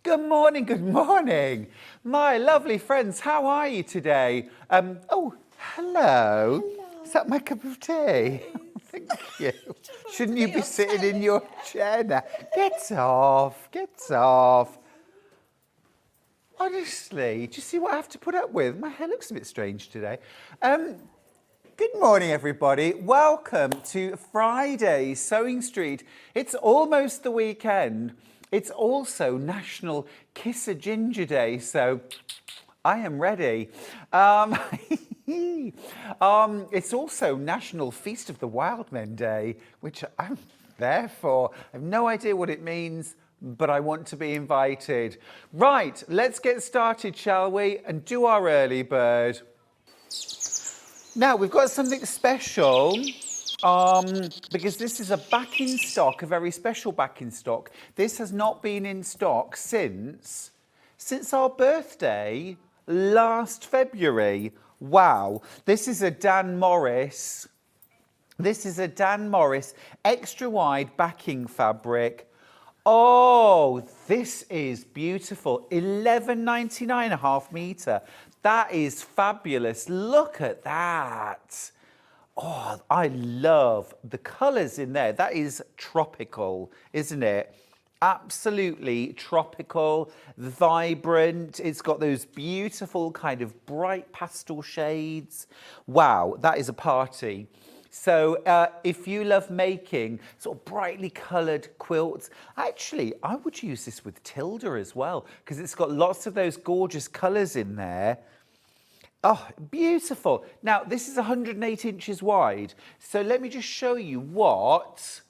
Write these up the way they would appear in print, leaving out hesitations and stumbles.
Good morning. My lovely friends, how are you today? Oh, hello. Is that my cup of tea? Thank you. Shouldn't you be sitting in your chair now? Get off. Honestly, do you see what I have to put up with? My hair looks a bit strange today. Good morning, everybody. Welcome to Friday Sewing Street. It's almost the weekend. It's also National Kiss a Ginger Day, so I am ready. It's also National Feast of the Wild Men Day, which I'm there for. I have no idea what it means, but I want to be invited. Right, let's get started, shall we? And do our early bird. Now, we've got something special. Because this is a back in stock, a very special back in stock. This has not been in stock since our birthday last February. Wow. This is a Dan Morris. This is a Dan Morris extra wide backing fabric. Oh, this is beautiful. $11.99 a half metre. That is fabulous. Look at that. Oh, I love the colours in there. That is tropical, isn't it? Absolutely tropical, vibrant. It's got those beautiful kind of bright pastel shades. Wow, that is a party. So if you love making sort of brightly coloured quilts, actually, I would use this with Tilda as well, because it's got lots of those gorgeous colours in there. Oh, beautiful. Now, this is 108 inches wide. So let me just show you what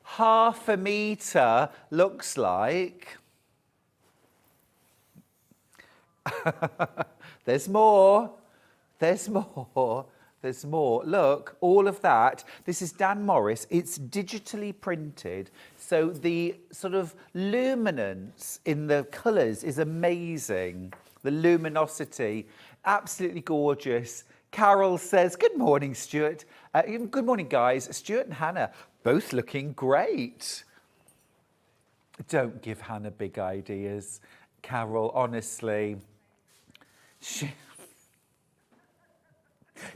half a metre looks like. There's more. Look, all of that. This is Dan Morris. It's digitally printed. So the sort of luminance in the colours is amazing. The luminosity. Absolutely gorgeous. Carol says, good morning, Stuart. Good morning, guys. Stuart and Hannah, both looking great. Don't give Hannah big ideas, Carol, honestly.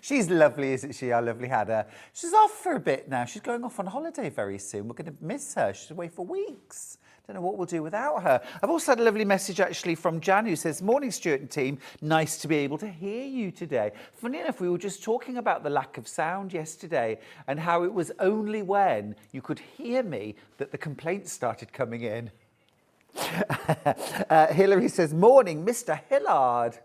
She's lovely, isn't she, our lovely Hannah? She's off for a bit now. She's going off on holiday very soon. We're going to miss her. She's away for weeks. Don't know what we'll do without her. I've also had a lovely message actually from Jan who says, morning Stuart and team, nice to be able to hear you today. Funny enough, we were just talking about the lack of sound yesterday and how it was only when you could hear me that the complaints started coming in. Hilary says, morning Mr. Hillard.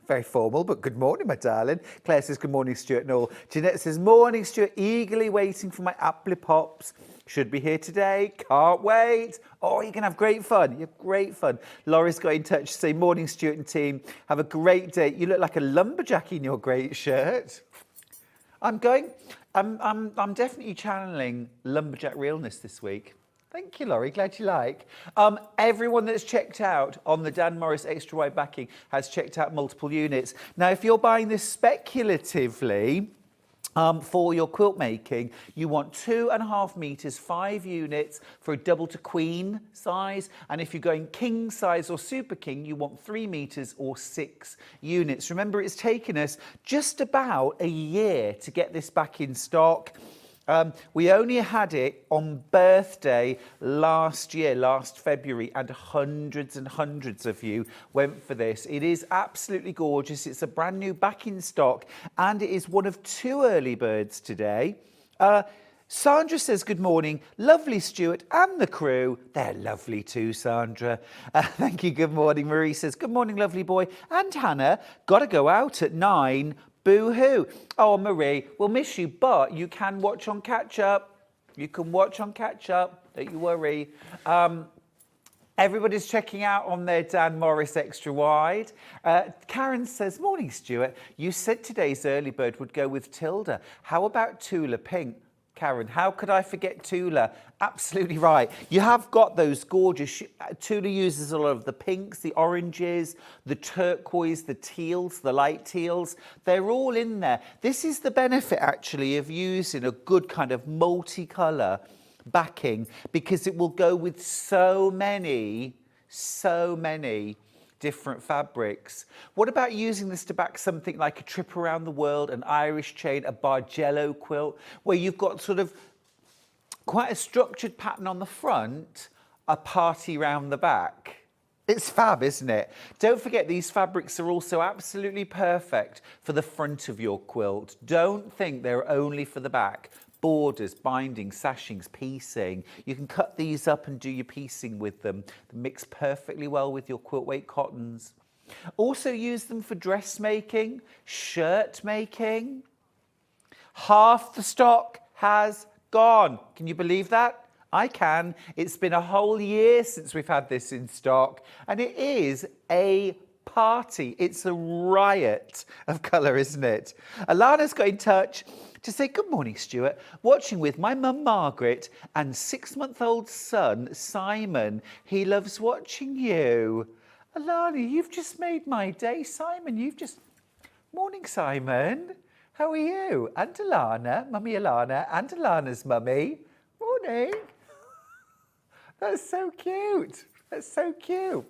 Very formal, but good morning, my darling. Claire says, good morning, Stuart and all. Jeanette says, morning, Stuart. Eagerly waiting for my Apply Pops. Should be here today. Can't wait. Oh, you're going to have great fun. You have great fun. Laura's got in touch to say, morning, Stuart and team. Have a great day. You look like a lumberjack in your great shirt. I'm definitely channeling lumberjack realness this week. Thank you, Laurie. Glad you like. Everyone that's checked out on the Dan Morris extra wide backing has checked out multiple units. Now, if you're buying this speculatively for your quilt making, you want 2.5 metres, 5 units for a double to queen size. And if you're going king size or super king, you want 3 metres or 6 units. Remember, it's taken us just about a year to get this back in stock. We only had it on birthday last year, last February, and hundreds and hundreds of you went for this. It is absolutely gorgeous. It's a brand new back in stock, and it is one of 2 early birds today. Sandra says, good morning. Lovely, Stuart, and the crew. They're lovely too, Sandra. Thank you. Good morning. Marie says, good morning, lovely boy. And Hannah, got to go out at 9. Boo-hoo. Oh, Marie, we'll miss you, but you can watch on catch-up. You can watch on catch-up. Don't you worry. Everybody's checking out on their Dan Morris extra wide. Karen says, morning, Stuart. You said today's early bird would go with Tilda. How about Tula Pink? Karen, how could I forget Tula? Absolutely right. You have got those gorgeous... Tula uses a lot of the pinks, the oranges, the turquoise, the teals, the light teals. They're all in there. This is the benefit, actually, of using a good kind of multicolour backing because it will go with so many different fabrics. What about using this to back something like a trip around the world, an Irish chain, a Bargello quilt, where you've got sort of quite a structured pattern on the front, a party round the back? It's fab, isn't it? Don't forget, these fabrics are also absolutely perfect for the front of your quilt. Don't think they're only for the back. Borders, binding, sashings, piecing. You can cut these up and do your piecing with them. They mix perfectly well with your quilt weight cottons. Also use them for dressmaking, shirt making. Half the stock has gone. Can you believe that? I can. It's been a whole year since we've had this in stock, and it is a party. It's a riot of colour, isn't it? Alana's got in touch to say, good morning, Stuart. Watching with my mum, Margaret, and 6-month-old son, Simon. He loves watching you. Alana, you've just made my day. Simon, you've just... Morning, Simon. How are you? And Alana, Mummy Alana, and Alana's mummy. Morning. That's so cute. That's so cute.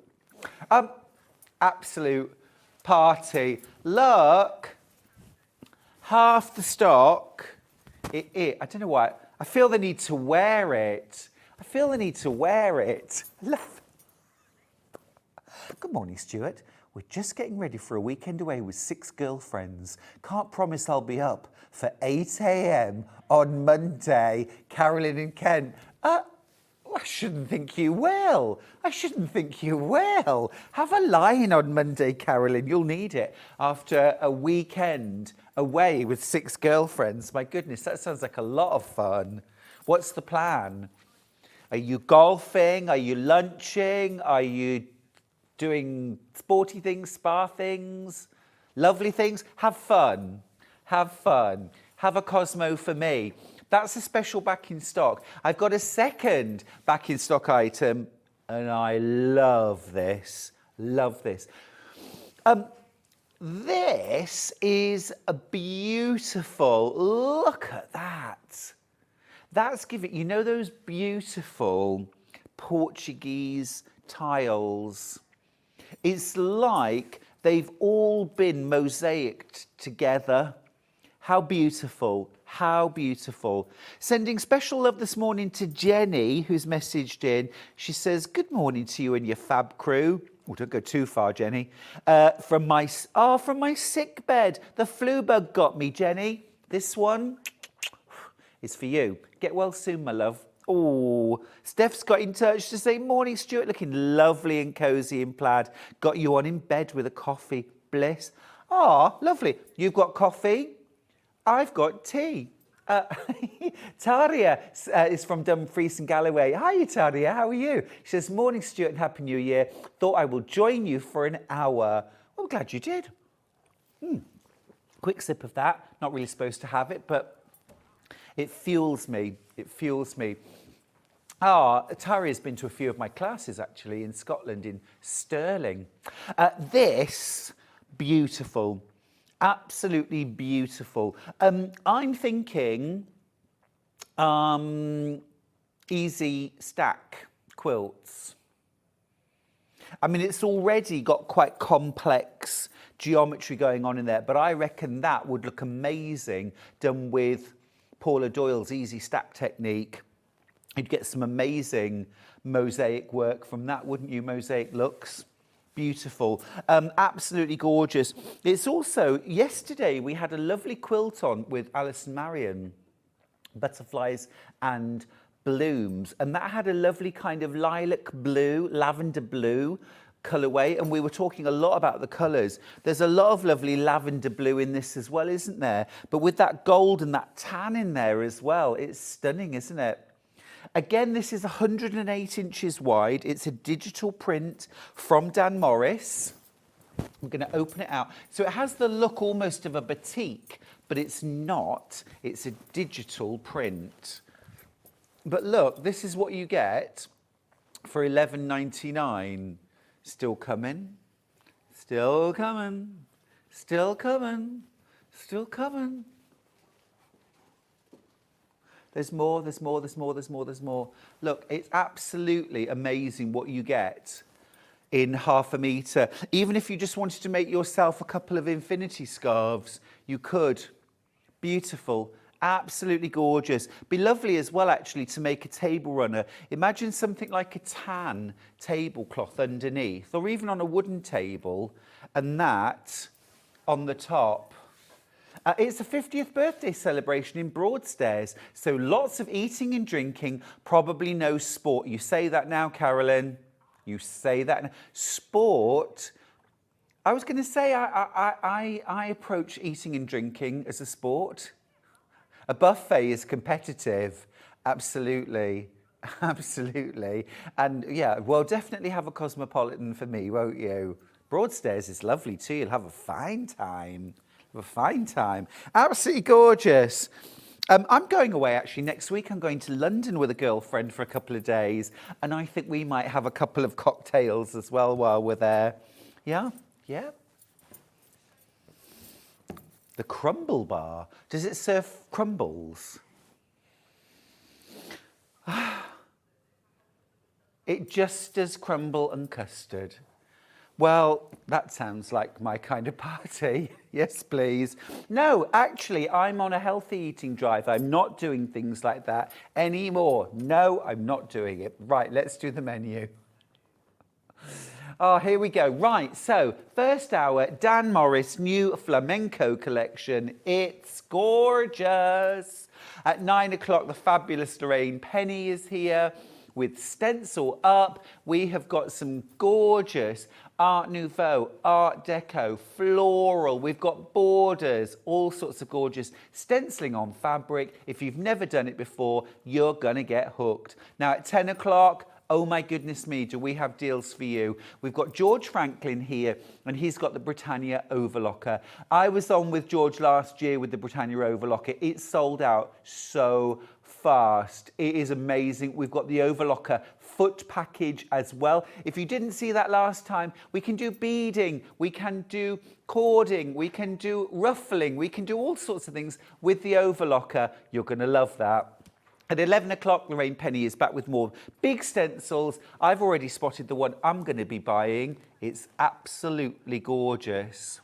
Absolute party. Look, half the stock. I don't know why. I feel the need to wear it. Love. Good morning, Stuart. We're just getting ready for a weekend away with 6 girlfriends. Can't promise I'll be up for 8 a.m. on Monday. Carolyn and Ken. I shouldn't think you will. Have a line on Monday, Carolyn. You'll need it after a weekend away with 6 girlfriends. My goodness, that sounds like a lot of fun. What's the plan? Are you golfing? Are you lunching? Are you doing sporty things, spa things, lovely things? Have fun. Have a Cosmo for me. That's a special back in stock. I've got a second back in stock item, and I love this. This is a beautiful, look at that. That's giving, you know those beautiful Portuguese tiles? It's like they've all been mosaicked together. How beautiful. Sending special love this morning to Jenny, who's messaged in. She says, good morning to you and your fab crew. Oh, don't go too far, Jenny. From my sick bed. The flu bug got me, Jenny. This one is for you. Get well soon, my love. Oh, Steph's got in touch to say, morning, Stuart, looking lovely and cosy in plaid. Got you on in bed with a coffee. Bliss. Ah, lovely. You've got coffee. I've got tea. Taria is from Dumfries and Galloway. Hi, Taria, how are you? She says, morning, Stuart, and Happy New Year. Thought I will join you for an hour. Well, glad you did. Quick sip of that. Not really supposed to have it, but it fuels me. Taria's been to a few of my classes, actually, in Scotland, in Stirling. This, beautiful. Absolutely beautiful. I'm thinking easy stack quilts. I mean, it's already got quite complex geometry going on in there, but I reckon that would look amazing done with Paula Doyle's easy stack technique. You'd get some amazing mosaic work from that, wouldn't you? Mosaic looks. Beautiful, absolutely gorgeous. It's also, yesterday we had a lovely quilt on with Alison Marion, Butterflies and Blooms, and that had a lovely kind of lilac blue, lavender blue colourway, and we were talking a lot about the colours. There's a lot of lovely lavender blue in this as well, isn't there? But with that gold and that tan in there as well, it's stunning, isn't it? Again, this is 108 inches wide. It's a digital print from Dan Morris. I'm going to open it out. So it has the look almost of a batik, but it's not. It's a digital print. But look, this is what you get for $11.99. Still coming. There's more, there's more, there's more, there's more, there's more. Look, it's absolutely amazing what you get in half a metre. Even if you just wanted to make yourself a couple of infinity scarves, you could. Beautiful. Absolutely gorgeous. Be lovely as well, actually, to make a table runner. Imagine something like a tan tablecloth underneath, or even on a wooden table, and that on the top. It's the 50th birthday celebration in Broadstairs, so lots of eating and drinking, probably no sport. You say that now, Carolyn. You say that now. Sport. I was going to say I approach eating and drinking as a sport. A buffet is competitive, absolutely, absolutely. And yeah, well, definitely have a Cosmopolitan for me, won't you? Broadstairs is lovely too. You'll have a fine time. Have a fine time. Absolutely gorgeous. I'm going away actually next week. I'm going to London with a girlfriend for a couple of days, and I think we might have a couple of cocktails as well while we're there. Yeah, yeah. The Crumble Bar. Does it serve crumbles? It just does crumble and custard. Well, that sounds like my kind of party. Yes, please. No, actually, I'm on a healthy eating drive. I'm not doing things like that anymore. No, I'm not doing it. Right, let's do the menu. Oh, here we go. Right, so first hour, Dan Morris, new Flamenco collection. It's gorgeous. At 9 o'clock, the fabulous Lorraine Penney is here with Stencil up. We have got some gorgeous Art Nouveau, Art Deco, floral. We've got borders, all sorts of gorgeous stenciling on fabric. If you've never done it before, you're going to get hooked. Now, at 10 o'clock, oh my goodness me, do we have deals for you. We've got George Franklin here, and he's got the Britannia Overlocker. I was on with George last year with the Britannia Overlocker. It sold out so fast. It is amazing. We've got the Overlocker foot package as well. If you didn't see that last time, we can do beading, we can do cording, we can do ruffling, we can do all sorts of things with the Overlocker. You're going to love that. At 11 o'clock, Lorraine Penney is back with more big stencils. I've already spotted the one I'm going to be buying. It's absolutely gorgeous.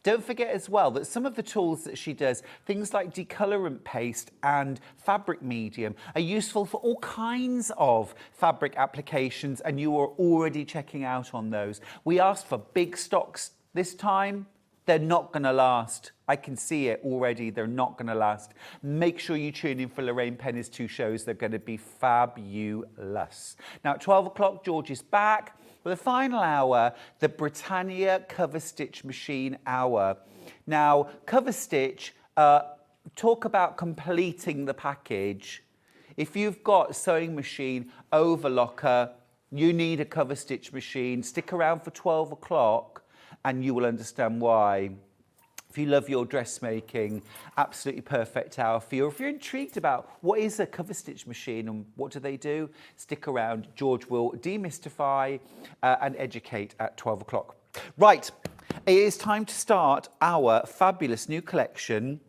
Don't forget as well that some of the tools that she does, things like decolorant paste and fabric medium, are useful for all kinds of fabric applications, and you are already checking out on those. We asked for big stocks this time. They're not going to last. I can see it already. They're not going to last. Make sure you tune in for Lorraine Penney's 2 shows. They're going to be fabulous. Now, at 12 o'clock, George is back. For the final hour, the Britannia Cover Stitch Machine Hour. Now, cover stitch, talk about completing the package. If you've got sewing machine, overlocker, you need a cover stitch machine. Stick around for 12 o'clock. And you will understand why. If you love your dressmaking, absolutely perfect hour for you. If you're intrigued about what is a cover stitch machine and what do they do, stick around. George will demystify and educate at 12 o'clock. Right, it is time to start our fabulous new collection.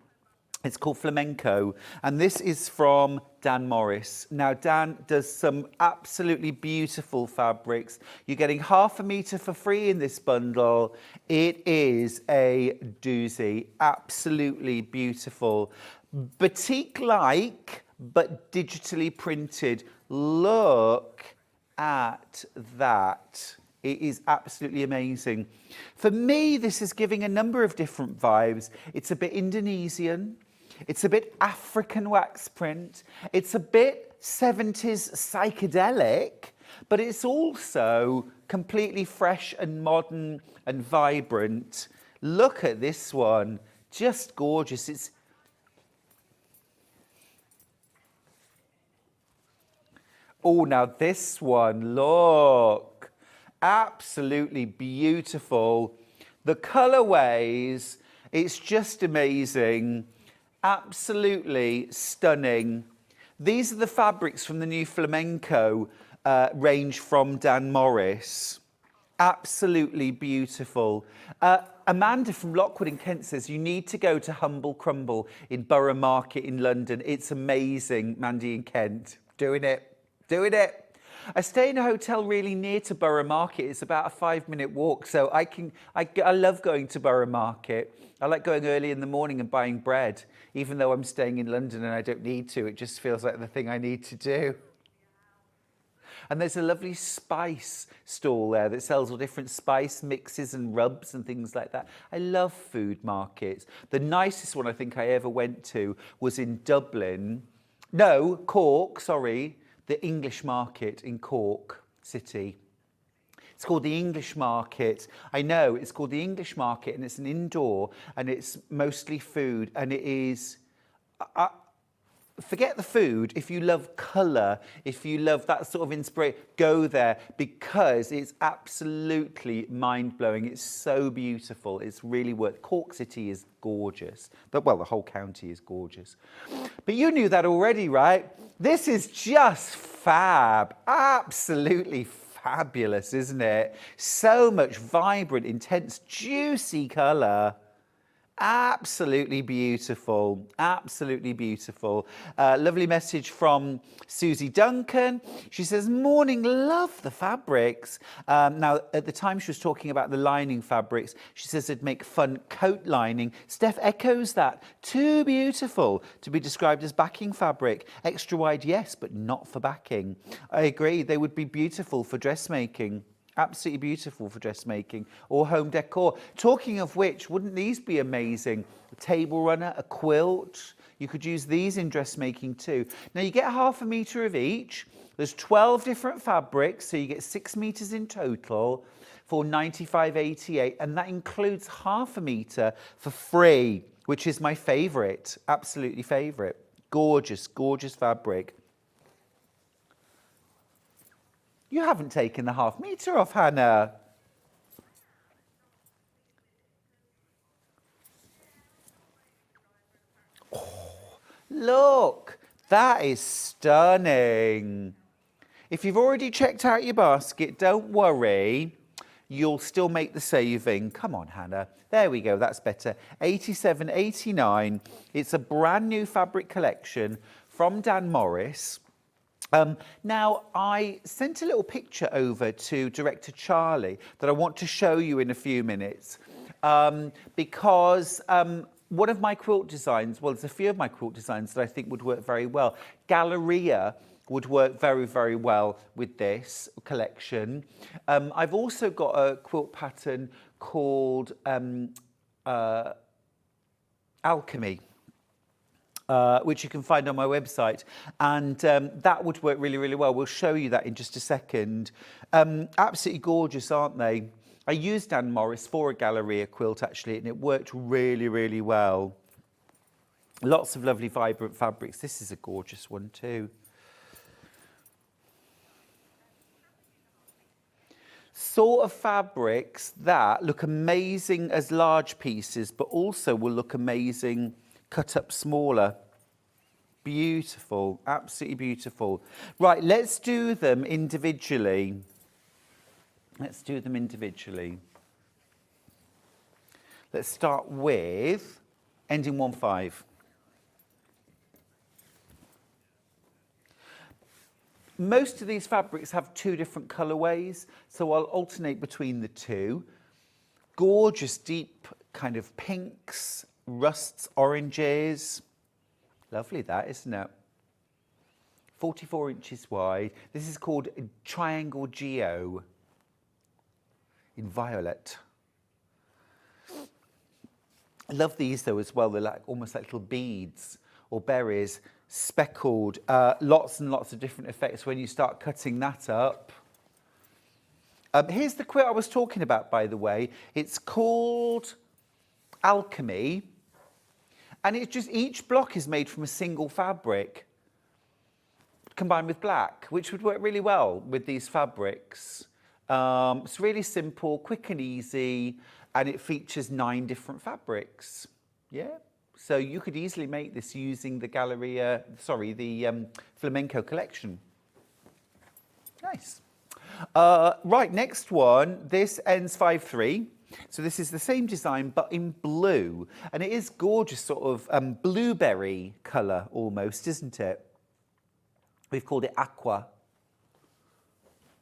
It's called Flamenco, and this is from Dan Morris. Now, Dan does some absolutely beautiful fabrics. You're getting half a metre for free in this bundle. It is a doozy, absolutely beautiful. Batik-like, but digitally printed. Look at that. It is absolutely amazing. For me, this is giving a number of different vibes. It's a bit Indonesian. It's a bit African wax print. It's a bit 70s psychedelic, but it's also completely fresh and modern and vibrant. Look at this one. Just gorgeous. It's oh, now this one, look. Absolutely beautiful. The colorways, it's just amazing. Absolutely stunning. These are the fabrics from the new Flamenco range from Dan Morris. Absolutely beautiful. Amanda from Lockwood in Kent says, you need to go to Humble Crumble in Borough Market in London. It's amazing, Mandy in Kent. Doing it, doing it. I stay in a hotel really near to Borough Market. It's about a 5-minute walk, so I love going to Borough Market. I like going early in the morning and buying bread, even though I'm staying in London and I don't need to. It just feels like the thing I need to do. And there's a lovely spice stall there that sells all different spice mixes and rubs and things like that. I love food markets. The nicest one I think I ever went to was in Dublin. No, Cork, sorry. The English Market in Cork City. It's called the English Market. I know, it's called the English Market, and it's an indoor, and it's mostly food, and it is... Forget the food. If you love colour, if you love that sort of inspiration, go there, because it's absolutely mind-blowing. It's so beautiful. It's really worth. Cork City is gorgeous. Well, the whole county is gorgeous. But you knew that already, right? This is just fab. Absolutely fabulous, isn't it? So much vibrant, intense, juicy colour. Absolutely beautiful, absolutely beautiful. Lovely message from Susie Duncan. She says, morning, love the fabrics. Now, at the time she was talking about the lining fabrics, she says it'd make fun coat lining. Steph echoes that. Too beautiful to be described as backing fabric. Extra wide, yes, but not for backing. I agree, they would be beautiful for dressmaking. Absolutely beautiful for dressmaking or home decor. Talking of which, wouldn't these be amazing? A table runner, a quilt. You could use these in dressmaking too. Now you get 1/2 metre of each. There's 12 different fabrics, so you get 6 metres in total for $95.88, and that includes 1/2 metre for free, which is my favourite, absolutely favourite. Gorgeous, gorgeous fabric. You haven't taken the 1/2 metre off, Hannah. Oh, look, that is stunning. If you've already checked out your basket, don't worry. You'll still make the saving. Come on, Hannah. There we go, that's better. $87.89. It's a brand new fabric collection from Dan Morris. Now, I sent a little picture over to Director Charlie that I want to show you in a few minutes because one of my quilt designs, well, there's a few of my quilt designs that I think would work very well. Galleria would work very, very well with this collection. I've also got a quilt pattern called Alchemy. Which you can find on my website, and that would work really, really well. We'll show you that in just a second. Absolutely gorgeous, aren't they? I used Dan Morris for a Galleria quilt, actually, and it worked really, really well. Lots of lovely, vibrant fabrics. This is a gorgeous one too. Sort of fabrics that look amazing as large pieces, but also will look amazing cut up smaller. Beautiful, absolutely beautiful. Right, let's do them individually. Let's do them individually. Let's start with ending 1-5. Most of these fabrics have 2 different colourways, so I'll alternate between the 2. Gorgeous deep kind of pinks, rusts, oranges. Lovely that, isn't it? 44 inches wide. This is called Triangle Geo in violet. I love these though as well. They're like almost like little beads or berries, speckled. Lots and lots of different effects when you start cutting that up. Here's the quilt I was talking about, by the way. It's called Alchemy. And it's just, each block is made from a single fabric combined with black, which would work really well with these fabrics. It's really simple, quick and easy, and it features 9 different fabrics. Yeah, so you could easily make this using the Flamenco collection. Nice. Right, next one. This ends 5-3. So this is the same design, but in blue. And it is gorgeous, sort of blueberry colour almost, isn't it? We've called it aqua.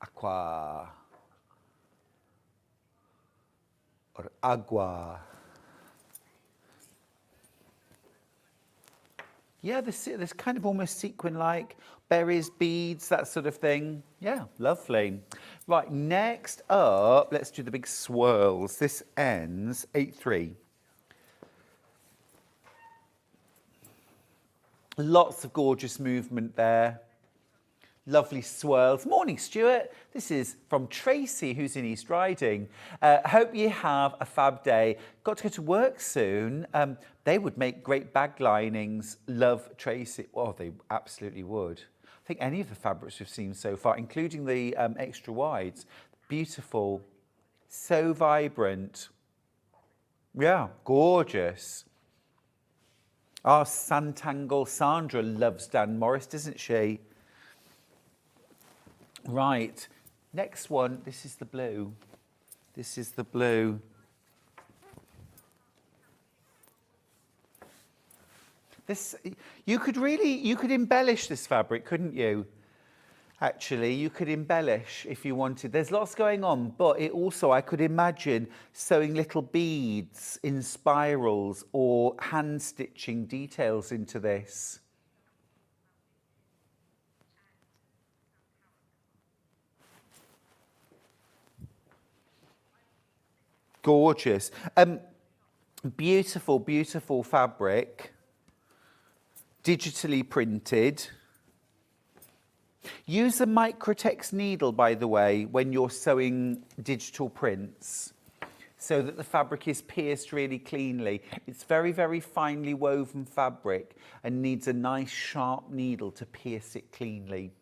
Aqua. Or agua. Yeah, this kind of almost sequin-like, berries, beads, that sort of thing. Yeah, lovely. Right, next up, let's do the big swirls. This ends 8-3. Lots of gorgeous movement there. Lovely swirls. Morning, Stuart. This is from Tracy, who's in East Riding. Hope you have a fab day. Got to go to work soon. They would make great bag linings. Love, Tracy. Oh, they absolutely would. I think any of the fabrics we've seen so far, including the extra wides, beautiful, so vibrant. Yeah, gorgeous. Our Santangle Sandra loves Dan Morris, doesn't she? Right, next one, this is the blue. This is the blue. This, you could embellish this fabric, couldn't you? Actually, you could embellish if you wanted. There's lots going on, but it also, I could imagine sewing little beads in spirals or hand stitching details into this. Gorgeous. Beautiful, beautiful fabric. Digitally printed. Use a microtex needle, by the way, when you're sewing digital prints, so that the fabric is pierced really cleanly. It's very, very finely woven fabric and needs a nice sharp needle to pierce it cleanly.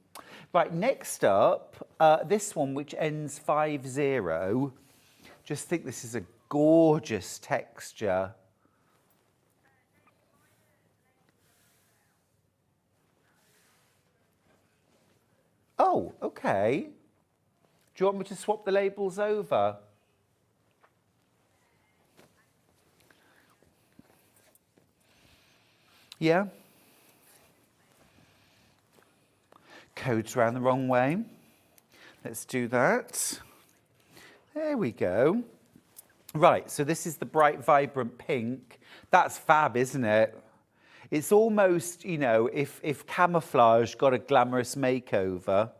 Right, next up, this one, which ends 5-0. Just think this is a gorgeous texture. Oh, okay. Do you want me to swap the labels over? Yeah. Code's round the wrong way. Let's do that. There we go. Right, so this is the bright, vibrant pink. That's fab, isn't it? It's almost, you know, if camouflage got a glamorous makeover.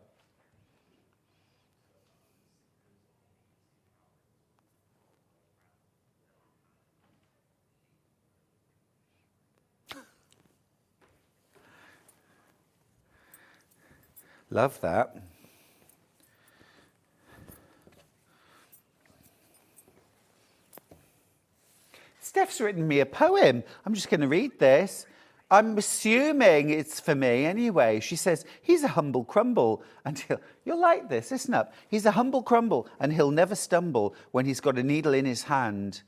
Love that. Steph's written me a poem. I'm just going to read this. I'm assuming it's for me anyway. She says, he's a humble crumble and you'll like this, listen up. He's a humble crumble and he'll never stumble when he's got a needle in his hand.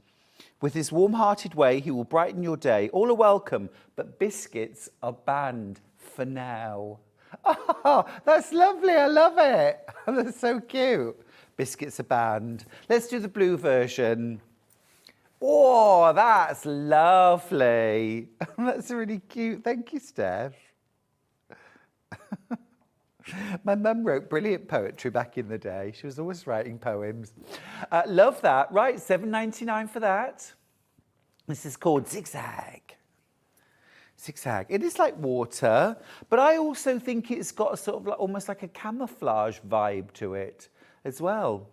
With his warm-hearted way, he will brighten your day. All are welcome, but biscuits are banned for now. Oh, that's lovely. I love it. That's so cute. Biscuits are banned. Let's do the blue version. Oh, that's lovely. That's really cute. Thank you, Steph. My mum wrote brilliant poetry back in the day. She was always writing poems. Love that. Right, $7.99 for that. This is called Zigzag. Zigzag. It is like water, but I also think it's got a sort of like, almost like a camouflage vibe to it as well.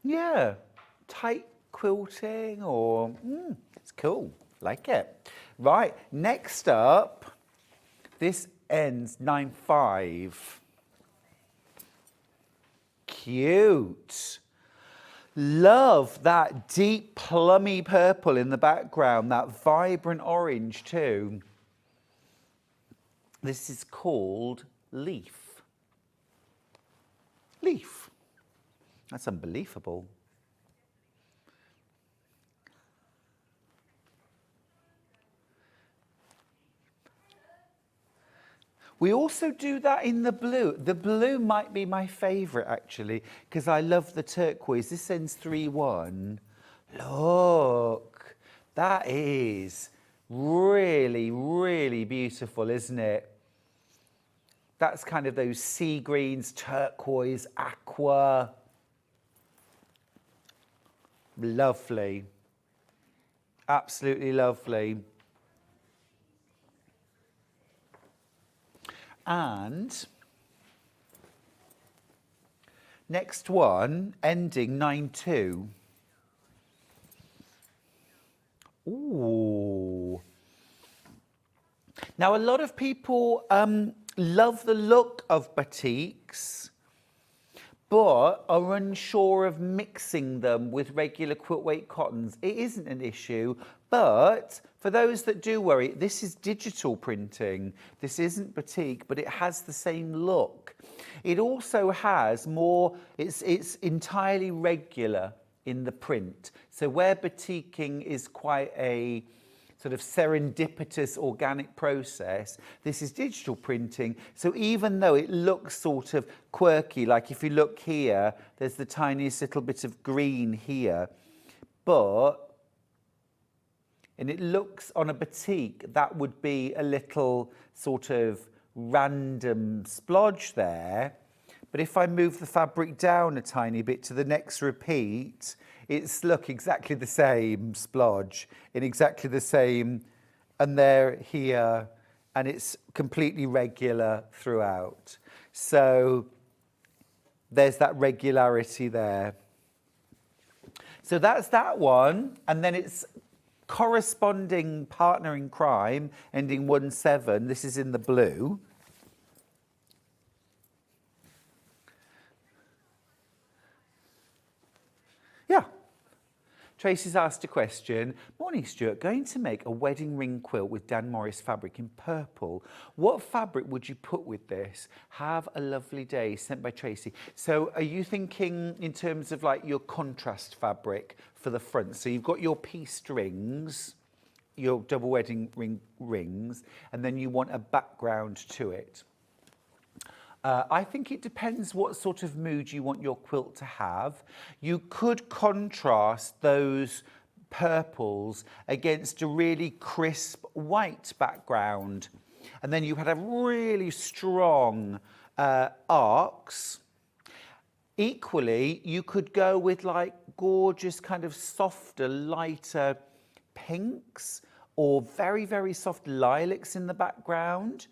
Yeah, tight quilting or, it's cool, like it. Right, next up, this ends 9-5. Cute. Love that deep plummy purple in the background, that vibrant orange too. This is called Leaf. Leaf. That's unbelievable. We also do that in the blue. The blue might be my favourite, actually, because I love the turquoise. This ends 3-1. Look, that is really, really beautiful, isn't it? That's kind of those sea greens, turquoise, aqua. Lovely. Absolutely lovely. And next one, ending 9-2. Ooh. Now, a lot of people love the look of batiks, but are unsure of mixing them with regular quilt weight cottons. It isn't an issue, but for those that do worry, this is digital printing. This isn't batik, but it has the same look. It also has more, it's entirely regular in the print. So where batiking is quite a sort of serendipitous organic process, this is digital printing. So even though it looks sort of quirky, like if you look here, there's the tiniest little bit of green here, and it looks on a batik, that would be a little sort of random splodge there. But if I move the fabric down a tiny bit to the next repeat, it's look exactly the same splodge in exactly the same, and there, here, and it's completely regular throughout. So there's that regularity there. So that's that one, and then it's corresponding partner in crime, ending 1-7. This is in the blue. Yeah. Tracy's asked a question. Morning, Stuart. Going to make a wedding ring quilt with Dan Morris fabric in purple. What fabric would you put with this? Have a lovely day. Sent by Tracy. So are you thinking in terms of like your contrast fabric for the front? So you've got your pieced rings, your double wedding rings, and then you want a background to it. I think it depends what sort of mood you want your quilt to have. You could contrast those purples against a really crisp white background. And then you had a really strong arcs. Equally, you could go with like gorgeous kind of softer, lighter pinks or very, very soft lilacs in the background.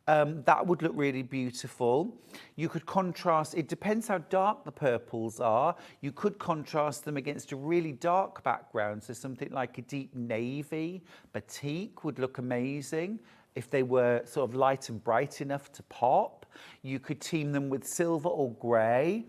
That would look really beautiful. You could contrast, it depends how dark the purples are. You could contrast them against a really dark background. So something like a deep navy batik would look amazing. If they were sort of light and bright enough to pop, you could team them with silver or grey.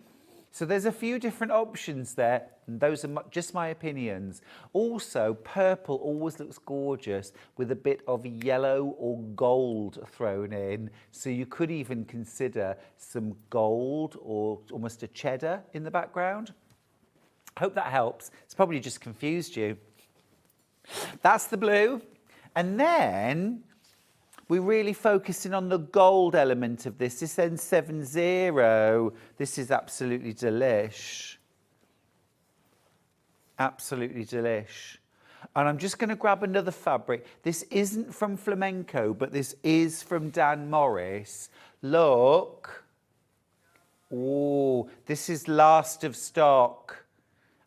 So there's a few different options there, and those are just my opinions. Also, purple always looks gorgeous with a bit of yellow or gold thrown in. So you could even consider some gold or almost a cheddar in the background. Hope that helps. It's probably just confused you. That's the blue. And then we're really focusing on the gold element of this. This ends 7-0. This is absolutely delish. Absolutely delish. And I'm just going to grab another fabric. This isn't from Flamenco, but this is from Dan Morris. Look. Oh, this is last of stock.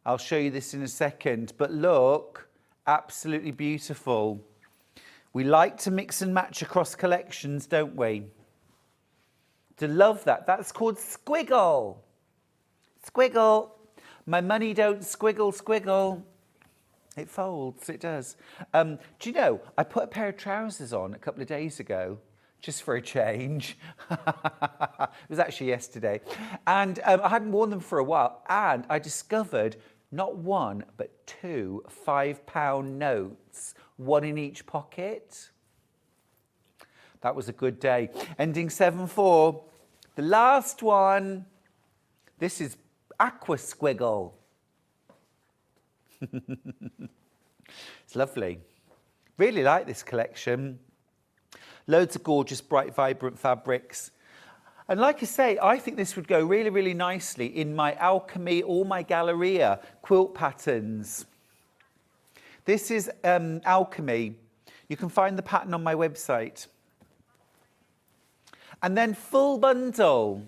I'll show you this in a second. But look, absolutely beautiful. We like to mix and match across collections, don't we? To love that. That's called squiggle. Squiggle. My money don't squiggle, squiggle. It folds, it does. Do you know, I put a pair of trousers on a couple of days ago, just for a change. It was actually yesterday. And I hadn't worn them for a while, and I discovered not one, but 2 £5 notes, one in each pocket. That was a good day. Ending 7-4. The last one, this is aqua squiggle. It's lovely. Really like this collection. Loads of gorgeous, bright, vibrant fabrics. And like I say, I think this would go really, really nicely in my Alchemy or my Galleria quilt patterns. This is Alchemy. You can find the pattern on my website. And then full bundle,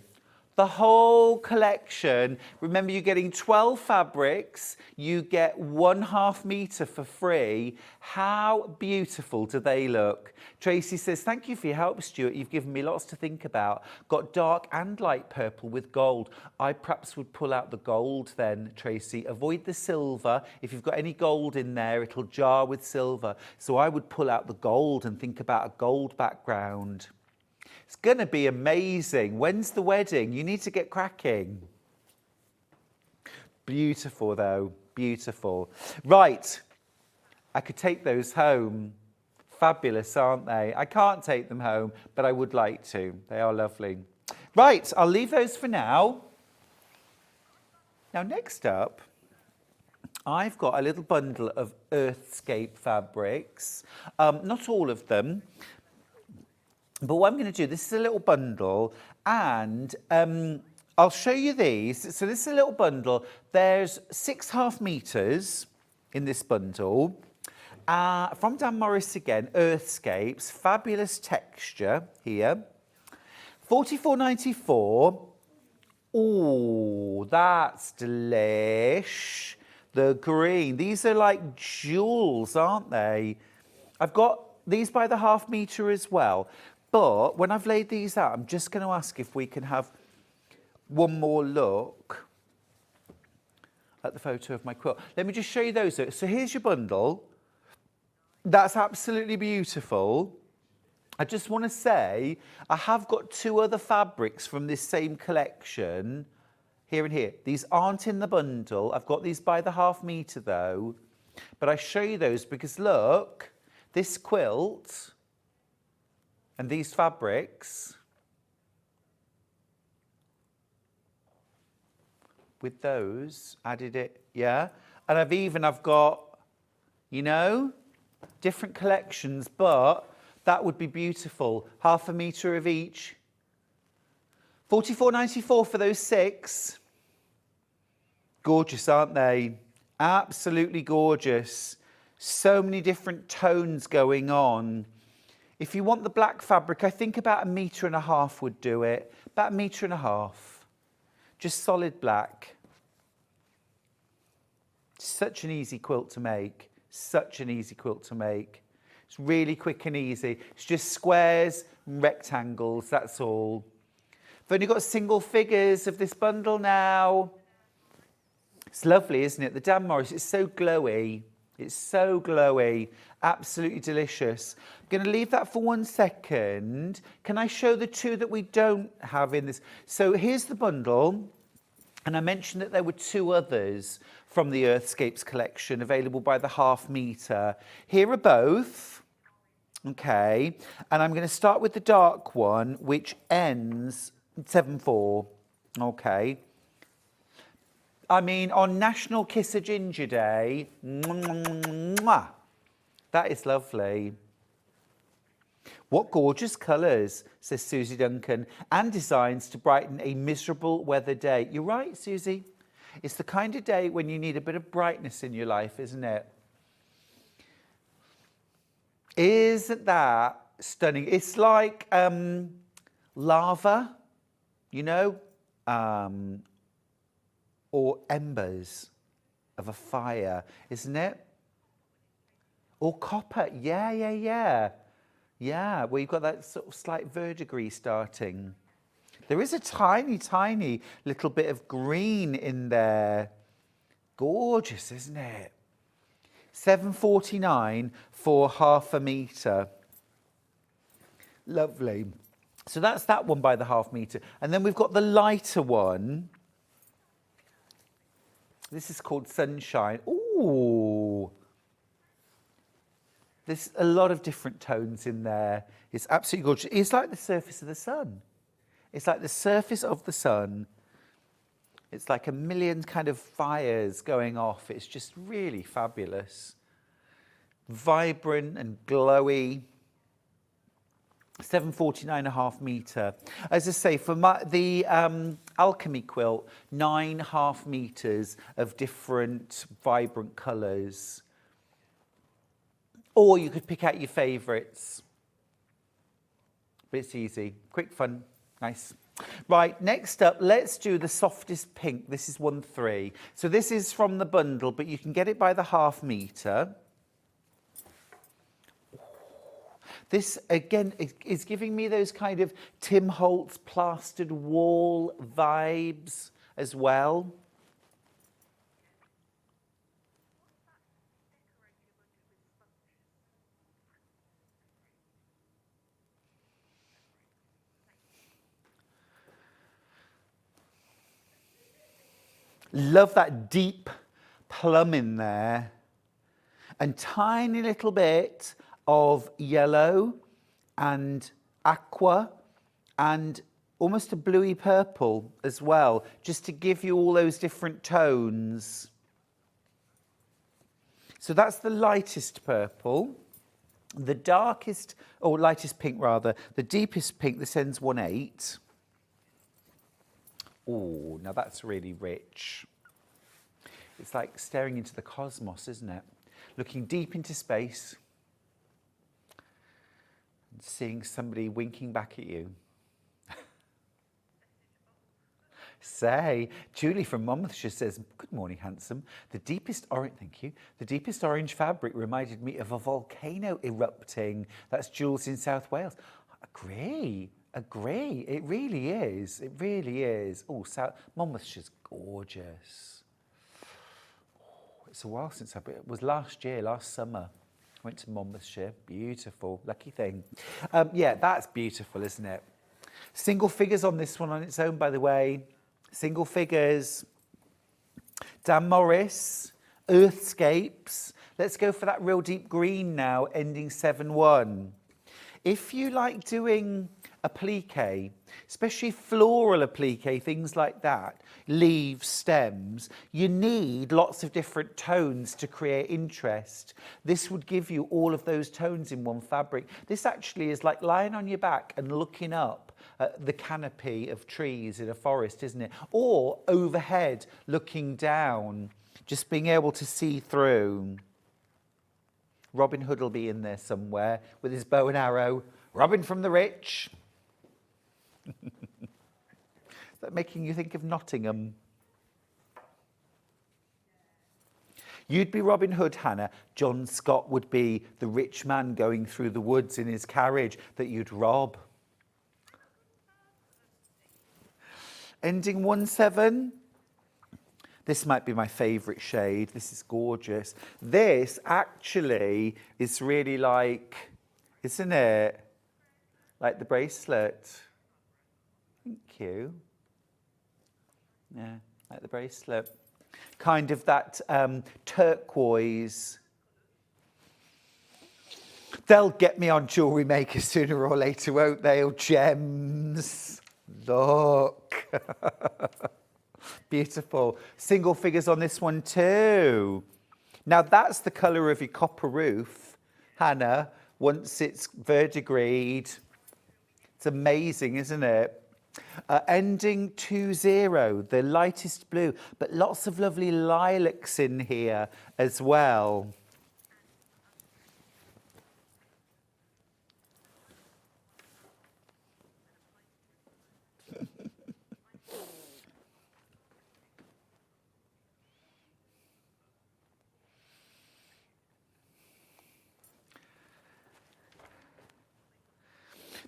the whole collection. Remember, you're getting 12 fabrics. You get 1/2 metre for free. How beautiful do they look? Tracy says, thank you for your help, Stuart. You've given me lots to think about. Got dark and light purple with gold. I perhaps would pull out the gold then, Tracy. Avoid the silver. If you've got any gold in there, it'll jar with silver. So I would pull out the gold and think about a gold background. It's going to be amazing. When's the wedding? You need to get cracking. Beautiful, though. Beautiful. Right. I could take those home. Fabulous, aren't they? I can't take them home, but I would like to. They are lovely. Right. I'll leave those for now. Now, next up, I've got a little bundle of Earthscape fabrics. Not all of them. But what I'm going to do, this is a little bundle, and I'll show you these. So this is a little bundle. There's 6.5 metres in this bundle. From Dan Morris again, Earthscapes, fabulous texture here. $44.94. Oh, that's delish. The green. These are like jewels, aren't they? I've got these by the 1/2 metre as well. But when I've laid these out, I'm just going to ask if we can have one more look at the photo of my quilt. Let me just show you those. So here's your bundle. That's absolutely beautiful. I just want to say I have got 2 other fabrics from this same collection, here and here. These aren't in the bundle. I've got these by the 1/2 metre though. But I show you those because look, this quilt and these fabrics with those, added it, yeah? And I've got, you know, different collections, but that would be beautiful. 1/2 metre of each. $44.94 for those 6. Gorgeous, aren't they? Absolutely gorgeous. So many different tones going on. If you want the black fabric, I think about 1.5 metres would do it. About 1.5 metres. Just solid black. Such an easy quilt to make. Such an easy quilt to make. It's really quick and easy. It's just squares and rectangles, that's all. I've only got single figures of this bundle now. It's lovely, isn't it? The Dan Morris, it's so glowy. It's so glowy, absolutely delicious. I'm going to leave that for 1 second. Can I show the 2 that we don't have in this? So here's the bundle. And I mentioned that there were 2 others from the Earthscapes collection available by the 1/2 metre. Here are both. Okay. And I'm going to start with the dark one, which ends 7/4. Okay. I mean, on National Kiss a Ginger Day, mwah, that is lovely. What gorgeous colours, says Susie Duncan, and designs to brighten a miserable weather day. You're right, Susie. It's the kind of day when you need a bit of brightness in your life, isn't it? Isn't that stunning? It's like lava, you know, or embers of a fire, isn't it? Or copper, yeah. Yeah, where you've got that sort of slight verdigris starting. There is a tiny, tiny little bit of green in there. Gorgeous, isn't it? $7.49 for 1/2 metre. Lovely. So that's that one by the 1/2 metre. And then we've got the lighter one. This is called Sunshine. Ooh. There's a lot of different tones in there. It's absolutely gorgeous. It's like the surface of the sun. It's like the surface of the sun. It's like a million kind of fires going off. It's just really fabulous. Vibrant and glowy. 749.5 metre. As I say, for the alchemy quilt, 9.5 metres of different vibrant colours. Or you could pick out your favourites. But it's easy, quick, fun, nice. Right, next up, let's do the softest pink. This is 1-3. So this is from the bundle, but you can get it by the 1/2 metre. This, again, is giving me those kind of Tim Holtz plastered wall vibes as well. Love that deep plum in there. And tiny little bit of yellow and aqua and almost a bluey purple as well, just to give you all those different tones. So that's the lightest purple. The darkest, or lightest pink rather, the deepest pink, this ends 1/8. Oh, now that's really rich. It's like staring into the cosmos, isn't it? Looking deep into space and seeing somebody winking back at you. Say, Julie from Monmouthshire says, good morning, handsome. The deepest orange, thank you. The deepest orange fabric reminded me of a volcano erupting. That's Jules in South Wales. Agree. It really is. It really is. Oh, Monmouthshire's gorgeous. Oh, it's a while since it was last year, last summer. I went to Monmouthshire. Beautiful. Lucky thing. Yeah, that's beautiful, isn't it? Single figures on this one on its own, by the way. Single figures. Dan Morris. Earthscapes. Let's go for that real deep green now, ending 7-1. If you like doing applique, especially floral applique, things like that, leaves, stems, you need lots of different tones to create interest. This would give you all of those tones in one fabric. This actually is like lying on your back and looking up at the canopy of trees in a forest, isn't it? Or overhead, looking down, just being able to see through. Robin Hood will be in there somewhere with his bow and arrow. Robin from the Rich. Is that making you think of Nottingham? You'd be Robin Hood, Hannah. John Scott would be the rich man going through the woods in his carriage that you'd rob. Ending 1-7. This might be my favourite shade. This is gorgeous. This actually is really like, isn't it? Like the bracelet. Thank you. Yeah, like the bracelet. Kind of that turquoise. They'll get me on jewellery makers sooner or later, won't they? Oh, gems. Look. Beautiful. Single figures on this one too. Now that's the colour of your copper roof, Hannah, once it's verdigreed. It's amazing, isn't it? Ending 2-0, the lightest blue, but lots of lovely lilacs in here as well.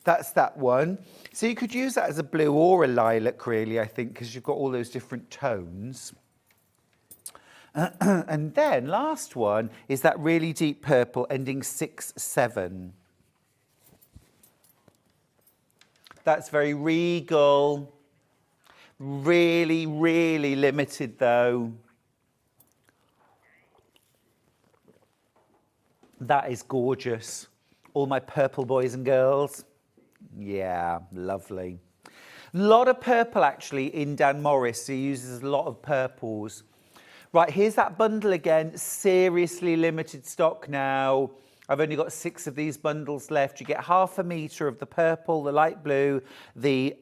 That's that one. So you could use that as a blue or a lilac, really, I think, because you've got all those different tones. And then last one is that really deep purple, ending 6-7. That's very regal. Really, really limited, though. That is gorgeous. All my purple boys and girls. Yeah, lovely. A lot of purple, actually, in Dan Morris. He uses a lot of purples. Right, here's that bundle again. Seriously limited stock now. I've only got 6 of these bundles left. You get half a metre of the purple, the light blue, the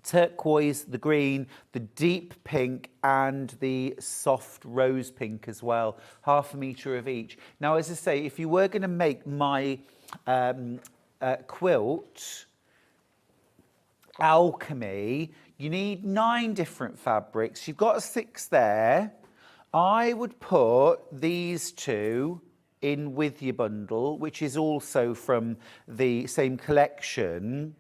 turquoise, the green, the deep pink, and the soft rose pink as well. Half a metre of each. Now, as I say, if you were going to make my quilt alchemy, you need 9 different fabrics. You've got 6 there. I would put these 2 in with your bundle, which is also from the same collection.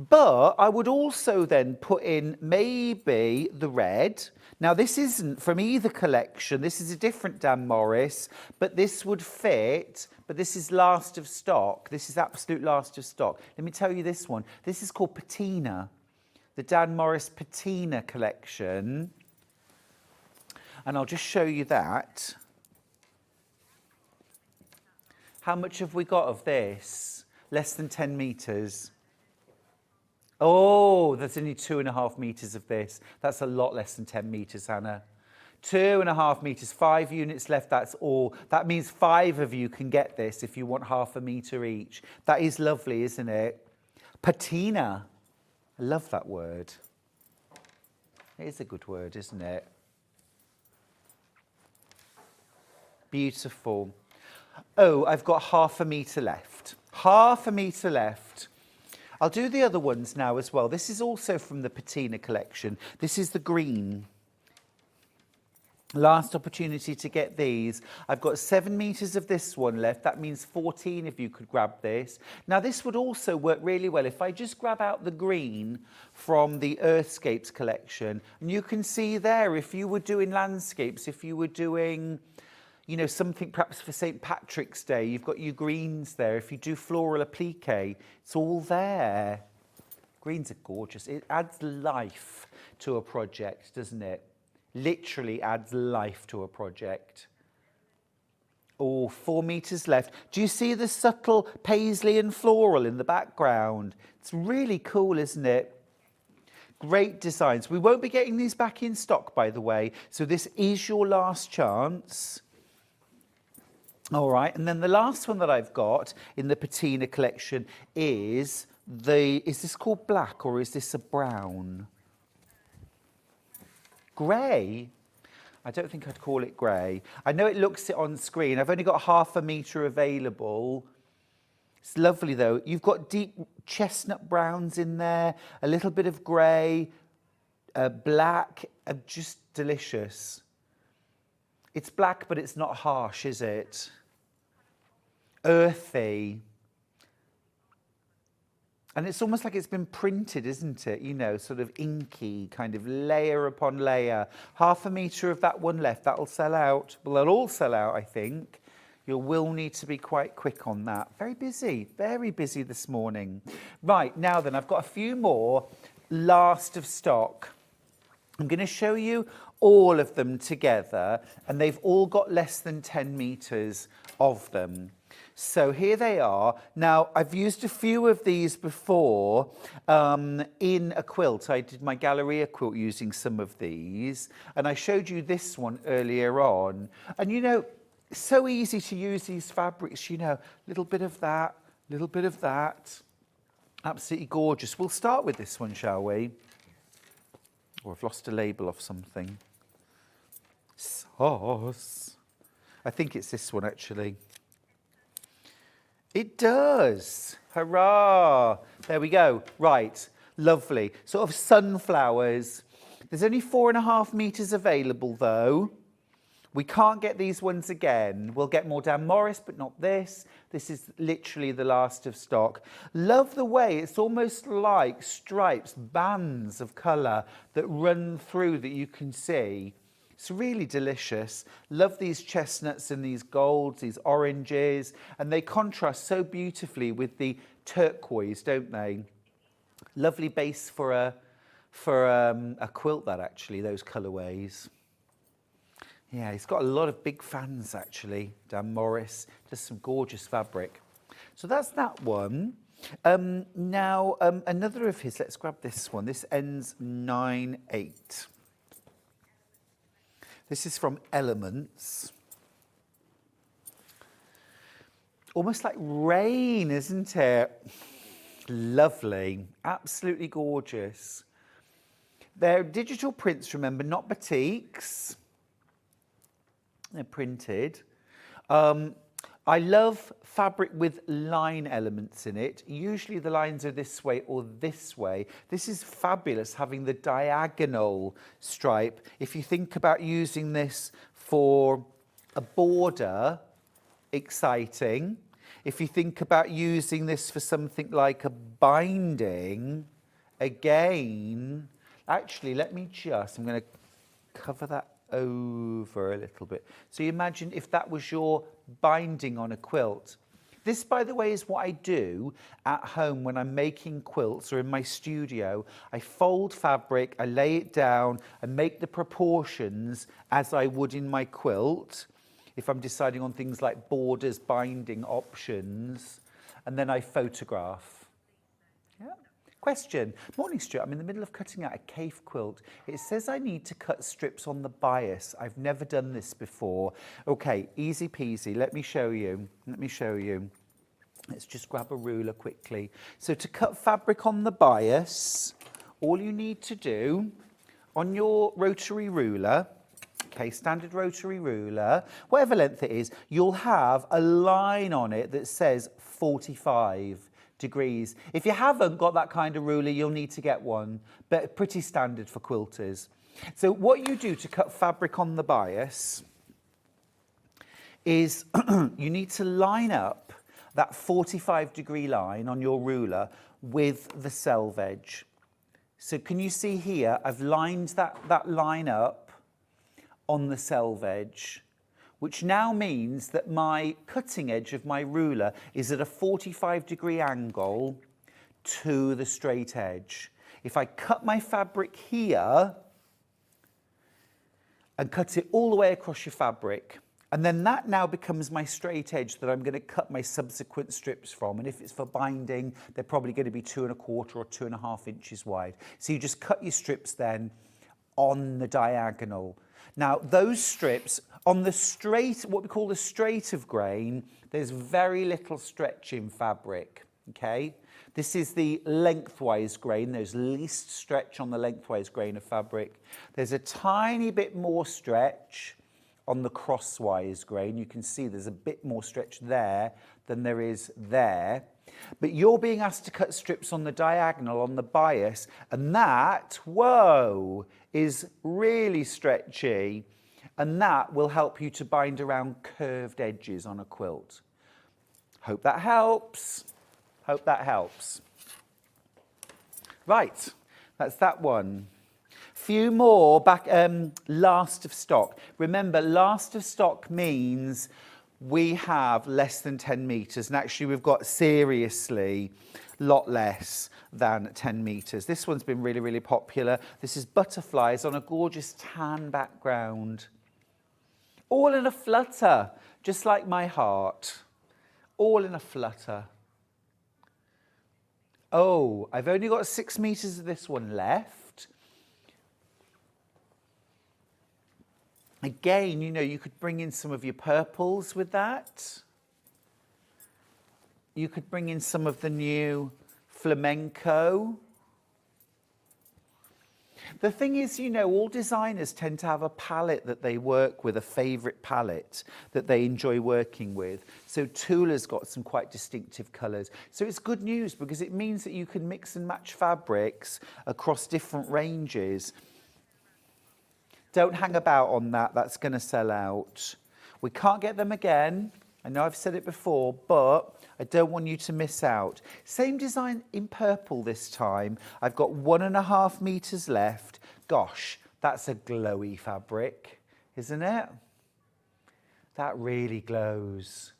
But I would also then put in maybe the red. Now, this isn't from either collection. This is a different Dan Morris, but this would fit. But this is last of stock. This is absolute last of stock. Let me tell you this one. This is called Patina, the Dan Morris Patina collection. And I'll just show you that. How much have we got of this? Less than 10 metres. Oh, there's only 2.5 metres of this. That's a lot less than 10 metres, Hannah. 2.5 metres, 5 units left, that's all. That means 5 of you can get this if you want half a metre each. That is lovely, isn't it? Patina. I love that word. It is a good word, isn't it? Beautiful. Oh, I've got half a metre left. Half a metre left. I'll do the other ones now as well. This is also from the Patina collection. This is the green. Last opportunity to get these. I've got 7 metres of this one left. That means 14 if you could grab this. Now, this would also work really well if I just grab out the green from the Earthscapes collection. And you can see there, if you were doing landscapes, if you were doing, you know, something perhaps for St. Patrick's Day, you've got your greens there. If you do floral applique, it's all there. Greens are gorgeous. It adds life to a project, doesn't it? Literally adds life to a project. Oh, 4 metres left. Do you see the subtle paisley and floral in the background? It's really cool, isn't it? Great designs. We won't be getting these back in stock, by the way, so this is your last chance. All right, and then the last one that I've got in the Patina collection is this called black or is this a brown? Grey? I don't think I'd call it grey. I know it looks it on screen. I've only got half a metre available. It's lovely though. You've got deep chestnut browns in there, a little bit of grey, black, just delicious. It's black, but it's not harsh, is it? Earthy. And it's almost like it's been printed, isn't it? You know, sort of inky, kind of layer upon layer. Half a metre of that one left. That'll sell out. Well, they'll all sell out, I think. You will need to be quite quick on that. Very busy this morning. Right, now then, I've got a few more last of stock. I'm going to show you all of them together, and they've all got less than 10 metres of them. So here they are. Now, I've used a few of these before in a quilt. I did my Galleria quilt using some of these, and I showed you this one earlier on. And, you know, it's so easy to use these fabrics, you know, little bit of that, little bit of that. Absolutely gorgeous. We'll start with this one, shall we? Oh, I've lost a label of something. Sauce. I think it's this one, actually. It does. Hurrah. There we go. Right. Lovely. Sort of sunflowers. There's only 4.5 metres available, though. We can't get these ones again. We'll get more Dan Morris, but not this. This is literally the last of stock. Love the way it's almost like stripes, bands of colour that run through that you can see. It's really delicious. Love these chestnuts and these golds, these oranges, and they contrast so beautifully with the turquoise, don't they? Lovely base for a quilt, that actually, those colourways. Yeah, he's got a lot of big fans, actually, Dan Morris. Just some gorgeous fabric. So that's that one. Now, another of his, let's grab this one. This ends 9/8. This is from Elements. Almost like rain, isn't it? Lovely, absolutely gorgeous. They're digital prints, remember, not batiks. They're printed. I love fabric with line elements in it. Usually the lines are this way or this way. This is fabulous, having the diagonal stripe. If you think about using this for a border, exciting. If you think about using this for something like a binding, again, actually, let me I'm going to cover that over a little bit. So you imagine if that was your binding on a quilt. This, by the way, is what I do at home when I'm making quilts or in my studio. I fold fabric, I lay it down, and make the proportions as I would in my quilt. If I'm deciding on things like borders, binding options, and then I photograph. Yeah. Question. Morning, Stuart. I'm in the middle of cutting out a cave quilt. It says I need to cut strips on the bias. I've never done this before. Okay, easy peasy. Let me show you. Let's just grab a ruler quickly. So to cut fabric on the bias, all you need to do on your rotary ruler, okay, standard rotary ruler, whatever length it is, you'll have a line on it that says 45 degrees. If you haven't got that kind of ruler, you'll need to get one, but pretty standard for quilters. So what you do to cut fabric on the bias is you need to line up that 45-degree line on your ruler with the selve edge. So can you see here, I've lined that line up on the selve edge, which now means that my cutting edge of my ruler is at a 45-degree angle to the straight edge. If I cut my fabric here and cut it all the way across your fabric, and then that now becomes my straight edge that I'm going to cut my subsequent strips from. And if it's for binding, they're probably going to be 2¼ or 2½ inches wide. So you just cut your strips then on the diagonal. Now, those strips, on the straight, what we call the straight of grain, there's very little stretch in fabric, okay? This is the lengthwise grain. There's least stretch on the lengthwise grain of fabric. There's a tiny bit more stretch on the crosswise grain. You can see there's a bit more stretch there than there is there. But you're being asked to cut strips on the diagonal, on the bias, and that, whoa, is really stretchy, and that will help you to bind around curved edges on a quilt. Hope that helps. Hope that helps. Right, that's that one. Few more back, last of stock. Remember, last of stock means we have less than 10 meters, and actually we've got seriously a lot less than 10 meters. This one's been really, really popular. This is butterflies on a gorgeous tan background. All in a flutter, just like my heart. All in a flutter. Oh, I've only got 6 meters of this one left. Again, you know, you could bring in some of your purples with that. You could bring in some of the new Flamenco. The thing is, you know, all designers tend to have a palette that they work with, a favourite palette that they enjoy working with. So Tula's got some quite distinctive colours. So it's good news because it means that you can mix and match fabrics across different ranges. Don't hang about on that, that's going to sell out. We can't get them again. I know I've said it before, but I don't want you to miss out. Same design in purple this time. I've got 1½ meters left. Gosh, that's a glowy fabric, isn't it? That really glows.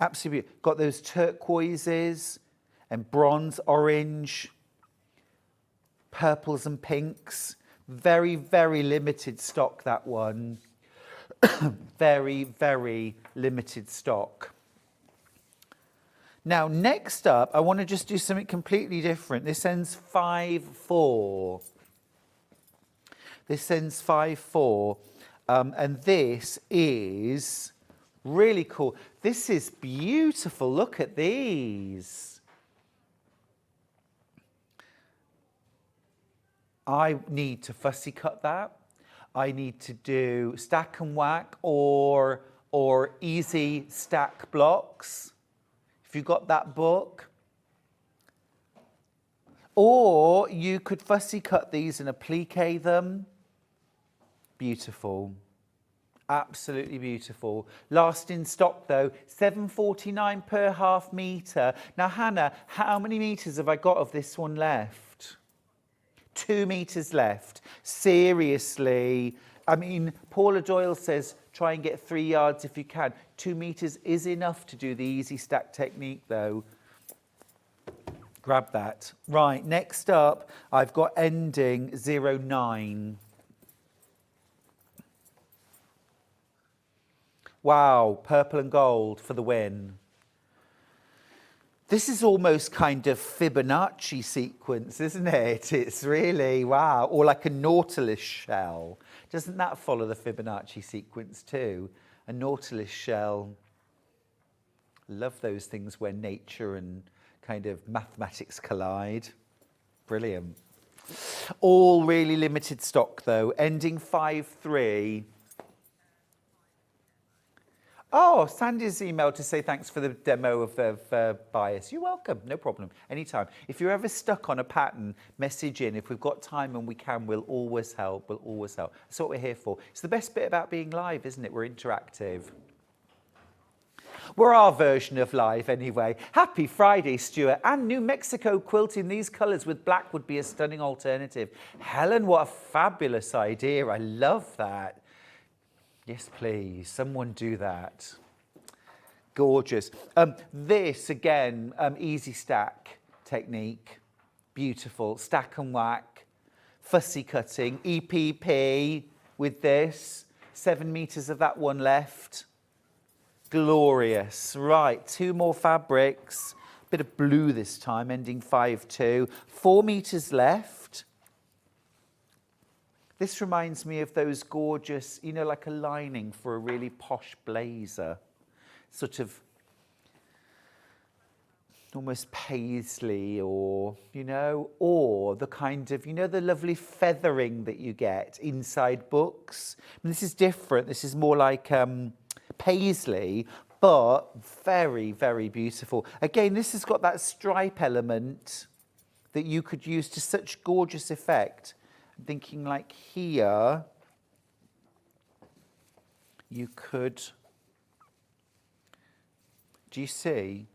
Absolutely. Got those turquoises and bronze, orange, purples and pinks. Very, very limited stock, that one. Very, very limited stock. Now, next up, I want to just do something completely different. This ends 5/4. This ends 5/4. And this is really cool. This is beautiful. Look at these. I need to fussy cut that. I need to do stack and whack or easy stack blocks. If you've got that book. Or you could fussy cut these and applique them. Beautiful. Absolutely beautiful. Last in stock though, £7.49 per half metre. Now Hannah, how many metres have I got of this one left? 2 metres left. Seriously. I mean, Paula Doyle says try and get 3 yards if you can. 2 metres is enough to do the easy stack technique though. Grab that. Right, next up, I've got ending 09. Wow, purple and gold for the win. This is almost kind of Fibonacci sequence, isn't it? It's really, wow. Or like a nautilus shell. Doesn't that follow the Fibonacci sequence too? A nautilus shell. Love those things where nature and kind of mathematics collide. Brilliant. All really limited stock though, ending 5-3. Oh, Sandy's emailed to say thanks for the demo of bias. You're welcome, no problem, anytime. If you're ever stuck on a pattern, message in. If we've got time and we can, we'll always help, That's what we're here for. It's the best bit about being live, isn't it? We're interactive. We're our version of live anyway. Happy Friday, Stuart. And New Mexico quilting these colours with black would be a stunning alternative. Helen, what a fabulous idea. I love that. Yes, please. Someone do that. Gorgeous. This, again, easy stack technique. Beautiful. Stack and whack. Fussy cutting. EPP with this. 7 metres of that one left. Glorious. Right, 2 more fabrics. Bit of blue this time, ending 5-2. 4 metres left. This reminds me of those gorgeous, you know, like a lining for a really posh blazer. Sort of almost paisley or, you know, or the kind of, you know, the lovely feathering that you get inside books. I mean, this is different. This is more like paisley, but very, very beautiful. Again, this has got that stripe element that you could use to such gorgeous effect. I'm thinking like here, you could, do you see?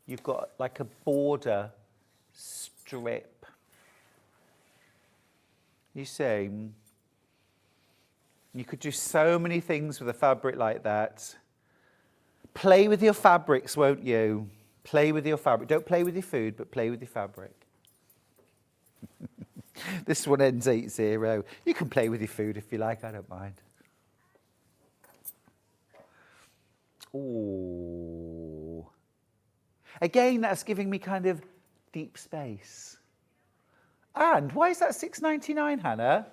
You've got like a border strip. You see? You could do so many things with a fabric like that. Play with your fabrics, won't you? Play with your fabric. Don't play with your food, but play with your fabric. This one ends 8-0. You can play with your food if you like, I don't mind. Ooh. Again, that's giving me kind of deep space. And why is that £6.99, Hannah?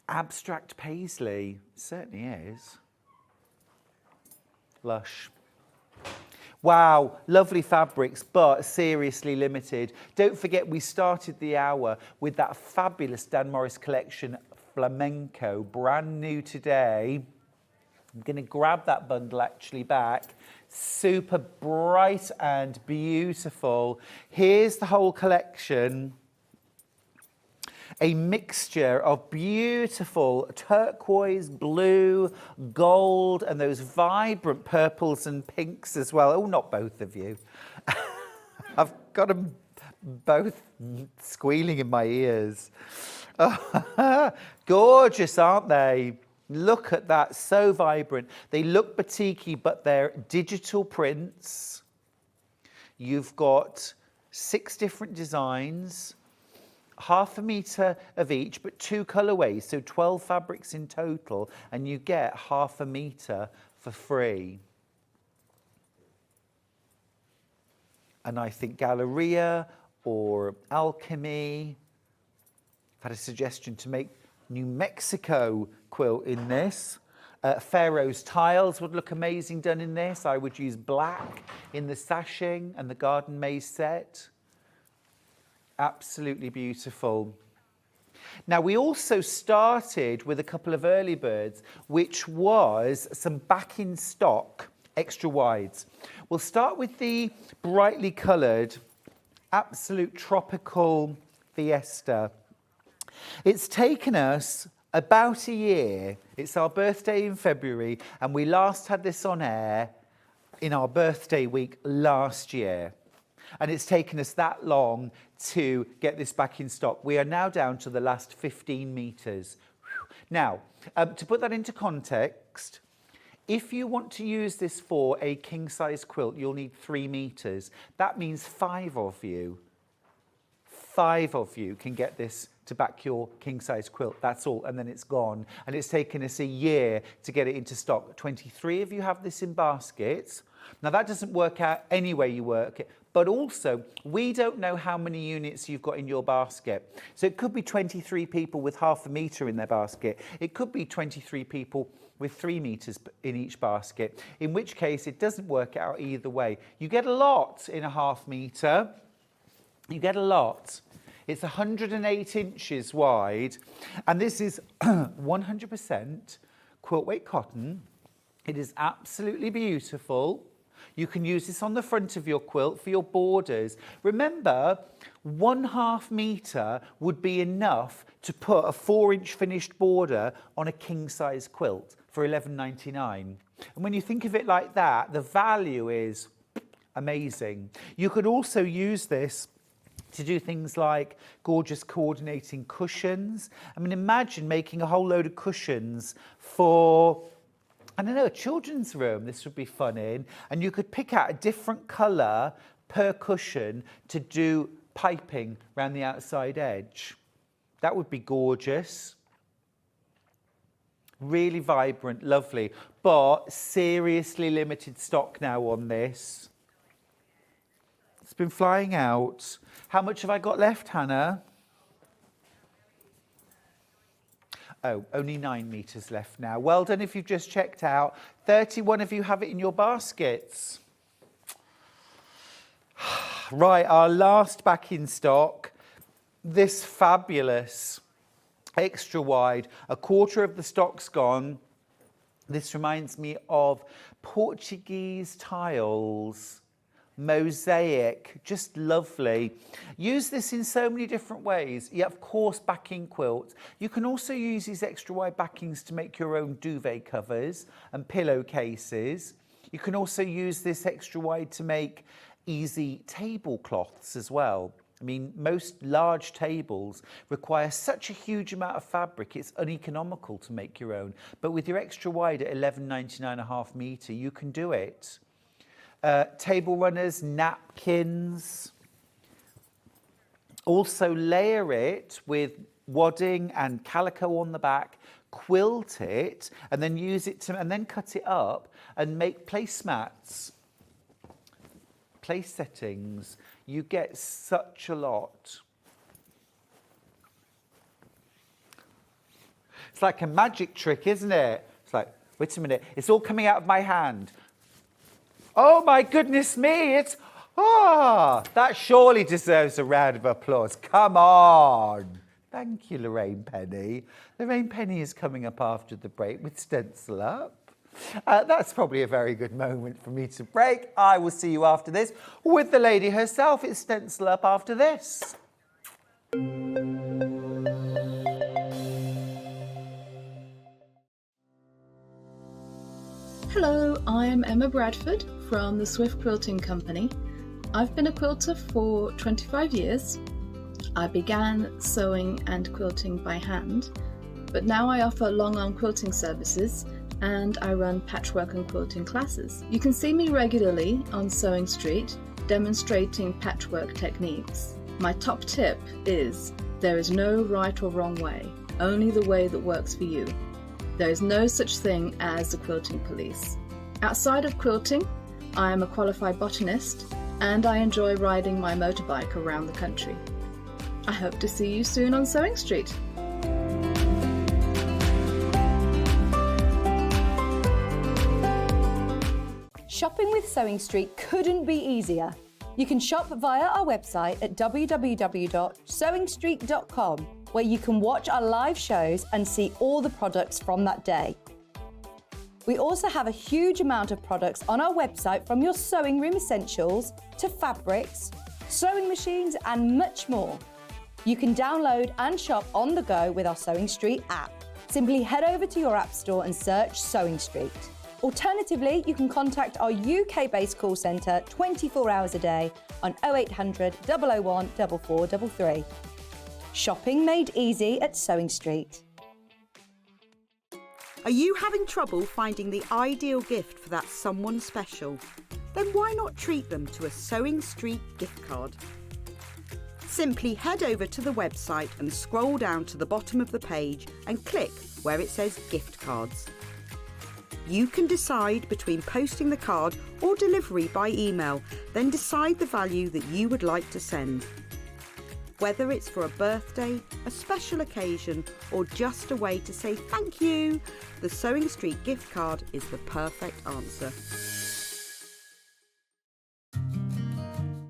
Abstract paisley. It certainly is. Lush. Wow, lovely fabrics, but seriously limited. Don't forget, we started the hour with that fabulous Dan Morris collection, Flamenco, brand new today. I'm going to grab that bundle actually back. Super bright and beautiful. Here's the whole collection. A mixture of beautiful turquoise, blue, gold, and those vibrant purples and pinks as well. Oh, not both of you. I've got them both squealing in my ears. Gorgeous, aren't they? Look at that, so vibrant. They look batiky, but they're digital prints. You've got 6 different designs. Half a metre of each, but 2 colourways, so 12 fabrics in total, and you get half a metre for free. And I think Galleria or Alchemy, I've had a suggestion to make New Mexico quilt in this. Pharaoh's tiles would look amazing done in this. I would use black in the sashing and the garden maze set. Absolutely beautiful. Now, we also started with a couple of early birds, which was some back in stock extra wides. We'll start with the brightly coloured Absolute Tropical Fiesta. It's taken us about a year. It's our birthday in February, and we last had this on air in our birthday week last year. And it's taken us that long to get this back in stock. We are now down to the last 15 metres. Now, to put that into context, if you want to use this for a king-size quilt, you'll need 3 metres. That means 5 of you can get this to back your king-size quilt. That's all, and then it's gone. And it's taken us a year to get it into stock. 23 of you have this in baskets. Now, that doesn't work out any way you work it, but also, we don't know how many units you've got in your basket. So it could be 23 people with half a metre in their basket. It could be 23 people with 3 metres in each basket, in which case it doesn't work out either way. You get a lot in a half metre. You get a lot. It's 108 inches wide, and this is 100% quilt weight cotton. It is absolutely beautiful. You can use this on the front of your quilt for your borders. Remember, 1/2 metre would be enough to put a 4-inch finished border on a king-size quilt for $11.99. And when you think of it like that, the value is amazing. You could also use this to do things like gorgeous coordinating cushions. I mean, imagine making a whole load of cushions for, I don't know, a children's room. This would be fun in. And you could pick out a different colour per cushion to do piping around the outside edge. That would be gorgeous. Really vibrant, lovely. But seriously limited stock now on this. It's been flying out. How much have I got left, Hannah? Oh, only 9 metres left now. Well done if you've just checked out. 31 of you have it in your baskets. Right, our last back in stock. This fabulous extra wide. 1/4 of the stock's gone. This reminds me of Portuguese tiles. Mosaic, just lovely. Use this in so many different ways. Yeah, of course, backing quilts. You can also use these extra wide backings to make your own duvet covers and pillowcases. You can also use this extra wide to make easy tablecloths as well. I mean, most large tables require such a huge amount of fabric, it's uneconomical to make your own. But with your extra wide at $11.99 1/2 metre, you can do it. Table runners, napkins. Also layer it with wadding and calico on the back, quilt it, and then use it to, and then cut it up and make placemats, place settings. You get such a lot. It's like a magic trick, isn't it? It's like, wait a minute, it's all coming out of my hand. Oh my goodness me, it's, that surely deserves a round of applause. Come on. Thank you, Lorraine Penney. Lorraine Penney is coming up after the break with Stencil Up. That's probably a very good moment for me to break. I will see you after this with the lady herself. It's Stencil Up after this. Hello, I'm Emma Bradford from the Swift Quilting Company. I've been a quilter for 25 years. I began sewing and quilting by hand, but now I offer long arm quilting services and I run patchwork and quilting classes. You can see me regularly on Sewing Street demonstrating patchwork techniques. My top tip is there is no right or wrong way, only the way that works for you. There is no such thing as a quilting police. Outside of quilting, I am a qualified botanist and I enjoy riding my motorbike around the country. I hope to see you soon on Sewing Street. Shopping with Sewing Street couldn't be easier. You can shop via our website at www.sewingstreet.com, where you can watch our live shows and see all the products from that day. We also have a huge amount of products on our website, from your sewing room essentials to fabrics, sewing machines and much more. You can download and shop on the go with our Sewing Street app. Simply head over to your app store and search Sewing Street. Alternatively, you can contact our UK-based call centre 24 hours a day on 0800 001 4433. Shopping made easy at Sewing Street. Are you having trouble finding the ideal gift for that someone special? Then why not treat them to a Sewing Street gift card? Simply head over to the website and scroll down to the bottom of the page and click where it says gift cards. You can decide between posting the card or delivery by email, then decide the value that you would like to send. Whether it's for a birthday, a special occasion, or just a way to say thank you, the Sewing Street gift card is the perfect answer.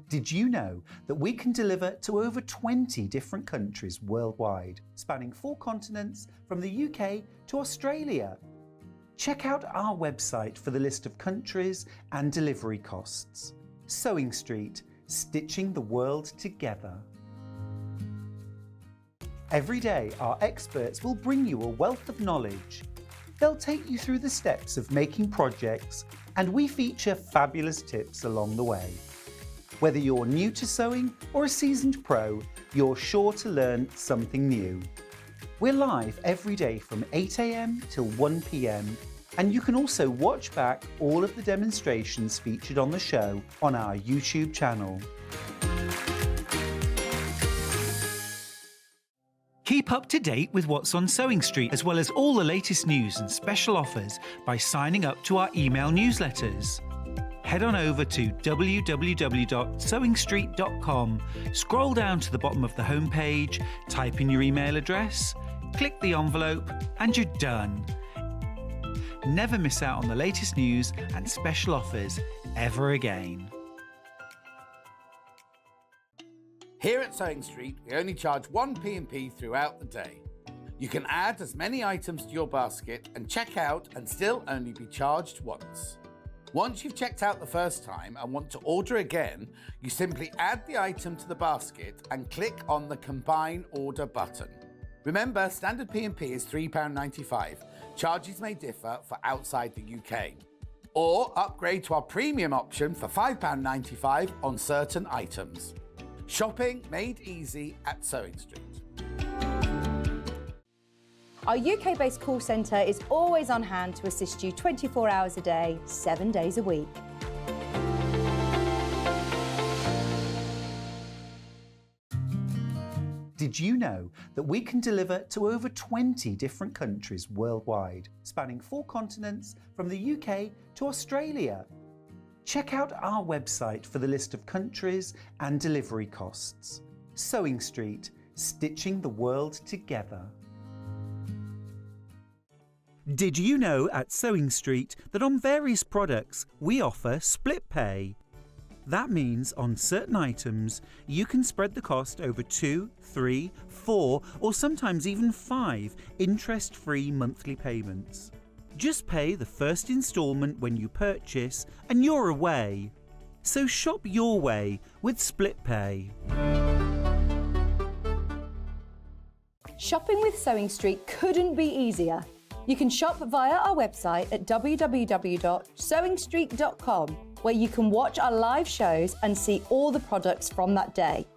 Did you know that we can deliver to over 20 different countries worldwide, spanning 4 continents from the UK to Australia? Check out our website for the list of countries and delivery costs. Sewing Street, stitching the world together. Every day, our experts will bring you a wealth of knowledge. They'll take you through the steps of making projects, and we feature fabulous tips along the way. Whether you're new to sewing or a seasoned pro, you're sure to learn something new. We're live every day from 8 AM till 1 PM, and you can also watch back all of the demonstrations featured on the show on our YouTube channel. Keep up to date with what's on Sewing Street, as well as all the latest news and special offers by signing up to our email newsletters. Head on over to www.sewingstreet.com, scroll down to the bottom of the homepage, type in your email address, click the envelope, and you're done. Never miss out on the latest news and special offers ever again. Here at Sewing Street, we only charge 1 P&P throughout the day. You can add as many items to your basket and check out and still only be charged once. Once you've checked out the first time and want to order again, you simply add the item to the basket and click on the Combine Order button. Remember, standard P&P is £3.95. Charges may differ for outside the UK. Or upgrade to our premium option for £5.95 on certain items. Shopping made easy at Sewing Street. Our UK-based call centre is always on hand to assist you 24 hours a day, 7 days a week. Did you know that we can deliver to over 20 different countries worldwide, spanning 4 continents from the UK to Australia? Check out our website for the list of countries and delivery costs. Sewing Street, stitching the world together. Did you know at Sewing Street that on various products we offer split pay? That means on certain items you can spread the cost over 2, 3, 4 or sometimes even 5 interest-free monthly payments. Just pay the first instalment when you purchase and you're away. So shop your way with split pay. Shopping with Sewing Street couldn't be easier. You can shop via our website at www.sewingstreet.com, where you can watch our live shows and see all the products from that day.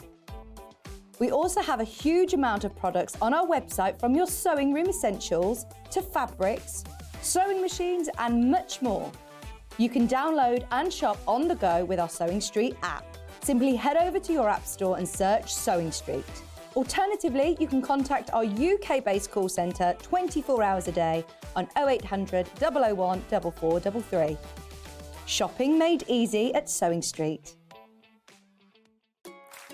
We also have a huge amount of products on our website, from your sewing room essentials to fabrics, sewing machines and much more. You can download and shop on the go with our Sewing Street app. Simply head over to your app store and search Sewing Street. Alternatively, you can contact our UK-based call centre 24 hours a day on 0800 001 4433. Shopping made easy at Sewing Street.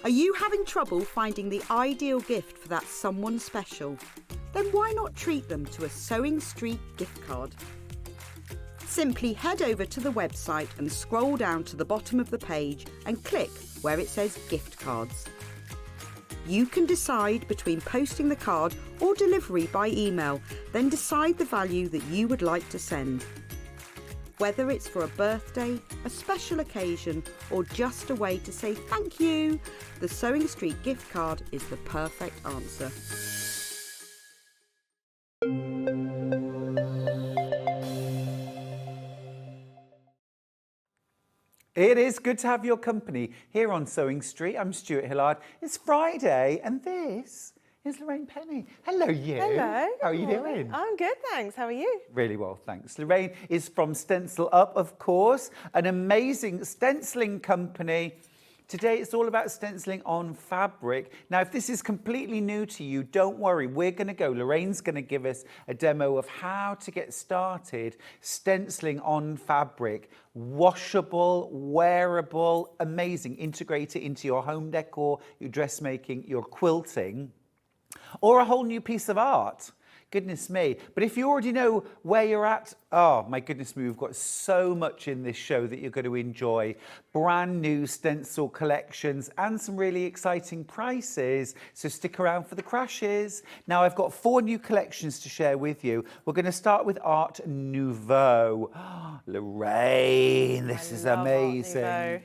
Are you having trouble finding the ideal gift for that someone special? Then why not treat them to a Sewing Street gift card? Simply head over to the website and scroll down to the bottom of the page and click where it says gift cards. You can decide between posting the card or delivery by email, then decide the value that you would like to send. Whether it's for a birthday, a special occasion, or just a way to say thank you, the Sewing Street gift card is the perfect answer. It is good to have your company here on Sewing Street. I'm Stuart Hillard. It's Friday, and this is Lorraine Penney. Hello, you. Hello. How are you doing? I'm good, thanks. How are you? Really well, thanks. Lorraine is from Stencil Up, of course, an amazing stenciling company. Today, it's all about stenciling on fabric. Now, if this is completely new to you, don't worry. We're going to go. Lorraine's going to give us a demo of how to get started stenciling on fabric. Washable, wearable, amazing. Integrate it into your home decor, your dressmaking, your quilting, or a whole new piece of art. Goodness me. But if you already know where you're at, oh my goodness me, we've got so much in this show that you're going to enjoy. Brand new stencil collections and some really exciting prices. So stick around for the crashes. Now I've got 4 new collections to share with you. We're going to start with Art Nouveau. Lorraine, this is amazing.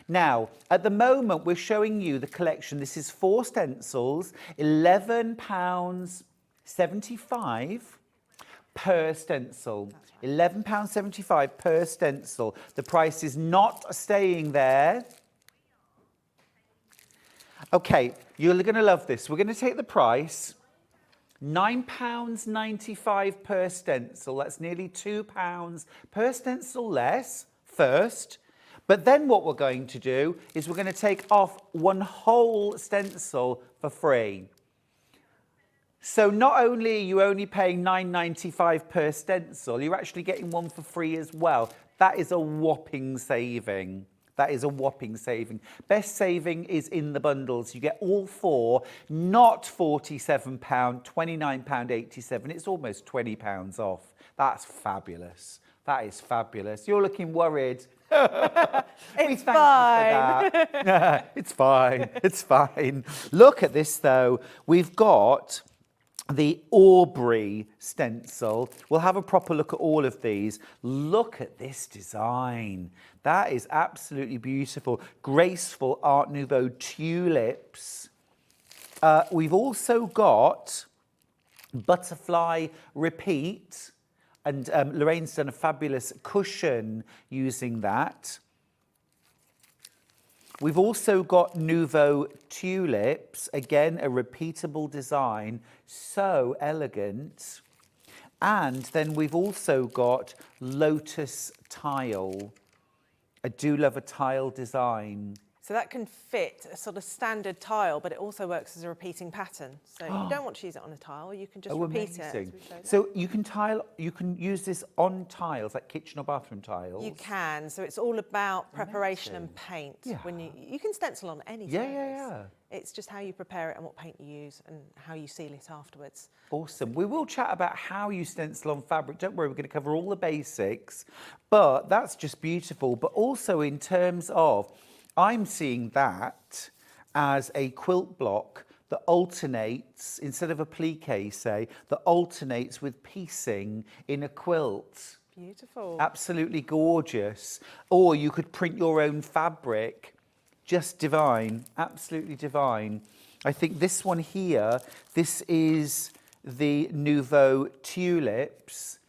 Now, at the moment, we're showing you the collection. This is 4 stencils, £11.75 per stencil. £11.75 per stencil. The price is not staying there. Okay, you're going to love this. We're going to take the price, £9.95 per stencil. That's nearly £2 per stencil less first. But then what we're going to do is we're going to take off 1 whole stencil for free. So not only are you only paying £9.95 per stencil, you're actually getting 1 for free as well. That is a whopping saving. That is a whopping saving. Best saving is in the bundles. You get all 4, not £47, £29.87. It's almost £20 off. That's fabulous. That is fabulous. You're looking worried. It's fine. It's fine. It's fine. Look at this, though. We've got the Aubrey stencil. We'll have a proper look at all of these. Look at this design. That is absolutely beautiful. Graceful Art Nouveau tulips. We've also got Butterfly Repeat. And Lorraine's done a fabulous cushion using that. We've also got Nouveau tulips. Again, a repeatable design. So elegant. And then we've also got Lotus tile. I do love a tile design. So that can fit a sort of standard tile, but it also works as a repeating pattern. So if you don't want to use it on a tile, you can just repeat it. As we showed. So you can use this on tiles, like kitchen or bathroom tiles? You can. So it's all about preparation and paint. Yeah. When you can stencil on any surface. Yeah. It's just how you prepare it and what paint you use and how you seal it afterwards. Awesome. We will chat about how you stencil on fabric. Don't worry, we're going to cover all the basics. But that's just beautiful. But also in terms of, I'm seeing that as a quilt block that alternates, instead of a plique, say, that alternates with piecing in a quilt. Beautiful. Absolutely gorgeous. Or you could print your own fabric. Just divine. Absolutely divine. I think this one here, this is the Nouveau tulips.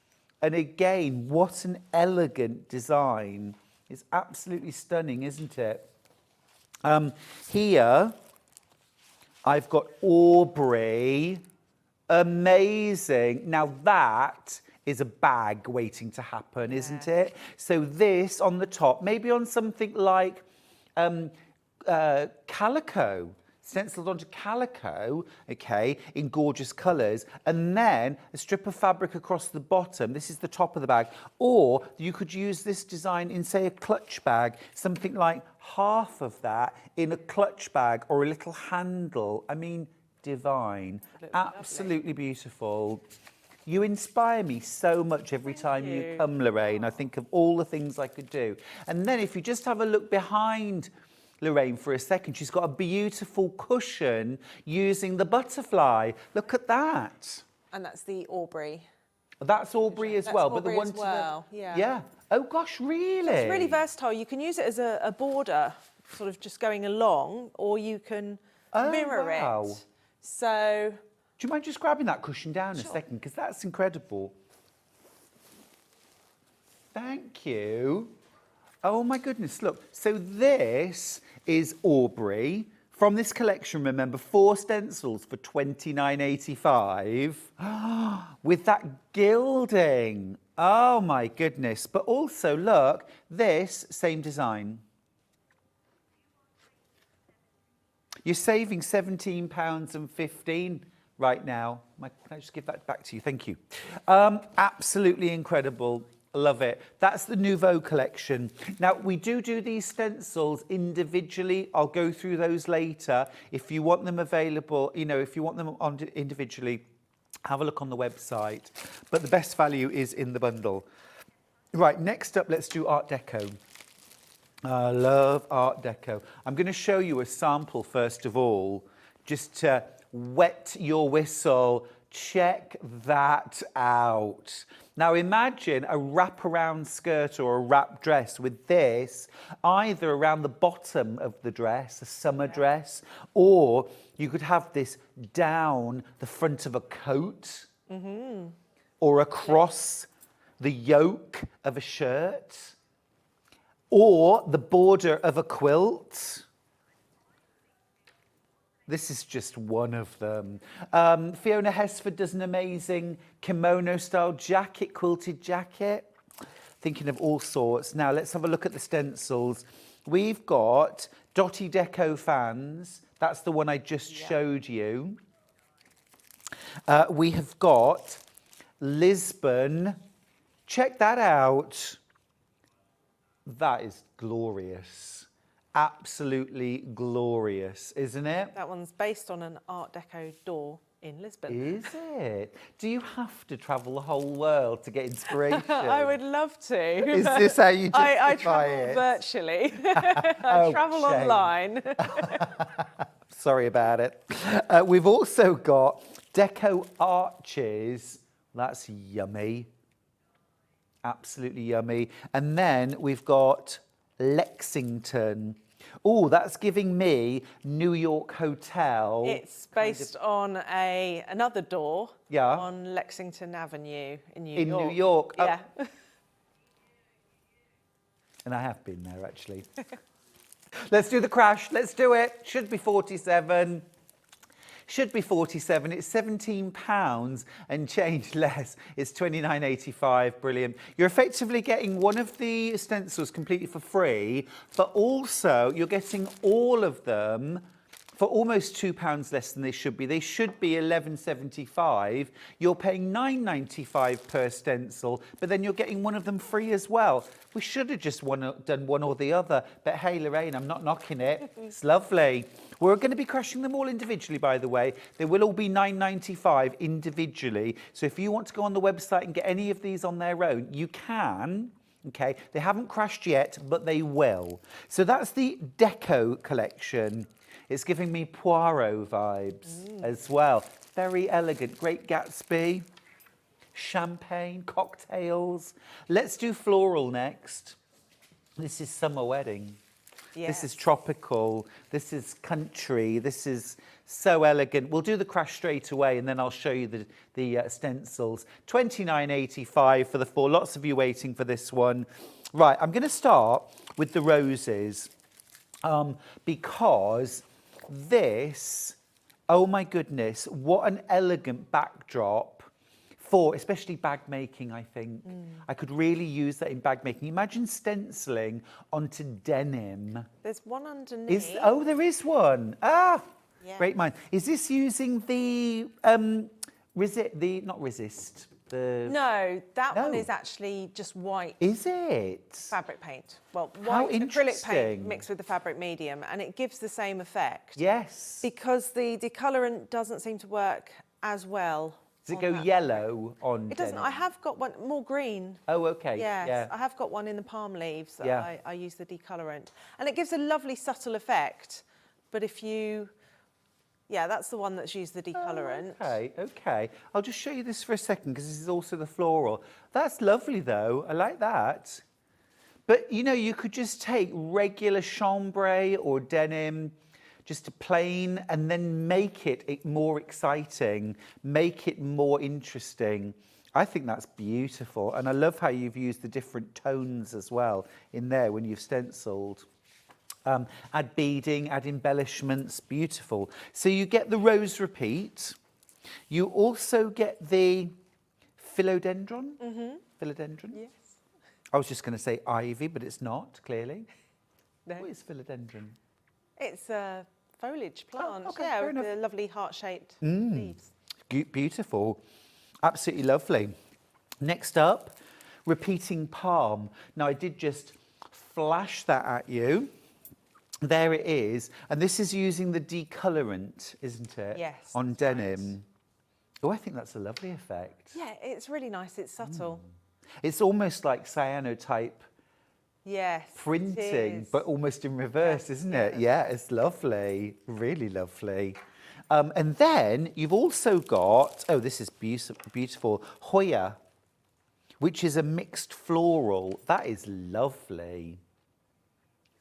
And again, what an elegant design. It's absolutely stunning, isn't it? Here, I've got Aubrey. Amazing. Now that is a bag waiting to happen, isn't it? So this on the top, maybe on something like calico, stenciled onto calico, okay, in gorgeous colours, and then a strip of fabric across the bottom. This is the top of the bag. Or you could use this design in, say, a clutch bag, something like half of that in a clutch bag or a little handle. I mean, divine. Absolutely beautiful. You inspire me so much every time you come, Lorraine. I think of all the things I could do. And then if you just have a look behind Lorraine for a second, she's got a beautiful cushion using the butterfly. Look at that. And that's the Aubrey. That's Aubrey as well, but the Aubrey one as to well, the... yeah. Yeah. Oh, gosh, really? So it's really versatile. You can use it as a border, sort of just going along, or you can mirror wow. it. So... Do you mind just grabbing that cushion down a second? Because that's incredible. Thank you. Oh, my goodness, look. So this is Aubrey. From this collection, remember, 4 stencils for $29.85 with that gilding. Oh, my goodness. But also, look, this same design. You're saving £17.15 right now. Can I just give that back to you? Thank you. Absolutely incredible. Love it. That's the Nouveau collection. Now, we do these stencils individually. I'll go through those later. If you want them available, you know, if you want them on individually, have a look on the website. But the best value is in the bundle. Right, next up, let's do Art Deco. I love Art Deco. I'm going to show you a sample, first of all, just to wet your whistle. Check that out. Now imagine a wraparound skirt or a wrap dress with this either around the bottom of the dress, a summer dress, or you could have this down the front of a coat or across the yoke of a shirt or the border of a quilt. This is just one of them. Fiona Hesford does an amazing kimono-style jacket, quilted jacket. Thinking of all sorts. Now, let's have a look at the stencils. We've got Dotty Deco fans. That's the one I just showed you. We have got Lisbon. Check that out. That is glorious. Absolutely glorious, isn't it? That one's based on an Art Deco door in Lisbon. Is it? Do you have to travel the whole world to get inspiration? I would love to. Is this how you justify I travel it? virtually. I travel shame. online. Sorry about it. We've also got Deco Arches. That's yummy. Absolutely yummy. And then we've got Lexington. Oh, that's giving me New York Hotel. It's based on another door Yeah. on Lexington Avenue in New York. In New York. Yeah. And I have been there, actually. Let's do the crash. Let's do it. Should be 47. Should be 47. It's £17 and change less. It's £29.85. Brilliant. You're effectively getting one of the stencils completely for free, but also you're getting all of them for almost £2 less than they should be. They should be £11.75. You're paying £9.95 per stencil, but then you're getting one of them free as well. We should have just done one or the other, but hey, Lorraine, I'm not knocking it. It's lovely. We're going to be crushing them all individually, by the way. They will all be £9.95 individually. So if you want to go on the website and get any of these on their own, you can. Okay, they haven't crashed yet, but they will. So that's the Deco collection. It's giving me Poirot vibes as well. Very elegant. Great Gatsby. Champagne, cocktails. Let's do floral next. This is Summer Wedding. Yes. This is tropical. This is country. This is so elegant. We'll do the crash straight away and then I'll show you the stencils. £29.85 for the 4. Lots of you waiting for this one. Right, I'm going to start with the roses because this, oh my goodness, what an elegant backdrop. For especially bag making, I think. I could really use that in bag making. Imagine stenciling onto denim. There's one underneath. Oh, there is one. Ah, yeah. Great mind. Is this using the not resist? No, that one is actually just white. Is it? Fabric paint. Well, How white acrylic paint interesting. mixed with the fabric medium, and it gives the same effect. Yes. Because the decolorant doesn't seem to work as well. Does it on go that yellow on It doesn't. denim? I have got one more green. Oh, okay. Yes, Yeah. I have got one in the palm leaves that Yeah. I use the decolorant. And it gives a lovely subtle effect. But if you, yeah, that's the one that's used the decolorant. Okay, okay. I'll just show you this for a second because this is also the floral. That's lovely though. I like that. But you know, you could just take regular chambray or denim, just a plain, and then make it more exciting, make it more interesting. I think that's beautiful. And I love how you've used the different tones as well in there when you've stenciled. Add beading, add embellishments, beautiful. So you get the rose repeat. You also get the philodendron. Philodendron? Yes. I was just going to say ivy, but it's not, clearly. No. What is philodendron? It's a foliage plant, okay, yeah, fair with enough. the lovely heart-shaped leaves. Beautiful. Absolutely lovely. Next up, repeating palm. Now, I did just flash that at you. There it is. And this is using the decolorant, isn't it? Yes, On that's right. denim. Oh, I think that's a lovely effect. Yeah, it's really nice. It's subtle. It's almost like cyanotype Yes, it printing, is. but almost in reverse, Yes, isn't it? yes. Yeah, it's lovely. Really lovely. And then you've also got, oh, this is beautiful, Hoya, which is a mixed floral. That is lovely.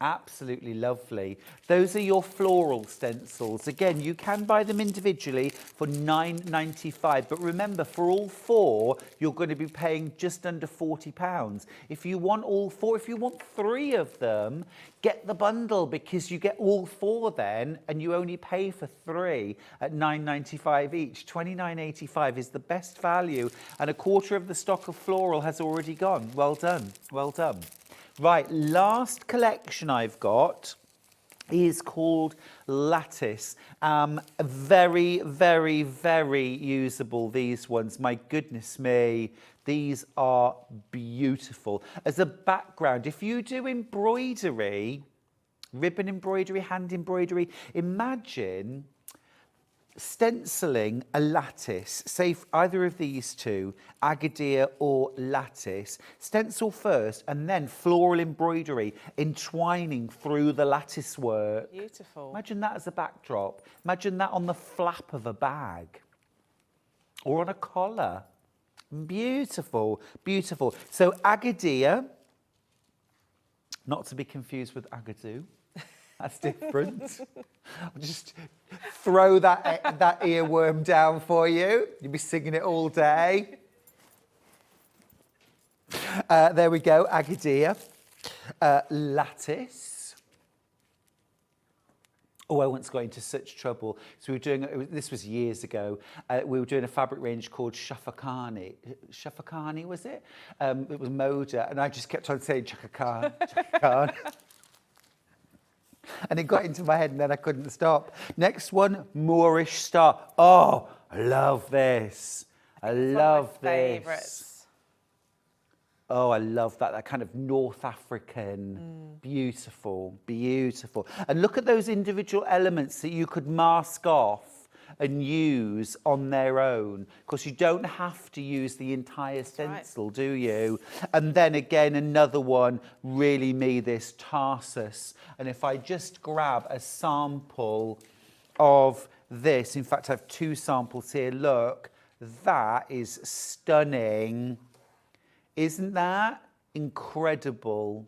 Absolutely lovely. Those are your floral stencils. Again, you can buy them individually for £9.95. But remember, for all four, you're going to be paying just under £40. If you want all four, if you want three of them, get the bundle because you get all four then, and you only pay for three at £9.95 each. £29.85 is the best value, and a quarter of the stock of floral has already gone. Well done. Well done. Right, last collection I've got is called Lattice. Very, very, very usable, these ones. My goodness me, these are beautiful. As a background, if you do embroidery, ribbon embroidery, hand embroidery, imagine stenciling a lattice, say either of these two, Agadir or lattice, stencil first and then floral embroidery entwining through the lattice work. Beautiful. Imagine that as a backdrop. Imagine that on the flap of a bag or on a collar. Beautiful, beautiful. So Agadir, not to be confused with Agadoo. That's different. I'll just throw that earworm down for you. You'll be singing it all day. There we go, Agadir. Lattice. Oh, I once got into such trouble. So we were doing, this was years ago, we were doing a fabric range called Shafakani. Shafakani, was it? It was Moda, and I just kept on saying Chaka Khan, Chaka Khan. And it got into my head and then I couldn't stop. Next one, Moorish Star. Oh, I love this. I love this. Favourites. Oh, I love that. That kind of North African. Beautiful, beautiful. And look at those individual elements that you could mask off and use on their own. Because you don't have to use the entire stencil, do you? And then again, another one, really me, this Tarsus. And if I just grab a sample of this, in fact, I have two samples here. Look, that is stunning. Isn't that incredible?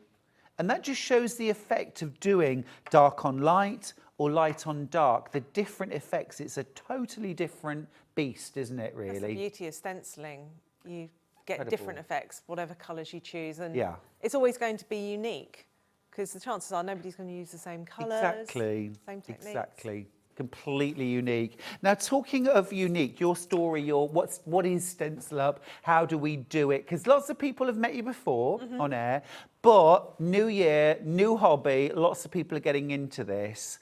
And that just shows the effect of doing dark on light or light on dark, the different effects. It's a totally different beast, isn't it, really? That's the beauty of stenciling. You get Incredible. different effects, whatever colours you choose. And Yeah. it's always going to be unique because the chances are nobody's going to use the same colours, Exactly. same techniques. Exactly. Completely unique. Now, talking of unique, your story, what is Stencil Up? How do we do it? Because lots of people have met you before on air, but new year, new hobby, lots of people are getting into this.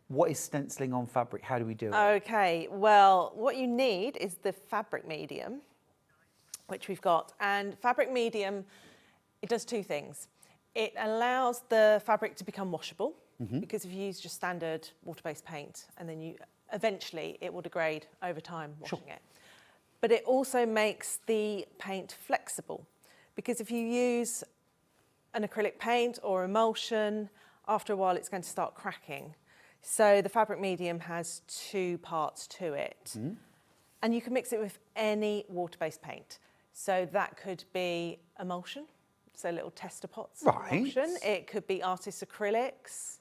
What is stenciling on fabric? How do we do it? Okay, well, what you need is the fabric medium, which we've got. And fabric medium, it does two things. It allows the fabric to become washable, because if you use just standard water-based paint, and then eventually it will degrade over time washing it. but it also makes the paint flexible, because if you use an acrylic paint or emulsion, after a while it's going to start cracking. So the fabric medium has two parts to it. And you can mix it with any water-based paint. So that could be emulsion, so little tester pots of emulsion. It could be artist acrylics,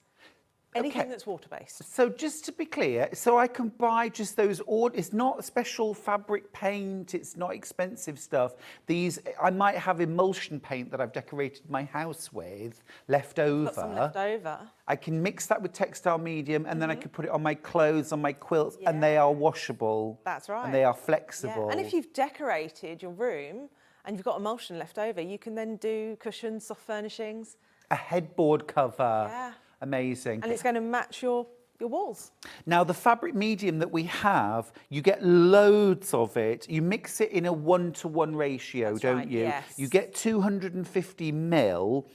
anything that's water-based. So just to be clear, so I can buy just those, it's not special fabric paint, it's not expensive stuff. These, I might have emulsion paint that I've decorated my house with, left over. Got some left over. I can mix that with textile medium, and then I could put it on my clothes, on my quilts, and they are washable. That's right. And they are flexible. Yeah. And if you've decorated your room and you've got emulsion left over, you can then do cushions, soft furnishings. A headboard cover. Yeah. Amazing. And it's going to match your walls. Now, the fabric medium that we have, you get loads of it. You mix it in a 1-to-1 ratio, That's don't right, you? yes. You get 250 mil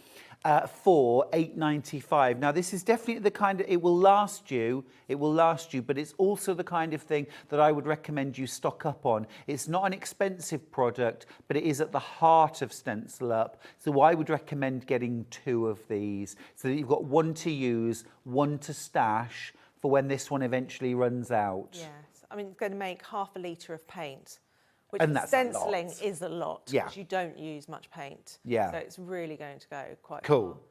for £8.95. Now, this is definitely the kind of, it will last you, but it's also the kind of thing that I would recommend you stock up on. It's not an expensive product, but it is at the heart of Stencil Up. So I would recommend getting 2 of these so that you've got 1 to use, 1 to stash for when this one eventually runs out. Yes. I mean, it's going to make half a litre of paint, which And for that's a lot. stenciling is a lot, Yeah. because you don't use much paint. Yeah. So it's really going to go quite Cool. far.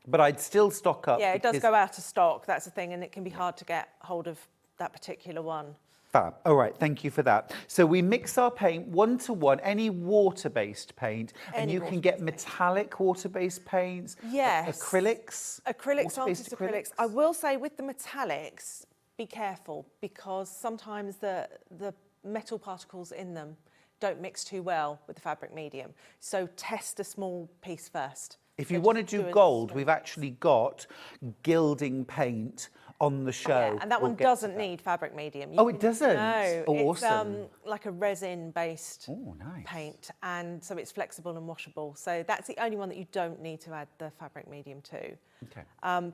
But I'd still stock up. Yeah, it does because- go out of stock, that's the thing, and it can be hard to get hold of that particular one. Fab. All right, thank you for that. So we mix our paint 1-to-1, any water-based paint, and Any you can get water-based metallic water-based paints, Yes. acrylics. Acrylics, water-based artist acrylics. I will say with the metallics, be careful, because sometimes the metal particles in them don't mix too well with the fabric medium. So test a small piece first. If So you just want to do a gold, small- we've actually got gilding paint on the show. Yeah, and that We'll one get to doesn't that. need fabric medium. Oh, it doesn't? No, Oh, it's awesome. like a resin-based Oh, nice. paint, and so it's flexible and washable. So that's the only one that you don't need to add the fabric medium to. Okay.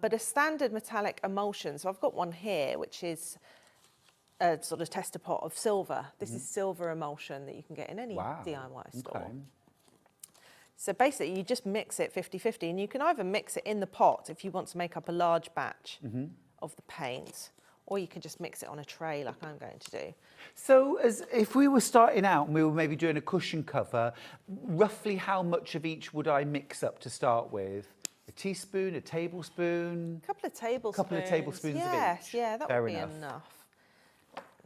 But a standard metallic emulsion, so I've got one here, which is a sort of tester pot of silver. This is silver emulsion that you can get in any Wow. DIY store. Okay. So basically, you just mix it 50-50, and you can either mix it in the pot if you want to make up a large batch of the paint, or you can just mix it on a tray like I'm going to do. So as if we were starting out and we were maybe doing a cushion cover, roughly how much of each would I mix up to start with? A teaspoon, a tablespoon? A couple of tablespoons. Couple of tablespoons of yes, each. yeah, that Fair would be enough. enough.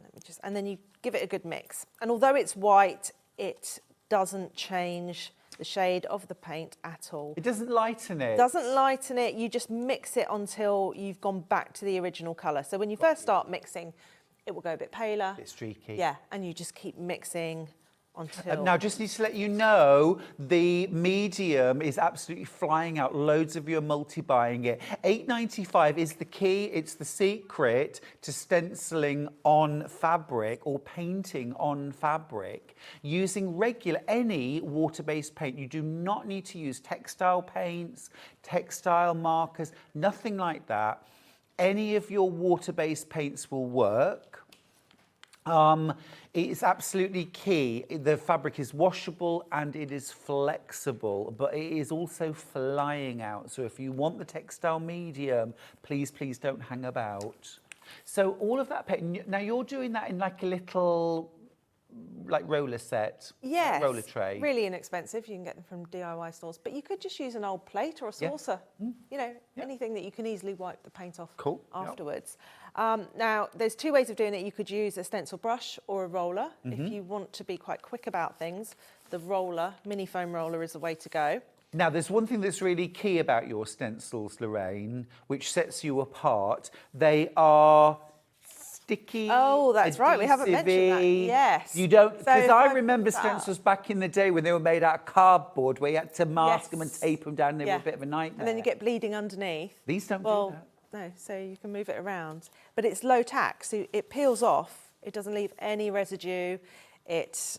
Let me just, and then you give it a good mix. And although it's white, it doesn't change the shade of the paint at all. It doesn't lighten it. Doesn't lighten it, you just mix it until you've gone back to the original colour. So when you first start mixing, it will go a bit paler. A bit streaky. Yeah, and you just keep mixing until... Now, just need to let you know, the medium is absolutely flying out. Loads of you are multi-buying it. £8.95 is the key. It's the secret to stenciling on fabric or painting on fabric using any water-based paint. You do not need to use textile paints, textile markers, nothing like that. Any of your water-based paints will work. It's absolutely key. The fabric is washable and it is flexible, but it is also flying out. So if you want the textile medium, please, please don't hang about. So all of that paint, now you're doing that in like a little roller set, Yes, roller tray. really inexpensive. You can get them from DIY stores, but you could just use an old plate or a Yeah. saucer. You know, anything that you can easily wipe the paint off Cool, yep. afterwards. Now, there's 2 ways of doing it. You could use a stencil brush or a roller. If you want to be quite quick about things, the roller, mini foam roller, is the way to go. Now, there's one thing that's really key about your stencils, Lorraine, which sets you apart. They are sticky. Oh, that's right. We haven't mentioned that. adhesive-y. Yes. You don't, So because if I I remember put that- stencils back in the day when they were made out of cardboard, where you had to mask them and Yes. tape them down. They were Yeah. a bit of a nightmare. And then you get bleeding underneath. These don't Well, do that. no, so you can move it around. But it's low tack, so it peels off. It doesn't leave any residue. It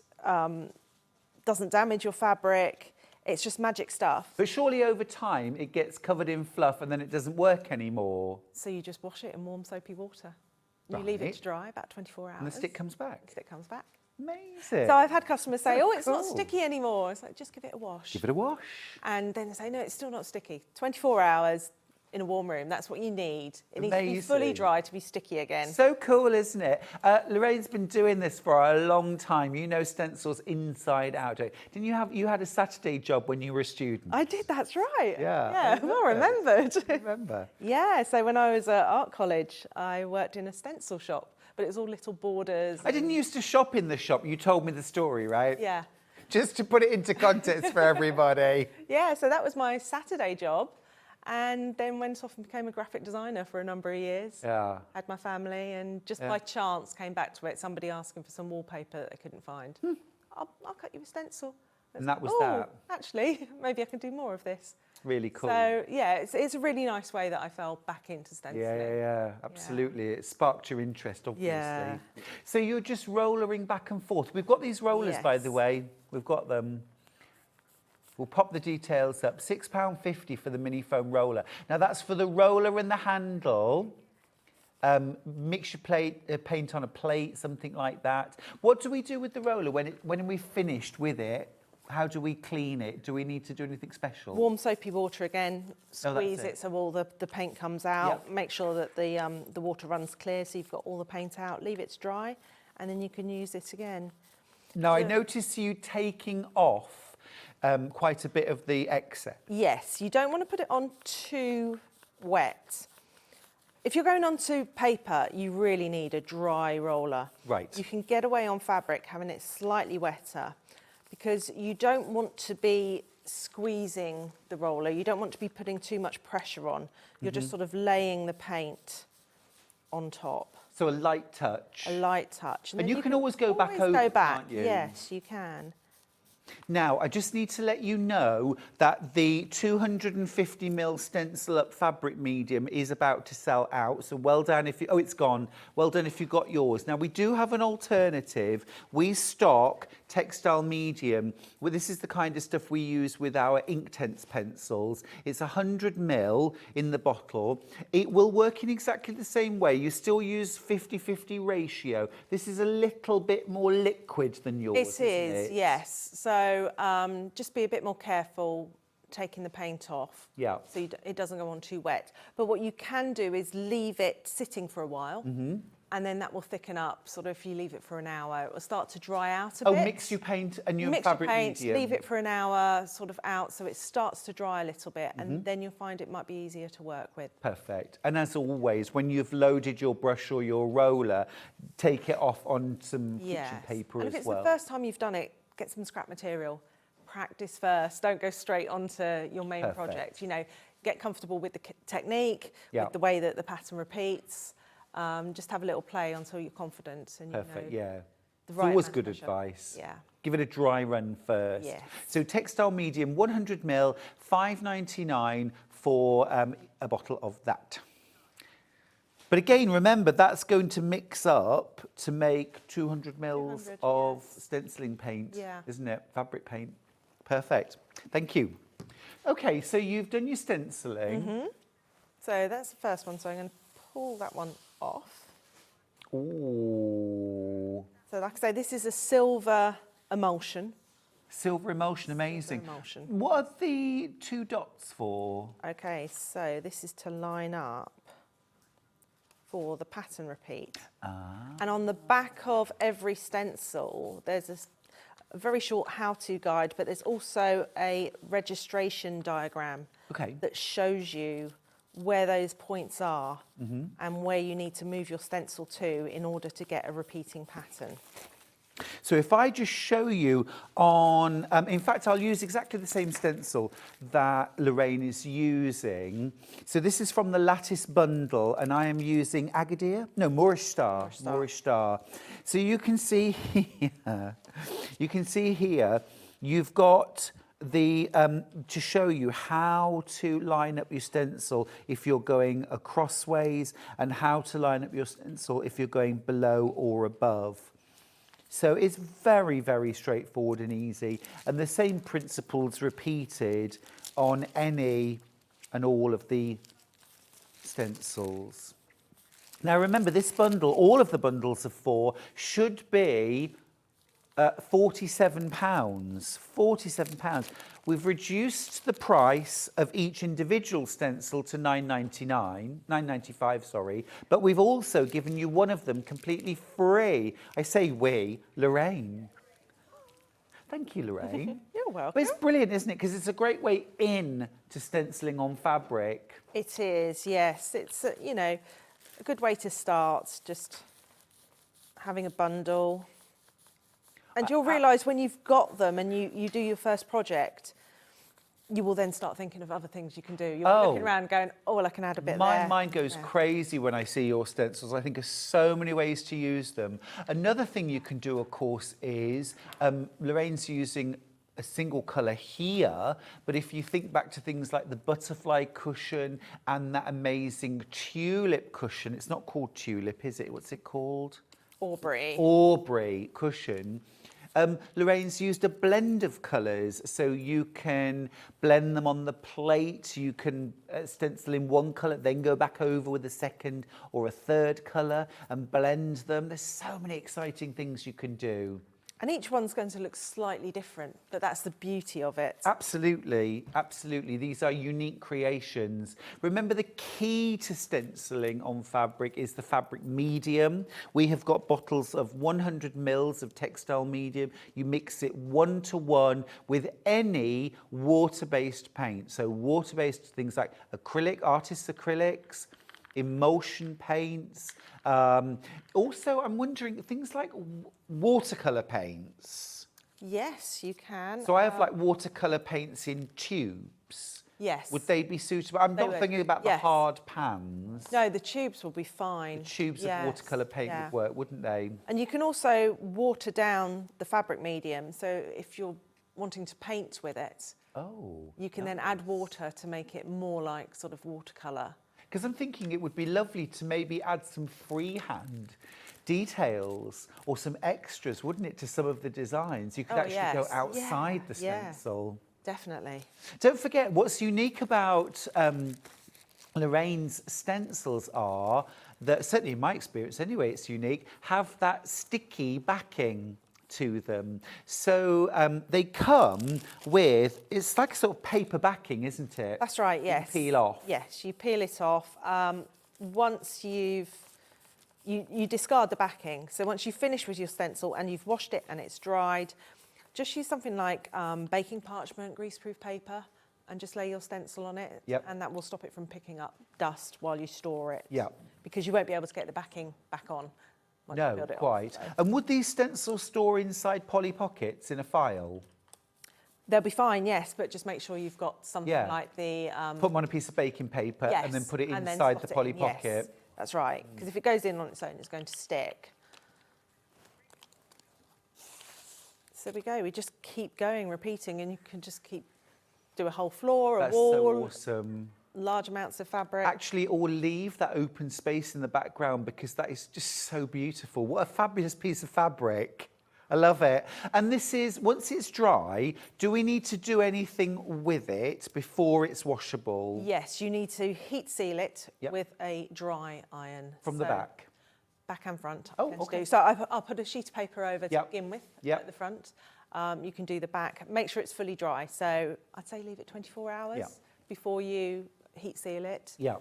doesn't damage your fabric. It's just magic stuff. But surely over time it gets covered in fluff and then it doesn't work anymore. So you just wash it in warm soapy water. You leave it Right. to dry about 24 hours. And the stick comes back. The stick comes back. Amazing. So I've had customers say, Oh, oh, it's not cool. sticky anymore. It's like, just give it a wash. Give it a wash. And then they say, no, it's still not sticky. 24 hours in a warm room, that's what you need. It needs to be fully Amazing. dry to be sticky again. So cool, isn't it? Lorraine's been doing this for a long time. You know stencils inside out. Didn't you had a Saturday job when you were a student? I did, that's right. Yeah, Yeah, well remembered. Remember? Yeah, so when I was at art college, I worked in a stencil shop, but it was all little borders. I didn't used to shop in the shop. You told me the story, right? Yeah. Just to put it into context for everybody. Yeah, so that was my Saturday job. And then went off and became a graphic designer for a number of years. Yeah. Had my family and just Yeah. by chance came back to it, somebody asking for some wallpaper that they couldn't find. I'll cut you a stencil. And that was oh, that. Actually, maybe I can do more of this. Really cool. So, yeah, it's a really nice way that I fell back into stenciling. Yeah, absolutely. It sparked your interest, obviously. Yeah. So you're just rollering back and forth. We've got these rollers, by the Yes. way. We've got them. We'll pop the details up. £6.50 for the mini foam roller. Now that's for the roller and the handle. Mix your paint on a plate, something like that. What do we do with the roller when we've finished with it? How do we clean it? Do we need to do anything special? Warm soapy water again, Oh, that's squeeze it. it so all the paint comes out. Yep. Make sure that the water runs clear so you've got all the paint out. Leave it to dry and then you can use it again. Now, I So- notice you taking off quite a bit of the excess. Yes, you don't want to put it on too wet. If you're going onto paper, you really need a dry roller. Right. You can get away on fabric having it slightly wetter because you don't want to be squeezing the roller. You don't want to be putting too much pressure on. You're just sort of laying the paint on top. So a light touch. A light touch. And then you can always go back always over, go back. can't you? Yes, you can. Now, I just need to let you know that the 250ml Stencil Up fabric medium is about to sell out. So well done if you... Oh, it's gone. Well done if you got yours. Now, we do have an alternative. We stock textile medium. Well, this is the kind of stuff we use with our Inktense pencils. It's 100ml in the bottle. It will work in exactly the same way. You still use 50-50 ratio. This is a little bit more liquid than yours, It isn't is, it? yes. So just be a bit more careful taking the paint off. Yeah. So it doesn't go on too wet. But what you can do is leave it sitting for a while. And then that will thicken up. Sort of if you leave it for an hour, it will start to dry out a bit. Oh, mix your paint and your Mix fabric your paint, medium. leave it for an hour, sort of out, so it starts to dry a little bit, and then you'll find it might be easier to work with. Perfect. And as always, when you've loaded your brush or your roller, take it off on some kitchen paper and as if it's well. the first time you've done it, get some scrap material. Practice first. Don't go straight onto your main Perfect. project. You know, get comfortable with the technique, Yeah. with the way that the pattern repeats. Just have a little play until you're confident and Perfect, you know yeah. the It's right always amount good of pressure. advice. Yeah. Give it a dry run first. Yes. So textile medium, 100ml, £5.99 for a bottle of that. But again, remember, that's going to mix up to make 200 mils 200, of yes. stenciling paint, Yeah. isn't it? Fabric paint. Perfect. Thank you. Okay, so you've done your stenciling. So that's the first one. So I'm going to pull that one off. Ooh. So like I say, this is a silver emulsion. Silver emulsion, amazing. emulsion. What are the two dots for? Okay, so this is to line up for the pattern repeat. And on the back of every stencil, there's a very short how-to guide, but there's also a registration diagram Okay. that shows you where those points are and where you need to move your stencil to in order to get a repeating pattern. So if I just show you on, in fact, I'll use exactly the same stencil that Lorraine is using. So this is from the Lattice bundle, and I am using Agadir? No, Moorish Star. Moorish Star. So you can see here, you've got the, to show you how to line up your stencil if you're going crossways and how to line up your stencil if you're going below or above. So it's very, very straightforward and easy. And the same principles repeated on any and all of the stencils. Now remember, this bundle, all of the bundles of 4, should be £47. £47. We've reduced the price of each individual stencil to £9.95, sorry, but we've also given you one of them completely free. I say we, Lorraine. Thank you, Lorraine. You're welcome. But it's brilliant, isn't it? Because it's a great way in to stenciling on fabric. It is, yes. It's, you know, a good way to start, just having a bundle. And you'll realise when you've got them and you do your first project, you will then start thinking of other things you can do. You're looking around going, oh, well, I can add a bit there. My mind goes crazy when I see your stencils. I think of so many ways to use them. Another thing you can do, of course, is Lorraine's using a single colour here, but if you think back to things like the butterfly cushion and that amazing tulip cushion, it's not called tulip, is it? What's it called? Aubrey cushion. Lorraine's used a blend of colours, so you can blend them on the plate, you can stencil in one colour, then go back over with a second or a third colour and blend them. There's so many exciting things you can do. And each one's going to look slightly different, but that's the beauty of it. Absolutely, absolutely. These are unique creations. Remember, the key to stenciling on fabric is the fabric medium. We have got bottles of 100 mils of textile medium. You mix it 1-to-1 with any water-based paint. So water-based things like acrylic, artists' acrylics, emulsion paints. Also, I'm wondering, things like watercolour paints. Yes, you can. So I have like watercolour paints in tubes. Yes. Would they be suitable? I'm not thinking about the hard pans. No, the tubes will be fine. The tubes of watercolour paint would work, wouldn't they? And you can also water down the fabric medium. So if you're wanting to paint with it, you can then add water to make it more like sort of watercolour. Because I'm thinking it would be lovely to maybe add some freehand details or some extras, wouldn't it, to some of the designs? You could actually go outside the stencil. Definitely. Don't forget, what's unique about Lorraine's stencils are that, certainly in my experience anyway, it's unique, have that sticky backing to them. So they come with, it's like a sort of paper backing, isn't it? That's right, yes. You peel off. Yes, you peel it off. Once you discard the backing. So once you've finished with your stencil and you've washed it and it's dried, just use something like baking parchment, greaseproof paper, and just lay your stencil on it. Yep. And that will stop it from picking up dust while you store it. Yeah. Because you won't be able to get the backing back on. No, quite. And would these stencils store inside Polly Pockets in a file? They'll be fine, yes, but just make sure you've got something like the... put them on a piece of baking paper and then put it inside the Polly Pocket. Yes, that's right, because if it goes in on its own, it's going to stick. So there we go, we just keep going, repeating, and you can just keep, do a whole floor, a wall. That's so awesome. Large amounts of fabric. Actually, or leave that open space in the background because that is just so beautiful. What a fabulous piece of fabric. I love it. And this is, once it's dry, do we need to do anything with it before it's washable? Yes, you need to heat seal it with a dry iron. From the back? Back and front. Oh, okay. So I'll put a sheet of paper over to begin with at the front. You can do the back. Make sure it's fully dry. So I'd say leave it 24 hours before you heat seal it. Yeah.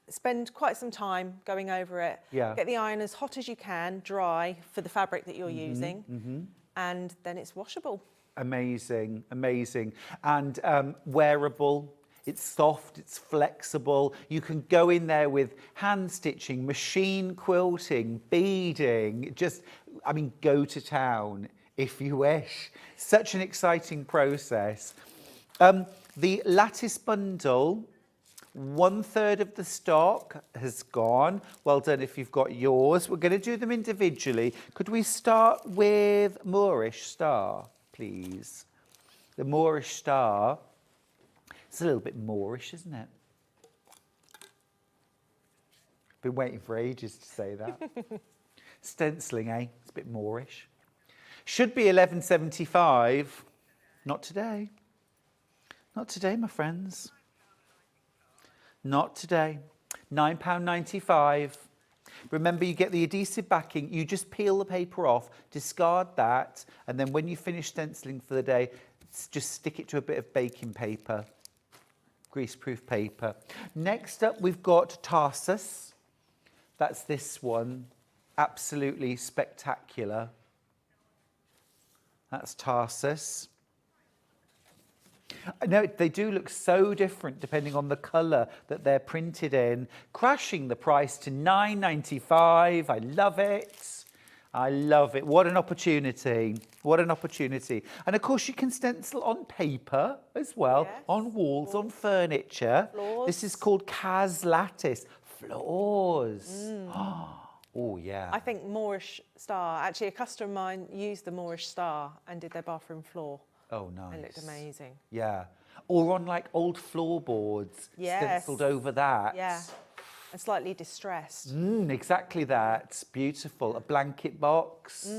Spend quite some time going over it. Yeah. Get the iron as hot as you can, dry for the fabric that you're using, and then it's washable. Amazing, amazing. And wearable. It's soft, it's flexible. You can go in there with hand stitching, machine quilting, beading, just, I mean, go to town if you wish. Such an exciting process. The lattice bundle, 1/3 of the stock has gone. Well done if you've got yours. We're going to do them individually. Could we start with Moorish Star, please? The Moorish Star. It's a little bit Moorish, isn't it? Been waiting for ages to say that. Stenciling, eh? It's a bit Moorish. Should be £11.75. Not today. Not today, my friends. Not today. £9.95. Remember, you get the adhesive backing, you just peel the paper off, discard that, and then when you finish stenciling for the day, just stick it to a bit of baking paper, greaseproof paper. Next up, we've got Tarsus. That's this one, absolutely spectacular. That's Tarsus. No, they do look so different depending on the colour that they're printed in. Crashing the price to £9.95. I love it. I love it. What an opportunity. What an opportunity. And of course you can stencil on paper as well, Yes. on walls, on furniture. Floors. This is called Cas Lattice. Floors. Oh, yeah. I think Moorish Star, actually a customer of mine used the Moorish Star and did their bathroom floor. Oh, nice. It looked amazing. Yeah. Or on like old floorboards, Yes. stenciled over that. Yeah, and slightly distressed. Exactly that. Beautiful. A blanket box.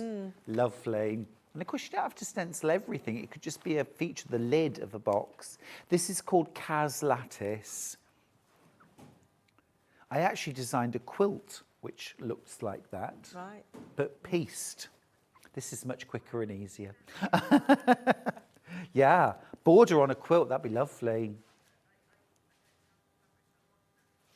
Lovely. And of course, you don't have to stencil everything. It could just be a feature, the lid of a box. This is called Cas Lattice. I actually designed a quilt which looks like that, Right. but pieced. This is much quicker and easier. Yeah, border on a quilt, that'd be lovely.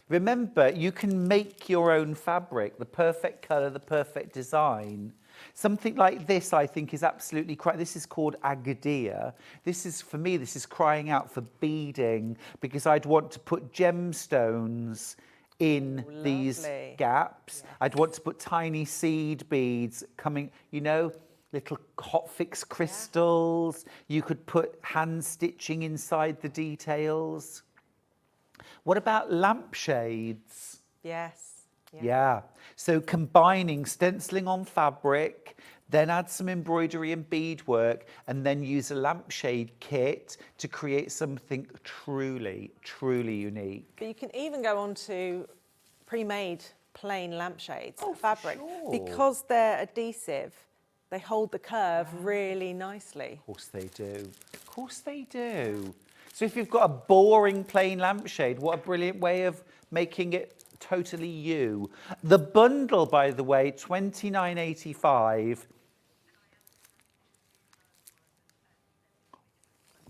Remember, you can make your own fabric, the perfect colour, the perfect design. Something like this, I think, is absolutely this is called Agadir. This is, for me, this is crying out for beading, because I'd want to put gemstones in these lovely. gaps. I'd want to put tiny seed beads coming, you know, little hot fix crystals. You could put hand stitching inside the details. What about lampshades? Yes. Yeah. So combining stenciling on fabric, then add some embroidery and beadwork, and then use a lampshade kit to create something truly, truly unique. But you can even go on to pre-made plain lampshades, Oh, for fabric, sure. because they're adhesive. They hold the curve really nicely. Of course they do. Of course they do. So if you've got a boring plain lampshade, what a brilliant way of making it totally you. The bundle, by the way, £29.85.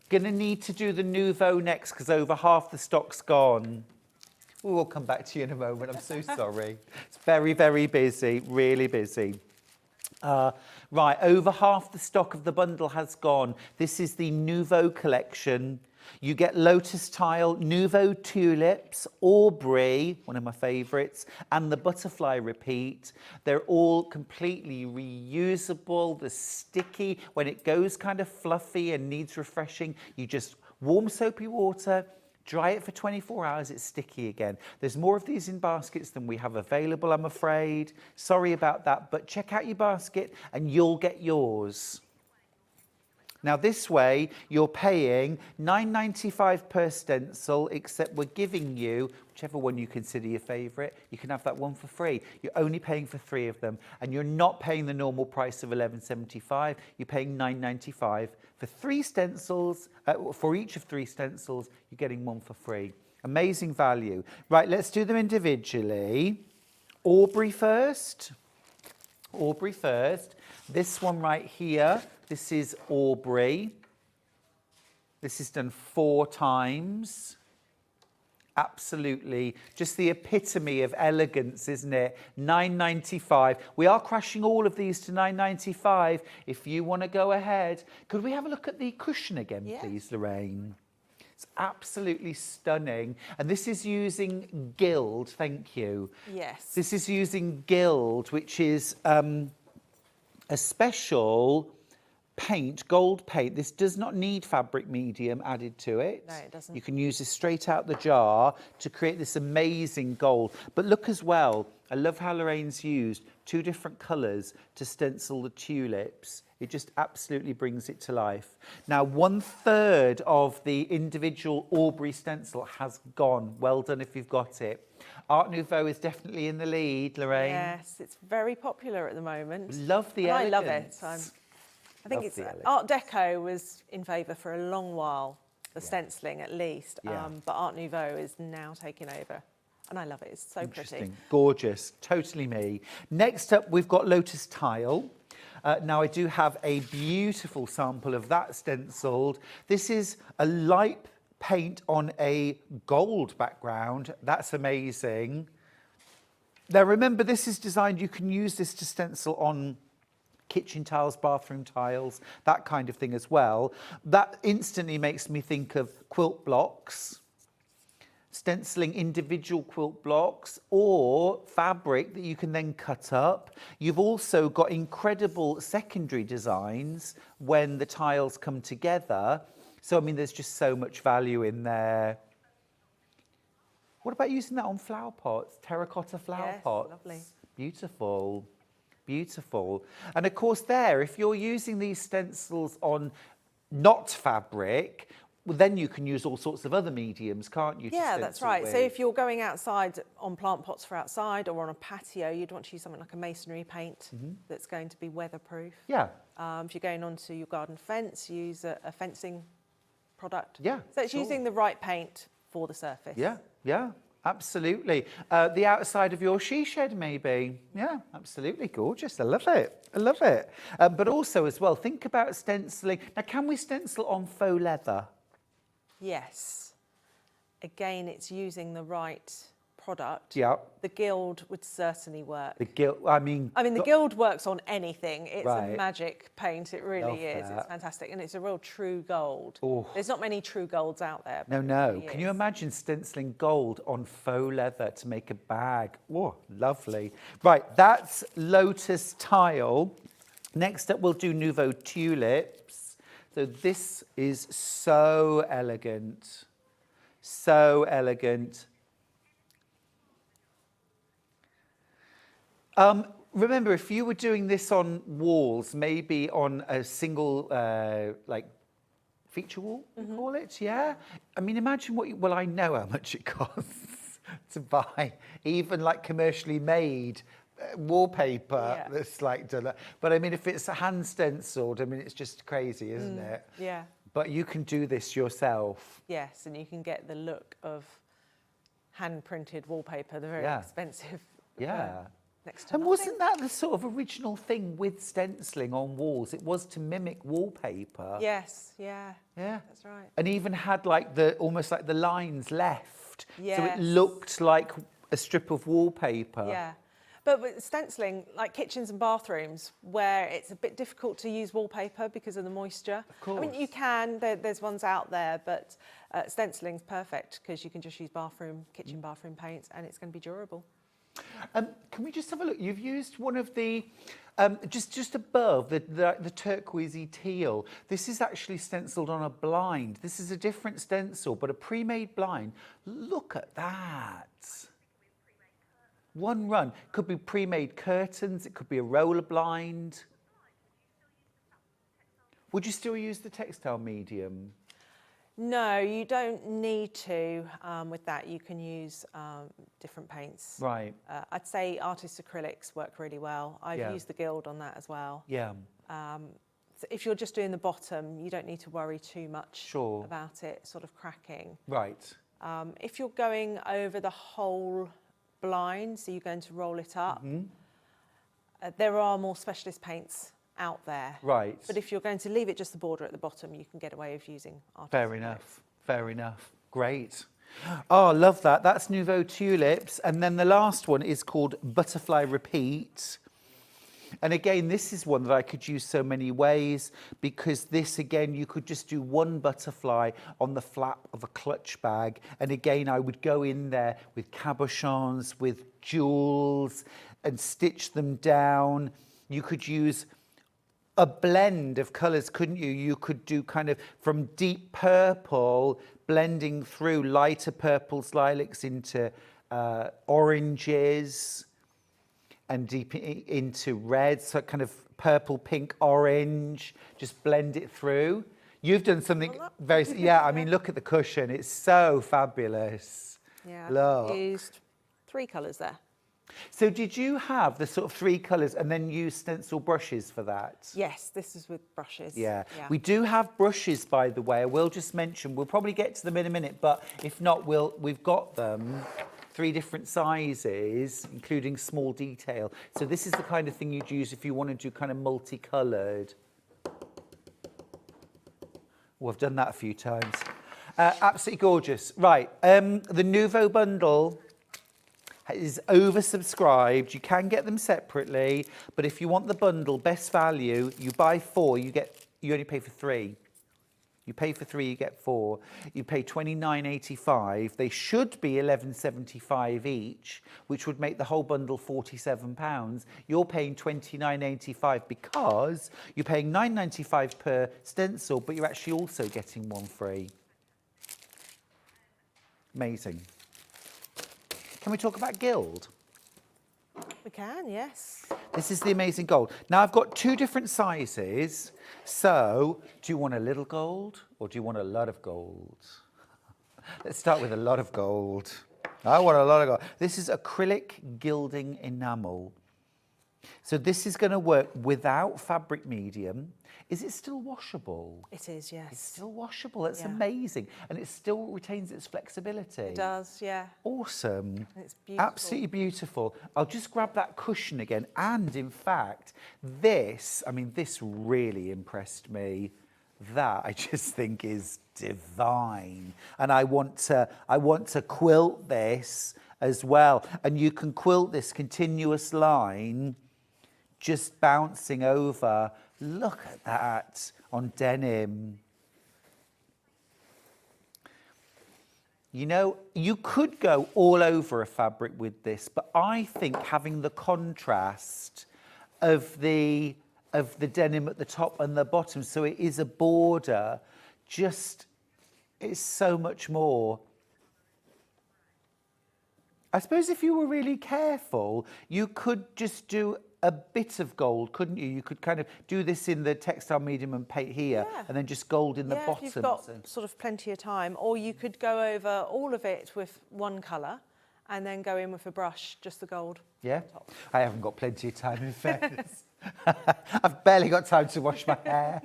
Gonna need to do the Nouveau next because over half the stock's gone. We'll come back to you in a moment. I'm so sorry. It's very, very busy, really busy. Right, over half the stock of the bundle has gone. This is the Nouveau collection. You get Lotus Tile, Nouveau Tulips, Aubrey, one of my favourites, and the Butterfly Repeat. They're all completely reusable. They're sticky. When it goes kind of fluffy and needs refreshing, you just warm soapy water, dry it for 24 hours, it's sticky again. There's more of these in baskets than we have available, I'm afraid. Sorry about that, but check out your basket and you'll get yours. Now this way, you're paying £9.95 per stencil, except we're giving you, whichever one you consider your favourite, you can have that one for free. You're only paying for 3 of them, and you're not paying the normal price of £11.75. You're paying £9.95 for 3 stencils. For each of 3 stencils, you're getting one for free. Amazing value. Right, let's do them individually. Aubrey first. Aubrey first. This one right here. This is Aubrey. This is done 4 times. Absolutely. Just the epitome of elegance, isn't it? £9.95. We are crashing all of these to £9.95 if you want to go ahead. Could we have a look at the cushion again, please, Lorraine? It's absolutely stunning. And this is using gild, thank you. Yes. This is using gild, which is a special paint, gold paint. This does not need fabric medium added to it. No, it doesn't. You can use this straight out the jar to create this amazing gold. But look as well, I love how Lorraine's used 2 different colours to stencil the tulips. It just absolutely brings it to life. Now, 1/3 of the individual Aubrey stencil has gone. Well done if you've got it. Art Nouveau is definitely in the lead, Lorraine. Yes, it's very popular at the moment. Love the And elegance. I love it. I think Love it's the elegance. Art Deco was in favour for a long while, the stenciling at least, Yeah. but Art Nouveau is now taking over. and I love it. It's so pretty. Interesting, gorgeous, totally me. Next up, we've got Lotus Tile. Now, I do have a beautiful sample of that stenciled. This is a light paint on a gold background. That's amazing. Now, remember, this is designed, you can use this to stencil on kitchen tiles, bathroom tiles, that kind of thing as well. That instantly makes me think of quilt blocks, stenciling individual quilt blocks or fabric that you can then cut up. You've also got incredible secondary designs when the tiles come together. So, I mean, there's just so much value in there. What about using that on flower pots, terracotta flower pots? Lovely. Beautiful, beautiful. And of course there, if you're using these stencils on not fabric, well, then you can use all sorts of other mediums, can't you? Yeah, that's right. So if you're going outside on plant pots for outside or on a patio, you'd want to use something like a masonry paint that's going to be weatherproof. Yeah. If you're going onto your garden fence, use a fencing product. Yeah, So it's using the right paint for the surface. Yeah, yeah, absolutely. The outside of your she shed, maybe. Yeah, absolutely gorgeous. I love it. I love it. But also as well, think about stenciling. Now, can we stencil on faux leather? Yes. Again, it's using the right product. Yeah. The gild would certainly work. The gilt, I mean, the gild works on anything. It's Right. a magic paint. It really Love is. that. It's fantastic. And it's a real true gold. Oh. There's not many true golds out there. No, but it no. really Can you is. imagine stenciling gold on faux leather to make a bag? Oh, lovely. Right, that's Lotus Tile. Next up, we'll do Nouveau Tulips. So this is so elegant. So elegant. Remember, if you were doing this on walls, maybe on a single, like, feature wall, we call it, yeah? I mean, imagine what well, I know how much it costs to buy even, like, commercially made wallpaper that's, like, done. But, I mean, if it's hand stenciled, I mean, it's just crazy, isn't it? Yeah. But you can do this yourself. Yes, and you can get the look of hand-printed wallpaper, the very Yeah. expensive. Yeah. Next to And nothing. wasn't that the sort of original thing with stenciling on walls? It was to mimic wallpaper. Yes, yeah. Yeah. That's right. And even had like almost like the lines left. So Yes. it looked like a strip of wallpaper. Yeah. But with stenciling, like kitchens and bathrooms, where it's a bit difficult to use wallpaper because of the moisture. Of course. I mean, you can, there's ones out there, but stenciling's perfect because you can just use kitchen bathroom paints and it's going to be durable. Can we just have a look? You've used one of the, just above, the turquoisey teal. This is actually stenciled on a blind. This is a different stencil, but a pre-made blind. Look at that. One run. Could be pre-made curtains. It could be a roller blind. Would you still use the textile medium? No, you don't need to with that. You can use different paints. Right. I'd say artist acrylics work really well. I've used the gild on that as well. Yeah. So if you're just doing the bottom, you don't need to worry too much about it sort of cracking. Right. If you're going over the whole blind, so you're going to roll it up, there are more specialist paints out there. Right. But if you're going to leave it just the border at the bottom, you can get away with using artist Fair acrylics. enough. Fair enough. Great. Oh, I love that. That's Nouveau Tulips. And then the last one is called Butterfly Repeat. And again, this is one that I could use so many ways because this, again, you could just do one butterfly on the flap of a clutch bag. And again, I would go in there with cabochons, with jewels and stitch them down. You could use a blend of colours, couldn't you? You could do kind of from deep purple, blending through lighter purples, lilacs into oranges and deep into reds, so kind of purple, pink, orange, just blend it through. You've done something very, I mean, look at the cushion. It's so fabulous. Yeah, Look. I used 3 colours there. So did you have the sort of 3 colours and then use stencil brushes for that? Yes, this is with brushes. Yeah. We do have brushes, by the way. I will just mention, we'll probably get to them in a minute, but if not, we've got them. 3 different sizes, including small detail. So this is the kind of thing you'd use if you want to do kind of multicoloured. Well, I've done that a few times. Absolutely gorgeous. Right, the Nouveau bundle is oversubscribed. You can get them separately, but if you want the bundle, best value, you buy 4, you only pay for 3. You pay for 3, you get 4. You pay £29.85. They should be £11.75 each, which would make the whole bundle £47. You're paying £29.85 because you're paying £9.95 per stencil, but you're actually also getting 1 free. Amazing. Can we talk about gild? We can, yes. This is the amazing gold. Now I've got 2 different sizes. So do you want a little gold or do you want a lot of gold? Let's start with a lot of gold. I want a lot of gold. This is acrylic gilding enamel. So this is going to work without fabric medium. Is it still washable? It is, yes. It's still washable. That's Yeah. amazing. And it still retains its flexibility. It does, yeah. Awesome. And it's beautiful. Absolutely beautiful. I'll just grab that cushion again. And in fact, this really impressed me. That I just think is divine. And I want to quilt this as well. And you can quilt this continuous line just bouncing over. Look at that on denim. You know, you could go all over a fabric with this, but I think having the contrast of the denim at the top and the bottom, so it is a border, just is so much more. I suppose if you were really careful, you could just do a bit of gold, couldn't you? You could kind of do this in the textile medium and paint here, Yeah. and then just gold in the Yeah, bottom. if you've got sort of plenty of time, or you could go over all of it with one colour and then go in with a brush, just the gold. Yeah, I haven't got plenty of time, in fairness. I've barely got time to wash my hair.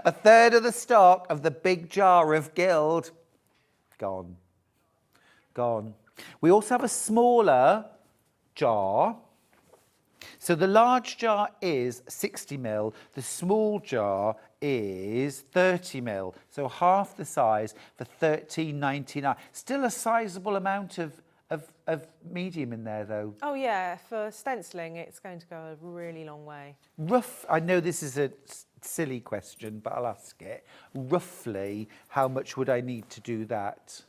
1/3 of the stock of the big jar of gild, gone. Gone. We also have a smaller jar. So the large jar is 60 ml, the small jar is 30 ml. So half the size for £13.99. Still a sizable amount of medium in there though. Oh yeah, for stenciling it's going to go a really long way. I know this is a silly question, but I'll ask it. Roughly, how much would I need to do that?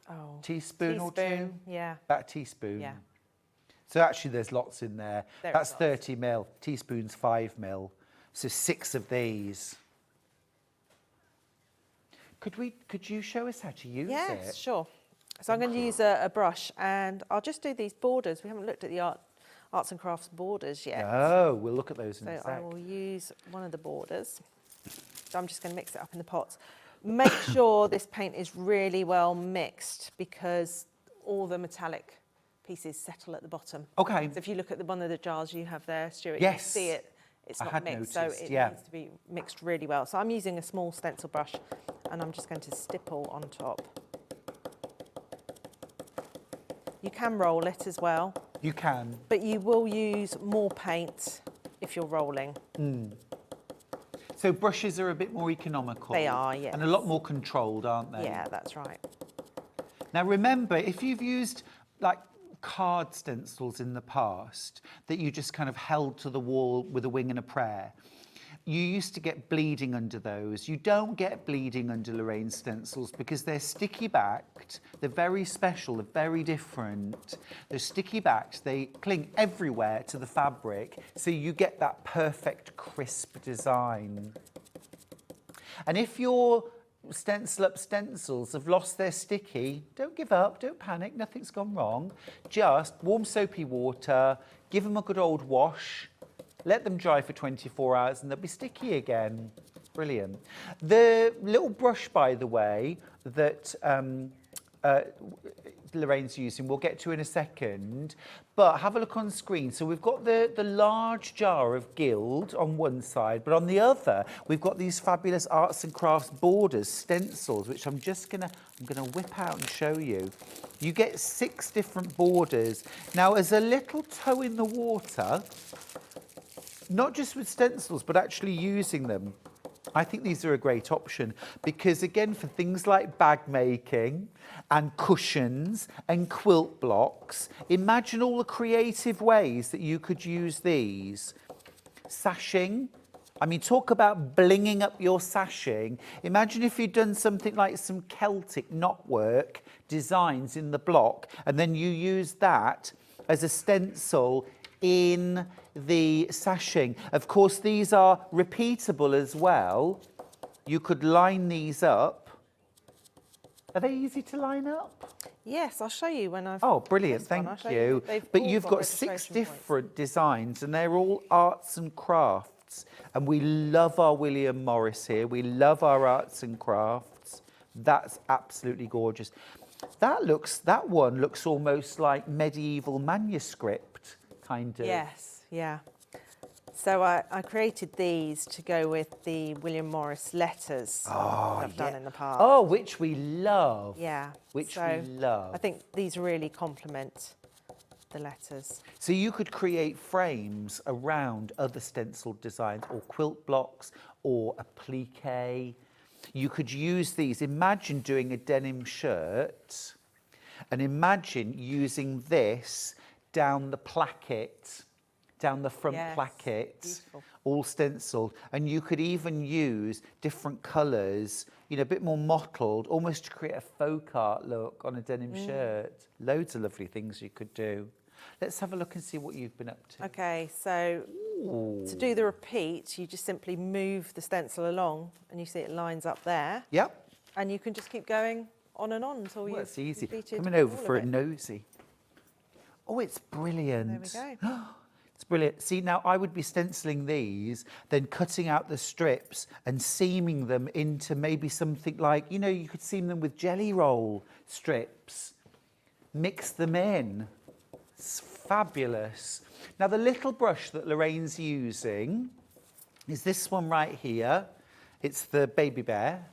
Oh, Teaspoon or 2? Yeah. About a teaspoon. Yeah. So actually there's lots in there. There That's is 30 ml, teaspoon's 5 ml. So 6 of these. Could you show us how to use it? Yes, sure. So I'm going to use a brush and I'll just do these borders. We haven't looked at the arts and crafts borders yet. Oh, we'll look at those in So a sec. I will use one of the borders. So I'm just going to mix it up in the pots. Make sure this paint is really well mixed because all the metallic pieces settle at the bottom. Okay. So if you look at one of the jars you have there, Stuart, Yes. you can see it's I not had mixed, noticed, so it yeah. needs to be mixed really well. So I'm using a small stencil brush and I'm just going to stipple on top. You can roll it as well, You can. but you will use more paint if you're rolling. So brushes are a bit more economical. They are, yes. And a lot more controlled, aren't they? Yeah, that's right. Now remember, if you've used like card stencils in the past that you just kind of held to the wall with a wing and a prayer, you used to get bleeding under those. You don't get bleeding under Lorraine stencils because they're sticky backed. They're very special, they're very different. They're sticky backed, they cling everywhere to the fabric, so you get that perfect crisp design. And if your stencil up stencils have lost their sticky, don't give up, don't panic, nothing's gone wrong. Just warm soapy water, give them a good old wash, let them dry for 24 hours and they'll be sticky again. Brilliant. The little brush, by the way, that Lorraine's using, we'll get to in a second, but have a look on screen. So we've got the large jar of gild on one side, but on the other, we've got these fabulous arts and crafts borders, stencils, which I'm gonna whip out and show you. You get 6 different borders. Now, as a little toe in the water, not just with stencils, but actually using them, I think these are a great option because, again, for things like bag making and cushions and quilt blocks, imagine all the creative ways that you could use these. Sashing. I mean, talk about blinging up your sashing. Imagine if you'd done something like some Celtic knotwork designs in the block, and then you use that as a stencil in the sashing. Of course, these are repeatable as well. You could line these up. Are they easy to line up? Yes, I'll show you when I've... Oh, brilliant, this one. thank I'll show you. They've But all you've got 6 registration points. different designs, and they're all arts and crafts. And we love our William Morris here. We love our arts and crafts. That's absolutely gorgeous. That one looks almost like medieval manuscript, kind of. Yes, yeah. So I created these to go with the William Morris letters that I've done in the past. Oh, which we love. Yeah. Which so we love. I think these really complement the letters. So you could create frames around other stenciled designs or quilt blocks or applique. You could use these. Imagine doing a denim shirt and imagine using this down the placket, down the front placket, beautiful. all stenciled. And you could even use different colours, you know, a bit more mottled, almost to create a folk art look on a denim shirt. Loads of lovely things you could do. Let's have a look and see what you've been up to. Okay, so to do the repeat, you just simply move the stencil along and you see it lines up there. Yep. And you can just keep going on and on until Well, you've that's easy. completed Coming over all for of a it. nosy. Oh, it's brilliant. There we go. It's brilliant. See, now I would be stenciling these, then cutting out the strips and seaming them into maybe something like, you know, you could seam them with jelly roll strips. Mix them in. It's fabulous. Now, the little brush that Lorraine's using is this one right here. It's the Baby Bear.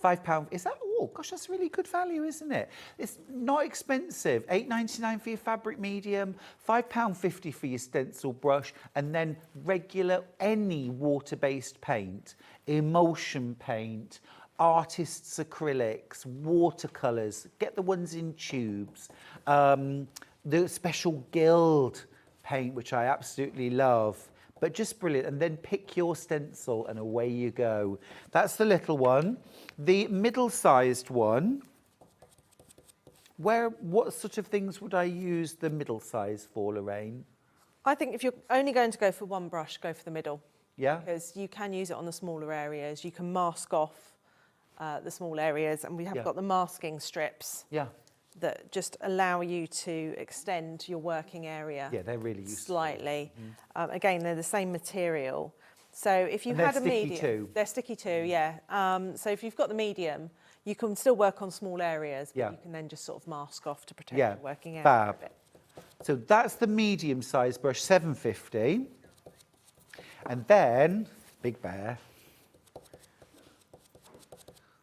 £5. Is that all? Gosh, that's really good value, isn't it? It's not expensive. £8.99 for your fabric medium, £5.50 for your stencil brush, and then regular any water-based paint, emulsion paint, artists' acrylics, watercolours. Get the ones in tubes. The special gild paint, which I absolutely love. But just brilliant. And then pick your stencil and away you go. That's the little one. The middle-sized one, what sort of things would I use the middle size for, Lorraine? I think if you're only going to go for one brush, go for the middle. Yeah? Because you can use it on the smaller areas. You can mask off the small areas, and we have got the masking strips. Yeah. That just allow you to extend your working area. Yeah, they're really useful. Slightly. Again, they're the same material. So if you And had a they're sticky medium, too. they're sticky too, yeah. So if you've got the medium, you can still work on small areas, but you can then just sort of mask off to protect your working area fab. a bit. So that's the medium size brush, £7.50. And then, Big Bear.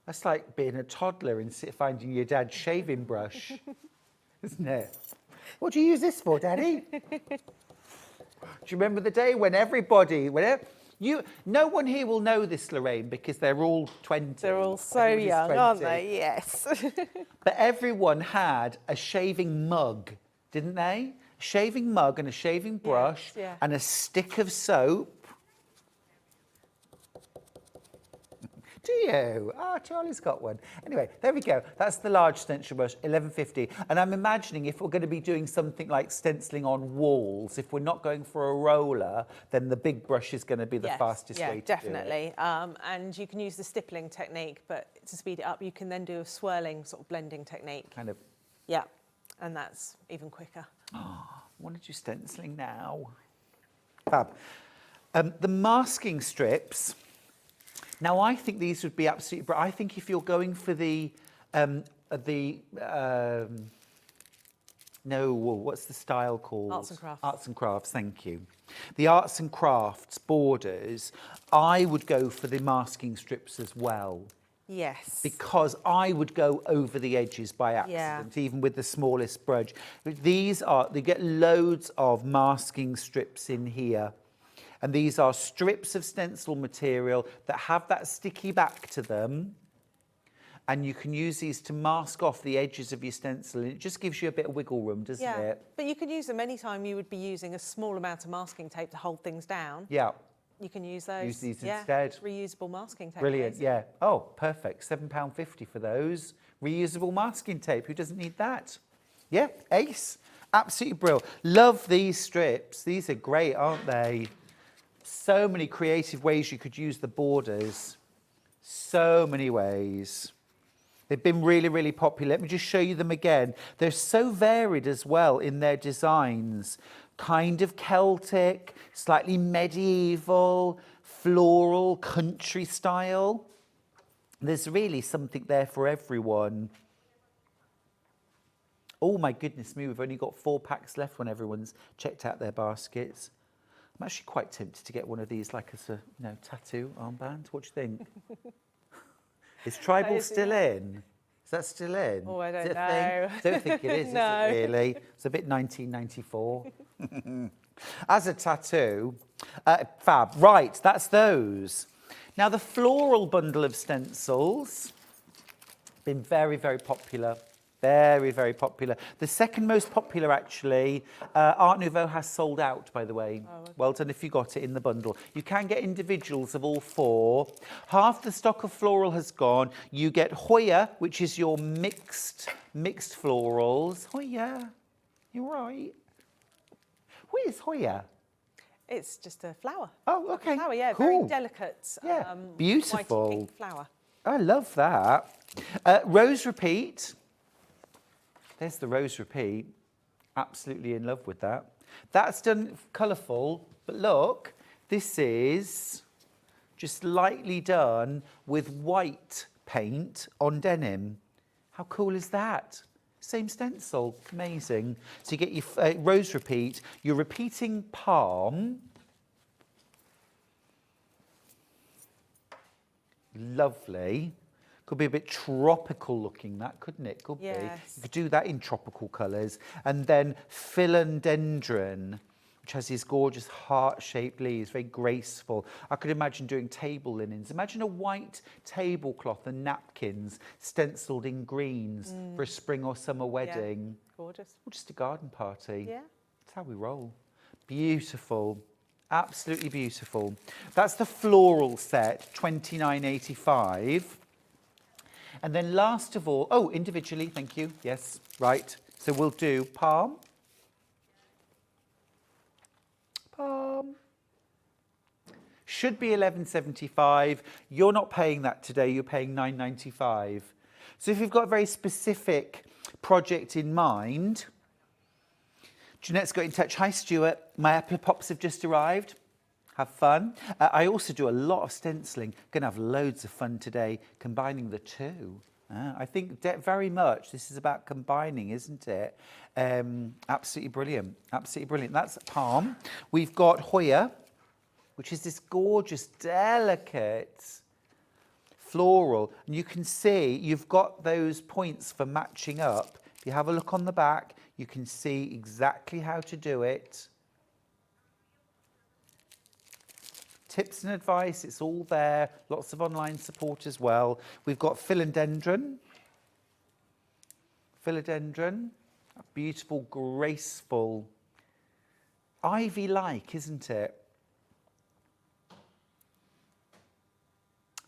That's like being a toddler and finding your dad's shaving brush, isn't it? What do you use this for, Daddy? Do you remember the day when no one here will know this, Lorraine, because they're all 20. They're all so Everybody's young, 20. aren't they? Yes. But everyone had a shaving mug, didn't they? A shaving mug and a shaving brush and a stick of soap. Do you? Oh, Charlie's got one. Anyway, there we go. That's the large stencil brush, £11.50. And I'm imagining if we're going to be doing something like stenciling on walls, if we're not going for a roller, then the big brush is going to be the fastest way to definitely. do it. And you can use the stippling technique, but to speed it up, you can then do a swirling sort of blending technique. Kind of. Yeah, and that's even quicker. I want to do stenciling now. Fab. The masking strips. Now, I think these would be absolutely brilliant. I think if you're going for what's the style called? Arts and crafts. Arts and crafts, thank you. The arts and crafts borders, I would go for the masking strips as well. Yes. Because I would go over the edges by accident, even with the smallest brudge. They get loads of masking strips in here. And these are strips of stencil material that have that sticky back to them. And you can use these to mask off the edges of your stencil. And it just gives you a bit of wiggle room, doesn't it? But you can use them anytime you would be using a small amount of masking tape to hold things down. Yeah. You can use those. Use these instead. Reusable masking tape. Brilliant, basically. yeah. Oh, perfect. £7.50 for those. Reusable masking tape. Who doesn't need that? Yeah, ace. Absolutely brilliant. Love these strips. These are great, aren't they? So many creative ways you could use the borders. So many ways. They've been really, really popular. Let me just show you them again. They're so varied as well in their designs. Kind of Celtic, slightly medieval, floral, country style. There's really something there for everyone. Oh my goodness me, we've only got 4 packs left when everyone's checked out their baskets. I'm actually quite tempted to get one of these like as a tattoo armband. What do you think? Is tribal still in? Is that still in? Oh, I Is it don't a thing? know. I don't think it is, No. is it really? It's a bit 1994. As a tattoo, fab. Right, that's those. Now, the floral bundle of stencils, been very, very popular. Very, very popular. The second most popular, actually, Art Nouveau has sold out, by the way. Oh, okay. Well done if you got it in the bundle. You can get individuals of all 4. Half the stock of floral has gone. You get Hoya, which is your mixed florals. Hoya, you're right. What is Hoya? It's just a flower. Oh, okay. Flower, yeah, cool. very delicate. Yeah, beautiful. Whitey pink flower. I love that. Rose Repeat. There's the Rose Repeat. Absolutely in love with that. That's done colourful, but look, this is just lightly done with white paint on denim. How cool is that? Same stencil, amazing. So you get your Rose Repeat, you're repeating palm. Lovely. Could be a bit tropical looking, that, couldn't it? Could be. You could do that in tropical colours. And then philodendron, which has these gorgeous heart-shaped leaves, very graceful. I could imagine doing table linens. Imagine a white tablecloth and napkins stencilled in greens for a spring or summer wedding. Yeah. Gorgeous. Or just a garden party. Yeah. That's how we roll. Beautiful. Absolutely beautiful. That's the floral set, $29.85. And then last of all, oh, individually, thank you. Yes, right. So we'll do palm. Palm. Should be $11.75. You're not paying that today. You're paying $9.95. So if you've got a very specific project in mind, Jeanette's got in touch. Hi, Stuart. My apple pops have just arrived. Have fun. I also do a lot of stenciling. Going to have loads of fun today, combining the two. I think very much this is about combining, isn't it? Absolutely brilliant. Absolutely brilliant. That's palm. We've got Hoya, which is this gorgeous, delicate floral. And you can see you've got those points for matching up. If you have a look on the back, you can see exactly how to do it. Tips and advice, it's all there. Lots of online support as well. We've got philodendron. Philodendron, beautiful, graceful, ivy-like, isn't it?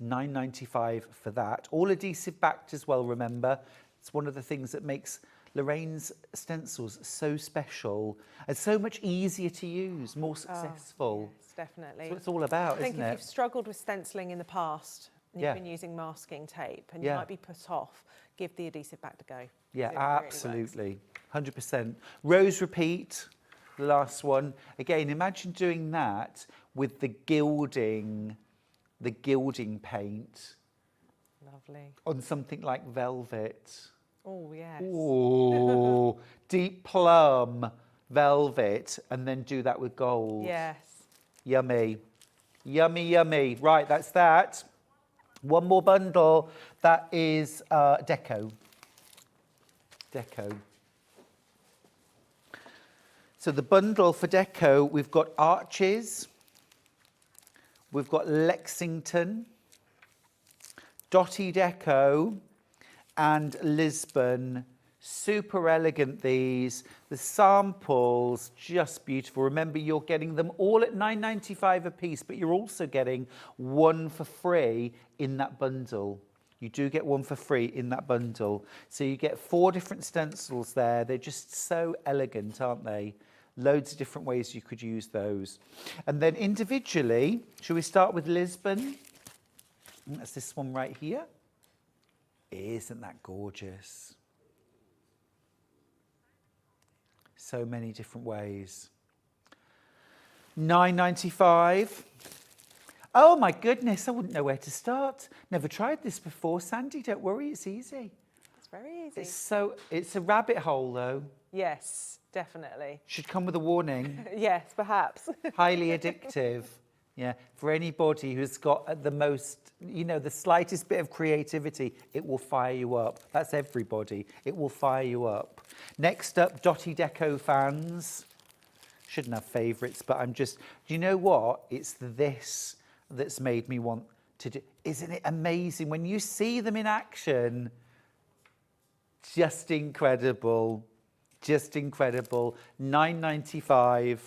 $9.95 for that. All adhesive backed as well, remember. It's one of the things that makes Lorraine's stencils so special and so much easier to use, more successful. Yes, definitely. That's what it's all about, isn't it? I think if you've struggled with stenciling in the past and you've been using masking tape and you might be put off, give the adhesive back to go. Yeah, absolutely. 100%. Rose Repeat, the last one. Again, imagine doing that with the gilding paint. Lovely. On something like velvet. Oh, yes. Oh, deep plum velvet, and then do that with gold. Yes. Yummy. Yummy, yummy. Right, that's that. One more bundle, that is Deco. So the bundle for Deco, we've got Arches, we've got Lexington, Dotty Deco, and Lisbon. Super elegant these. The samples, just beautiful. Remember, you're getting them all at $9.95 a piece, but you're also getting one for free in that bundle. You do get one for free in that bundle. So you get 4 different stencils there. They're just so elegant, aren't they? Loads of different ways you could use those. And then individually, shall we start with Lisbon? That's this one right here. Isn't that gorgeous? So many different ways. $9.95. Oh my goodness, I wouldn't know where to start. Never tried this before. Sandy, don't worry, it's easy. It's very easy. It's a rabbit hole though. Yes, definitely. Should come with a warning. Yes, perhaps. Highly addictive. Yeah, for anybody who's got the most, the slightest bit of creativity, it will fire you up. That's everybody. It will fire you up. Next up, Dotty Deco fans. Shouldn't have favourites, but do you know what? It's this that's made me want to do. Isn't it amazing? When you see them in action, just incredible. Just incredible. $9.95.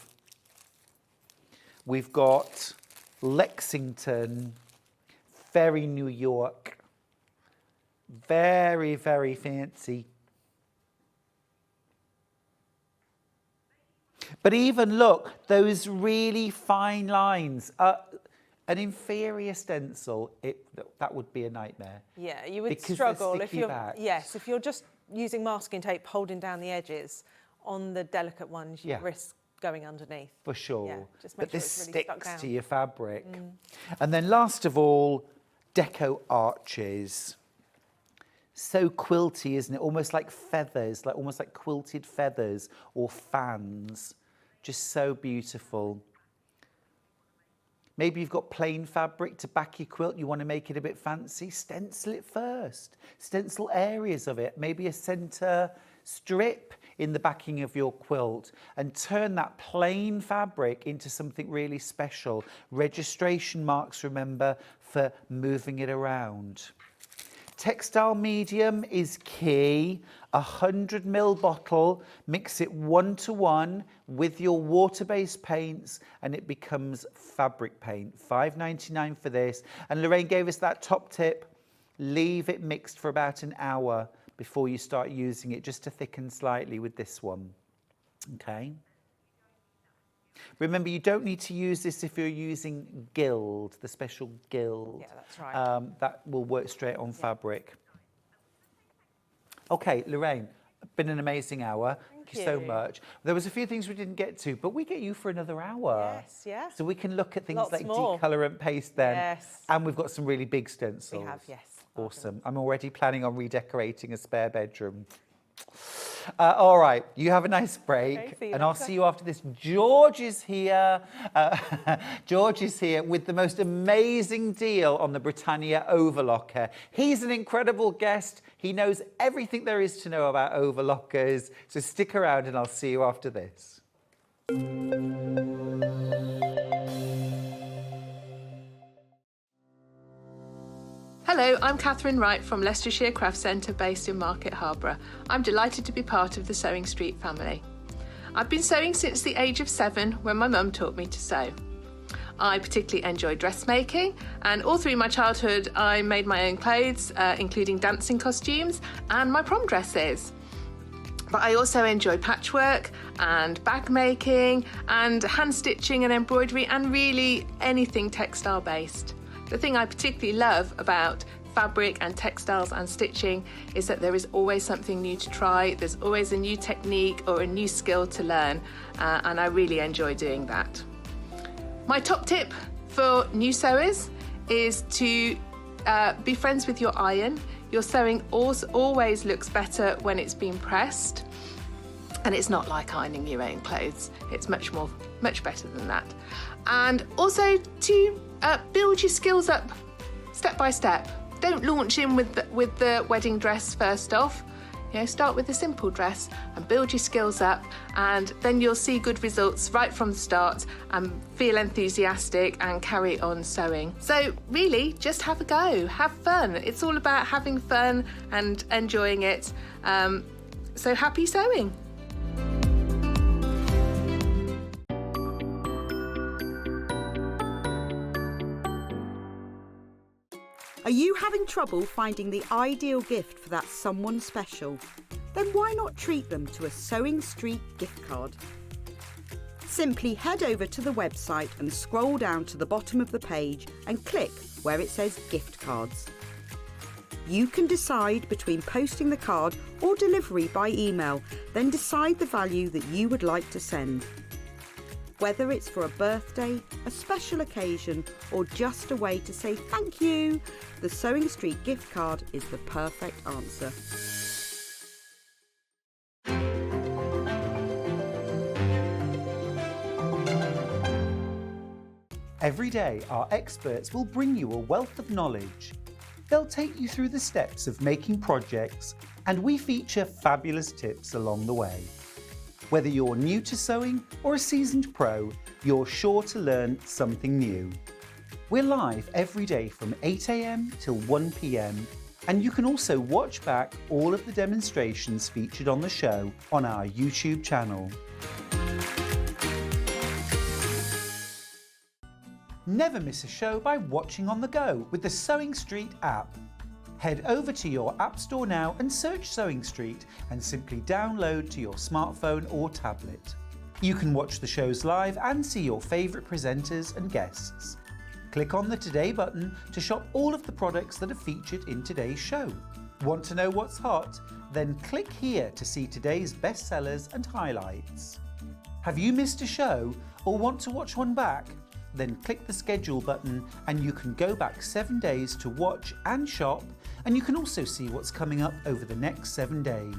We've got Lexington, very New York, very, very fancy. But even look, those really fine lines. An inferior stencil, that would be a nightmare. Yeah, you would because struggle they're if sticky you're back. yes, if you're just using masking tape holding down the edges. On the delicate ones, you risk going underneath. For sure. Yeah, just make but sure this it's really stuck sticks down. to your fabric. And then last of all, Deco Arches. So quilty, isn't it? Almost like feathers, almost like quilted feathers or fans. Just so beautiful. Maybe you've got plain fabric to back your quilt. You want to make it a bit fancy. Stencil it first. Stencil areas of it. Maybe a centre strip in the backing of your quilt and turn that plain fabric into something really special. Registration marks, remember, for moving it around. Textile medium is key. 100 ml bottle, mix it 1-to-1 with your water-based paints and it becomes fabric paint. $5.99 for this. And Lorraine gave us that top tip. Leave it mixed for about an hour before you start using it, just to thicken slightly with this one. Okay. Remember, you don't need to use this if you're using gild, the special gild. Yeah, that's right. That will work straight on fabric. Okay, Lorraine, been an amazing hour. Thank you so much. There was a few things we didn't get to, but we get you for another hour. Yes, yeah. So we can look at things Lots like more. decolorant paste then. Yes. And we've got some really big stencils. We have, yes. Awesome. I'm already planning on redecorating a spare bedroom. All right, you have a nice break, Okay, see you and I'll later. see you after this. George is here. George is here with the most amazing deal on the Britannia Overlocker. He's an incredible guest. He knows everything there is to know about overlockers. So stick around, and I'll see you after this. Hello, I'm Catherine Wright from Leicestershire Craft Centre based in Market Harborough. I'm delighted to be part of the Sewing Street family. I've been sewing since the age of 7 when my mum taught me to sew. I particularly enjoy dressmaking, and all through my childhood I made my own clothes, including dancing costumes and my prom dresses. But I also enjoy patchwork and bag making and hand stitching and embroidery and really anything textile based. The thing I particularly love about fabric and textiles and stitching is that there is always something new to try, there's always a new technique or a new skill to learn, and I really enjoy doing that. My top tip for new sewers is to be friends with your iron. Your sewing always looks better when it's been pressed, and it's not like ironing your own clothes. It's much better than that. And also to build your skills up step by step. Don't launch in with the wedding dress first off. Start with a simple dress and build your skills up, and then you'll see good results right from the start and feel enthusiastic and carry on sewing. So really, just have a go, have fun. It's all about having fun and enjoying it. So happy sewing. Are you having trouble finding the ideal gift for that someone special? Then why not treat them to a Sewing Street gift card? Simply head over to the website and scroll down to the bottom of the page and click where it says gift cards. You can decide between posting the card or delivery by email, then decide the value that you would like to send. Whether it's for a birthday, a special occasion, or just a way to say thank you, the Sewing Street gift card is the perfect answer. Every day, our experts will bring you a wealth of knowledge. They'll take you through the steps of making projects, and we feature fabulous tips along the way. Whether you're new to sewing or a seasoned pro, you're sure to learn something new. We're live every day from 8 a.m. till 1 p.m. and you can also watch back all of the demonstrations featured on the show on our YouTube channel. Never miss a show by watching on the go with the Sewing Street app. Head over to your App Store now and search Sewing Street and simply download to your smartphone or tablet. You can watch the shows live and see your favourite presenters and guests. Click on the Today button to shop all of the products that are featured in today's show. Want to know what's hot? Then click here to see today's bestsellers and highlights. Have you missed a show or want to watch one back? Then click the schedule button and you can go back 7 days to watch and shop, and you can also see what's coming up over the next 7 days.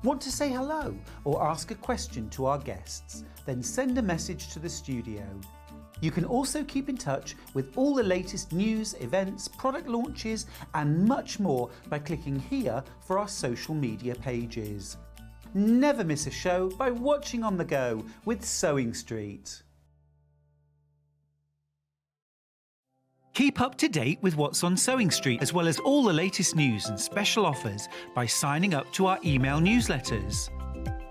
Want to say hello or ask a question to our guests? Then send a message to the studio. You can also keep in touch with all the latest news, events, product launches and much more by clicking here for our social media pages. Never miss a show by watching on the go with Sewing Street. Keep up to date with what's on Sewing Street, as well as all the latest news and special offers by signing up to our email newsletters.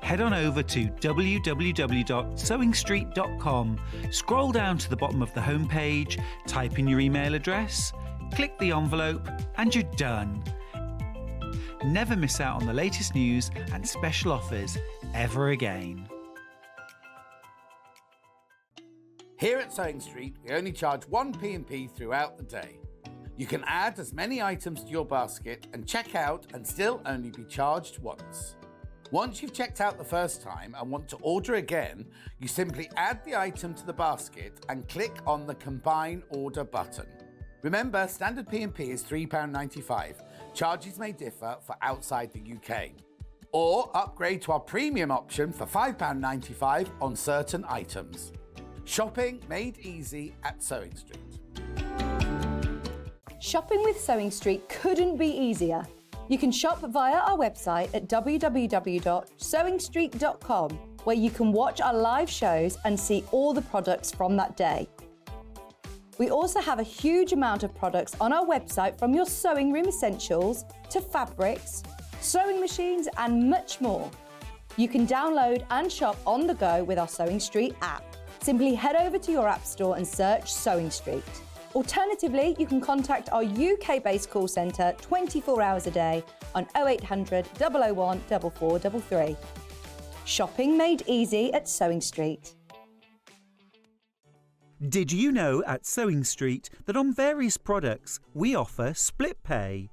Head on over to www.sewingstreet.com, scroll down to the bottom of the homepage, type in your email address, click the envelope, and you're done. Never miss out on the latest news and special offers ever again. Here at Sewing Street, we only charge 1 P&P throughout the day. You can add as many items to your basket and check out and still only be charged once. Once you've checked out the first time and want to order again, you simply add the item to the basket and click on the Combine Order button. Remember, standard P&P is £3.95. Charges may differ for outside the UK. Or upgrade to our premium option for £5.95 on certain items. Shopping made easy at Sewing Street. Shopping with Sewing Street couldn't be easier. You can shop via our website at www.sewingstreet.com, where you can watch our live shows and see all the products from that day. We also have a huge amount of products on our website, from your sewing room essentials to fabrics, sewing machines and much more. You can download and shop on the go with our Sewing Street app. Simply head over to your App Store and search Sewing Street. Alternatively, you can contact our UK-based call centre 24 hours a day on 0800 001 4433. Shopping made easy at Sewing Street. Did you know at Sewing Street that on various products we offer split pay?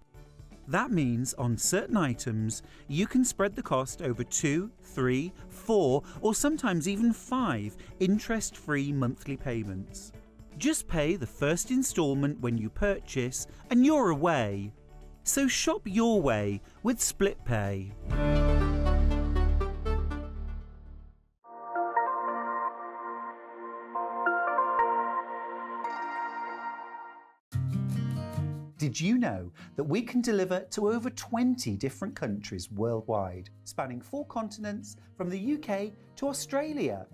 That means on certain items you can spread the cost over 2, 3, 4 or sometimes even 5 interest-free monthly payments. Just pay the first instalment when you purchase and you're away. So shop your way with split pay. Did you know that we can deliver to over 20 different countries worldwide, spanning 4 continents from the UK to Australia?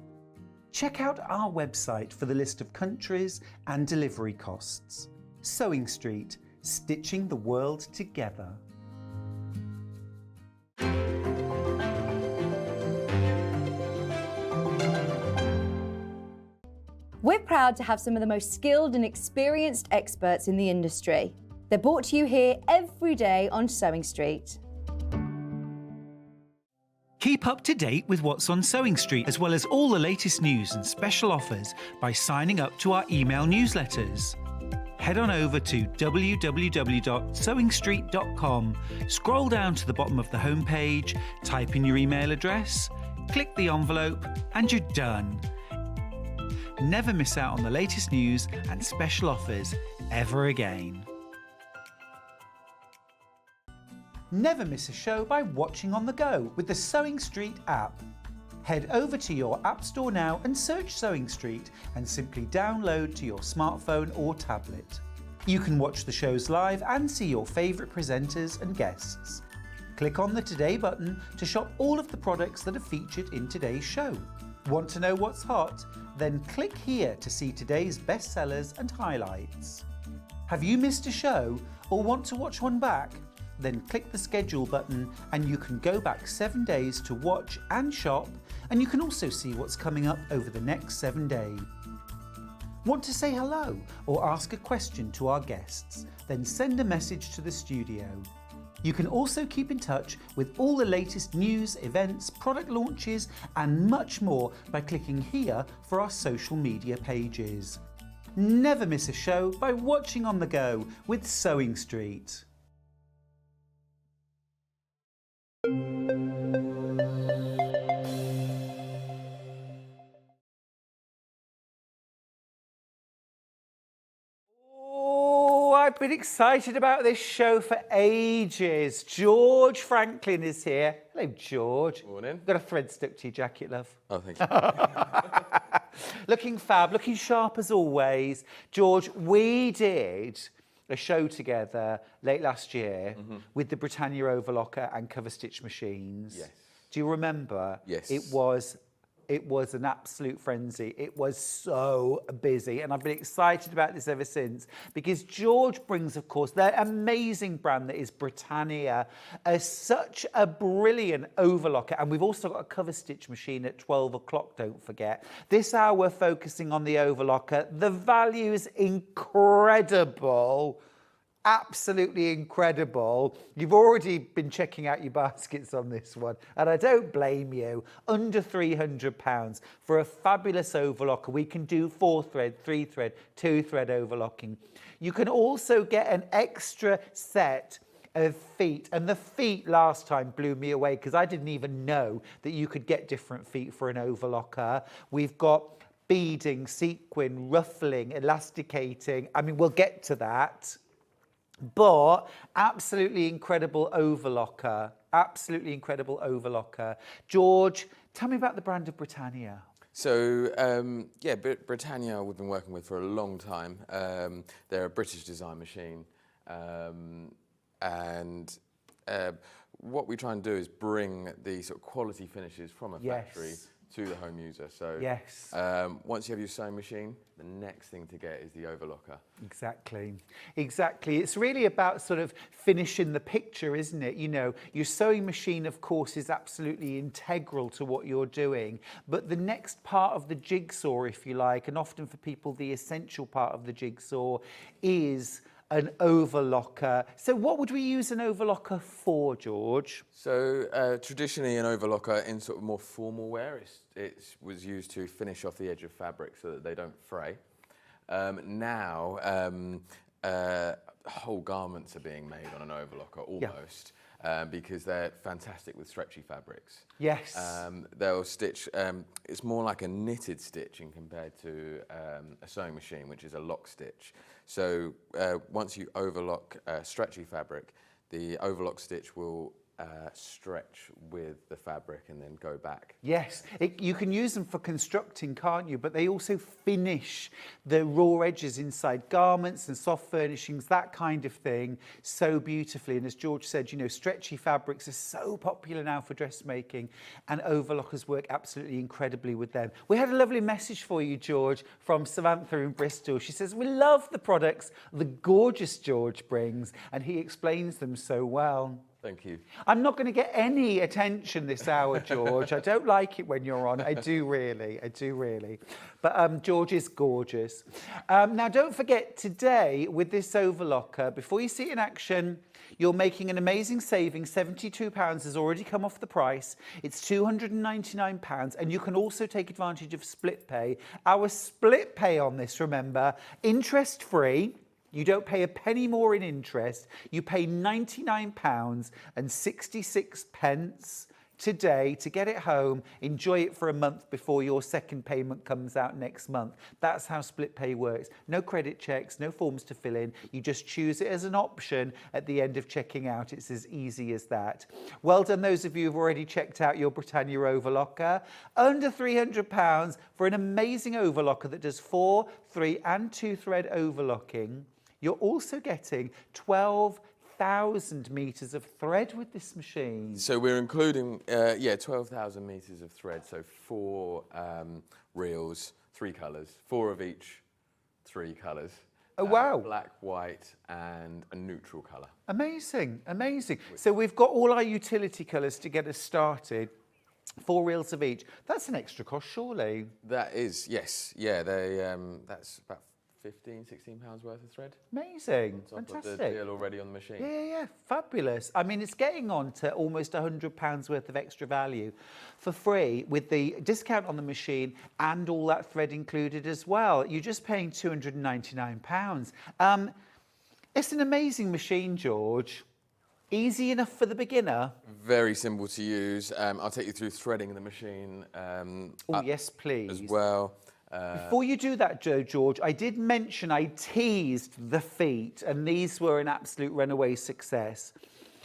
Check out our website for the list of countries and delivery costs. Sewing Street, stitching the world together. We're proud to have some of the most skilled and experienced experts in the industry. They're brought to you here every day on Sewing Street. Keep up to date with what's on Sewing Street, as well as all the latest news and special offers by signing up to our email newsletters. Head on over to www.sewingstreet.com, scroll down to the bottom of the homepage, type in your email address, click the envelope, and you're done. Never miss out on the latest news and special offers ever again. Never miss a show by watching on the go with the Sewing Street app. Head over to your app store now and search Sewing Street and simply download to your smartphone or tablet. You can watch the shows live and see your favourite presenters and guests. Click on the Today button to shop all of the products that are featured in today's show. Want to know what's hot? Then click here to see today's bestsellers and highlights. Have you missed a show or want to watch one back? Then click the schedule button and you can go back 7 days to watch and shop, and you can also see what's coming up over the next 7 days. Want to say hello or ask a question to our guests? Then send a message to the studio. You can also keep in touch with all the latest news, events, product launches and much more by clicking here for our social media pages. Never miss a show by watching on the go with Sewing Street. Oh, I've been excited about this show for ages. George Franklin is here. Hello, George. Morning. Got a thread stuck to your jacket, love. Oh, thank you. Looking fab, looking sharp as always. George, we did a show together late last year with the Britannia Overlocker and cover stitch machines. Yes. Do you remember? Yes. It was an absolute frenzy. It was so busy, and I've been excited about this ever since because George brings, of course, their amazing brand that is Britannia, such a brilliant overlocker. And we've also got a cover stitch machine at 12 o'clock, don't forget. This hour we're focusing on the overlocker. The value is incredible. Absolutely incredible. You've already been checking out your baskets on this one, and I don't blame you. Under £300 for a fabulous overlocker. We can do 4-thread, 3-thread, 2-thread overlocking. You can also get an extra set of feet, and the feet last time blew me away because I didn't even know that you could get different feet for an overlocker. We've got beading, sequin, ruffling, elasticating. I mean, we'll get to that. But absolutely incredible overlocker. Absolutely incredible overlocker. George, tell me about the brand of Britannia. So, Britannia we've been working with for a long time. They're a British design machine. What we try and do is bring the sort of quality finishes from a factory to the home user. So once you have your sewing machine, the next thing to get is the overlocker. Exactly. It's really about sort of finishing the picture, isn't it? You know, your sewing machine, of course, is absolutely integral to what you're doing. But the next part of the jigsaw, if you like, and often for people, the essential part of the jigsaw is an overlocker. So what would we use an overlocker for, George? So traditionally an overlocker in sort of more formal wear, it was used to finish off the edge of fabric so that they don't fray. Now whole garments are being made on an overlocker almost. Because they're fantastic with stretchy fabrics. Yes. They'll stitch, it's more like a knitted stitching compared to a sewing machine, which is a lock stitch. So once you overlock stretchy fabric, the overlock stitch will stretch with the fabric and then go back. Yes, you can use them for constructing, can't you? But they also finish the raw edges inside garments and soft furnishings, that kind of thing, so beautifully. And as George said, you know, stretchy fabrics are so popular now for dressmaking, and overlockers work absolutely incredibly with them. We had a lovely message for you, George, from Samantha in Bristol. She says, we love the products the gorgeous George brings, and he explains them so well. Thank you. I'm not going to get any attention this hour, George. I don't like it when you're on. I do really. But George is gorgeous. Now, don't forget, today, with this overlocker, before you see it in action, you're making an amazing saving. £72 has already come off the price. It's £299, and you can also take advantage of split pay. Our split pay on this, remember, interest-free. You don't pay a penny more in interest. You pay £99.66 today to get it home. Enjoy it for a month before your second payment comes out next month. That's how split pay works. No credit checks, no forms to fill in. You just choose it as an option at the end of checking out. It's as easy as that. Well done, those of you who've already checked out your Britannia Overlocker. Under £300 for an amazing overlocker that does 4, 3 and 2 thread overlocking. You're also getting 12,000 metres of thread with this machine. So we're including, 12,000 metres of thread. So 4 reels, 3 colours, 4 of each, 3 colours. Oh, wow. Black, white and a neutral colour. Amazing, amazing. So we've got all our utility colours to get us started. 4 reels of each. That's an extra cost, surely? That is, yes. Yeah, that's about £16 worth of thread. Amazing, On top fantastic. of the deal already on the machine. Yeah, fabulous. I mean, it's getting on to almost £100 worth of extra value for free with the discount on the machine and all that thread included as well. You're just paying £299. It's an amazing machine, George. Easy enough for the beginner. Very simple to use. I'll take you through threading the machine. Yes, please. As well. Before you do that, George, I did mention I teased the feet, and these were an absolute runaway success.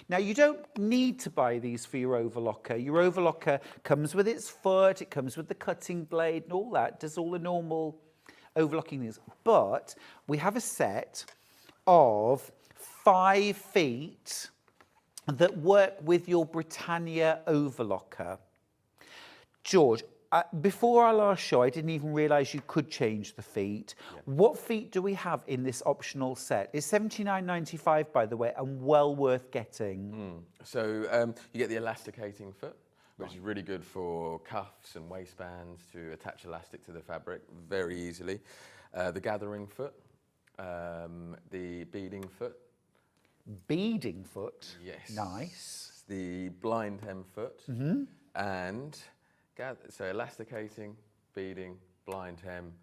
Now, you don't need to buy these for your overlocker. Your overlocker comes with its foot, it comes with the cutting blade and all that, does all the normal overlocking things. But we have a set of 5 feet that work with your Britannia Overlocker. George, before our last show, I didn't even realise you could change the feet. Yeah. What feet do we have in this optional set? It's $79.95, by the way, and well worth getting. So you get the elasticating foot, which is really good for cuffs and waistbands to attach elastic to the fabric very easily. The gathering foot, the beading foot. Beading foot? Yes. Nice. The blind hem foot, and so elasticating, beading, blind hem,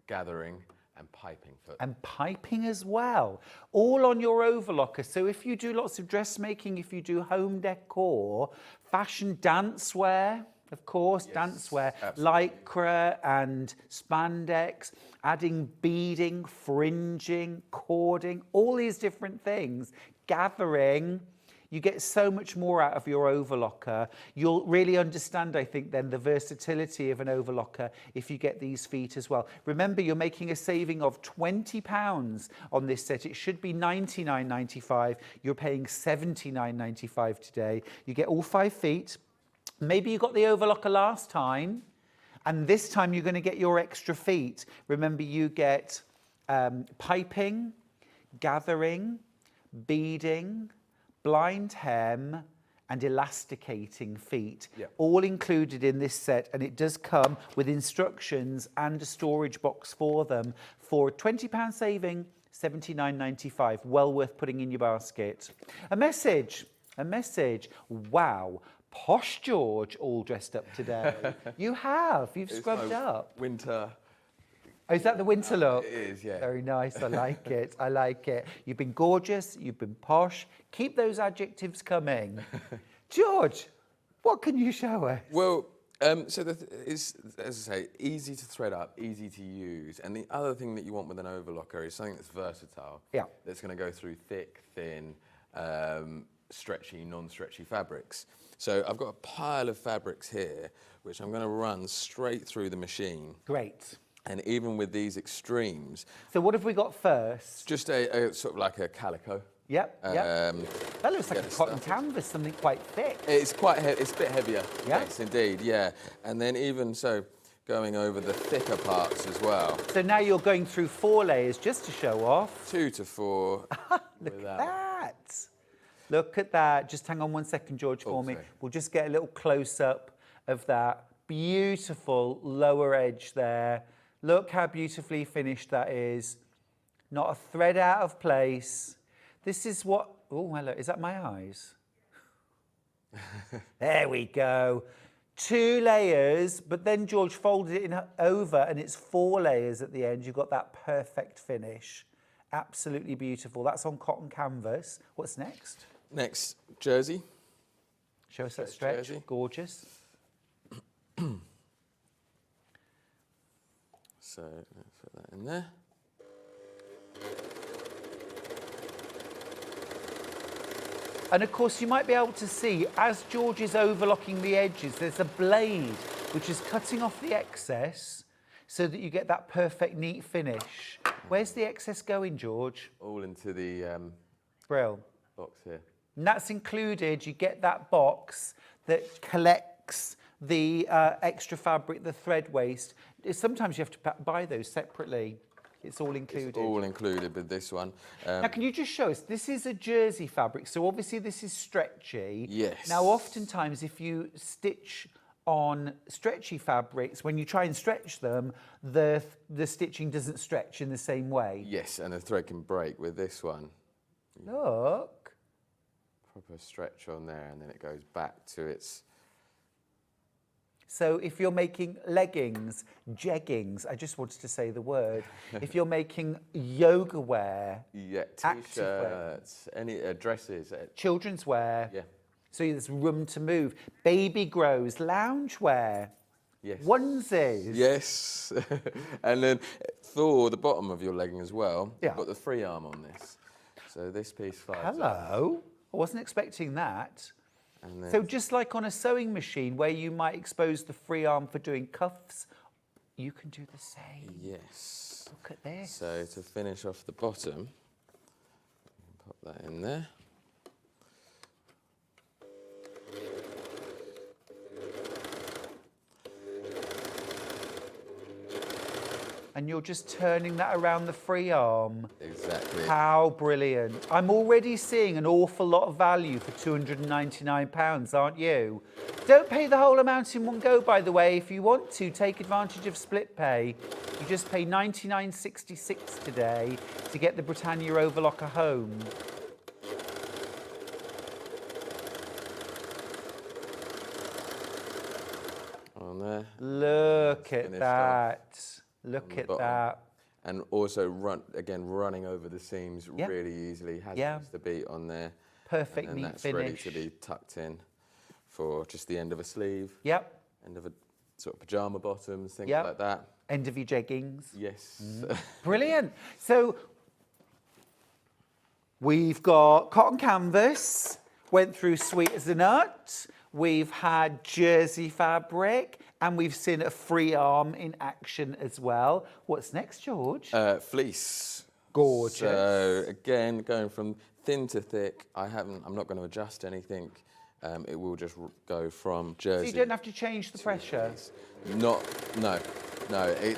gathering, and piping foot. And piping as well, all on your overlocker. So if you do lots of dressmaking, if you do home decor, fashion dancewear, of course, yes, dancewear, absolutely. lycra and spandex, adding beading, fringing, cording, all these different things, gathering. You get so much more out of your overlocker. You'll really understand, I think, then the versatility of an overlocker if you get these feet as well. Remember, you're making a saving of £20 on this set. It should be $99.95. You're paying $79.95 today. You get all 5 feet. Maybe you got the overlocker last time, and this time you're going to get your extra feet. Remember, you get piping, gathering, beading, blind hem and elasticating feet, all included in this set, and it does come with instructions and a storage box for them for a £20 saving, $79.95. Well worth putting in your basket. A message. Wow. Posh George all dressed up today. You've scrubbed up. Winter. Oh, is that the winter look? It is, yeah. Very nice, I like it, I like it. You've been gorgeous, you've been posh. Keep those adjectives coming. George, what can you show us? Well, so it's, as I say, easy to thread up, easy to use. And the other thing that you want with an overlocker is something that's versatile. Yeah. That's going to go through thick, thin, stretchy, non-stretchy fabrics. So I've got a pile of fabrics here, which I'm going to run straight through the machine. Great. And even with these extremes... So what have we got first? Just a sort of like a calico. Yep, yep. That looks like a cotton canvas, something quite thick. It's quite it's a bit heavier. Yeah. Yes, indeed, yeah. And then even so, going over the thicker parts as well. So now you're going through 4 layers just to show off. 2 to 4. Look at that. Look at that. Just hang on 1 second, George, for me. Sorry. We'll just get a little close-up of that. Beautiful lower edge there. Look how beautifully finished that is. Not a thread out of place. This is what... Oh, hello. Is that my eyes? There we go. 2 layers, but then George folded it in over and it's 4 layers at the end. You've got that perfect finish. Absolutely beautiful. That's on cotton canvas. What's next? Next, jersey. Show us that stretch. Jersey. Gorgeous. So let's put that in there. And of course, you might be able to see, as George is overlocking the edges, there's a blade which is cutting off the excess so that you get that perfect, neat finish. Where's the excess going, George? All into the Brill. box here. And that's included, you get that box that collects the extra fabric, the thread waste. Sometimes you have to buy those separately. It's all included. It's all included with this one. Now, can you just show us? This is a jersey fabric, so obviously this is stretchy. Yes. Now, oftentimes, if you stitch on stretchy fabrics, when you try and stretch them, the stitching doesn't stretch in the same way. Yes, and the thread can break with this one. Look. Proper stretch on there, and then it goes back to its... So if you're making leggings, jeggings, I just wanted to say the word. If you're making yoga wear, Yeah, active wear, T-shirts, any dresses. children's wear, Yeah. so there's room to move. Baby grows, lounge wear, Yes. onesies. Yes. And then for the bottom of your legging as well, Yeah. you've got the free arm on this. So this piece slides up. Hello. I wasn't expecting that. And then So just like on a sewing machine where you might expose the free arm for doing cuffs, you can do the same. yes. Look at this. So to finish off the bottom, pop that in there. And you're just turning that around the free arm. Exactly. How brilliant. I'm already seeing an awful lot of value for £299, aren't you? Don't pay the whole amount in one go, by the way. If you want to, take advantage of split pay. You just pay £99.66 today to get the Britannia Overlocker home. On there. Look at Finished that. on Look the at bottom. that. And also running over the seams Yeah. really easily. Has Yeah. the beat on there. Perfect, and then neat that's finish. ready to be tucked in for just the end of a sleeve, Yep. end of a sort of pajama bottoms, things Yep. like that. End of your jeggings. Yes. Brilliant. So we've got cotton canvas, went through sweet as a nut. We've had jersey fabric, and we've seen a free arm in action as well. What's next, George? Fleece. Gorgeous. So again, going from thin to thick, I'm not going to adjust anything. It will just go from So jersey. you don't have to change the pressure. No.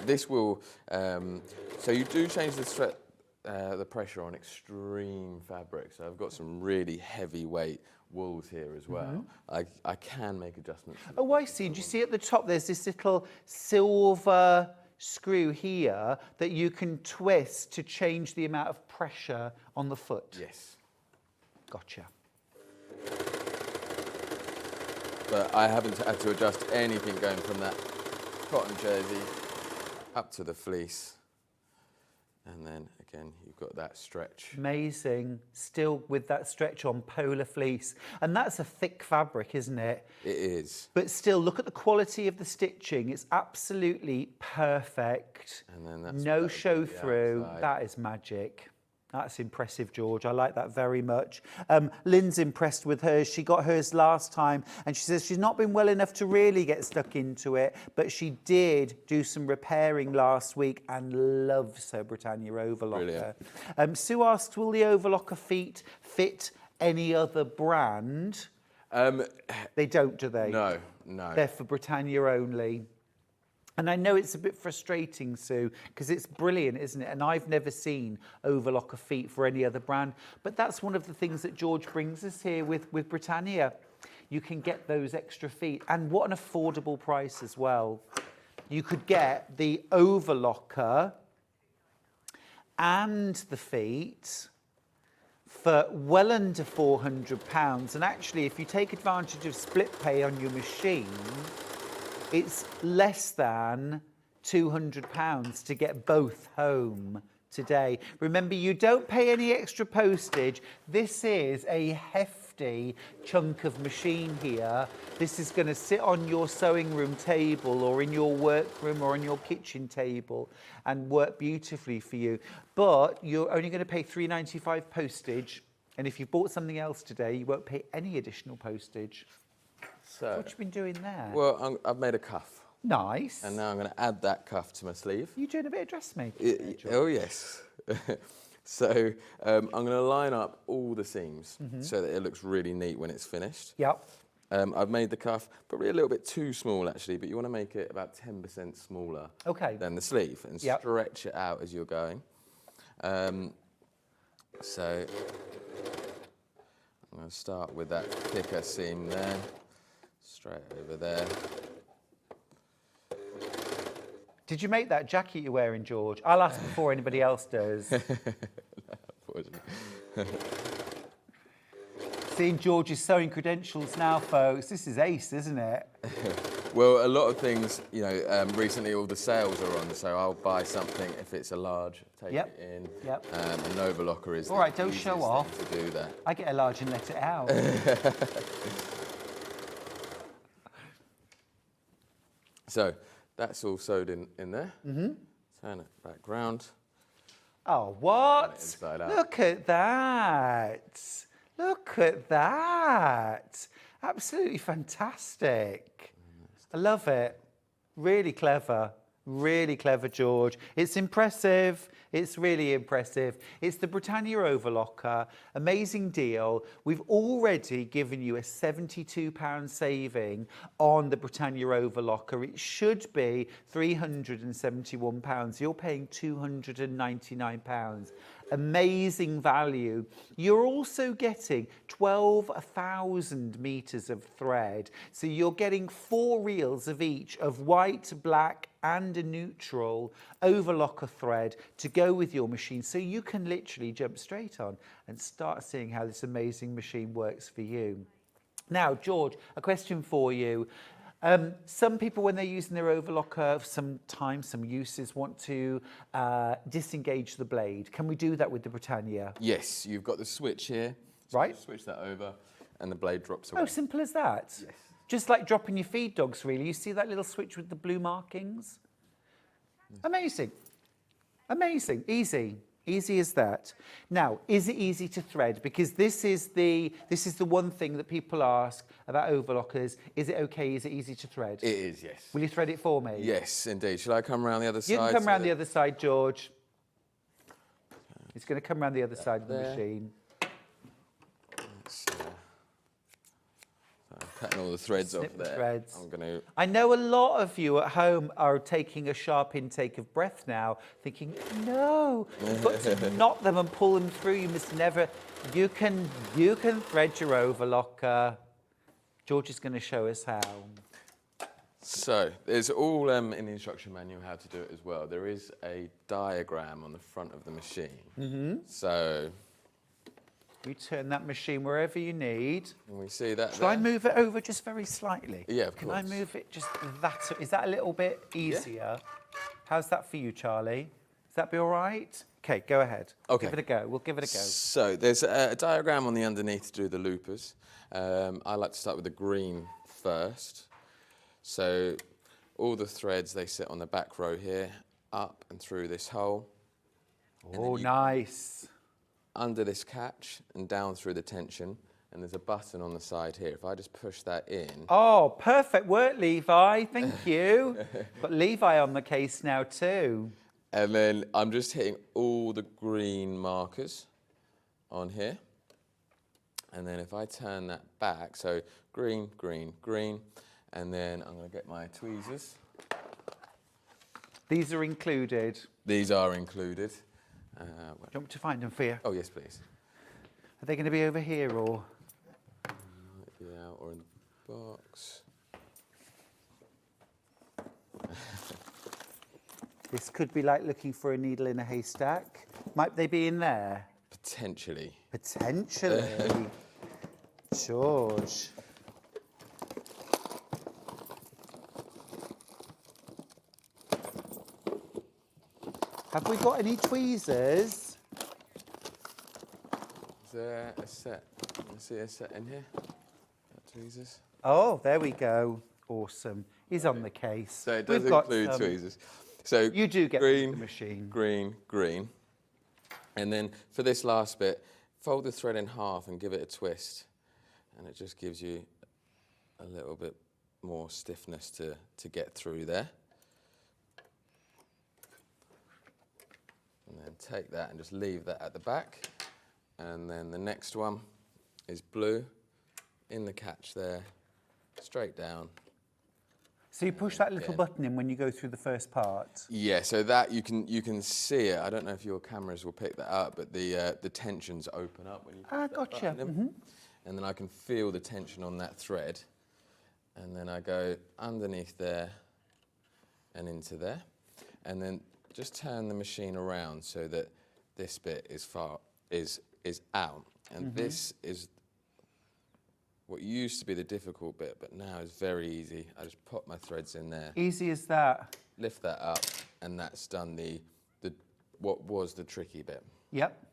This will. So you do change the pressure on extreme fabric. So I've got some really heavyweight wools here as well. I can make adjustments. Oh, I see. Do you see at the top there's this little silver screw here that you can twist to change the amount of pressure on the foot? Yes. Gotcha. But I haven't had to adjust anything going from that cotton jersey up to the fleece. And then again, you've got that stretch. Amazing. Still with that stretch on polar fleece. And that's a thick fabric, isn't it? It is. But still, look at the quality of the stitching. It's absolutely perfect. And then that's No that show would be through. outside. That is magic. That's impressive, George. I like that very much. Lynn's impressed with hers. She got hers last time, and she says she's not been well enough to really get stuck into it, but she did do some repairing last week and loves her Britannia Overlocker. Sue asks, will the Overlocker feet fit any other brand? They don't, do they? No, no. They're for Britannia only. And I know it's a bit frustrating, Sue, because it's brilliant, isn't it? And I've never seen Overlocker feet for any other brand. But that's one of the things that George brings us here with Britannia. You can get those extra feet. And what an affordable price as well. You could get the Overlocker and the feet for well under £400. And actually, if you take advantage of split pay on your machine, it's less than £200 to get both home today. Remember, you don't pay any extra postage. This is a hefty chunk of machine here. This is going to sit on your sewing room table or in your workroom or on your kitchen table and work beautifully for you. But you're only going to pay £3.95 postage. And if you've bought something else today, you won't pay any additional postage. So, what have you been doing there? Well, I've made a cuff. Nice. And now I'm going to add that cuff to my sleeve. You're doing a bit of dressmaking. Oh, yes. So I'm going to line up all the seams so that it looks really neat when it's finished. Yep. I've made the cuff probably a little bit too small, actually, but you want to make it about 10% smaller than the sleeve and stretch it out as you're going. So I'm going to start with that thicker seam there. Straight over there. Did you make that jacket you're wearing, George? I'll ask before anybody else does. No, unfortunately. Seeing George's sewing credentials now, folks, this is ace, isn't it? Well, a lot of things, you know, recently all the sales are on, so I'll buy something if it's a large, take it in. An Overlocker is all right, don't show off. To do that. I get a large and let it out. So that's all sewed in there. Turn it back round. Oh, what? Inside out. Look at that. Look at that. Absolutely fantastic. I love it. Really clever. Really clever, George. It's impressive. It's really impressive. It's the Britannia Overlocker. Amazing deal. We've already given you a £72 saving on the Britannia Overlocker. It should be £371. You're paying £299. Amazing value. You're also getting 12,000 meters of thread. So you're getting 4 reels of each of white, black, and a neutral overlocker thread to go with your machine. So you can literally jump straight on and start seeing how this amazing machine works for you. Now, George, a question for you. Some people, when they're using their overlocker, sometimes some uses want to disengage the blade. Can we do that with the Britannia? Yes, you've got the switch here. So right. Switch that over and the blade drops away. Oh, simple as that? Yes. Just like dropping your feed dogs, really. You see that little switch with the blue markings? Amazing. Amazing. Easy. Easy as that. Now, is it easy to thread? Because this is the one thing that people ask about overlockers. Is it okay? Is it easy to thread? It is, yes. Will you thread it for me? Yes, indeed. Shall I come around the other side? You can come around the other side, George. It's going to come around the other side of the machine. Cutting all the threads off there. Threads. I'm going to... I know a lot of you at home are taking a sharp intake of breath now, thinking, no, you've got to knot them and pull them through. You must never... You can thread your overlocker. George is going to show us how. So, there's all in the instruction manual how to do it as well. There is a diagram on the front of the machine. So... You turn that machine wherever you need. And we see that. Shall I move it over just very slightly? Yeah, of course. Can I move it just that? Is that a little bit easier? Yeah. How's that for you, Charlie? Does that be all right? Okay, go ahead. Okay. Give it a go. We'll give it a go. So there's a diagram on the underneath to do the loopers. I like to start with the green first. So all the threads, they sit on the back row here, up and through this hole. Oh, nice. under this catch and down through the tension. And there's a button on the side here. If I just push that in. Oh, perfect work, Levi. Thank you. Got Levi on the case now too. And then I'm just hitting all the green markers on here. And then if I turn that back, so green, green, green, and then I'm going to get my tweezers. These are included. These are included. Do you want me to find them for you? Oh, yes, please. Are they going to be over here or? Yeah, or in the box. This could be like looking for a needle in a haystack. Might they be in there? Potentially. Potentially. George. Have we got any tweezers? Is there a set? I see a set in here. Tweezers. Oh, there we go. Awesome. He's on the case. So it does include tweezers. So you do get green, the machine. Green, green. And then for this last bit, fold the thread in half and give it a twist. And it just gives you a little bit more stiffness to get through there. And then take that and just leave that at the back. And then the next one is blue in the catch there, straight down. So you push that little button in when you go through the first part? Yeah, so that you can see it. I don't know if your cameras will pick that up, but the tensions open up when you push that gotcha. button in. And then I can feel the tension on that thread. And then I go underneath there and into there. And then just turn the machine around so that this bit is out. And this is what used to be the difficult bit, but now is very easy. I just pop my threads in there. Easy as that. Lift that up, and that's done what was the tricky bit. Yep.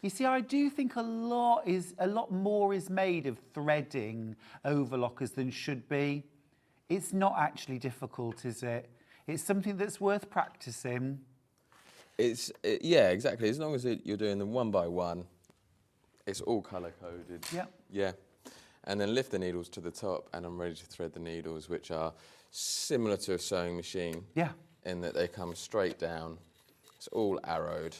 You see, I do think a lot more is made of threading overlockers than should be. It's not actually difficult, is it? It's something that's worth practicing. Yeah, exactly. As long as you're doing them one by one, it's all colour coded. Yeah. Yeah. And then lift the needles to the top, and I'm ready to thread the needles, which are similar to a sewing machine. Yeah. In that they come straight down. It's all arrowed.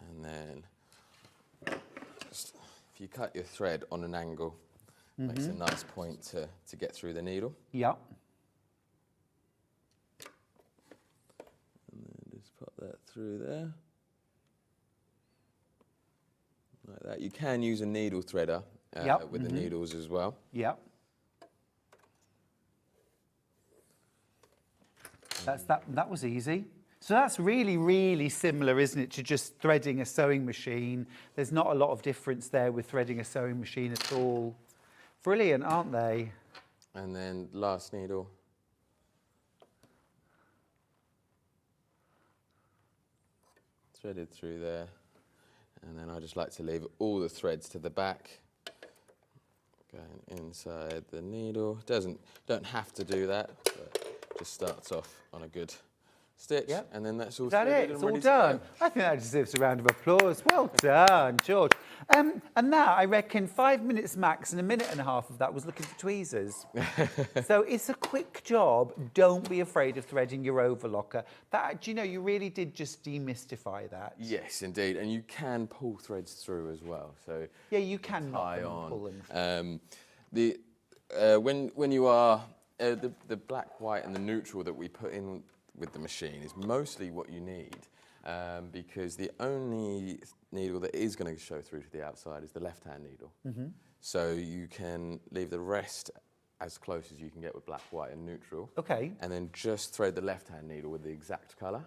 And then just, if you cut your thread on an angle, makes a nice point to get through the needle. Yeah. And then just put that through there. Like that. You can use a needle threader with the needles as well. Yep. That was easy. So that's really, really similar, isn't it, to just threading a sewing machine. There's not a lot of difference there with threading a sewing machine at all. Brilliant, aren't they? And then last needle. Threaded through there. And then I just like to leave all the threads to the back. Going inside the needle. Don't have to do that, but just starts off on a good stitch, and then that's all. Is that it? It's all done. I think that deserves a round of applause. Well done, George. And now I reckon 5 minutes max, and a minute and a half of that was looking for tweezers. So it's a quick job. Don't be afraid of threading your overlocker. That, do you know, you really did just demystify that. Yes, indeed, and you can pull threads through as well. So yeah, you can tie on. Pull them. When you are the black, white, and the neutral that we put in with the machine is mostly what you need, because the only needle that is going to show through to the outside is the left-hand needle. So you can leave the rest as close as you can get with black, white, and neutral. Okay. And then just thread the left-hand needle with the exact colour.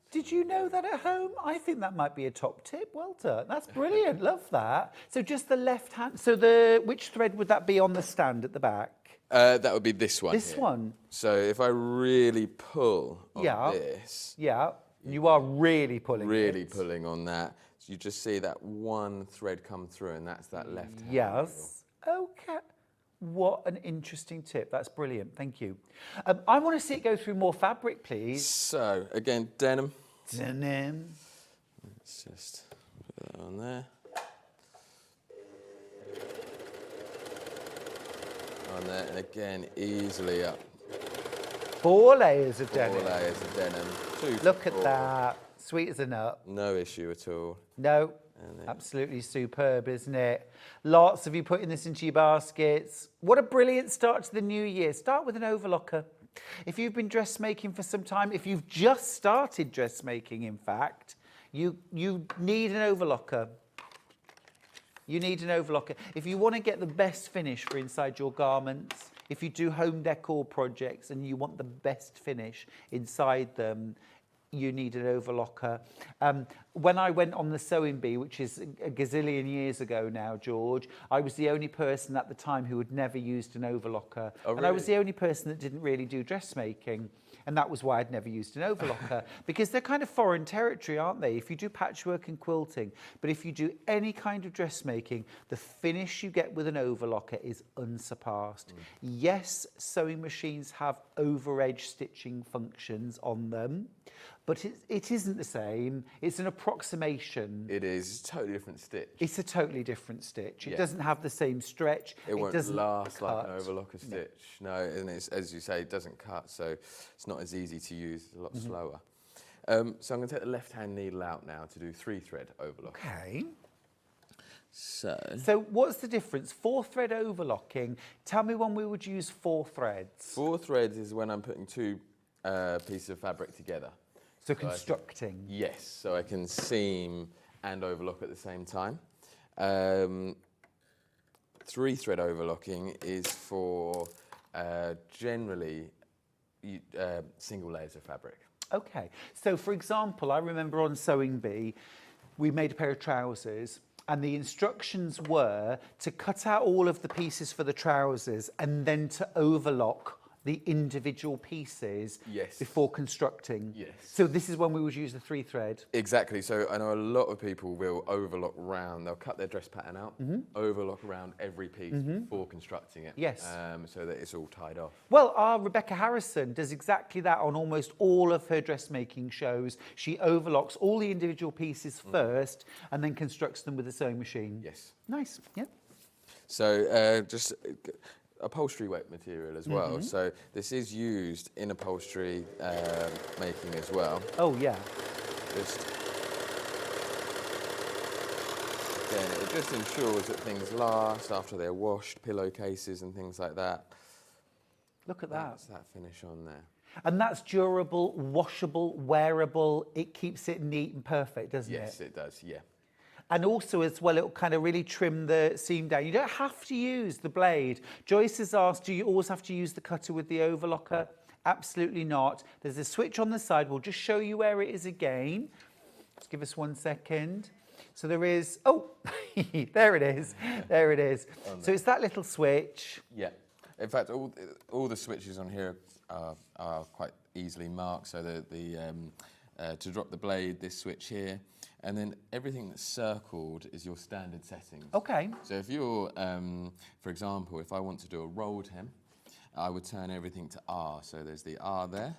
Did you know that at home? I think that might be a top tip. Well done. That's brilliant. Love that. So just the left hand. So which thread would that be on the stand at the back? That would be this one. This one. So if I really pull on this. Yeah. You are really pulling. Really pulling on that. So you just see that one thread come through, and that's that left hand. Yes. Okay. What an interesting tip. That's brilliant. Thank you. I want to see it go through more fabric, please. So again, denim. Denim. Let's just put that on there. On there, and again, easily up. 4 layers of denim. 4 layers of denim. 2 Look to at 4. that. Sweet as a nut. No issue at all. No, absolutely superb, isn't it? Lots of you putting this into your baskets. What a brilliant start to the new year. Start with an overlocker. If you've been dressmaking for some time, if you've just started dressmaking, in fact, you need an overlocker. You need an overlocker. If you want to get the best finish for inside your garments, if you do home decor projects and you want the best finish inside them, you need an overlocker. When I went on the sewing bee, which is a gazillion years ago now, George, I was the only person at the time who had never used an overlocker. Oh, and I was really? the only person that didn't really do dressmaking. And that was why I'd never used an overlocker, because they're kind of foreign territory, aren't they? If you do patchwork and quilting, but if you do any kind of dressmaking, the finish you get with an overlocker is unsurpassed. Yes, sewing machines have over-edge stitching functions on them, but it isn't the same. It's an approximation. It is. It's a totally different stitch. It's a totally different stitch. It Yeah. doesn't have the same stretch. It won't doesn't last like cut. an overlocker stitch. No, and it's, as you say, it doesn't cut, so it's not as easy to use, it's a lot slower. So I'm going to take the left-hand needle out now to do 3-thread overlock. Okay. So What's the difference? 4-thread overlocking. Tell me when we would use 4 threads. 4 threads is when I'm putting 2 pieces of fabric together. So constructing. Yes, so I can seam and overlock at the same time. 3-thread overlocking is for generally single layers of fabric. Okay. So for example, I remember on Sewing Bee, we made a pair of trousers and the instructions were to cut out all of the pieces for the trousers and then to overlock the individual pieces Yes. before constructing. Yes. So this is when we would use the 3-thread. Exactly. So I know a lot of people will overlock round. They'll cut their dress pattern out, overlock around every piece before constructing it. Yes. So that it's all tied off. Well, our Rebecca Harrison does exactly that on almost all of her dressmaking shows. She overlocks all the individual pieces first and then constructs them with a sewing machine. Yes. Nice, yeah. So just upholstery wet material as well. So this is used in upholstery making as well. Oh, yeah. Just again, it just ensures that things last after they're washed, pillowcases and things like that. Look at that. That's that finish on there. And that's durable, washable, wearable. It keeps it neat and perfect, doesn't it? Yes, it does, yeah. And also as well, it'll kind of really trim the seam down. You don't have to use the blade. Joyce has asked, do you always have to use the cutter with the overlocker? Absolutely not. There's a switch on the side. We'll just show you where it is again. Just give us 1 second. So there is, oh, there it is. There it is. So it's that little switch. Yeah. In fact, all the switches on here are quite easily marked. So to drop the blade, this switch here, and then everything that's circled is your standard settings. Okay. So if you're, for example, if I want to do a rolled hem, I would turn everything to R. So there's the R there,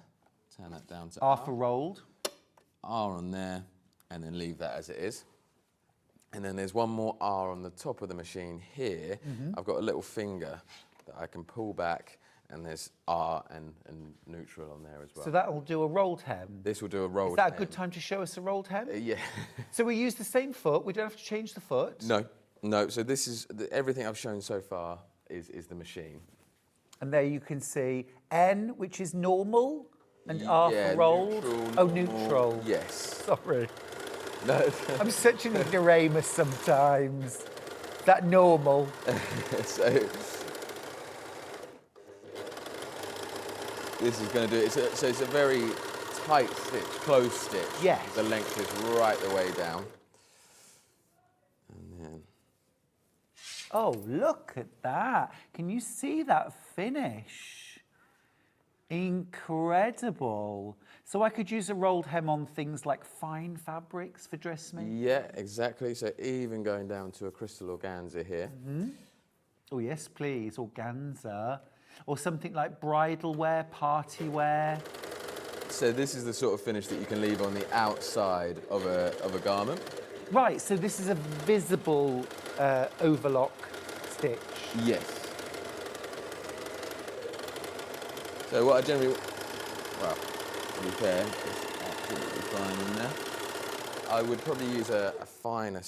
turn that down to R. R for rolled. R on there, and then leave that as it is. And then there's one more R on the top of the machine here. I've got a little finger that I can pull back, and there's R and neutral on there as well. So that'll do a rolled hem. This will do a rolled Is that hem. a good time to show us a rolled hem? Yeah. So we use the same foot. We don't have to change the foot. No. So this is everything I've shown so far is the machine. And there you can see N, which is normal, and R for rolled. Neutral, Neutral. Yes. Sorry. No. I'm such an ignoramus sometimes. That normal. So this is going to do it. So it's a very tight stitch, close stitch. Yes. The length is right the way down. And then. Oh, look at that. Can you see that finish? Incredible. So I could use a rolled hem on things like fine fabrics for dressmaking? Yeah, exactly. So even going down to a crystal organza here. Oh, yes, please. Organza. Or something like bridal wear, party wear. So this is the sort of finish that you can leave on the outside of a garment. Right, so this is a visible overlock stitch. Yes. So what I generally, well, to be fair, it's absolutely fine in there. I would probably use a finer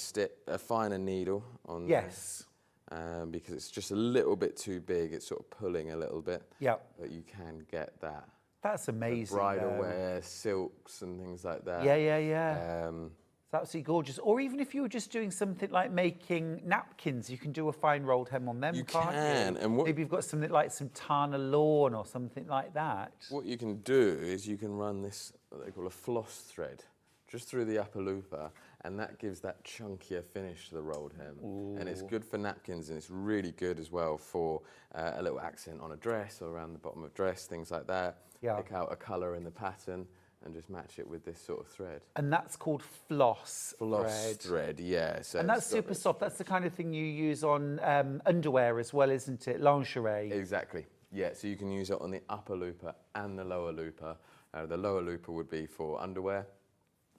needle on Yes. there, because it's just a little bit too big. It's sort of pulling a little bit. Yeah. But you can get that. That's amazing. Bridal wear, silks and things like that. Yeah. It's absolutely gorgeous. Or even if you were just doing something like making napkins, you can do a fine rolled hem on them, You can't can. you? And maybe you've got something like some Tana lawn or something like that. What you can do is you can run this, what they call a floss thread, just through the upper looper, and that gives that chunkier finish to the rolled hem. Ooh. And it's good for napkins, and it's really good as well for a little accent on a dress or around the bottom of a dress, things like that. Yeah. Pick out a colour in the pattern and just match it with this sort of thread. And that's called floss thread, yeah. So and that's super soft. That's the kind of thing you use on underwear as well, isn't it? Lingerie. Exactly. Yeah, so you can use it on the upper looper and the lower looper. The lower looper would be for underwear.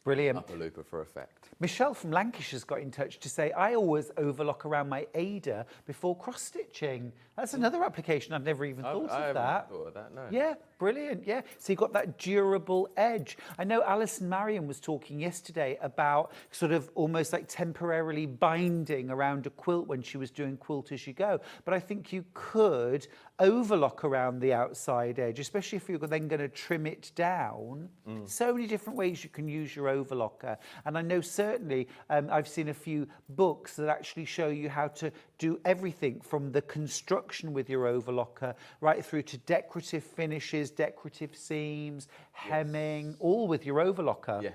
Brilliant. Upper looper for effect. Michelle from Lancashire's got in touch to say, I always overlock around my Ada before cross-stitching. That's another application. I've never even thought of that. I haven't thought of that, no. Yeah, brilliant, yeah. So you've got that durable edge. I know Alison Marion was talking yesterday about sort of almost like temporarily binding around a quilt when she was doing Quilt As You Go. But I think you could overlock around the outside edge, especially if you're then going to trim it down. So many different ways you can use your overlocker. And I know certainly I've seen a few books that actually show you how to do everything from the construction with your overlocker right through to decorative finishes, decorative seams, hemming, all with your overlocker. Yeah.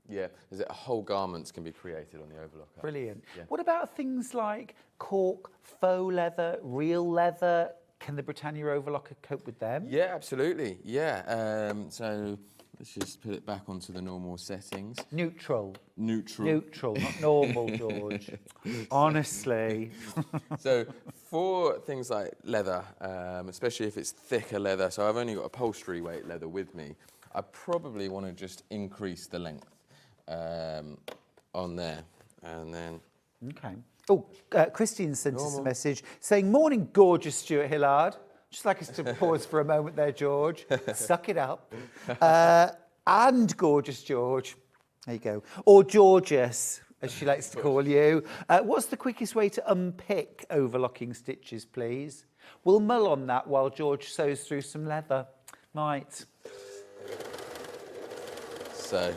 Yeah, whole garments can be created on the overlocker. Brilliant. Yeah. What about things like cork, faux leather, real leather? Can the Britannia Overlocker cope with them? Yeah, absolutely. Yeah. So let's just put it back onto the normal settings. Neutral, Neutral. not normal, George. Honestly. So for things like leather, especially if it's thicker leather, so I've only got upholstery weight leather with me, I probably want to just increase the length on there, and then. Okay. Oh, Christine sent us a message saying, morning, gorgeous Stuart Hillard. Just like us to pause for a moment there, George. Suck it up. And gorgeous George. There you go. Or Georgius, as she likes to call you. What's the quickest way to unpick overlocking stitches, please? We'll mull on that while George sews through some leather. Right. So.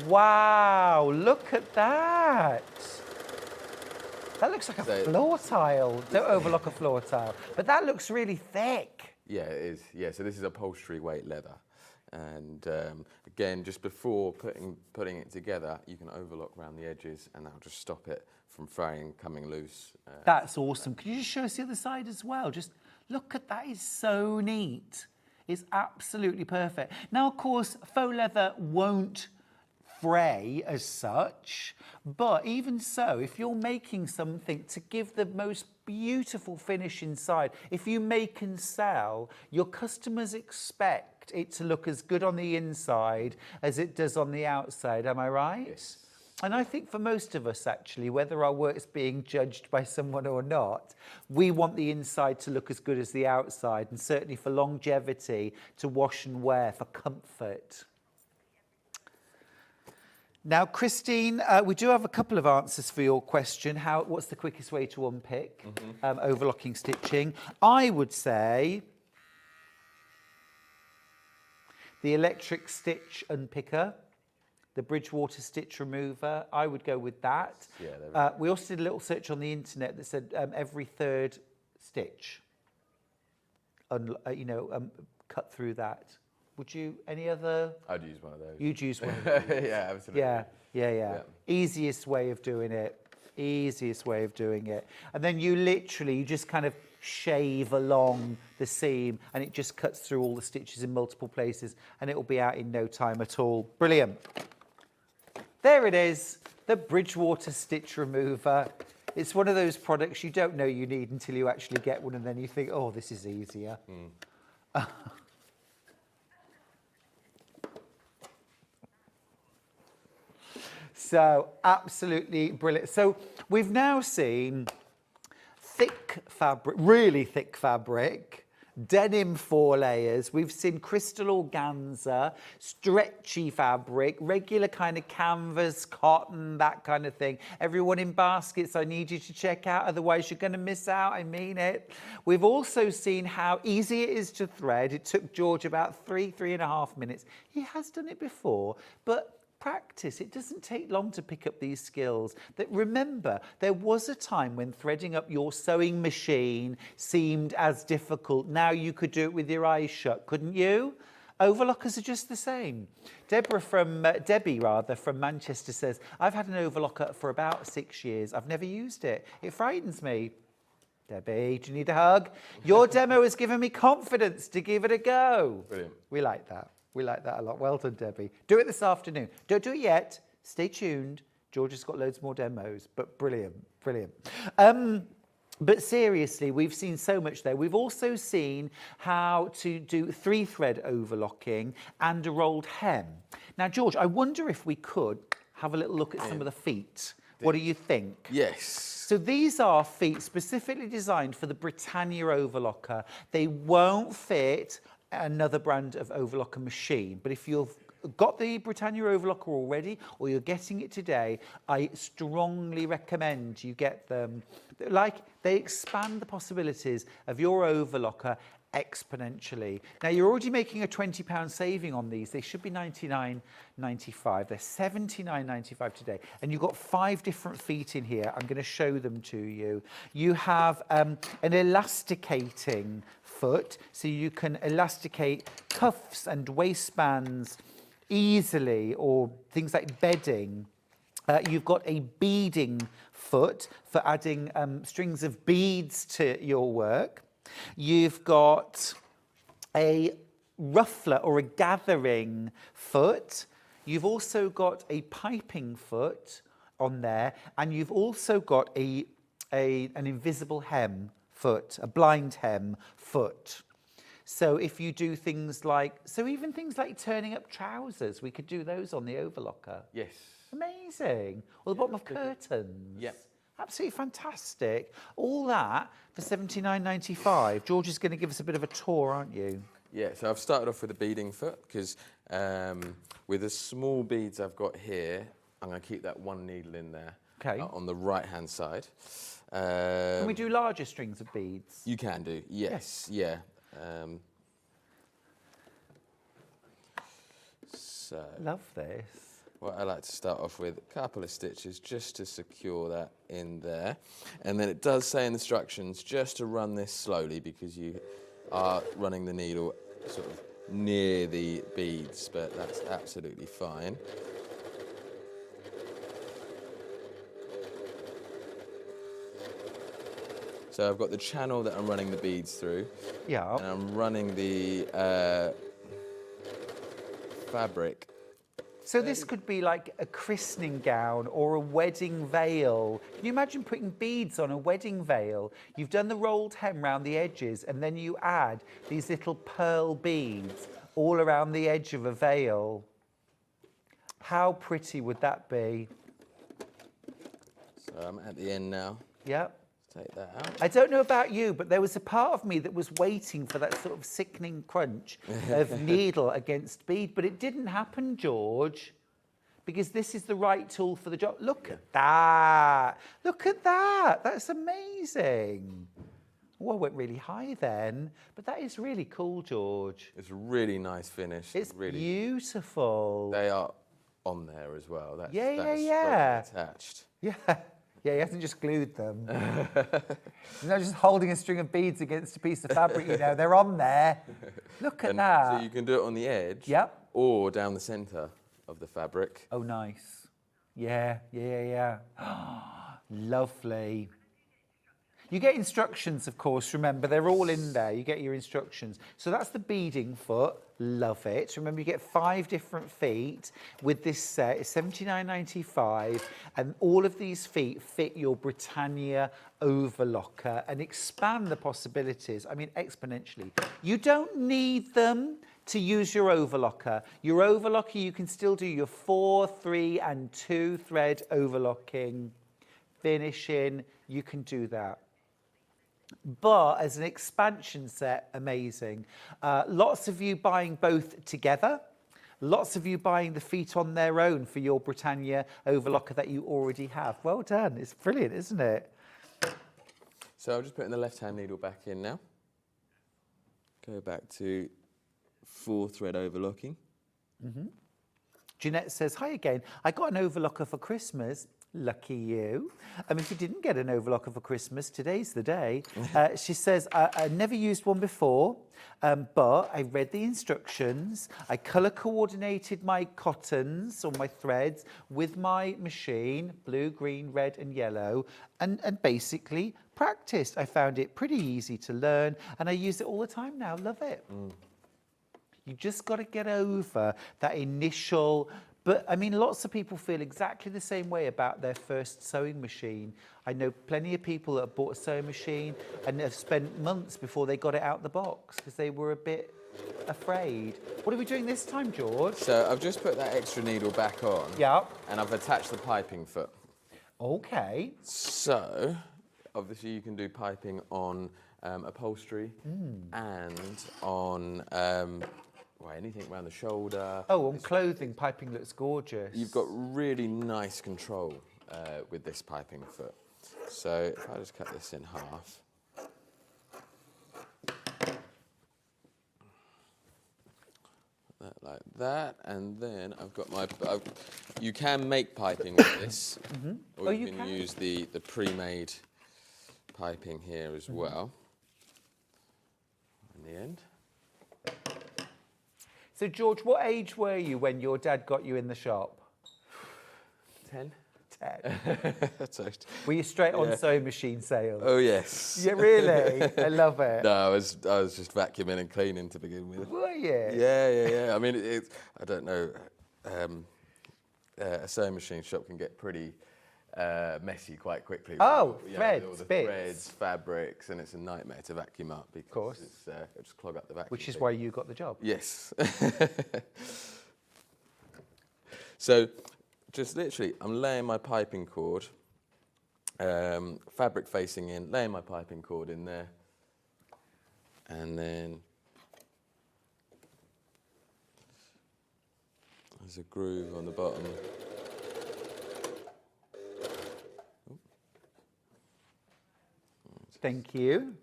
Wow, look at that. That looks like a floor tile. Don't overlock a floor tile. But that looks really thick. Yeah, it is. Yeah, so this is upholstery weight leather. And again, just before putting it together, you can overlock around the edges and that'll just stop it from fraying, coming loose. That's awesome. Can you just show us the other side as well? Just look at that. It's so neat. It's absolutely perfect. Now, of course, faux leather won't fray as such, but even so, if you're making something to give the most beautiful finish inside, if you make and sell, your customers expect it to look as good on the inside as it does on the outside. Am I right? Yes. And I think for most of us, actually, whether our work's being judged by someone or not, we want the inside to look as good as the outside, and certainly for longevity, to wash and wear, for comfort. Now, Christine, we do have a couple of answers for your question. What's the quickest way to unpick overlocking stitching? I would say the electric stitch unpicker, the Bridgewater stitch remover. I would go with that. Yeah, we also did a little search on the internet that said every third stitch, cut through that. Would you, any other? I'd use one of those. You'd use one of those. Yeah, absolutely. Yeah. Easiest way of doing it. And then you just kind of shave along the seam and it just cuts through all the stitches in multiple places and it will be out in no time at all. Brilliant. There it is, the Bridgewater stitch remover. It's one of those products you don't know you need until you actually get one and then you think, oh, this is easier. So absolutely brilliant. So we've now seen thick fabric, really thick fabric, denim 4 layers. We've seen crystal organza, stretchy fabric, regular kind of canvas, cotton, that kind of thing. Everyone in baskets, I need you to check out, otherwise you're going to miss out, I mean it. We've also seen how easy it is to thread. It took George about 3.5 minutes. He has done it before, but practice. It doesn't take long to pick up these skills. That remember, there was a time when threading up your sewing machine seemed as difficult. Now you could do it with your eyes shut, couldn't you? Overlockers are just the same. Debbie from Manchester says, I've had an overlocker for about 6 years. I've never used it. It frightens me. Debbie, do you need a hug? Your demo has given me confidence to give it a go. Brilliant. We like that. We like that a lot. Well done, Debbie. Do it this afternoon. Don't do it yet. Stay tuned. George has got loads more demos, but brilliant, brilliant. But seriously, we've seen so much there. We've also seen how to do 3-thread overlocking and a rolled hem. Now, George, I wonder if we could have a little look at some of the feet. What do you think? Yes. So these are feet specifically designed for the Britannia Overlocker. They won't fit another brand of overlocker machine, but if you've got the Britannia Overlocker already or you're getting it today, I strongly recommend you get them. Like, they expand the possibilities of your overlocker exponentially. Now, you're already making a £20 saving on these. They should be $99.95. They're $79.95 today. And you've got 5 different feet in here. I'm going to show them to you. You have an elasticating foot, so you can elasticate cuffs and waistbands easily, or things like bedding. You've got a beading foot for adding strings of beads to your work. You've got a ruffler or a gathering foot. You've also got a piping foot on there, and you've also got an invisible hem foot, a blind hem foot. So if you do things like, even things like turning up trousers, we could do those on the overlocker. Yes. Amazing. Or the bottom of curtains. Yep. Absolutely fantastic. All that for $79.95. George is going to give us a bit of a tour, aren't you? Yeah, so I've started off with a beading foot because with the small beads I've got here, I'm going to keep that one needle in there. Okay. On the right-hand side. Can we do larger strings of beads? You can do, yes. Yeah. So love this. What I like to start off with, a couple of stitches just to secure that in there. And then it does say in the instructions just to run this slowly because you are running the needle sort of near the beads, but that's absolutely fine. So I've got the channel that I'm running the beads through. Yeah. And I'm running the fabric. So this could be like a christening gown or a wedding veil. Can you imagine putting beads on a wedding veil? You've done the rolled hem round the edges, and then you add these little pearl beads all around the edge of a veil. How pretty would that be? So I'm at the end now. Yep. Take that out. I don't know about you, but there was a part of me that was waiting for that sort of sickening crunch of needle against bead, but it didn't happen, George, because this is the right tool for the job. Look at that. Look at that. That's amazing. Well, I went really high then, but that is really cool, George. It's a really nice finish. It's really beautiful. They are on there as well. That's yeah. attached. Yeah. Yeah, he hasn't just glued them. He's not just holding a string of beads against a piece of fabric, you know. They're on there. Look at that. So you can do it on the edge. Yep. Or down the centre of the fabric. Oh, nice. Yeah. Lovely. You get instructions, of course, remember, they're all in there. You get your instructions. So that's the beading foot. Love it. Remember, you get 5 different feet with this set. It's $79.95. And all of these feet fit your Britannia Overlocker and expand the possibilities, I mean, exponentially. You don't need them to use your overlocker. Your overlocker, you can still do your 4, 3 and 2 thread overlocking, finishing, you can do that. But as an expansion set, amazing. Lots of you buying both together. Lots of you buying the feet on their own for your Britannia overlocker that you already have. Well done. It's brilliant, isn't it? So I'm just putting the left-hand needle back in now. Go back to 4 thread overlocking. Jeanette says, hi again. I got an overlocker for Christmas. Lucky you. If you didn't get an overlocker for Christmas, today's the day. She says, I never used one before, but I read the instructions. I colour coordinated my cottons or my threads with my machine, blue, green, red and yellow, and basically practiced. I found it pretty easy to learn and I use it all the time now. Love it. You just got to get over that initial... But, lots of people feel exactly the same way about their first sewing machine. I know plenty of people that have bought a sewing machine and have spent months before they got it out the box because they were a bit afraid. What are we doing this time, George? So I've just put that extra needle back on. Yeah. And I've attached the piping foot. Okay. So, obviously you can do piping on upholstery and on... anything around the shoulder. Oh, on clothing, piping looks gorgeous. You've got really nice control with this piping foot. So if I just cut this in half. That like that, and then I've got my... you can make piping with this, or you can use the pre-made piping here as well. In the end. So, George, what age were you when your dad got you in the shop? 10. 10. Were you straight on sewing machine sales? Oh, yes. Yeah, really? I love it. No, I was just vacuuming and cleaning to begin with. Were you? Yeah. I don't know. A sewing machine shop can get pretty messy quite quickly. Oh, threads, all the bits. bits. Threads, fabrics, and it's a nightmare to vacuum up because it'll just clog up the vacuum. Which is why you got the job. Yes. So, just literally, I'm laying my piping cord, fabric facing in, laying my piping cord in there, and then there's a groove on the bottom. Thank you.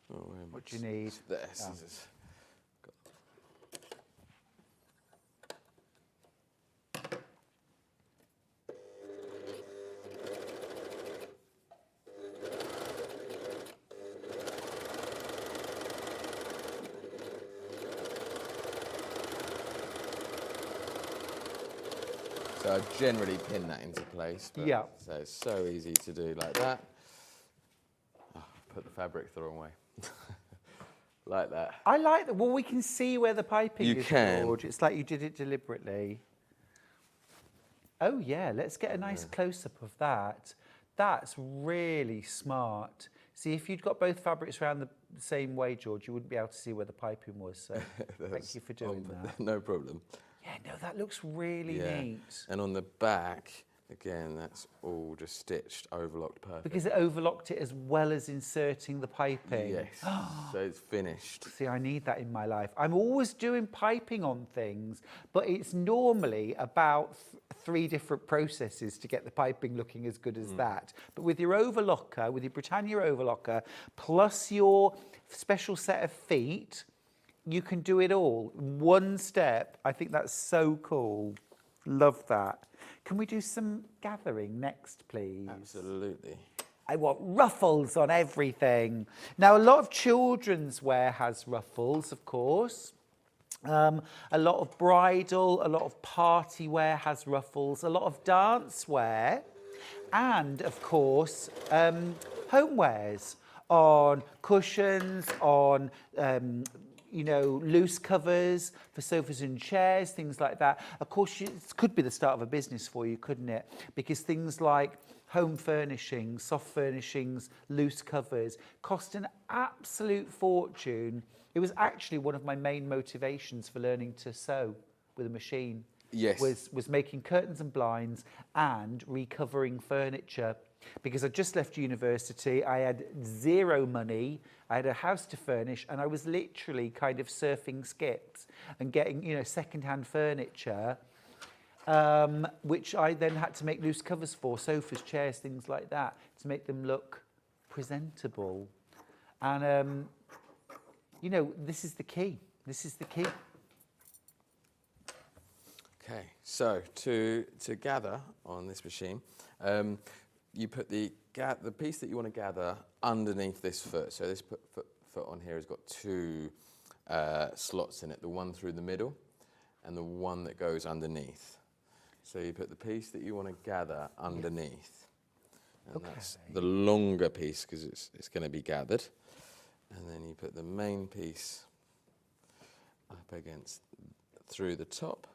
What do you need? There, scissors. So I generally pin that into place. But yeah. So it's so easy to do like that. Oh, put the fabric the wrong way. Like that. I like that. Well, we can see where the piping is, can. George. It's like you did it deliberately. Oh, yeah. Let's get a nice close-up of that. That's really smart. See, if you'd got both fabrics around the same way, George, you wouldn't be able to see where the piping was. So thank you for doing that. No problem. Yeah, no, that looks really neat. And on the back, again, that's all just stitched, overlocked perfect. Because it overlocked it as well as inserting the piping. Yes, so it's finished. See, I need that in my life. I'm always doing piping on things, but it's normally about 3 different processes to get the piping looking as good as that. But with your overlocker, with your Britannia Overlocker, plus your special set of feet, you can do it all. One step. I think that's so cool. Love that. Can we do some gathering next, please? Absolutely. I want ruffles on everything. Now, a lot of children's wear has ruffles, of course. A lot of bridal, a lot of party wear has ruffles, a lot of dance wear, and, of course, homewares on cushions, on you know, loose covers for sofas and chairs, things like that. Of course, it could be the start of a business for you, couldn't it? Because things like home furnishings, soft furnishings, loose covers cost an absolute fortune. It was actually one of my main motivations for learning to sew with a machine. Yes. Was making curtains and blinds and recovering furniture. Because I just left university, I had zero money, I had a house to furnish, and I was literally kind of surfing skips and getting, you know, second-hand furniture, which I then had to make loose covers for, sofas, chairs, things like that, to make them look presentable. And, you know, this is the key. This is the key. Okay, so to gather on this machine, you put the piece that you want to gather underneath this foot. So this foot on here has got two slots in it, the one through the middle and the one that goes underneath. So you put the piece that you want to gather underneath. And that's the longer piece because it's going to be gathered. And then you put the main piece up against through the top.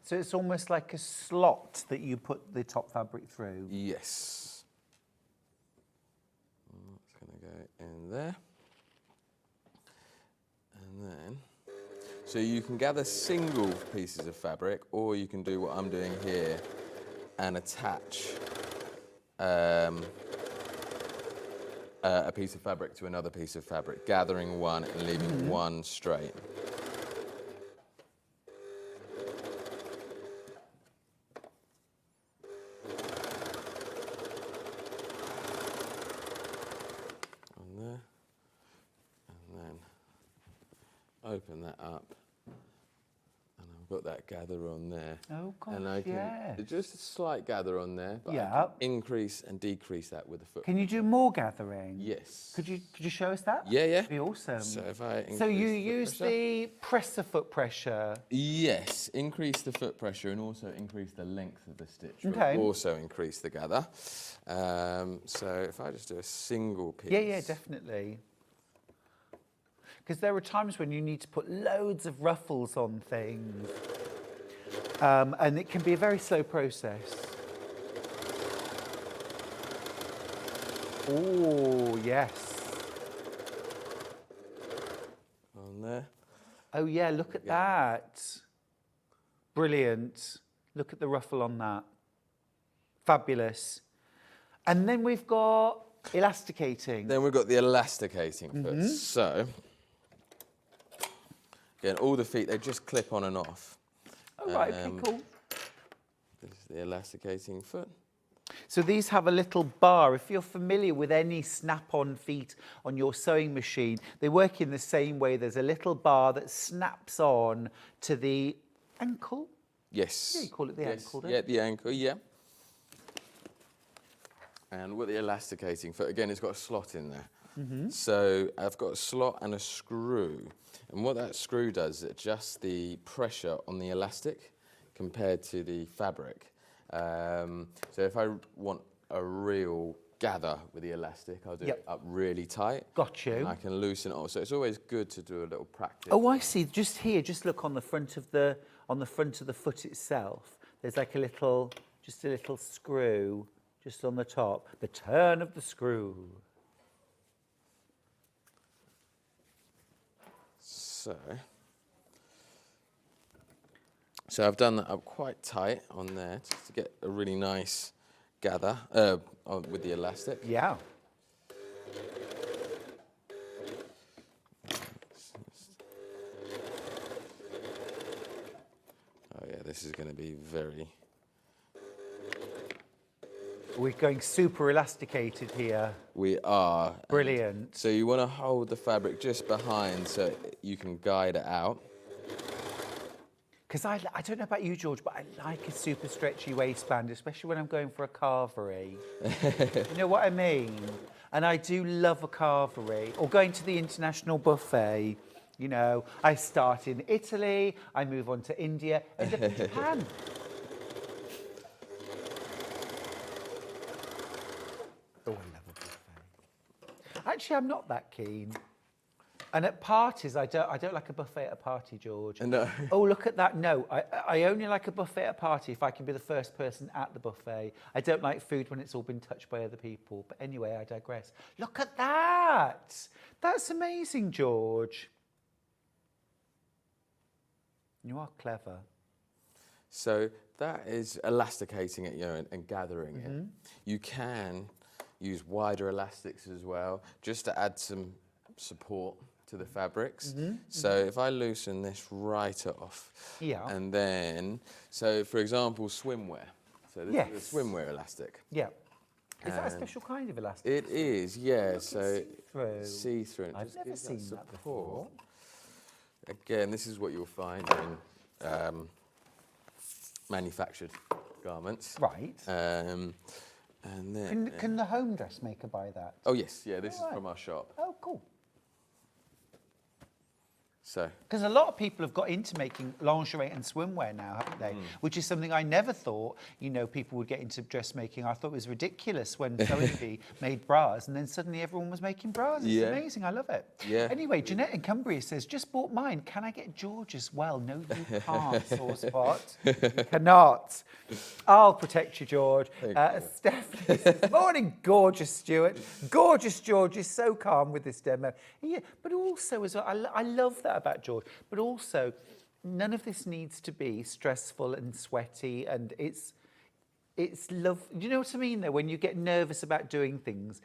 So it's almost like a slot that you put the top fabric through? Yes. It's going to go in there. And then, so you can gather single pieces of fabric, or you can do what I'm doing here and attach a piece of fabric to another piece of fabric, gathering one and leaving one straight. Open that up, and I've got that gather on there. Oh gosh, and I can, just a slight gather on there, but I can increase and decrease that with the foot. Can you do more gathering? Yes. Could you show us that? Yeah, yeah. That'd be awesome. So if I increase so you the use pressure, the presser foot pressure. Yes, increase the foot pressure and also increase the length of the stitch. Okay. Will also increase the gather. So if I just do a single piece. Yeah, yeah, definitely. Because there are times when you need to put loads of ruffles on things. And it can be a very slow process. Oh, yes. On there. Oh, yeah, look at that. Brilliant. Look at the ruffle on that. Fabulous. And then we've got elasticating. Then we've got the elasticating foot. So, again, all the feet, they just clip on and off. Oh, right, okay, cool. This is the elasticating foot. So these have a little bar. If you're familiar with any snap-on feet on your sewing machine, they work in the same way. There's a little bar that snaps on to the ankle. Yes. Yeah, you call it the ankle, don't you? Yeah, the ankle, yeah. And with the elasticating foot, again, it's got a slot in there. So I've got a slot and a screw. And what that screw does is adjust the pressure on the elastic compared to the fabric. So if I want a real gather with the elastic, I'll do it up really tight. Got you. And I can loosen it off. So it's always good to do a little practice. Oh, I see. Just here, just look on the front of the foot itself. There's like a little screw just on the top. The turn of the screw. So I've done that up quite tight on there just to get a really nice gather with the elastic. Yeah. Oh yeah, this is going to be very... We're going super elasticated here. We are. Brilliant. So you want to hold the fabric just behind so you can guide it out. Because I don't know about you, George, but I like a super stretchy waistband, especially when I'm going for a carvery. You know what I mean? And I do love a carvery. Or going to the international buffet. You know, I start in Italy, I move on to India, end up in Japan. Oh, I love a buffet. Actually, I'm not that keen. And at parties, I don't like a buffet at a party, George. No. Oh, look at that. No, I only like a buffet at a party if I can be the first person at the buffet. I don't like food when it's all been touched by other people. But anyway, I digress. Look at that. That's amazing, George. You are clever. So that is elasticating it, and gathering it. You can use wider elastics as well, just to add some support to the fabrics. So if I loosen this right off, and then, so for example, swimwear. So this is a swimwear elastic. Yeah. Is that a special kind of elastic? It is, yeah. Look, so see-through. I've never seen that before. Again, this is what you'll find in manufactured garments. Right. And then Can the home dressmaker buy that? oh yes, yeah. This is from our shop. Oh, cool. So Because a lot of people have got into making lingerie and swimwear now, haven't they? Which is something I never thought, people would get into dressmaking. I thought it was ridiculous when Sewing Bee made bras, and then suddenly everyone was making bras. It's amazing. I love it. Yeah. Anyway, Jeanette in Cumbria says, just bought mine. Can I get George as well? No, you can't, sore spot. You cannot. I'll protect you, George. Stephanie says, morning, gorgeous Stuart. Gorgeous George is so calm with this demo. Yeah, but also as well, I love that about George, but also none of this needs to be stressful and sweaty, and it's love. Do you know what I mean though? When you get nervous about doing things,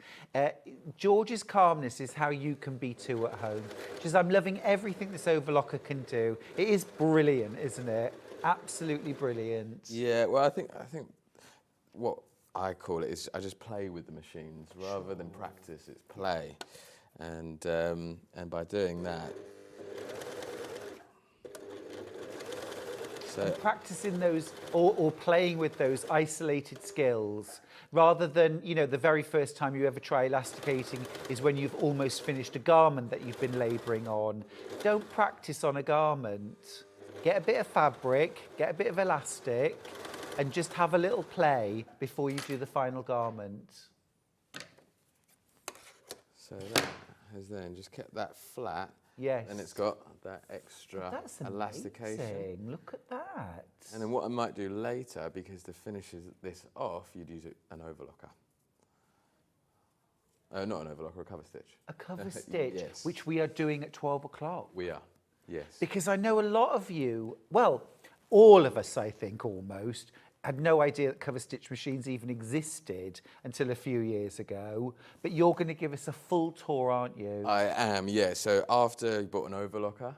George's calmness is how you can be too at home. Just, I'm loving everything this overlocker can do. It is brilliant, isn't it? Absolutely brilliant. yeah, well, I think what I call it is I just play with the machines rather than practice. It's play, and by doing that. And practicing those or playing with those isolated skills rather than, the very first time you ever try elasticating is when you've almost finished a garment that you've been labouring on. Don't practice on a garment. Get a bit of fabric, get a bit of elastic, and just have a little play before you do the final garment. So that has then just kept that flat. Yes. And it's got that extra That's elastication. amazing. Look at that. And then what I might do later, because to finish this off, you'd use an overlocker. Not an overlocker, a cover stitch. A cover stitch, yes. which we are doing at 12 o'clock. We are, yes. Because I know a lot of you, well, all of us, I think, almost, had no idea that cover stitch machines even existed until a few years ago. But you're going to give us a full tour, aren't you? I am, yeah. So after you bought an overlocker,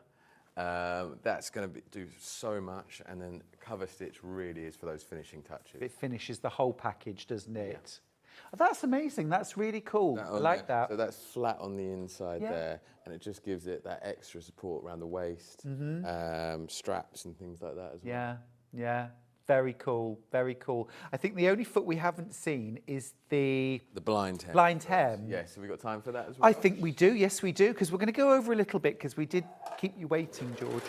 that's going to do so much, and then cover stitch really is for those finishing touches. It finishes the whole package, doesn't it? Yeah. Oh, that's amazing. That's really cool. I like that. So that's flat on the inside there, and it just gives it that extra support around the waist, straps and things like that as well. Yeah, yeah. Very cool, very cool. I think the only foot we haven't seen is the blind hem. Blind hem. Yes, have we got time for that as well? I think we do, yes we do, because we're going to go over a little bit, because we did keep you waiting, George.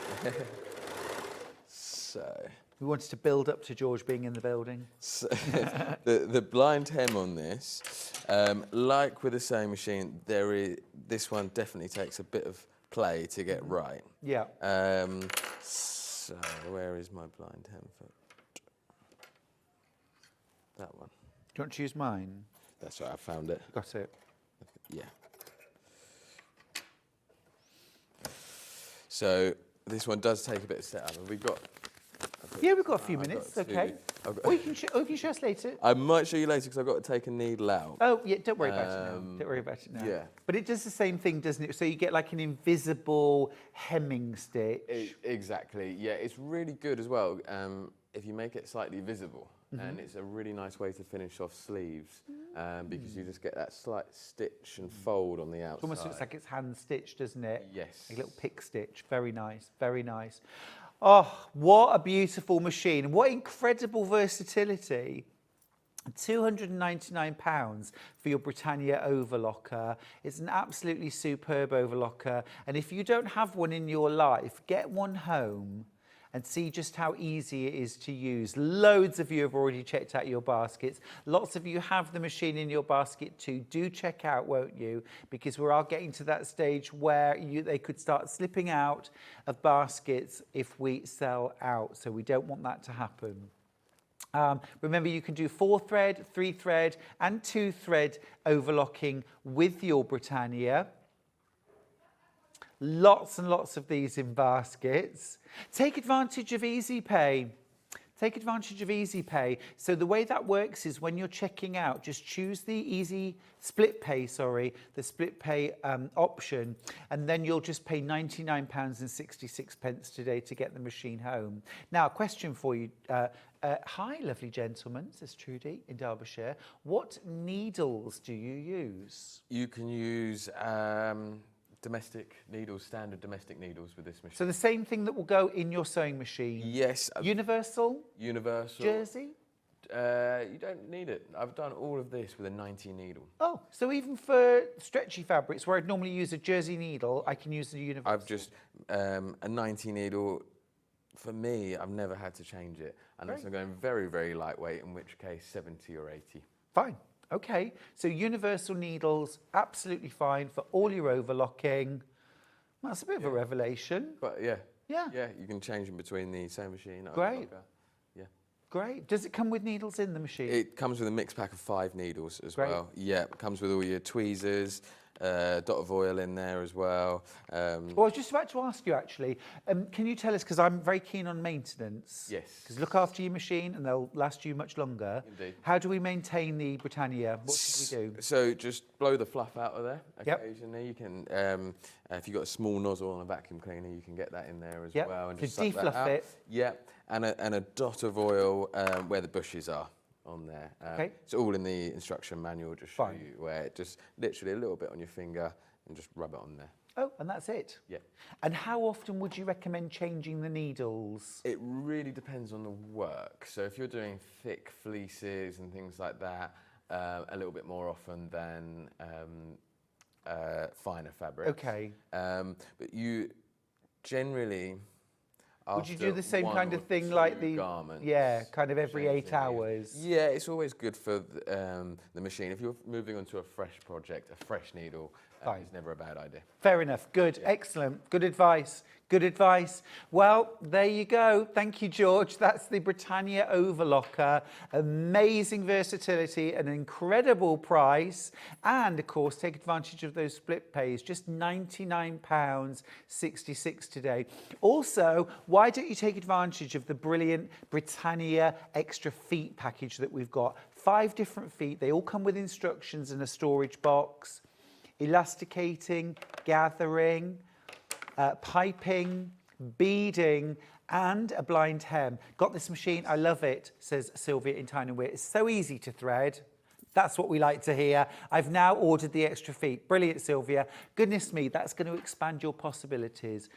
So we wanted to build up to George being in the building. So the blind hem on this, like with the sewing machine, this one definitely takes a bit of play to get right. Yeah. So where is my blind hem foot? That one. Do you want to use mine? That's right, I found it. Got it. Yeah. So this one does take a bit of setup. Have we got? Yeah, we've got a few minutes. Okay. Or you can show us later. I might show you later because I've got to take a needle out. Oh yeah, don't worry about it now. Don't worry about it now. Yeah. But it does the same thing, doesn't it? So you get like an invisible hemming stitch. Exactly. Yeah, it's really good as well. If you make it slightly visible. And it's a really nice way to finish off sleeves because you just get that slight stitch and fold on the outside. It almost looks like it's hand stitched, doesn't it? Yes. A little pick stitch. Very nice, very nice. Oh, what a beautiful machine. What incredible versatility. £299 for your Britannia Overlocker. It's an absolutely superb overlocker. And if you don't have one in your life, get one home and see just how easy it is to use. Loads of you have already checked out your baskets. Lots of you have the machine in your basket too. Do check out, won't you? Because we are getting to that stage where they could start slipping out of baskets if we sell out. So we don't want that to happen. Remember, you can do 4-thread, 3-thread and 2-thread overlocking with your Britannia. Lots and lots of these in baskets. Take advantage of Easy Pay. Take advantage of Easy Pay. So the way that works is when you're checking out, just choose the split pay option, and then you'll just pay £99.66 today to get the machine home. Now, a question for you. Hi, lovely gentlemen, says Trudy in Derbyshire. What needles do you use? You can use domestic needles, standard domestic needles with this machine. So the same thing that will go in your sewing machine? Yes. Universal? Universal. Jersey? You don't need it. I've done all of this with a 90 needle. Oh, so even for stretchy fabrics where I'd normally use a jersey needle, I can use the universal? I've just, a 90 needle, for me, I've never had to change it. Unless I'm going very, very lightweight, in which case 70 or 80. Fine. Okay, so universal needles, absolutely fine for all your overlocking. Well, that's a bit of a revelation. But yeah, you can change in between the sewing machine. Great. Overlocker. Yeah. Great. Does it come with needles in the machine? It comes with a mixed pack of 5 needles as well. Yeah, it comes with all your tweezers, dot of oil in there as well. Well, I was just about to ask you actually, can you tell us, because I'm very keen on maintenance. Yes. Because look after your machine and they'll last you much longer. Indeed. How do we maintain the Britannia? What should we do? So just blow the fluff out of there occasionally. You can, if you've got a small nozzle on a vacuum cleaner, you can get that in there as well. And to just suck that defluff out. it. Yeah, and a dot of oil where the bushes are on there. Okay. It's all in the instruction manual, just show you where it just literally a little bit on your finger and just rub it on there. Oh, and that's it? Yeah. And how often would you recommend changing the needles? It really depends on the work. So if you're doing thick fleeces and things like that, a little bit more often than finer fabrics. Okay. But you generally... Would you do the same kind of thing like the garments? Yeah, kind of every 8 hours. Yeah, it's always good for the machine. If you're moving on to a fresh project, a fresh needle, it's never a bad idea. Fair enough. Good. Yeah. Excellent. Good advice. Good advice. Well, there you go. Thank you, George. That's the Britannia Overlocker. Amazing versatility, an incredible price. And, of course, take advantage of those split pays. Just £99.66 today. Also, why don't you take advantage of the brilliant Britannia Extra Feet package that we've got? 5 different feet. They all come with instructions in a storage box. Elasticating, gathering, piping, beading, and a blind hem. Got this machine, I love it, says Sylvia in Tyne and Wear. It's so easy to thread. That's what we like to hear. I've now ordered the extra feet. Brilliant, Sylvia. Goodness me, that's going to expand your possibilities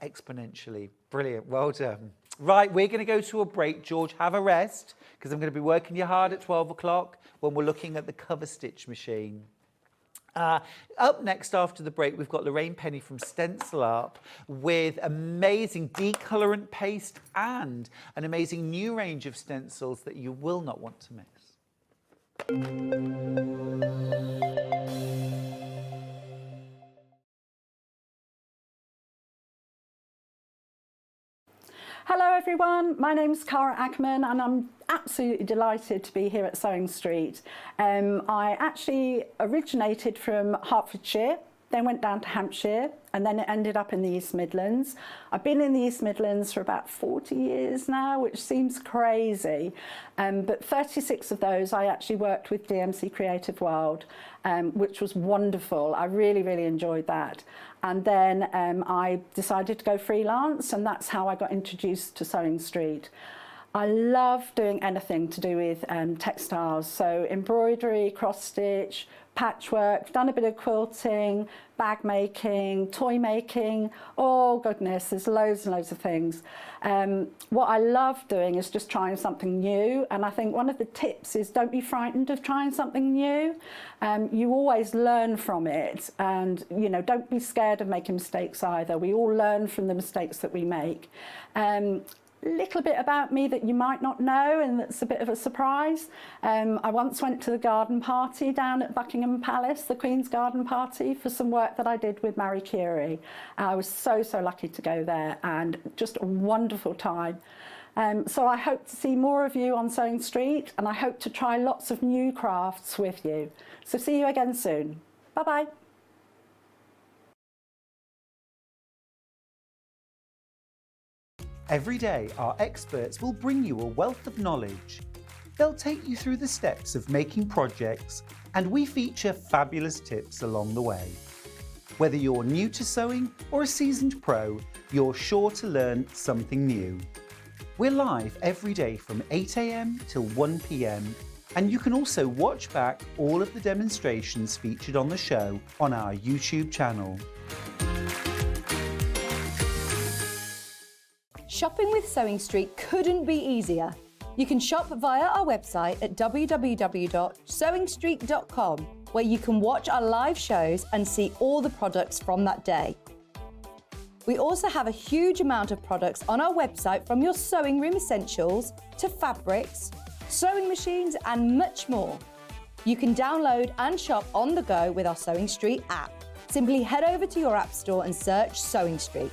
exponentially. Brilliant, well done. Right, we're going to go to a break. George, have a rest, because I'm going to be working you hard at 12 o'clock when we're looking at the cover stitch machine. Up next after the break, we've got Lorraine Penney from Stencil up with amazing decolorant paste and an amazing new range of stencils that you will not want to miss. Hello everyone, my name's Cara Ackerman and I'm absolutely delighted to be here at Sewing Street. I actually originated from Hertfordshire, then went down to Hampshire and then it ended up in the East Midlands. I've been in the East Midlands for about 40 years now, which seems crazy, but 36 of those I actually worked with DMC Creative World, which was wonderful. I really, really enjoyed that. And then I decided to go freelance and that's how I got introduced to Sewing Street. I love doing anything to do with textiles, so embroidery, cross stitch, patchwork, done a bit of quilting, bag making, toy making, oh goodness, there's loads and loads of things. What I love doing is just trying something new, and I think one of the tips is don't be frightened of trying something new. You always learn from it, and you know, don't be scared of making mistakes either. We all learn from the mistakes that we make. little bit about me that you might not know and that's a bit of a surprise. I once went to the garden party down at Buckingham Palace, the Queen's Garden Party, for some work that I did with Marie Curie. I was so lucky to go there, and just a wonderful time. So I hope to see more of you on Sewing Street, and I hope to try lots of new crafts with you. So see you again soon. Bye-bye. Every day, our experts will bring you a wealth of knowledge. They'll take you through the steps of making projects, and we feature fabulous tips along the way. Whether you're new to sewing or a seasoned pro, you're sure to learn something new. We're live every day from 8 AM till 1 PM, and you can also watch back all of the demonstrations featured on the show on our YouTube channel. Shopping with Sewing Street couldn't be easier. You can shop via our website at www.sewingstreet.com, where you can watch our live shows and see all the products from that day. We also have a huge amount of products on our website, from your sewing room essentials to fabrics, sewing machines and much more. You can download and shop on the go with our Sewing Street app. Simply head over to your app store and search Sewing Street.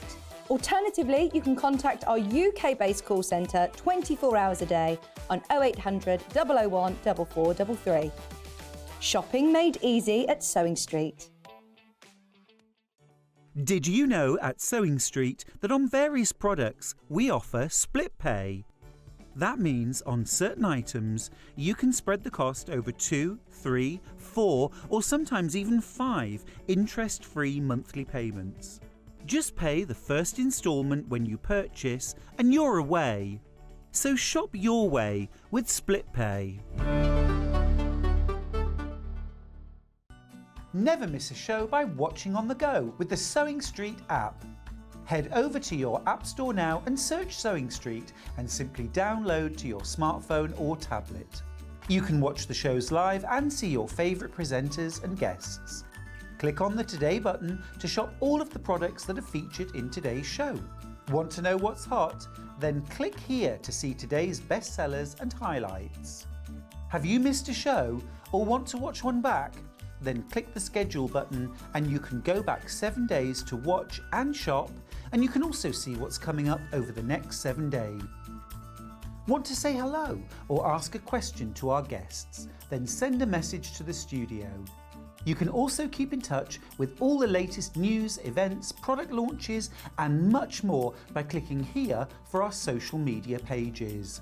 Alternatively, you can contact our UK-based call centre 24 hours a day on 0800 001 4433. Shopping made easy at Sewing Street. Did you know at Sewing Street that on various products we offer split pay? That means on certain items you can spread the cost over 2, 3, 4 or sometimes even 5 interest-free monthly payments. Just pay the first instalment when you purchase and you're away. So shop your way with split pay. Never miss a show by watching on the go with the Sewing Street app. Head over to your app store now and search Sewing Street and simply download to your smartphone or tablet. You can watch the shows live and see your favourite presenters and guests. Click on the Today button to shop all of the products that are featured in today's show. Want to know what's hot? Then click here to see today's bestsellers and highlights. Have you missed a show or want to watch one back? Then click the schedule button and you can go back 7 days to watch and shop, and you can also see what's coming up over the next 7 days. Want to say hello or ask a question to our guests? Then send a message to the studio. You can also keep in touch with all the latest news, events, product launches and much more by clicking here for our social media pages.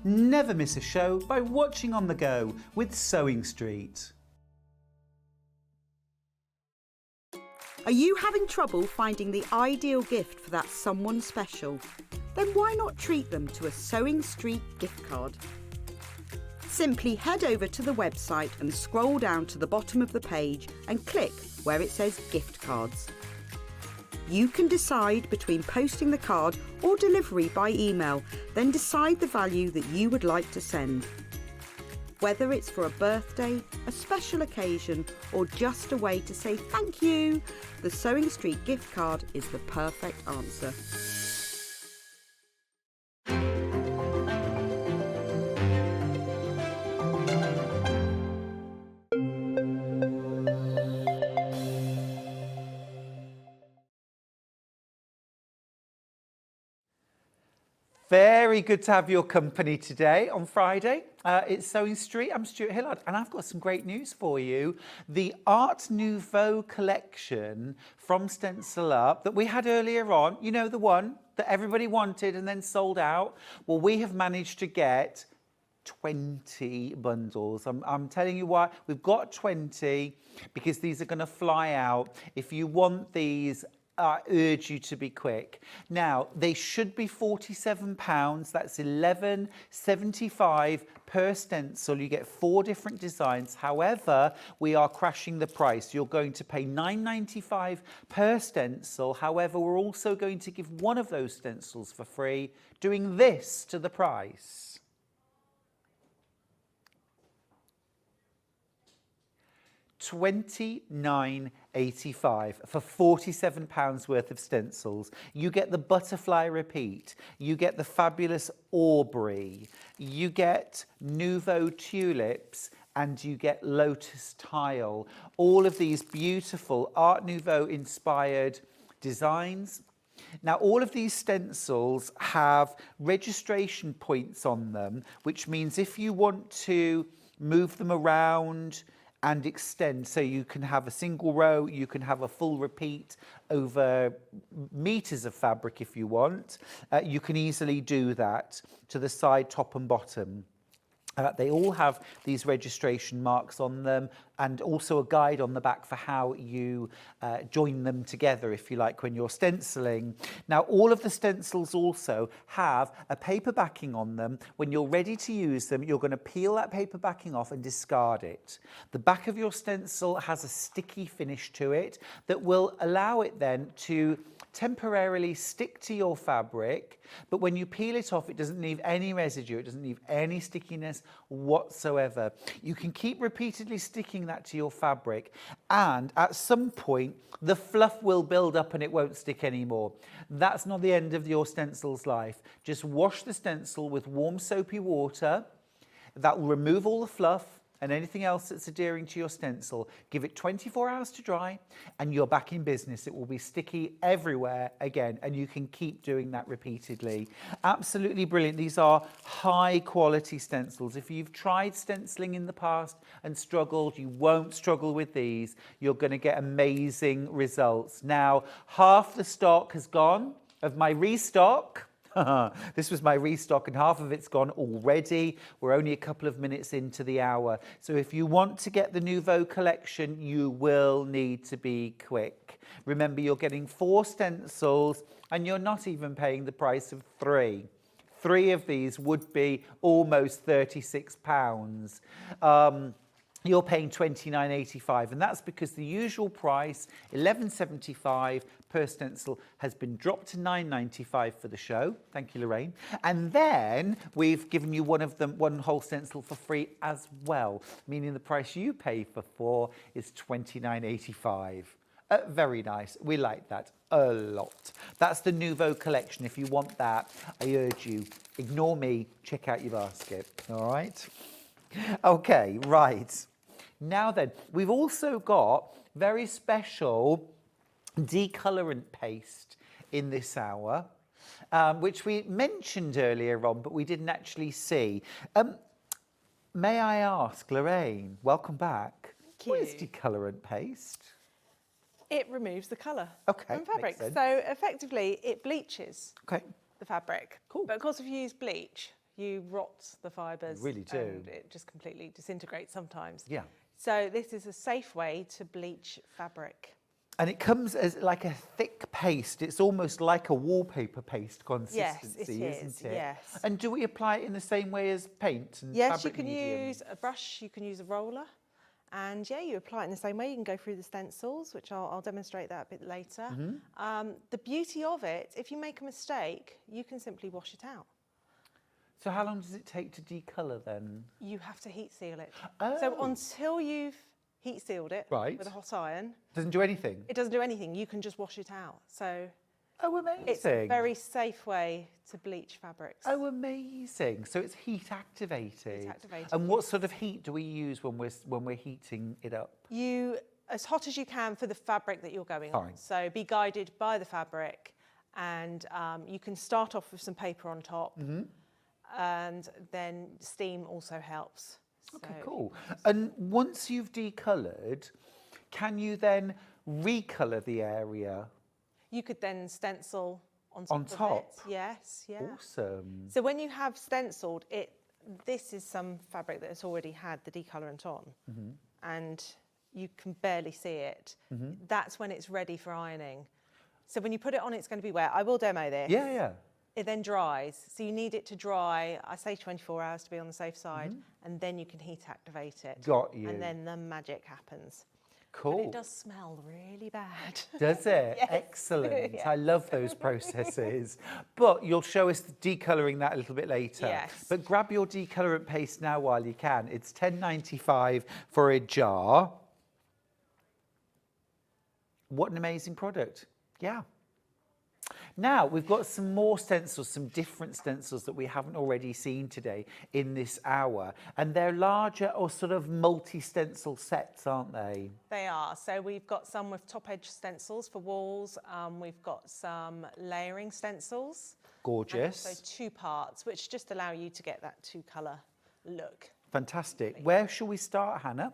Never miss a show by watching on the go with Sewing Street. Are you having trouble finding the ideal gift for that someone special? Then why not treat them to a Sewing Street gift card? Simply head over to the website and scroll down to the bottom of the page and click where it says gift cards. You can decide between posting the card or delivery by email, then decide the value that you would like to send. Whether it's for a birthday, a special occasion, or just a way to say thank you, the Sewing Street gift card is the perfect answer. Very good to have your company today on Friday. It's Sewing Street. I'm Stuart Hillard and I've got some great news for you. The Art Nouveau collection from Stencil Up that we had earlier on, you know, the one that everybody wanted and then sold out. Well, we have managed to get 20 bundles. I'm telling you why. We've got 20 because these are going to fly out. If you want these, I urge you to be quick. Now, they should be £47. That's $11.75 per stencil. You get 4 different designs. However, we are crashing the price. You're going to pay £9.95 per stencil. However, we're also going to give one of those stencils for free, doing this to the price. £29.85. 85 for £47 worth of stencils. You get the butterfly repeat, you get the fabulous Aubrey, you get Nouveau tulips, and you get lotus tile. All of these beautiful Art Nouveau inspired designs. Now, all of these stencils have registration points on them, which means if you want to move them around and extend, so you can have a single row, you can have a full repeat over meters of fabric if you want, you can easily do that to the side, top and bottom. They all have these registration marks on them and also a guide on the back for how you join them together, if you like, when you're stenciling. Now, all of the stencils also have a paper backing on them. When you're ready to use them, you're going to peel that paper backing off and discard it. The back of your stencil has a sticky finish to it that will allow it then to temporarily stick to your fabric, but when you peel it off, it doesn't leave any residue, it doesn't leave any stickiness whatsoever. You can keep repeatedly sticking that to your fabric, and at some point the fluff will build up and it won't stick anymore. That's not the end of your stencil's life. Just wash the stencil with warm soapy water. That will remove all the fluff and anything else that's adhering to your stencil. Give it 24 hours to dry and you're back in business. It will be sticky everywhere again, and you can keep doing that repeatedly. Absolutely brilliant. These are high quality stencils. If you've tried stenciling in the past and struggled, you won't struggle with these. You're going to get amazing results. Now, half the stock has gone of my restock. This was my restock and half of it's gone already. We're only a couple of minutes into the hour. So if you want to get the Nouveau collection, you will need to be quick. Remember, you're getting 4 stencils and you're not even paying the price of 3. 3 of these would be almost £36. You're paying £29.85, and that's because the usual price, £11.75 per stencil, has been dropped to £9.95 for the show. Thank you, Lorraine. And then we've given you one whole stencil for free as well, meaning the price you pay for 4 is £29.85. Very nice. We like that a lot. That's the Nouveau collection. If you want that, I urge you, ignore me, check out your basket. All right? Okay, right. Now then, we've also got very special decolorant paste in this hour, which we mentioned earlier on, but we didn't actually see. May I ask, Lorraine, welcome back. What is decolorant paste? It removes the colour from fabric. So effectively, it bleaches the fabric. Cool. But of course, if you use bleach, you rot the fibres. You really do. And it just completely disintegrates sometimes. Yeah. So this is a safe way to bleach fabric. And it comes as like a thick paste. It's almost like a wallpaper paste consistency, isn't it? Yes. And do we apply it in the same way as paint and yes, fabric you can medium? use a brush, you can use a roller. And yeah, you apply it in the same way. You can go through the stencils, which I'll demonstrate that a bit later. The beauty of it, if you make a mistake, you can simply wash it out. So how long does it take to decolour then? You have to heat seal it. Oh. So until you've heat sealed it with a hot iron. Doesn't do anything? It doesn't do anything. You can just wash it out. So amazing. It's a very safe way to bleach fabrics. Oh, amazing. So it's heat activated. Heat activated. And what sort of heat do we use when we're heating it up? As hot as you can for the fabric that you're going on. So be guided by the fabric, and you can start off with some paper on top. And then steam also helps. Okay, cool. And once you've decoloured, can you then recolour the area? You could then stencil on top of it. Yes, yeah. Awesome. So when you have stenciled it, this is some fabric that has already had the decolorant on, and you can barely see it. That's when it's ready for ironing. So when you put it on, it's going to be wet. I will demo this. Yeah, yeah. It then dries. So you need it to dry, I say 24 hours to be on the safe side, and then you can heat activate it. Got you. And then the magic happens. Cool. But it does smell really bad. Does it? Yes. Excellent. Yeah. I love those processes. But you'll show us decolouring that a little bit later. Yes. But grab your decolorant paste now while you can. It's £10.95 for a jar. What an amazing product. Yeah. Now, we've got some more stencils, some different stencils that we haven't already seen today in this hour. And they're larger or sort of multi-stencil sets, aren't they? They are. So we've got some with top edge stencils for walls. We've got some layering stencils. Gorgeous. And also 2 parts, which just allow you to get that 2-colour look. Fantastic. Where shall we start, Hannah?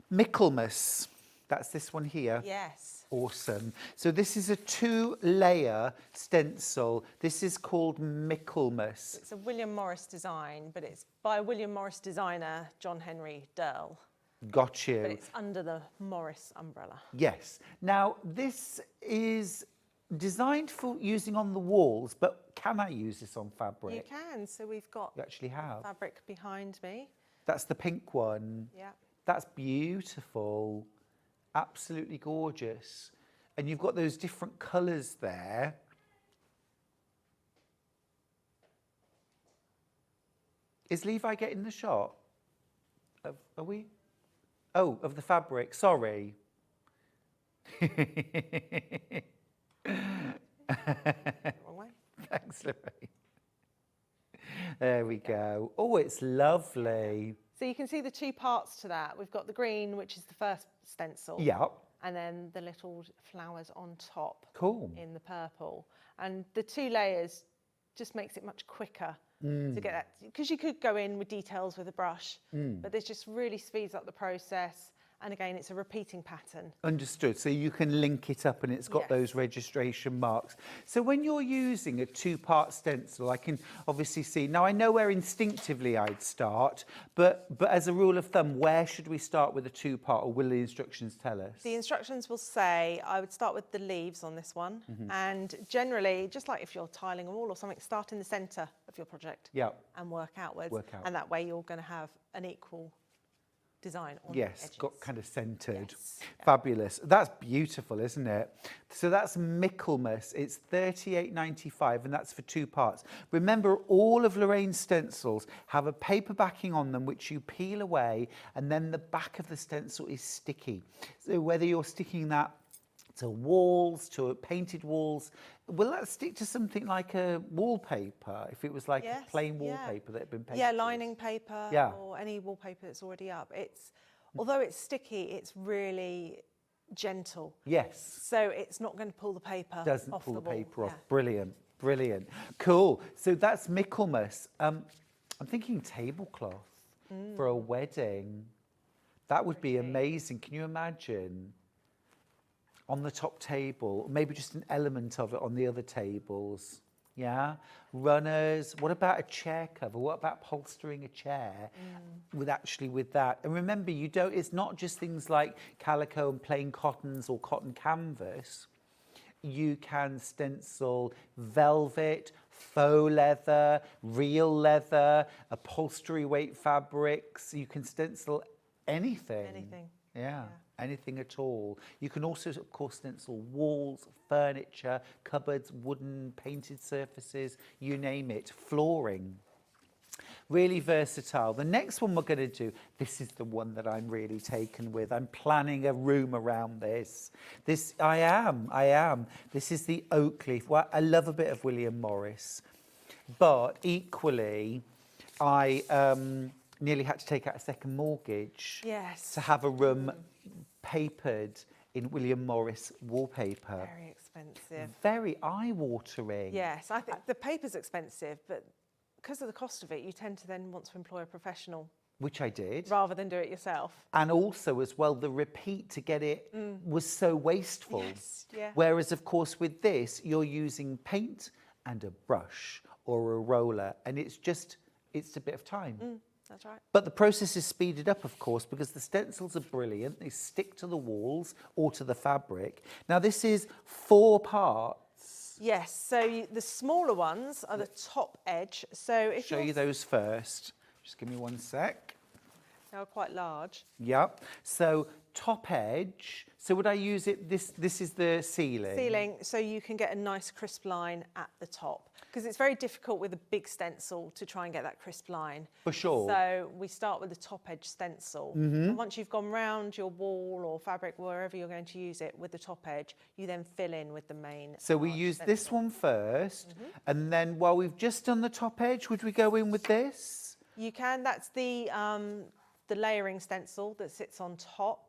Michaelmas. That's this one here. Yes. Awesome. So this is a 2-layer stencil. This is called Michaelmas. It's a William Morris design, but it's by a William Morris designer, John Henry Durrell. Got you. But it's under the Morris umbrella. Yes. Now, this is designed for using on the walls, but can I use this on fabric? You can. So we've got You actually have. fabric behind me. That's the pink one. Yeah. That's beautiful. Absolutely gorgeous. And you've got those different colours there. Is Levi getting the shot? Are we? Oh, of the fabric. Sorry. Wrong way. Thanks, Lorraine. There we go. Oh, it's lovely. So you can see the 2 parts to that. We've got the green, which is the first stencil. Yeah. And then the little flowers on top. Cool. In the purple. And the 2 layers just makes it much quicker to get that. Because you could go in with details with a brush, but this just really speeds up the process. And again, it's a repeating pattern. Understood. So you can link it up and it's got Yes. those registration marks. So when you're using a 2-part stencil, I can obviously see, now I know where instinctively I'd start, but as a rule of thumb, where should we start with a 2-part, or will the instructions tell us? The instructions will say, I would start with the leaves on this one. And generally, just like if you're tiling a wall or something, start in the centre of your project. Yeah. And work outwards. Work out. And that way you're going to have an equal design on Yes, the edges. got kind of centred. Yes. Fabulous. That's beautiful, isn't it? So that's Michaelmas. It's $38.95 and that's for 2 parts. Remember, all of Lorraine's stencils have a paper backing on them which you peel away, and then the back of the stencil is sticky. So whether you're sticking that to walls, to painted walls, will that stick to something like a wallpaper, if it was like Yes, a plain yeah. wallpaper that had been painted? Yeah, lining paper Yeah. or any wallpaper that's already up. Although it's sticky, it's really gentle. Yes. So it's not going to pull the paper Doesn't off pull the wall. paper off. Yeah. Brilliant, brilliant. Cool. So that's Michaelmas. I'm thinking tablecloth for a wedding. That would be amazing. Can you imagine? On the top table, maybe just an element of it on the other tables. Yeah, runners. What about a chair cover? What about bolstering a chair with that? And remember, it's not just things like calico and plain cottons or cotton canvas. You can stencil velvet, faux leather, real leather, upholstery weight fabrics. You can stencil anything. Anything. Yeah. Anything at all. You can also, of course, stencil walls, furniture, cupboards, wooden, painted surfaces, you name it, flooring. Really versatile. The next one we're going to do, this is the one that I'm really taken with. I'm planning a room around this. I am. This is the oak leaf. Well, I love a bit of William Morris, but equally, I nearly had to take out a second mortgage to have a room papered in William Morris wallpaper. Very expensive. Very eye-watering. Yes, I think the paper's expensive, but because of the cost of it, you tend to then want to employ a professional. Which I did. Rather than do it yourself. And also, as well, the repeat to get it was so wasteful. Yes, yeah. Whereas, of course, with this, you're using paint and a brush or a roller, and it's a bit of time. That's right. But the process is speeded up, of course, because the stencils are brilliant. They stick to the walls or to the fabric. Now, this is 4 parts. Yes, so the smaller ones are the top edge. So if Show you those first. Just give me 1 sec. They're quite large. Yep. So top edge. So would I use it? This is the ceiling. Ceiling, so you can get a nice crisp line at the top. because it's very difficult with a big stencil to try and get that crisp line. For sure. So we start with the top edge stencil. And once you've gone round your wall or fabric, wherever you're going to use it, with the top edge, you then fill in with the main. So we use this one first, and then while we've just done the top edge, would we go in with this? You can. That's the layering stencil that sits on top.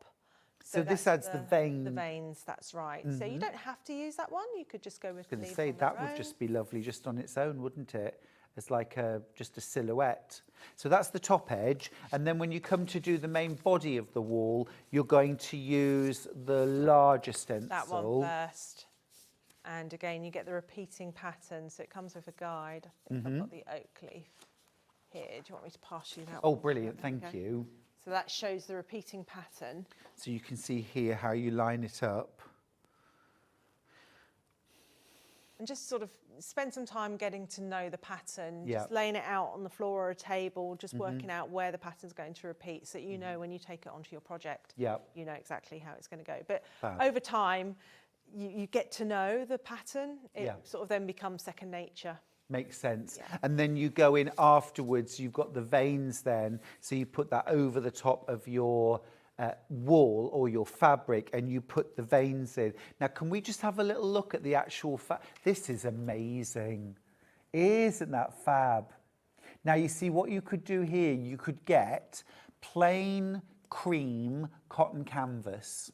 So this adds the vein. The veins, that's right. So you don't have to use that one. You could just go with. I was going to say that would just be lovely just on its own, wouldn't it? As like just a silhouette. So that's the top edge, and then when you come to do the main body of the wall, you're going to use the larger stencil. That one first. And again, you get the repeating pattern, so it comes with a guide. I think I've got the oak leaf here. Do you want me to pass you that? Oh, brilliant! Thank you. So that shows the repeating pattern. So you can see here how you line it up. And just sort of spend some time getting to know the pattern, just laying it out on the floor or a table, just working out where the pattern's going to repeat so that you know when you take it onto your project, you know exactly how it's going to go. But over time, you get to know the pattern. It sort of then becomes second nature. Makes sense. And then you go in afterwards, you've got the veins then, so you put that over the top of your wall or your fabric and you put the veins in. Now, can we just have a little look at the actual this is amazing. Isn't that fab? Now, you see what you could do here, you could get plain cream cotton canvas.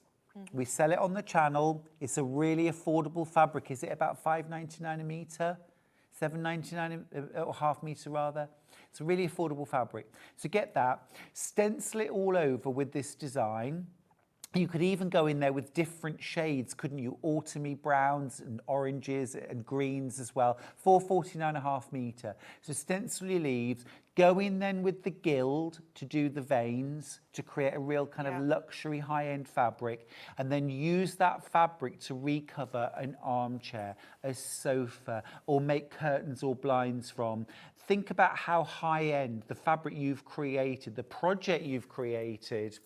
We sell it on the channel. It's a really affordable fabric. Is it about £5.99 a metre? £7.99 or half metre rather. It's a really affordable fabric. So get that, stencil it all over with this design. You could even go in there with different shades, couldn't you? Autumny browns and oranges and greens as well. £4.49 a half metre. So stencil your leaves. Go in then with the gild to do the veins, to create a real kind of luxury high-end fabric. And then use that fabric to recover an armchair, a sofa, or make curtains or blinds from. Think about how high-end the fabric you've created, the project you've created.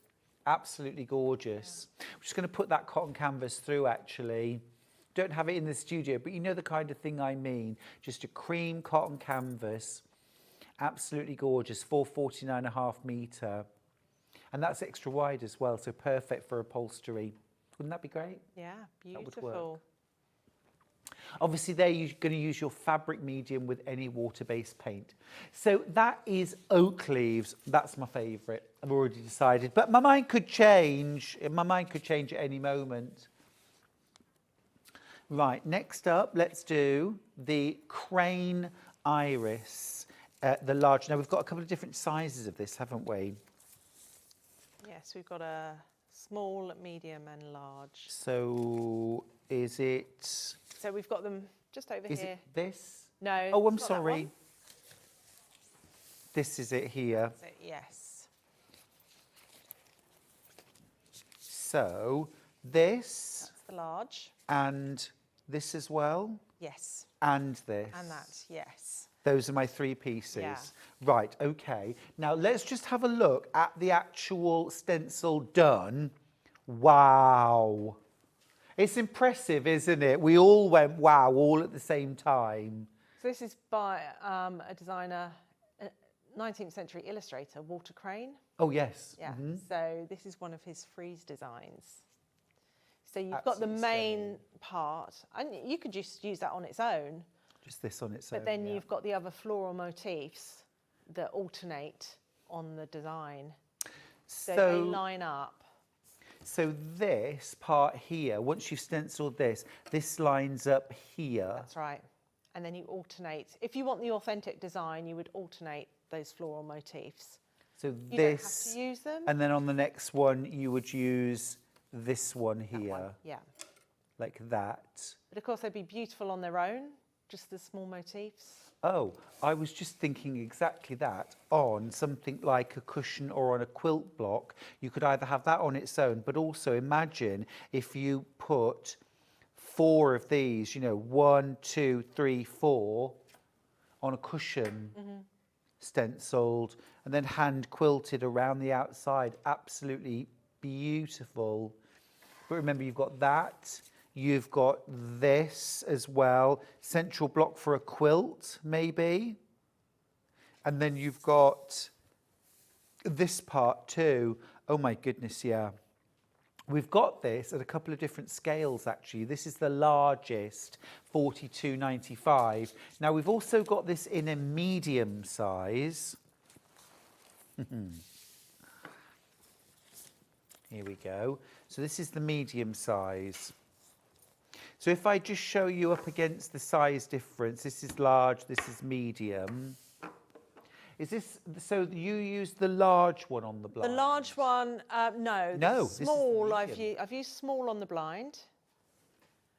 Absolutely gorgeous. I'm just going to put that cotton canvas through actually. Don't have it in the studio, but you know the kind of thing I mean. Just a cream cotton canvas. Absolutely gorgeous. £4.49 a half metre. And that's extra wide as well, so perfect for upholstery. Wouldn't that be great? Yeah, beautiful. That would work. Obviously there you're going to use your fabric medium with any water-based paint. So that is oak leaves. That's my favourite. I've already decided. But my mind could change. My mind could change at any moment. Right, next up, let's do the crane iris, the large. Now, we've got a couple of different sizes of this, haven't we? Yes, we've got a small, medium and large. So is it... So we've got them just over here. Is it this? No. Oh, I'm sorry. This is it here. That's it, yes. So this... That's the large. And this as well? Yes. And this? And that, yes. Those are my three pieces. Yeah. Right, okay. Now let's just have a look at the actual stencil done. Wow. It's impressive, isn't it? We all went wow all at the same time. So this is by a designer, 19th century illustrator, Walter Crane. Oh, yes. Yeah, so this is one of his frieze designs. So you've got the main part, and you could just use that on its own. Just this on its own, but then you've got the other floral motifs that alternate on the design. So they line up. So this part here, once you've stenciled this, this lines up here. That's right. And then you alternate. If you want the authentic design, you would alternate those floral motifs. So you this, don't have to use them. And then on the next one, you would use this one here. One, yeah. Like that. But of course, they'd be beautiful on their own, just the small motifs. Oh, I was just thinking exactly that on something like a cushion or on a quilt block. You could either have that on its own, but also imagine if you put 4 of these, you know, 1, 2, 3, 4 on a cushion, stenciled, and then hand quilted around the outside. Absolutely beautiful. But remember, you've got that, You've got this as well, central block for a quilt, maybe. And then you've got this part too. Oh my goodness, yeah. We've got this at a couple of different scales, actually. This is the largest, 42.95. Now, we've also got this in a medium size. Here we go. So this is the medium size. So if I just show you up against the size difference, this is large, this is medium. Is this, so you use the large one on the blind? The large one, no. No, The small, I've used small on the blind.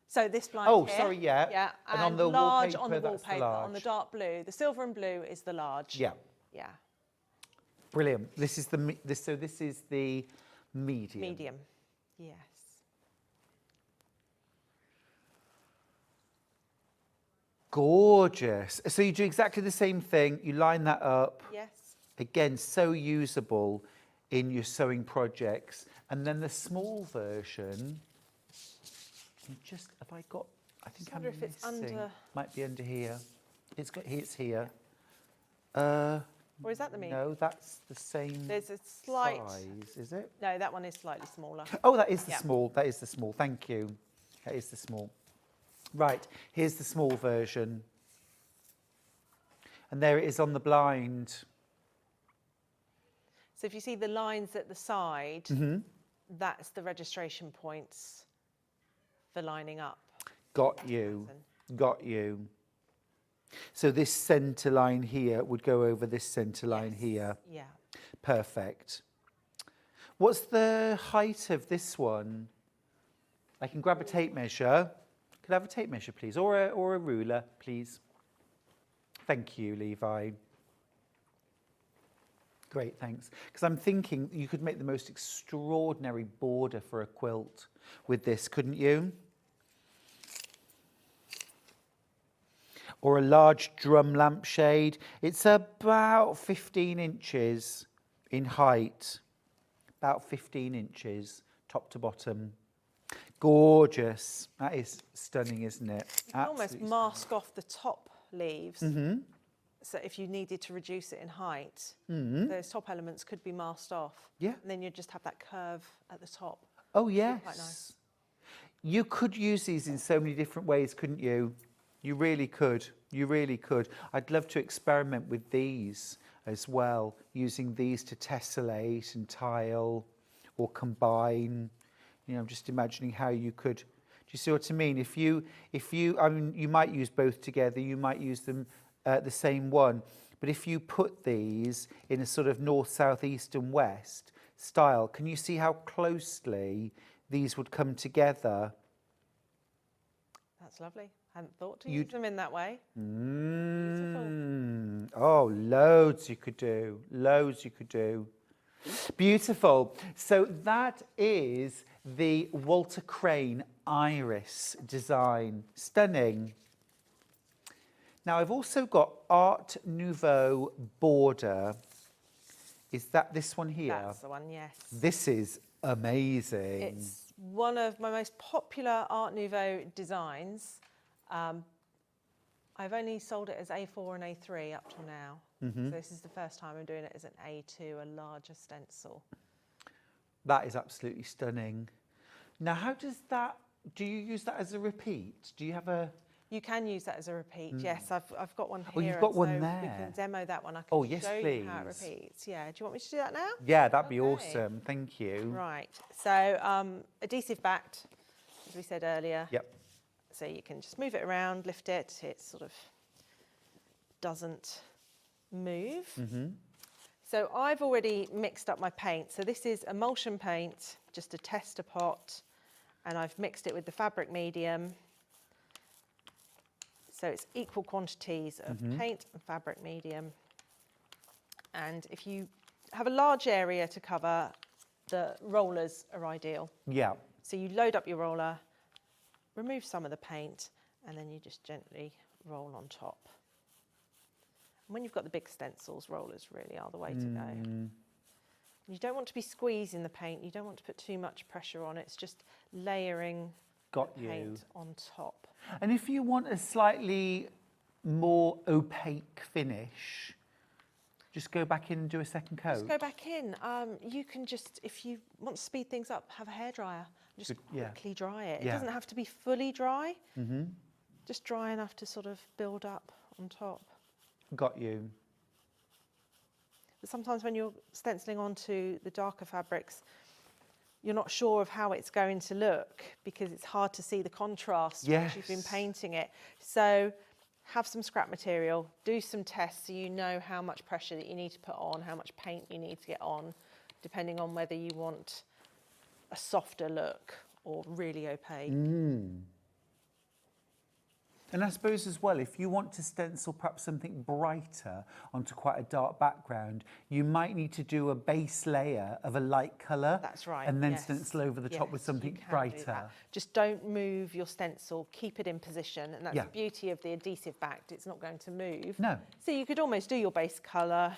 So this blind here. Sorry, yeah. Yeah, and on the large wallpaper, on the that's wallpaper, on the dark blue. The silver and blue is the large. Yeah. Yeah. Brilliant. This is the, so this is the medium. Medium, yes. Gorgeous. So you do exactly the same thing. You line that up. Yes. Again, so usable in your sewing projects. And then the small version, you just, have I got, I think I'm wonder if it's missing. under- Might be under here. It's here. Or is that the medium? No, that's the same There's a slight... size, is it? No, that one is slightly smaller. Oh, that is the Yeah. small. That is the small. Thank you. That is the small. Right, here's the small version. And there it is on the blind. So if you see the lines at the side, Mm-hmm. that's the registration points for lining up. Got you. Got you. So this centre line here would go over this centre line here. Yeah. Perfect. What's the height of this one? I can grab a tape measure. Could I have a tape measure, please? Or a ruler, please. Thank you, Levi. Great, thanks. Because I'm thinking you could make the most extraordinary border for a quilt with this, couldn't you? Or a large drum lampshade. It's about 15 inches in height. About 15 inches, top to bottom. Gorgeous. That is stunning, isn't it? You can almost mask off the top leaves. Mm-hmm. So if you needed to reduce it in height, those top elements could be masked off. Yeah. And then you'd just have that curve at the top. Oh, yes. Quite nice. You could use these in so many different ways, couldn't you? You really could. You really could. I'd love to experiment with these as well, using these to tessellate and tile or combine. You know, I'm just imagining how you could. Do you see what I mean? If you, I mean, you might use both together. You might use them the same one. But if you put these in a sort of north, south, east, and west style, can you see how closely these would come together? That's lovely. I hadn't thought to use them in that way. Oh, loads you could do. Loads you could do. Beautiful. So that is the Walter Crane Iris design. Stunning. Now I've also got Art Nouveau border. Is that this one here? That's the one, yes. This is amazing. It's one of my most popular Art Nouveau designs. I've only sold it as A4 and A3 up till now. So this is the first time I'm doing it as an A2, a larger stencil. That is absolutely stunning. Now, how does that, do you use that as a repeat? Do you have a... You can use that as a repeat, yes. I've got one here. Oh, you've got one so there. we can demo that one. I can Oh, yes, show you how it please. repeats. Yeah, do you want me to do that now? Yeah, that'd be Okay. awesome. Thank you. Right, so adhesive backed, as we said earlier. Yep. So you can just move it around, lift it, it sort of doesn't move. So I've already mixed up my paint. So this is emulsion paint, just a tester pot, and I've mixed it with the fabric medium. So it's equal quantities of paint and fabric medium. And if you have a large area to cover, the rollers are ideal. Yeah. So you load up your roller, remove some of the paint, and then you just gently roll on top. And when you've got the big stencils, rollers really are the way to go. You don't want to be squeezing the paint. You don't want to put too much pressure on it. It's just layering Got the you. paint on top. And if you want a slightly more opaque finish, just go back in and do a second coat. Just go back in. You can just, if you want to speed things up, have a hairdryer. Just quickly dry it. It doesn't have to be fully dry. Just dry enough to sort of build up on top. Got you. But sometimes when you're stenciling onto the darker fabrics, you're not sure of how it's going to look because it's hard to see the contrast once you've been painting it. So have some scrap material, do some tests so you know how much pressure that you need to put on, how much paint you need to get on, depending on whether you want a softer look or really opaque. And I suppose as well, if you want to stencil perhaps something brighter onto quite a dark background, you might need to do a base layer of a light colour. That's right. And then stencil over the top with something brighter. Just don't move your stencil, keep it in position. And that's the beauty of the adhesive backed, it's not going to move. No. So you could almost do your base colour,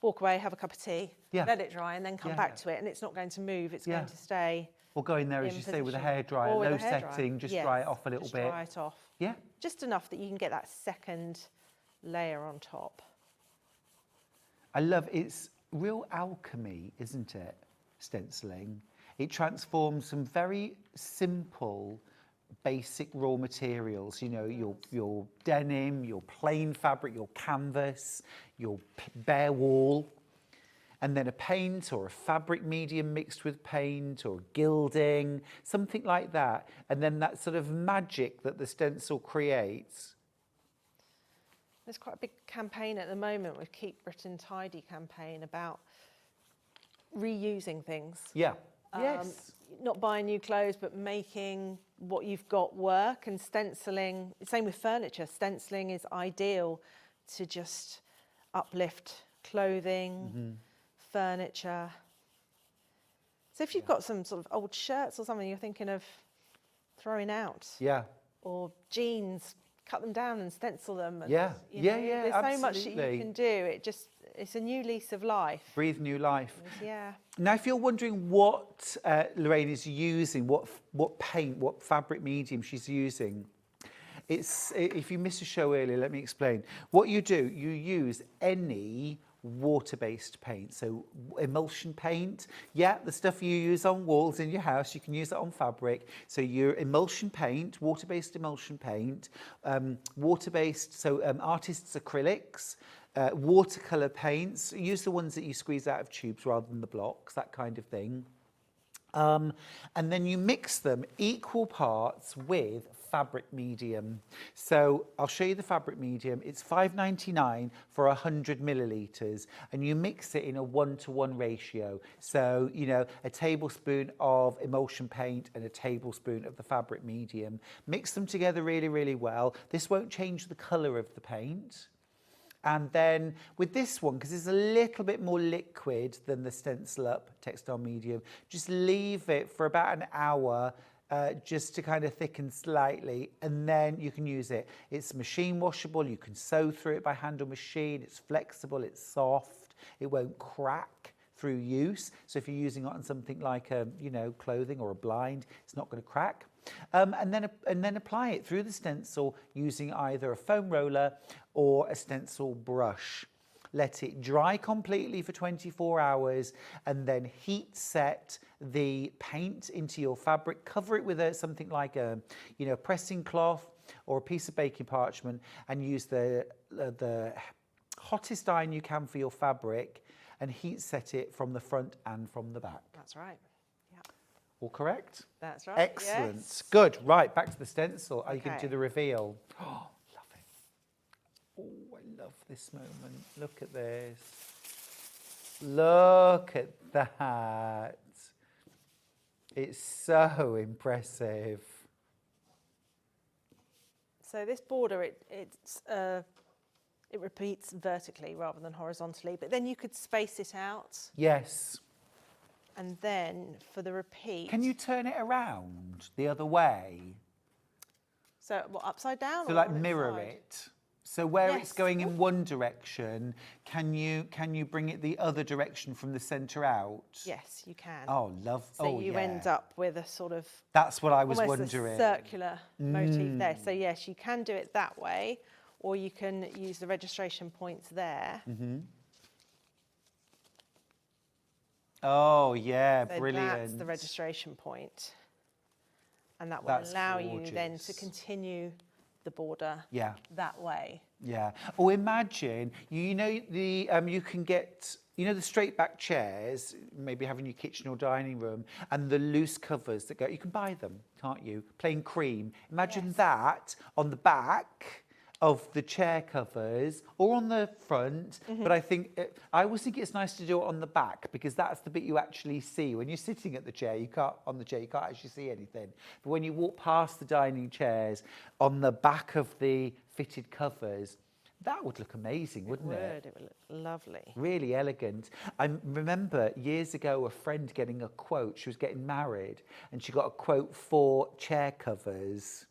walk away, have a cup of tea, let it dry and then come back to it and it's not going to move, it's going to stay. Or go in there, as you say, with a hairdryer, low setting, just dry it off a little bit. Dry it off. Yeah. Just enough that you can get that second layer on top. I love it's real alchemy, isn't it? Stenciling. It transforms some very simple, basic raw materials. You know, your denim, your plain fabric, your canvas, your bare wall, and then a paint or a fabric medium mixed with paint or gilding, something like that. And then that sort of magic that the stencil creates. There's quite a big campaign at the moment with Keep Britain Tidy campaign about reusing things. Yeah. Yes. Not buying new clothes, but making what you've got work, and stenciling, same with furniture. Stenciling is ideal to just uplift clothing, furniture. So if you've got some sort of old shirts or something you're thinking of throwing out, or jeans, cut them down and stencil them. And, there's so much that you can do. It's a new lease of life. Breathe new life. Yeah. Now, if you're wondering what Lorraine is using, what paint, what fabric medium she's using, if you missed a show earlier, let me explain. What you do, you use any water-based paint, so emulsion paint, the stuff you use on walls in your house, you can use it on fabric. So your emulsion paint, water-based emulsion paint, water-based, so artists' acrylics, watercolour paints, use the ones that you squeeze out of tubes rather than the blocks, that kind of thing. And then you mix them equal parts with fabric medium. So I'll show you the fabric medium. It's $5.99 for 100 millilitres, and you mix it in a 1-to-1 ratio. So, you know, a tablespoon of emulsion paint and a tablespoon of the fabric medium. Mix them together really, really well. This won't change the colour of the paint. And then with this one, because it's a little bit more liquid than the Stencil Up textile medium, just leave it for about an hour just to kind of thicken slightly, and then you can use it. It's machine washable, you can sew through it by hand or machine, it's flexible, it's soft, it won't crack through use. So if you're using it on something like clothing or a blind, it's not going to crack. And then apply it through the stencil using either a foam roller or a stencil brush. Let it dry completely for 24 hours and then heat set the paint into your fabric. Cover it with something like a pressing cloth or a piece of baking parchment, and use the hottest iron you can for your fabric and heat set it from the front and from the back. That's right. All correct? That's right. Excellent. Yes. Good. Right, back to the stencil. Are you Okay. going to do the reveal? Oh, love it. Oh, I love this moment. Look at this. Look at that. It's so impressive. So this border, it repeats vertically rather than horizontally, but then you could space it out. Yes. And then for the repeat... Can you turn it around the other way? So what, upside down? So or like on its mirror side? it. So where Yes. it's going in one direction, can you bring it the other direction from the centre out? Yes, you can. Oh, love. So you end up with a sort of That's what I was almost wondering. a circular motif there. So yes, you can do it that way, or you can use the registration points there. Oh, yeah, So brilliant. that's the registration point. And that will That's allow you then to gorgeous. continue the border Yeah. that way. Yeah. Or imagine, you know, the you can get, you know, the straight back chairs, maybe have in your kitchen or dining room, and the loose covers that go, you can buy them, can't you? Plain cream. Imagine that on the back of the chair covers or on the front, but I always think it's nice to do it on the back because that's the bit you actually see. When you're sitting at the chair, you can't actually see anything. But when you walk past the dining chairs, on the back of the fitted covers, that would look amazing, wouldn't it? It would look lovely. Really elegant. I remember years ago a friend getting a quote. She was getting married and she got a quote for chair covers.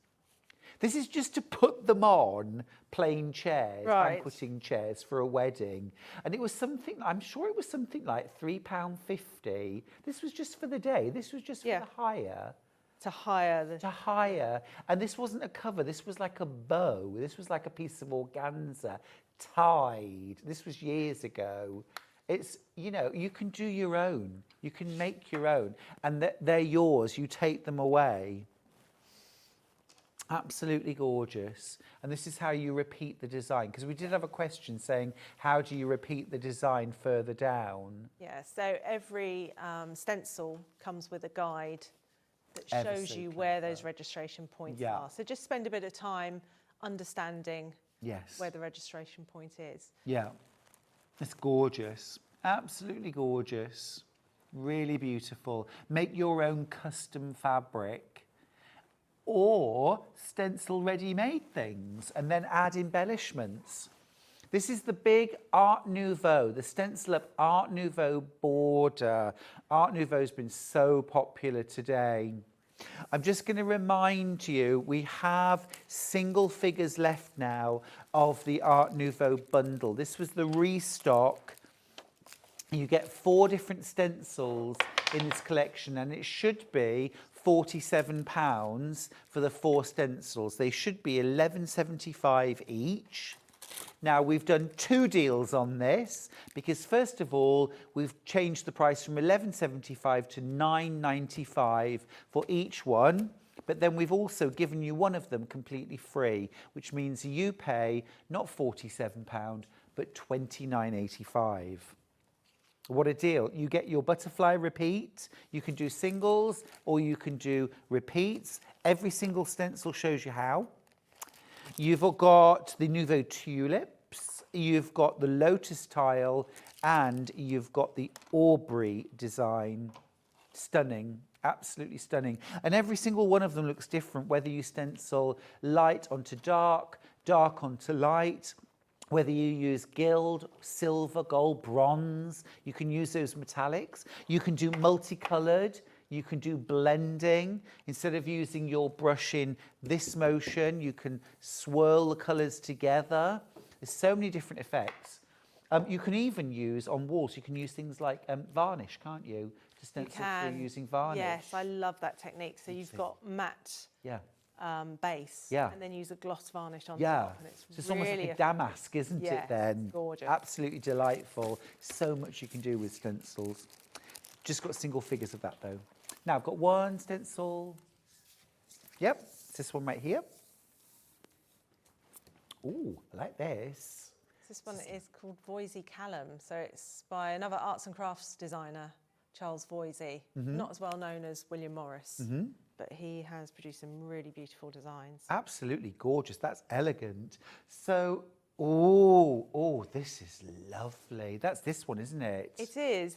This is just to put them on plain chairs, Right. banqueting chairs for a wedding. And it was something, I'm sure it was something like £3.50. This was just for the day. This was just for the hire. To hire the... To hire. And this wasn't a cover. This was like a bow. This was like a piece of organza tied. This was years ago. It's, you know, you can do your own. You can make your own. And they're yours. You take them away. Absolutely gorgeous. And this is how you repeat the design. Because we did have a question saying, how do you repeat the design further down? Yeah, so every stencil comes with a guide that shows you where those registration points are. So just spend a bit of time understanding where the registration point is. Yeah, it's gorgeous. Absolutely gorgeous. Really beautiful. Make your own custom fabric. Or stencil ready-made things and then add embellishments. This is the big Art Nouveau, the Stencil Up Art Nouveau border. Art Nouveau's been so popular today. I'm just going to remind you, we have single figures left now of the Art Nouveau bundle. This was the restock. You get 4 different stencils in this collection, and it should be £47 for the 4 stencils. They should be £11.75 each. Now, we've done 2 deals on this because, first of all, we've changed the price from £11.75 to £9.95 for each one. But then we've also given you one of them completely free, which means you pay not £47, but £29.85. What a deal. You get your butterfly repeat. You can do singles or you can do repeats. Every single stencil shows you how. You've got the Nouveau tulips. You've got the lotus tile and you've got the Aubrey design. Stunning. Absolutely stunning. And every single one of them looks different, whether you stencil light onto dark, dark onto light. Whether you use gild, silver, gold, bronze, you can use those metallics. You can do multicoloured, you can do blending. Instead of using your brush in this motion, you can swirl the colours together. There's so many different effects. You can even use on walls, you can use things like varnish, can't you? To stencil through using varnish. Yes, I love that technique. So you've got matte base and then use a gloss varnish on top. And it's almost like a damask, isn't it then? It's gorgeous. Absolutely delightful. So much you can do with stencils. Just got single figures of that though. Now I've got one stencil. Yep, it's this one right here. Ooh, I like this. This one is called Voisey Callum. So it's by another arts and crafts designer, Charles Voisey. Not as well known as William Morris. But he has produced some really beautiful designs. Absolutely gorgeous. That's elegant. So, this is lovely. That's this one, isn't it? It is.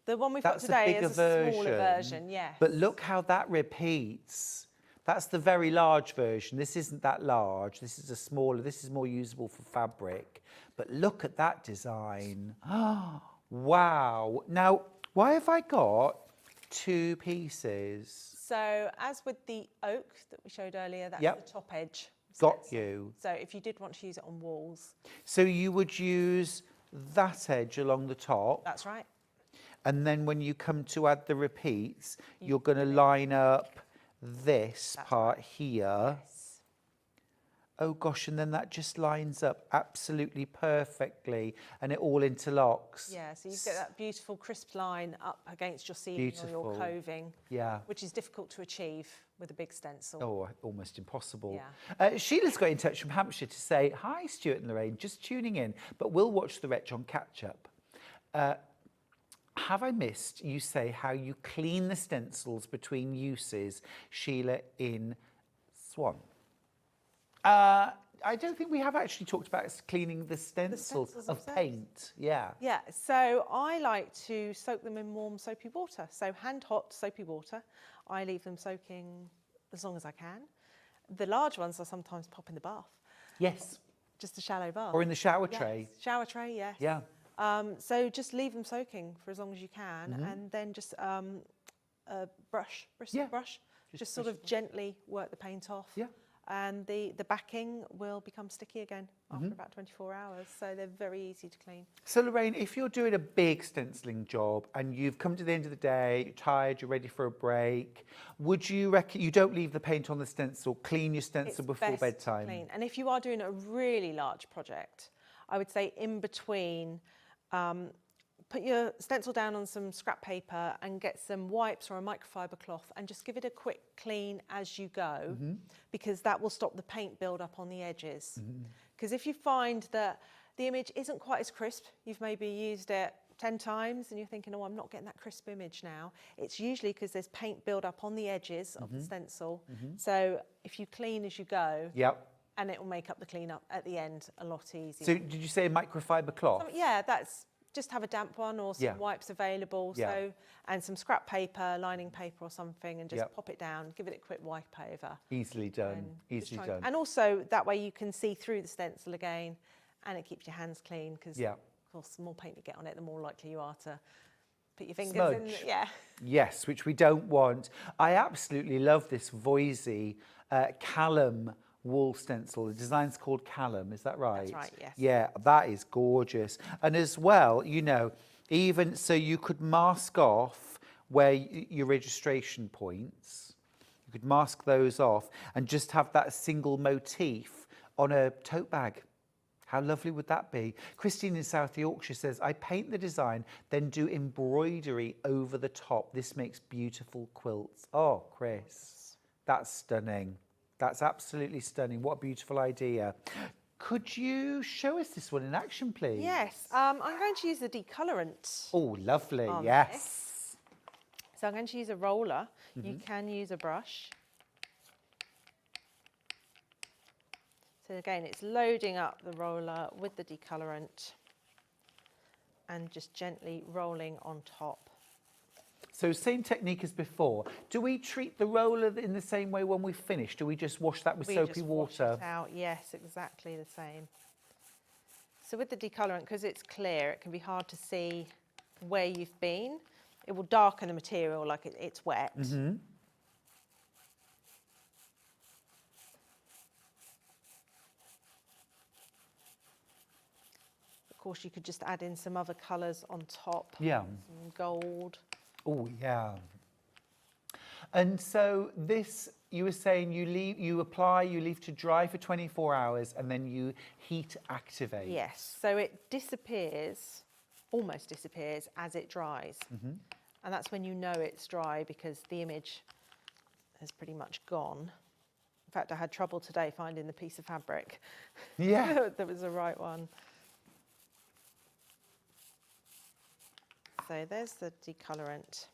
The one we've got today is a smaller version, yes. But look how that repeats. That's the very large version. This isn't that large. This is a smaller. This is more usable for fabric. But look at that design. Oh, wow. Now, why have I got 2 pieces? So as with the oak that we showed earlier, that's the top edge Got stencil. you. So if you did want to use it on walls. So you would use that edge along the top. That's right. And then when you come to add the repeats, you're going to line up this part here. Yes. Oh gosh, and then that just lines up absolutely perfectly and it all interlocks. Yeah, so you get that beautiful crisp line up against your ceiling or your coving, which is difficult to achieve with a big stencil. Oh, almost impossible. Yeah. Sheila's got in touch from Hampshire to say, hi Stuart and Lorraine, just tuning in, but we'll watch the Wretch on catch-up. Have I missed, you say, how you clean the stencils between uses, Sheila in Swan? I don't think we have actually talked about cleaning the stencils of paint. Yeah. Yeah, so I like to soak them in warm soapy water. So hand hot soapy water. I leave them soaking as long as I can. The large ones I sometimes pop in the bath. Yes. Just a shallow bath. Or in the shower tray. Shower tray, yes. Yeah. So just leave them soaking for as long as you can, and then just a brush, bristle brush, just sort of gently work the paint off. Yeah. And the backing will become sticky again after about 24 hours. So they're very easy to clean. So Lorraine, if you're doing a big stenciling job and you've come to the end of the day, you're tired, you're ready for a break, would you reckon you don't leave the paint on the stencil, clean your stencil before bedtime? Clean. And if you are doing a really large project, I would say in between, put your stencil down on some scrap paper and get some wipes or a microfiber cloth and just give it a quick clean as you go, because that will stop the paint build up on the edges. Because if you find that the image isn't quite as crisp, you've maybe used it 10 times and you're thinking, oh, I'm not getting that crisp image now, it's usually because there's paint build up on the edges of the stencil. So if you clean as you go, and it will make up the cleanup at the end a lot easier. So did you say microfiber cloth? Yeah, that's just have a damp one or some wipes available. So, and some scrap paper, lining paper or something, and just pop it down, give it a quick wipe over. Easily done, easily done. And also that way you can see through the stencil again, and it keeps your hands clean, because of course the more paint you get on it, the more likely you are to put your fingers in. Yes, which we don't want. I absolutely love this Voisey Callum wall stencil. The design's called Callum, is that right? That's right, yes. Yeah, that is gorgeous. And as well, you know, even so you could mask off where your registration points, you could mask those off and just have that single motif on a tote bag. How lovely would that be? Christine in South Yorkshire says, I paint the design, then do embroidery over the top. This makes beautiful quilts. Oh, Chris, that's stunning. That's absolutely stunning. What a beautiful idea. Could you show us this one in action, please? Yes, I'm going to use the decolorant. Oh, lovely, yes. So I'm going to use a roller. You can use a brush. So again, it's loading up the roller with the decolorant and just gently rolling on top. So same technique as before. Do we treat the roller in the same way when we finish? Do we just wash that with soapy water? Wash it out. Yes, exactly the same. So with the decolorant, because it's clear, it can be hard to see where you've been. It will darken the material like it's wet. Of course, you could just add in some other colours on top. Yeah. Some gold. Oh, yeah. And so this, you were saying you apply, you leave to dry for 24 hours, and then you heat activate. Yes, so it disappears, almost disappears as it dries. And that's when you know it's dry, because the image has pretty much gone. In fact, I had trouble today finding the piece of fabric. Yeah. That was the right one. So there's the decolorant,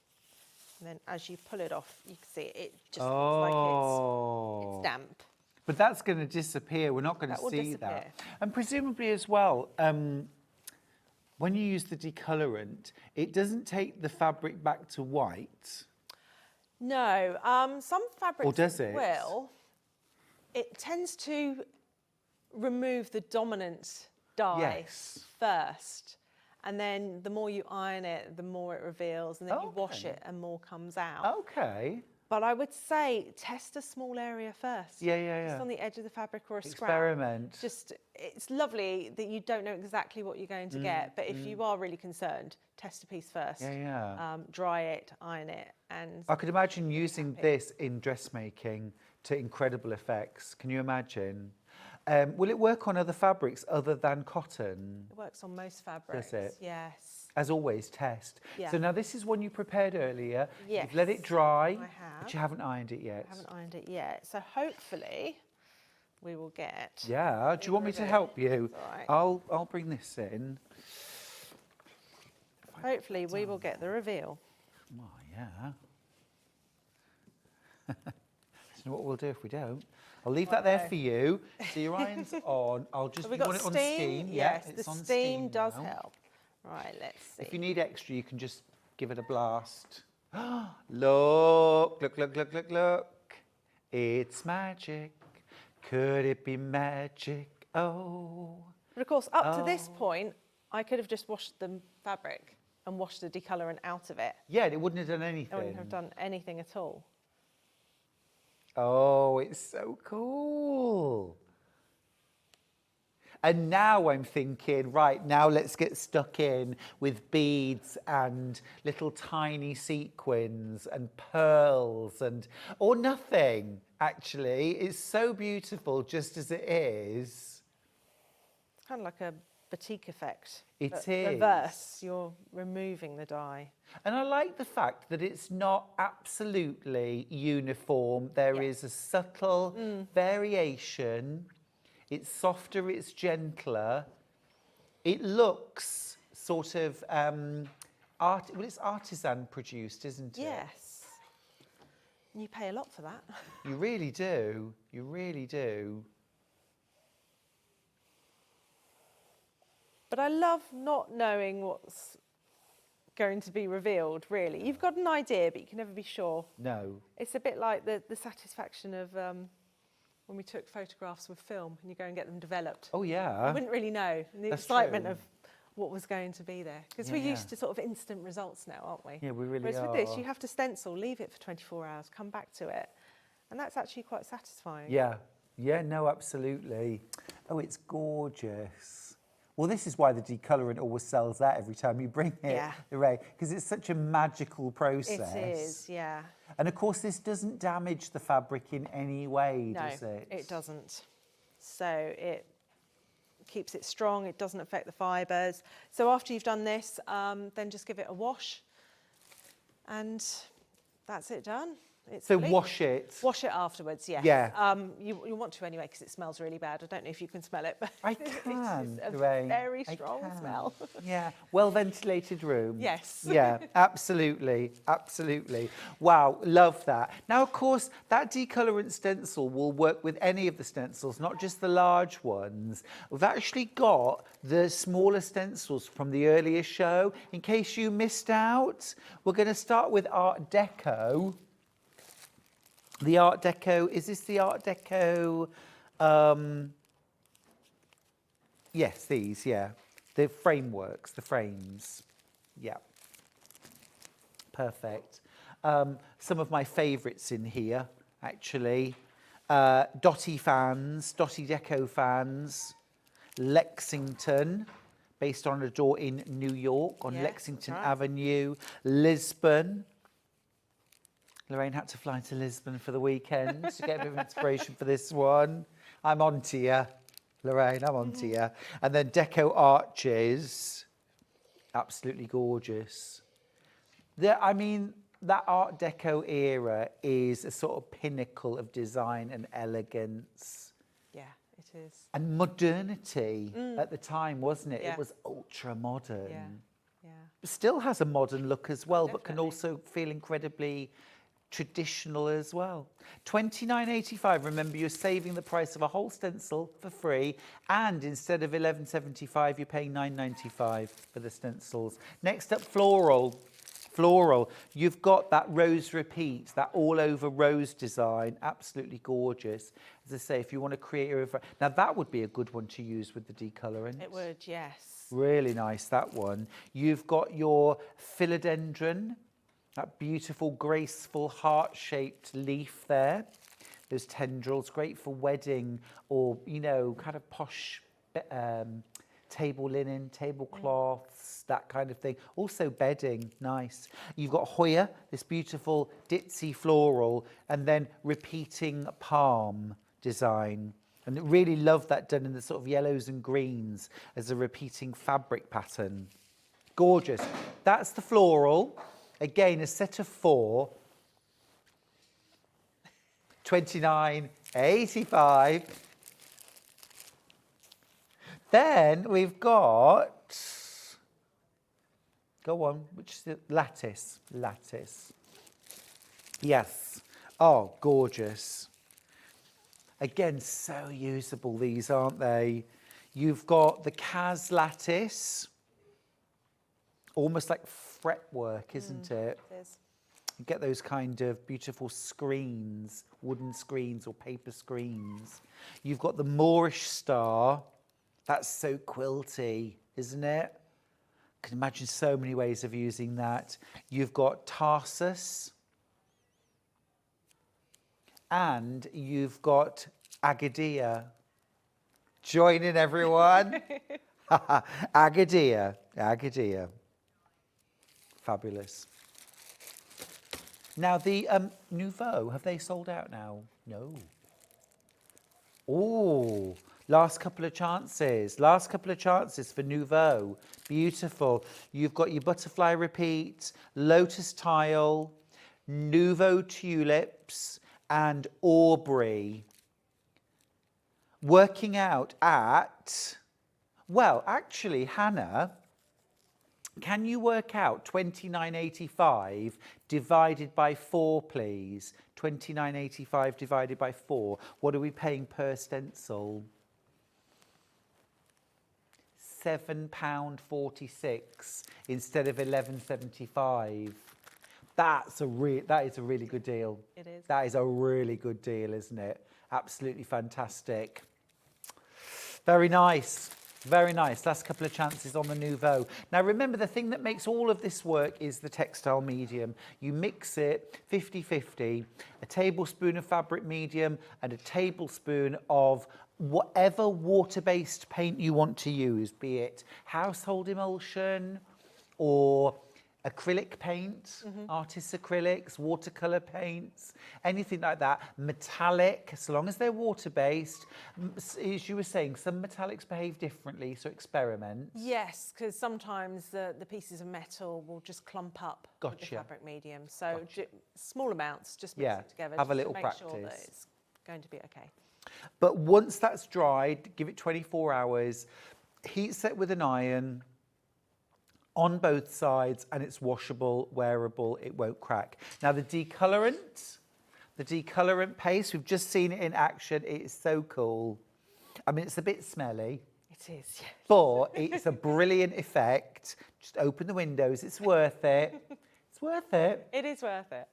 and then as you pull it off, you can see it just looks like it's damp. But that's going to disappear. We're not going to see that. And presumably as well, when you use the decolorant, it doesn't take the fabric back to white. No, some fabrics or does it? will. It tends to remove the dominant dye first. And then the more you iron it, the more it reveals. And then you wash it and more comes out. Okay. But I would say test a small area first. Yeah. Just on the edge of the fabric or a scrap. Experiment. Just, it's lovely that you don't know exactly what you're going to get, but if you are really concerned, test a piece first. Dry it, iron it, and I could imagine using this in dressmaking to incredible effects. Can you imagine? Will it work on other fabrics other than cotton? It works on most fabrics. Does it? Yes. As always, test. Yeah. So now this is one you prepared earlier. Yes. You've let it dry, I have. but you haven't ironed it yet. I haven't ironed it yet. So hopefully we will get... Yeah. Do you want me to help you? All right. I'll bring this in. Hopefully we will get the reveal. Oh, yeah. So what we'll do if we don't. I'll leave that there for you. So your iron's on. I'll just... Have we you got want it on steam? steam? Yes, Yeah, it's the on steam does now. help. Right, let's see. If you need extra, you can just give it a blast. Look. It's magic. Could it be magic? Oh. But of course, up to this point, I could have just washed the fabric and washed the decolorant out of it. Yeah, it wouldn't have done anything. I wouldn't have done anything at all. Oh, it's so cool. And now I'm thinking, right, now let's get stuck in with beads and little tiny sequins and pearls and, or nothing, actually. It's so beautiful just as it is. It's kind of like a batik effect. It but is. Reverse, you're removing the dye. And I like the fact that it's not absolutely uniform. There is a subtle variation. It's softer, it's gentler. It looks sort of, well, it's artisan produced, isn't it? Yes. And you pay a lot for that. You really do. You really do. But I love not knowing what's going to be revealed, really. You've got an idea, but you can never be sure. No. It's a bit like the satisfaction of when we took photographs with film and you go and get them developed. Oh, yeah. You wouldn't really know. And the That's excitement true. of what was going to be there. Because we're used to sort of instant results now, aren't we? Yeah, we really Whereas are. with this, you have to stencil, leave it for 24 hours, come back to it. And that's actually quite satisfying. Yeah. Yeah, no, absolutely. Oh, it's gorgeous. Well, this is why the decolorant always sells out every time you bring it, Lorraine, because it's such a magical process. It is, yeah. And of course, this doesn't damage the fabric in any way, does it? No, it doesn't. So it keeps it strong, it doesn't affect the fibres. So after you've done this, then just give it a wash and that's it done. It's So fully. wash it. Wash it afterwards, yes. Yeah. You want to anyway because it smells really bad. I don't know if you can smell it, but I it's can, a Lorraine. very strong smell. Yeah, well-ventilated room. Yes. Yeah, absolutely, absolutely. Wow, love that. Now, of course, that decolorant stencil will work with any of the stencils, not just the large ones. We've actually got the smaller stencils from the earlier show. In case you missed out, we're going to start with Art Deco. The Art Deco, is this the Art Deco? Yes, these, yeah. The frameworks, the frames. Yeah. Perfect. Some of my favourites in here, actually. Dotty fans, Dotty Deco fans. Lexington, based on a door in New York on Lexington Avenue. Lisbon. Lorraine had to fly to Lisbon for the weekend to get a bit of inspiration for this one. I'm on to you, Lorraine, I'm on to you. And then Deco Arches, absolutely gorgeous. I mean, that Art Deco era is a sort of pinnacle of design and elegance. Yeah, it is. And modernity at the time, wasn't it? Yeah. It was ultra modern. Yeah, yeah. Still has a modern look as well, but can Definitely. also feel incredibly traditional as well. $29.85. Remember, you're saving the price of a whole stencil for free, and instead of $11.75, you're paying $9.95 for the stencils. Next up, floral. Floral. You've got that rose repeat, that all-over rose design, absolutely gorgeous. As I say, if you want to create your own, now that would be a good one to use with the decolorant. It would, yes. Really nice, that one. You've got your philodendron. That beautiful, graceful, heart-shaped leaf there. Those tendrils, great for wedding or, you know, kind of posh table linen, tablecloths, that kind of thing. Also bedding, nice. You've got Hoya, this beautiful ditzy floral, and then repeating palm design. And I really love that done in the sort of yellows and greens as a repeating fabric pattern. Gorgeous. That's the floral. Again, a set of 4. $29.85. Then we've got, go on, which is the lattice. Lattice. Yes. Oh, gorgeous. Again, so usable these, aren't they? You've got the Kaz lattice. Almost like fretwork, isn't it? It is. You get those kind of beautiful screens, wooden screens or paper screens. You've got the Moorish star. That's so quilty, isn't it? I can imagine so many ways of using that. You've got Tarsus. And you've got Agadia. Join in, everyone. Agadia. Agadia. Fabulous. Now, the Nouveau, have they sold out now? No. Oh, last couple of chances. Last couple of chances for Nouveau. Beautiful. You've got your butterfly repeat, lotus tile, Nouveau tulips, and Aubrey. Working out at, well, actually, Hannah, can you work out 29.85 divided by 4, please? 29.85 divided by 4. What are we paying per stencil? £7.46 instead of £11.75. That is a really good deal. It is. That is a really good deal, isn't it? Absolutely fantastic. Very nice. Very nice. Last couple of chances on the Nouveau. Now, remember, the thing that makes all of this work is the textile medium. You mix it 50-50, a tablespoon of fabric medium and a tablespoon of whatever water-based paint you want to use, be it household emulsion or acrylic paint, artists' acrylics, watercolour paints, anything like that. Metallic, so long as they're water-based. As you were saying, some metallics behave differently, so experiment. Yes, because sometimes the pieces of metal will just clump up with the fabric medium. So small amounts, just mix it together. Have a just little to make practice. Sure that it's going to be okay. But once that's dried, give it 24 hours, heat set with an iron, on both sides, and it's washable, wearable, it won't crack. Now the decolorant paste, we've just seen it in action. It is so cool. I mean, it's a bit smelly. It is, yes. But it's a brilliant effect. Just open the windows, it's worth it. It's worth it. It is worth it.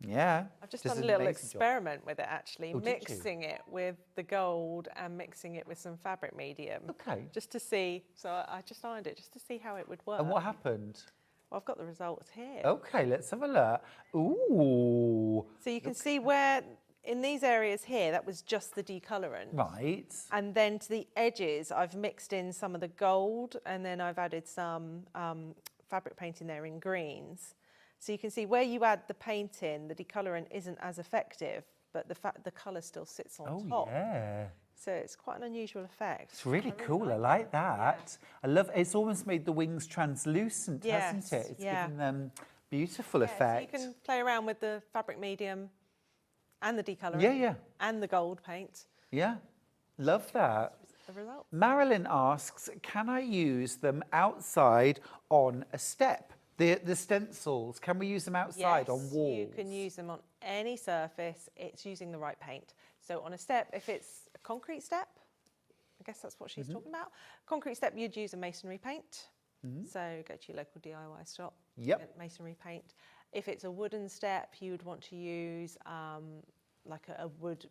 Yeah. I've just done a little experiment with it, actually, Oh, mixing it with the gold and mixing it with some fabric medium. Okay. Just to see, so I just ironed it just to see how it would work. And what happened? Well, I've got the results here. Okay, let's have a look. Ooh. So you can see where, in these areas here, that was just the decolorant. Right. And then to the edges, I've mixed in some of the gold, and then I've added some fabric paint in there in greens. So you can see where you add the paint in, the decolorant isn't as effective, but the colour still sits on top. Oh, yeah. So it's quite an unusual effect. It's really cool. I like that. Yeah. I love. It's almost made the wings translucent, hasn't it? It's given them beautiful effect. So you can play around with the fabric medium and the decolorant. And the gold paint. Yeah, love that. The result. Marilyn asks, can I use them outside on a step? The stencils, can we use them outside on walls? You can use them on any surface. It's using the right paint. So on a step, if it's a concrete step, I guess that's what she's talking about. Concrete step, you'd use a masonry paint. So go to your local DIY shop, get masonry paint. If it's a wooden step, you would want to use like a wood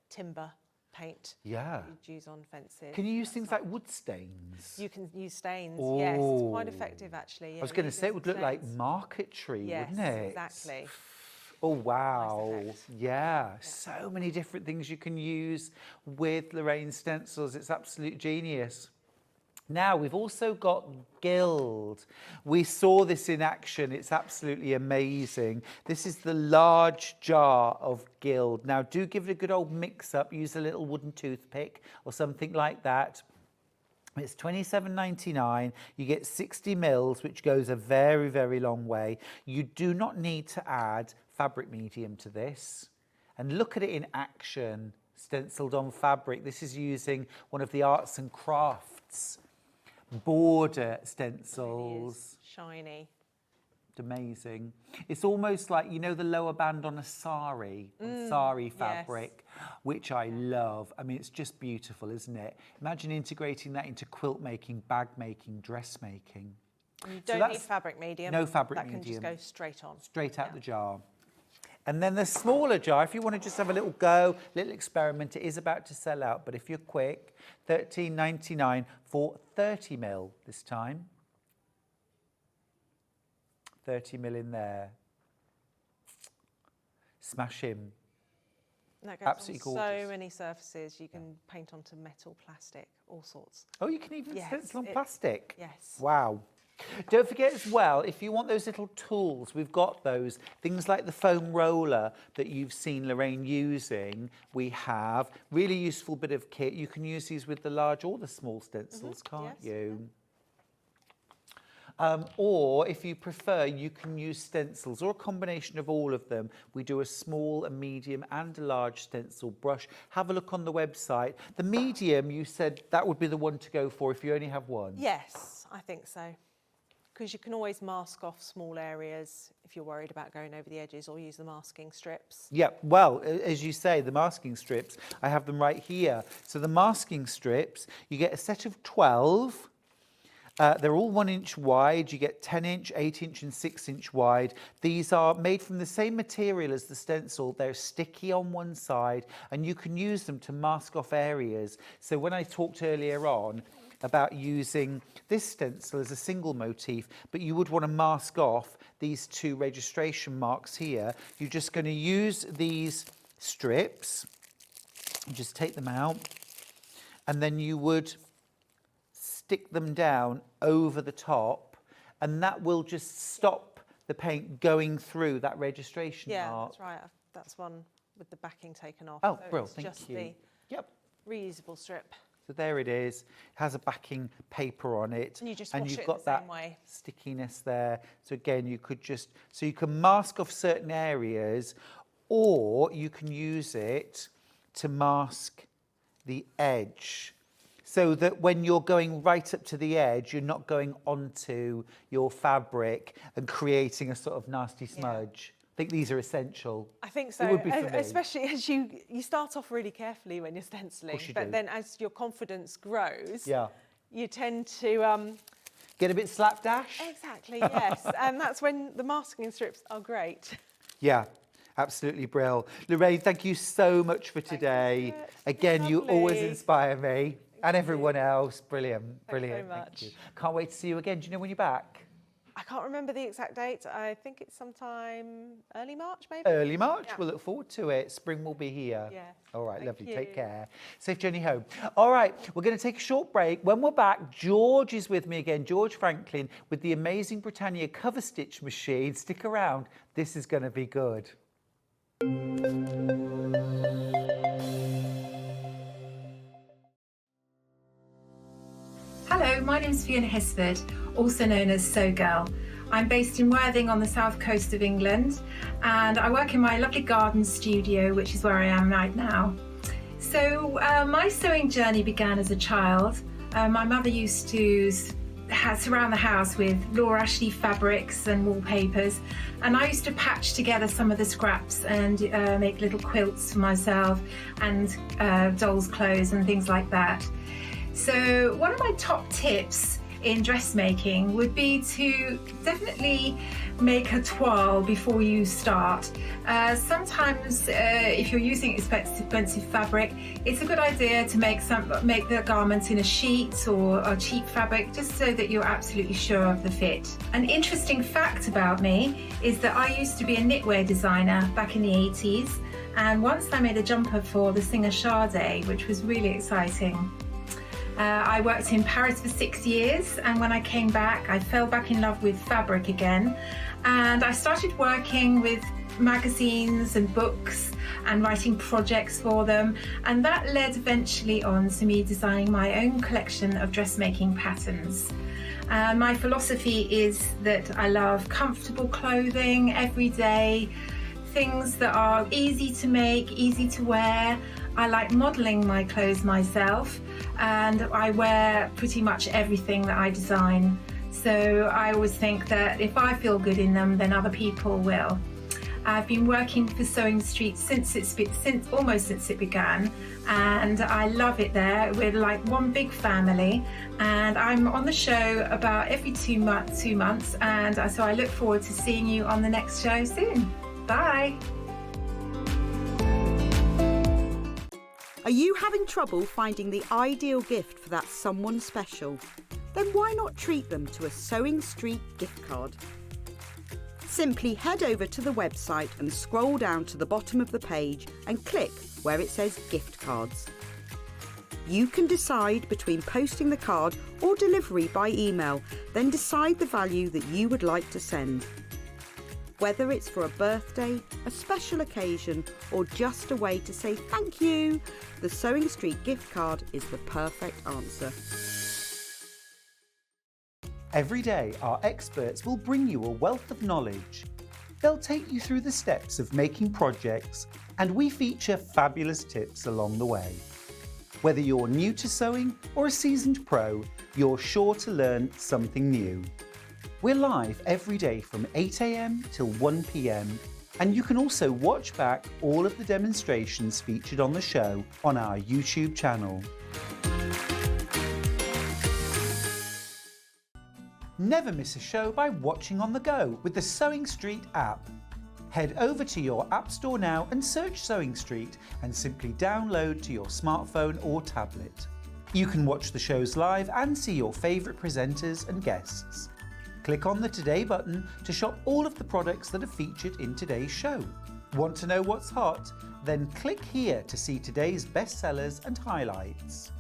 timber paint Yeah. you'd use on fences. Can you use things like wood stains? You can use stains, yes. It's quite effective, actually. I was going to say, it would look like marquetry, yes, wouldn't it? Exactly. Oh, wow. Nice effect. Yeah, so many different things you can use with Lorraine stencils. It's absolute genius. Now, we've also got gild. We saw this in action. It's absolutely amazing. This is the large jar of gild. Now, do give it a good old mix-up. Use a little wooden toothpick or something like that. It's $27.99. You get 60 mils, which goes a very, very long way. You do not need to add fabric medium to this. And look at it in action, stenciled on fabric. This is using one of the arts and crafts border stencils. It is shiny. Amazing. It's almost like, you know, the lower band on a sari, sari fabric, which I love. I mean, it's just beautiful, isn't it? Imagine integrating that into quilt making, bag making, dress making. And you don't need fabric medium. No fabric medium. That can just go straight on. Straight out the jar. And then the smaller jar, if you want to just have a little go, little experiment, it is about to sell out. But if you're quick, $13.99 for 30 mil this time. 30 mil in there. Smash him. That goes Absolutely on gorgeous. so many surfaces. You can paint onto metal, plastic, all sorts. Oh, you can even stencil on plastic? Yes. Wow. Don't forget as well, if you want those little tools, we've got those. Things like the foam roller that you've seen Lorraine using, we have. Really useful bit of kit. You can use these with the large or the small stencils, can't you? Or if you prefer, you can use stencils or a combination of all of them. We do a small, a medium and a large stencil brush. Have a look on the website. The medium, you said that would be the one to go for if you only have one. Yes, I think so. Because you can always mask off small areas if you're worried about going over the edges, or use the masking strips. Yeah, well, as you say, the masking strips, I have them right here. So the masking strips, you get a set of 12. They're all 1 inch wide. You get 10 inch, 8 inch and 6 inch wide. These are made from the same material as the stencil. They're sticky on one side and you can use them to mask off areas. So when I talked earlier on about using this stencil as a single motif, but you would want to mask off these two registration marks here, you're just going to use these strips, just take them out, and then you would stick them down over the top, and that will just stop the paint going through that registration mark. Yeah, that's right. That's one with the backing taken off. Oh, so brilliant, it's just thank you. the reusable strip. So there it is. It has a backing paper on it. And you just and wash you've it got the that same way. stickiness there. So again, you could just, so you can mask off certain areas, or you can use it to mask the edge, so that when you're going right up to the edge, you're not going onto your fabric and creating a sort of nasty smudge. I think these are essential. I think so, It would be for me. especially as you start off really carefully when you're stenciling, you but do. then as your confidence grows, Yeah. you tend to... Get a bit slapdash? Exactly, yes, and that's when the masking strips are great. Yeah, absolutely brill. Lorraine, thank you so much for today. Again, you always lovely. inspire me and everyone else. Brilliant, brilliant. very Thank you. much. Can't wait to see you again. Do you know when you're back? I can't remember the exact date. I think it's sometime early March, maybe? Early March. Yeah. We'll look forward to it. Spring will be here. Yeah. All right, Thank lovely. you. Take care. Safe journey home. All right, we're going to take a short break. When we're back, George is with me again, George Franklin, with the amazing Britannia cover stitch machine. Stick around. This is going to be good. Hello, my name is Fiona Hisford, also known as Sew Girl. I'm based in Worthing on the south coast of England, and I work in my lovely garden studio, which is where I am right now. So my sewing journey began as a child. My mother used to surround the house with Laura Ashley fabrics and wallpapers, and I used to patch together some of the scraps and make little quilts for myself and dolls' clothes and things like that. So one of my top tips in dressmaking would be to definitely make a toile before you start. Sometimes if you're using expensive fabric, it's a good idea to make the garment in a sheet or a cheap fabric, just so that you're absolutely sure of the fit. An interesting fact about me is that I used to be a knitwear designer back in the 80s, and once I made a jumper for the singer Sade, which was really exciting. I worked in Paris for 6 years, and when I came back, I fell back in love with fabric again, and I started working with magazines and books and writing projects for them, and that led eventually on to me designing my own collection of dressmaking patterns. My philosophy is that I love comfortable clothing, everyday things that are easy to make, easy to wear. I like modelling my clothes myself, and I wear pretty much everything that I design. So I always think that if I feel good in them, then other people will. I've been working for Sewing Street almost since it began, and I love it there. We're like one big family, and I'm on the show about every 2 months, and so I look forward to seeing you on the next show soon. Bye. Are you having trouble finding the ideal gift for that someone special? Then why not treat them to a Sewing Street gift card? Simply head over to the website and scroll down to the bottom of the page and click where it says gift cards. You can decide between posting the card or delivery by email, then decide the value that you would like to send. Whether it's for a birthday, a special occasion, or just a way to say thank you, the Sewing Street gift card is the perfect answer. Every day, our experts will bring you a wealth of knowledge. They'll take you through the steps of making projects, and we feature fabulous tips along the way. Whether you're new to sewing or a seasoned pro, you're sure to learn something new. We're live every day from 8 AM till 1 PM, and you can also watch back all of the demonstrations featured on the show on our YouTube channel. Never miss a show by watching on the go with the Sewing Street app. Head over to your App Store now and search Sewing Street and simply download to your smartphone or tablet. You can watch the shows live and see your favourite presenters and guests. Click on the Today button to shop all of the products that are featured in today's show. Want to know what's hot? Then click here to see today's bestsellers and highlights.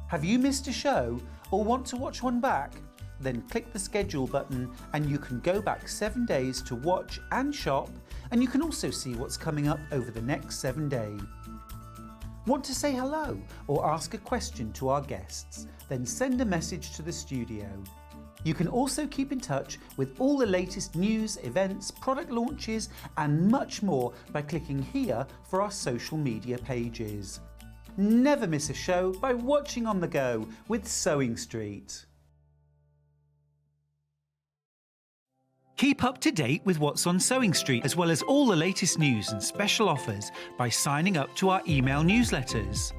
Have you missed a show or want to watch one back? Then click the schedule button and you can go back 7 days to watch and shop, and you can also see what's coming up over the next 7 days. Want to say hello or ask a question to our guests? Then send a message to the studio. You can also keep in touch with all the latest news, events, product launches and much more by clicking here for our social media pages. Never miss a show by watching on the go with Sewing Street. Keep up to date with what's on Sewing Street, as well as all the latest news and special offers by signing up to our email newsletters.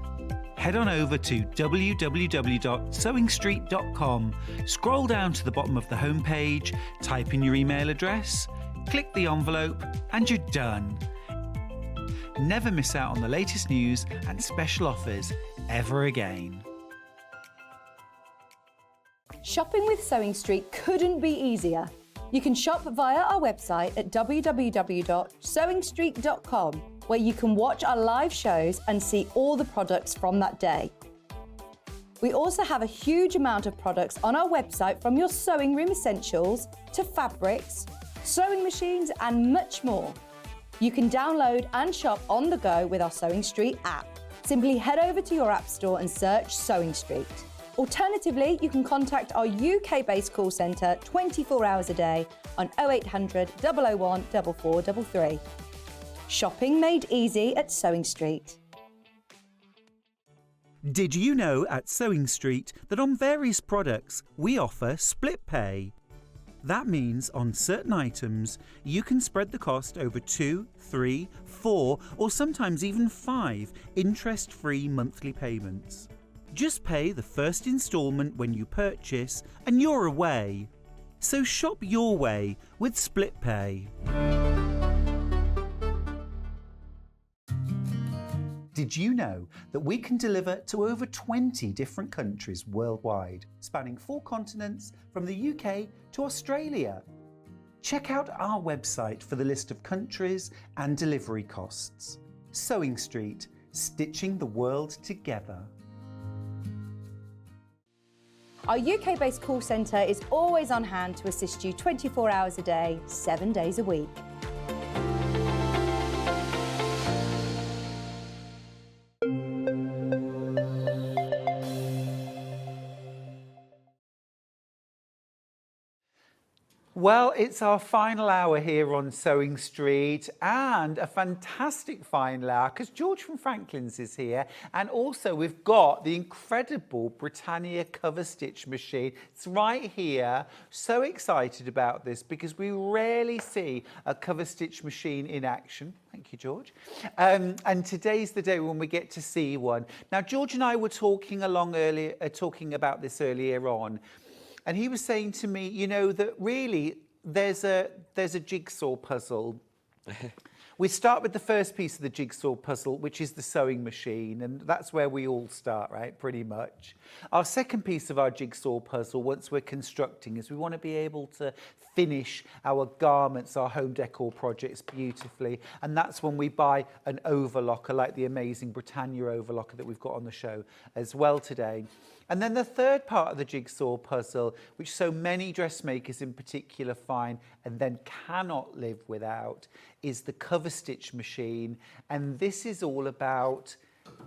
Head on over to www.sewingstreet.com, scroll down to the bottom of the homepage, type in your email address, click the envelope, and you're done. Never miss out on the latest news and special offers ever again. Shopping with Sewing Street couldn't be easier. You can shop via our website at www.sewingstreet.com, where you can watch our live shows and see all the products from that day. We also have a huge amount of products on our website, from your sewing room essentials to fabrics, sewing machines and much more. You can download and shop on the go with our Sewing Street app. Simply head over to your app store and search Sewing Street. Alternatively, you can contact our UK-based call centre 24 hours a day on 0800 001 4433. Shopping made easy at Sewing Street. Did you know at Sewing Street that on various products we offer split pay? That means on certain items you can spread the cost over 2, 3, 4 or sometimes even 5 interest-free monthly payments. Just pay the first instalment when you purchase and you're away. So shop your way with Split Pay. Did you know that we can deliver to over 20 different countries worldwide, spanning 4 continents from the UK to Australia? Check out our website for the list of countries and delivery costs. Sewing Street, stitching the world together. Our UK-based call centre is always on hand to assist you 24 hours a day, 7 days a week. Well, it's our final hour here on Sewing Street, and a fantastic final hour because George from Franklin's is here, and also we've got the incredible Britannia cover stitch machine. It's right here. So excited about this because we rarely see a cover stitch machine in action. Thank you, George. And today's the day when we get to see one. Now, George and I were talking about this earlier on. And he was saying to me, you know, that really there's a jigsaw puzzle. We start with the first piece of the jigsaw puzzle, which is the sewing machine, and that's where we all start, right, pretty much. Our second piece of our jigsaw puzzle, once we're constructing, is we want to be able to finish our garments, our home decor projects beautifully, and that's when we buy an overlocker like the amazing Britannia Overlocker that we've got on the show as well today. And then the third part of the jigsaw puzzle, which so many dressmakers in particular find and then cannot live without, is the cover stitch machine. And this is all about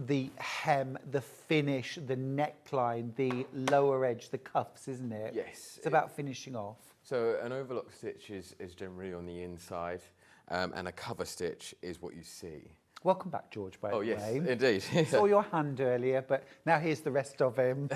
the hem, the finish, the neckline, the lower edge, the cuffs, isn't it? Yes. It's about finishing off. So an overlock stitch is generally on the inside, and a cover stitch is what you see. Welcome back, George, by the way. Oh, yes, indeed. Saw your hand earlier, but now here's the rest of him.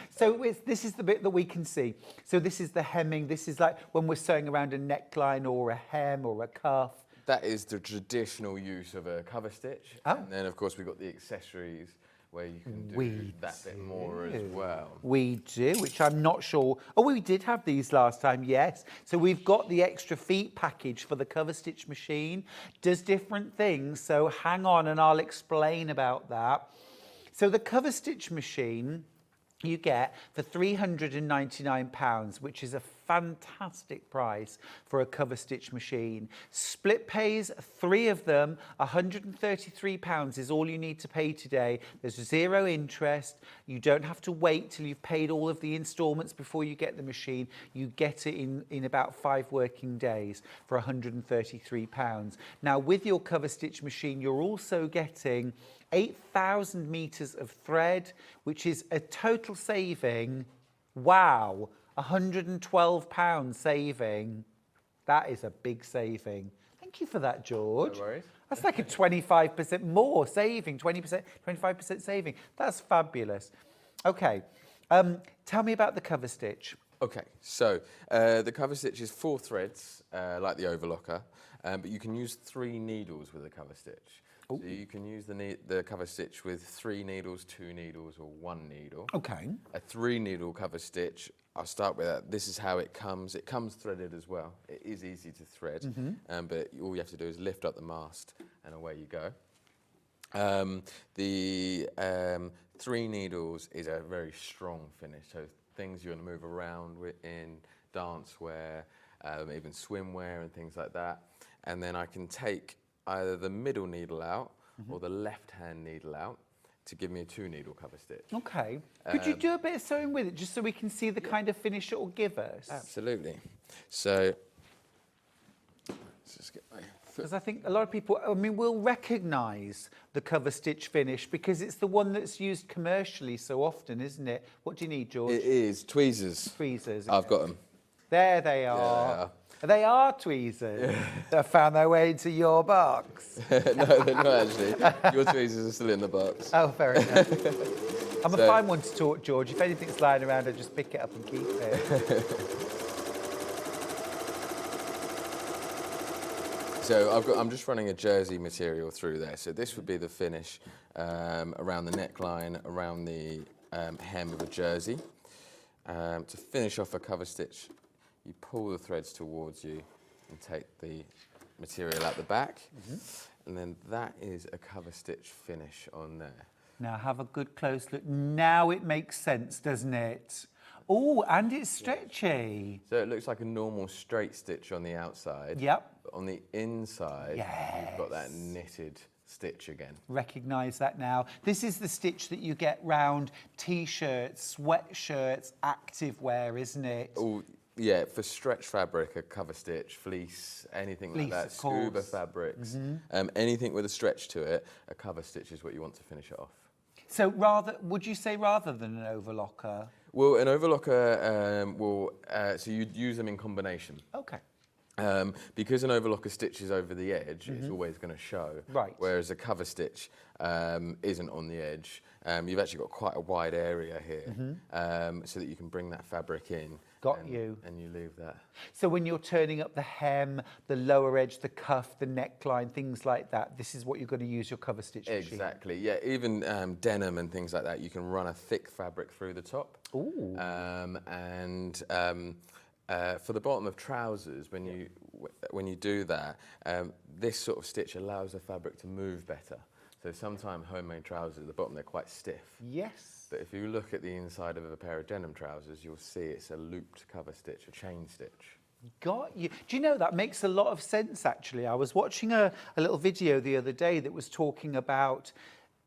So this is the bit that we can see. So this is the hemming. This is like when we're sewing around a neckline or a hem or a cuff. That is the traditional use of a cover stitch. Oh. And then, of course, we've got the accessories where you can do that bit more as well. We do, which I'm not sure. Oh, we did have these last time, yes. So we've got the extra feet package for the cover stitch machine. Does different things, so hang on and I'll explain about that. So the cover stitch machine you get for £399, which is a fantastic price for a cover stitch machine. Split pays 3 of them. £133 is all you need to pay today. There's 0 interest. You don't have to wait till you've paid all of the instalments before you get the machine. You get it in about 5 working days for £133. Now, with your cover stitch machine, you're also getting 8,000 metres of thread, which is a total saving, wow, £112 saving. That is a big saving. Thank you for that, George. No worries. That's like a 25% more saving, 25% saving. That's fabulous. Okay, tell me about the cover stitch. Okay, so the cover stitch is 4 threads, like the overlocker, but you can use 3 needles with a cover stitch. Ooh. So you can use the cover stitch with 3 needles, 2 needles, or 1 needle. Okay. A 3 needle cover stitch, I'll start with that. This is how it comes. It comes threaded as well. It is easy to thread, but all you have to do is lift up the mast and away you go. The 3 needles is a very strong finish, so things you want to move around with in dancewear, even swimwear and things like that. And then I can take either the middle needle out or the left-hand needle out to give me a 2 needle cover stitch. Okay. Could you do a bit of sewing with it just so we can see the kind of finish it will give us? Absolutely. So, let's just get my... Because I think a lot of people, I mean, will recognise the cover stitch finish because it's the one that's used commercially so often, isn't it? What do you need, George? It is tweezers. Tweezers. I've got them. There they are. They are tweezers. They found their way into your box. No, they're not actually. Your tweezers are still in the box. Oh, fair enough. I'm a fine one to talk, George. If anything's lying around, I just pick it up and keep it. So I'm just running a jersey material through there. So this would be the finish around the neckline, around the hem of a jersey. To finish off a cover stitch, you pull the threads towards you and take the material out the back. And then that is a cover stitch finish on there. Now have a good close look. Now it makes sense, doesn't it? Oh, and it's stretchy. So it looks like a normal straight stitch on the outside. Yep. But on the inside, you've got that knitted stitch again. Recognise that now. This is the stitch that you get round T-shirts, sweatshirts, active wear, isn't it? Oh, yeah, for stretch fabric, a cover stitch, fleece, anything like that, scuba fabrics, anything with a stretch to it, a cover stitch is what you want to finish it off. So would you say rather than an overlocker? Well, an overlocker so you'd use them in combination. Okay. Because an overlocker stitches over the edge, it's always going to show. Right. Whereas a cover stitch isn't on the edge. You've actually got quite a wide area here, so that you can bring that fabric in. Got you. And you leave that. So when you're turning up the hem, the lower edge, the cuff, the neckline, things like that, this is what you're going to use your cover stitch machine. Exactly. Yeah. Even denim and things like that, you can run a thick fabric through the top. Ooh. For the bottom of trousers, when you do that, this sort of stitch allows the fabric to move better. So sometimes homemade trousers at the bottom, they're quite stiff. Yes. But if you look at the inside of a pair of denim trousers, you'll see it's a looped cover stitch, a chain stitch. Got you. Do you know, that makes a lot of sense, actually. I was watching a little video the other day that was talking about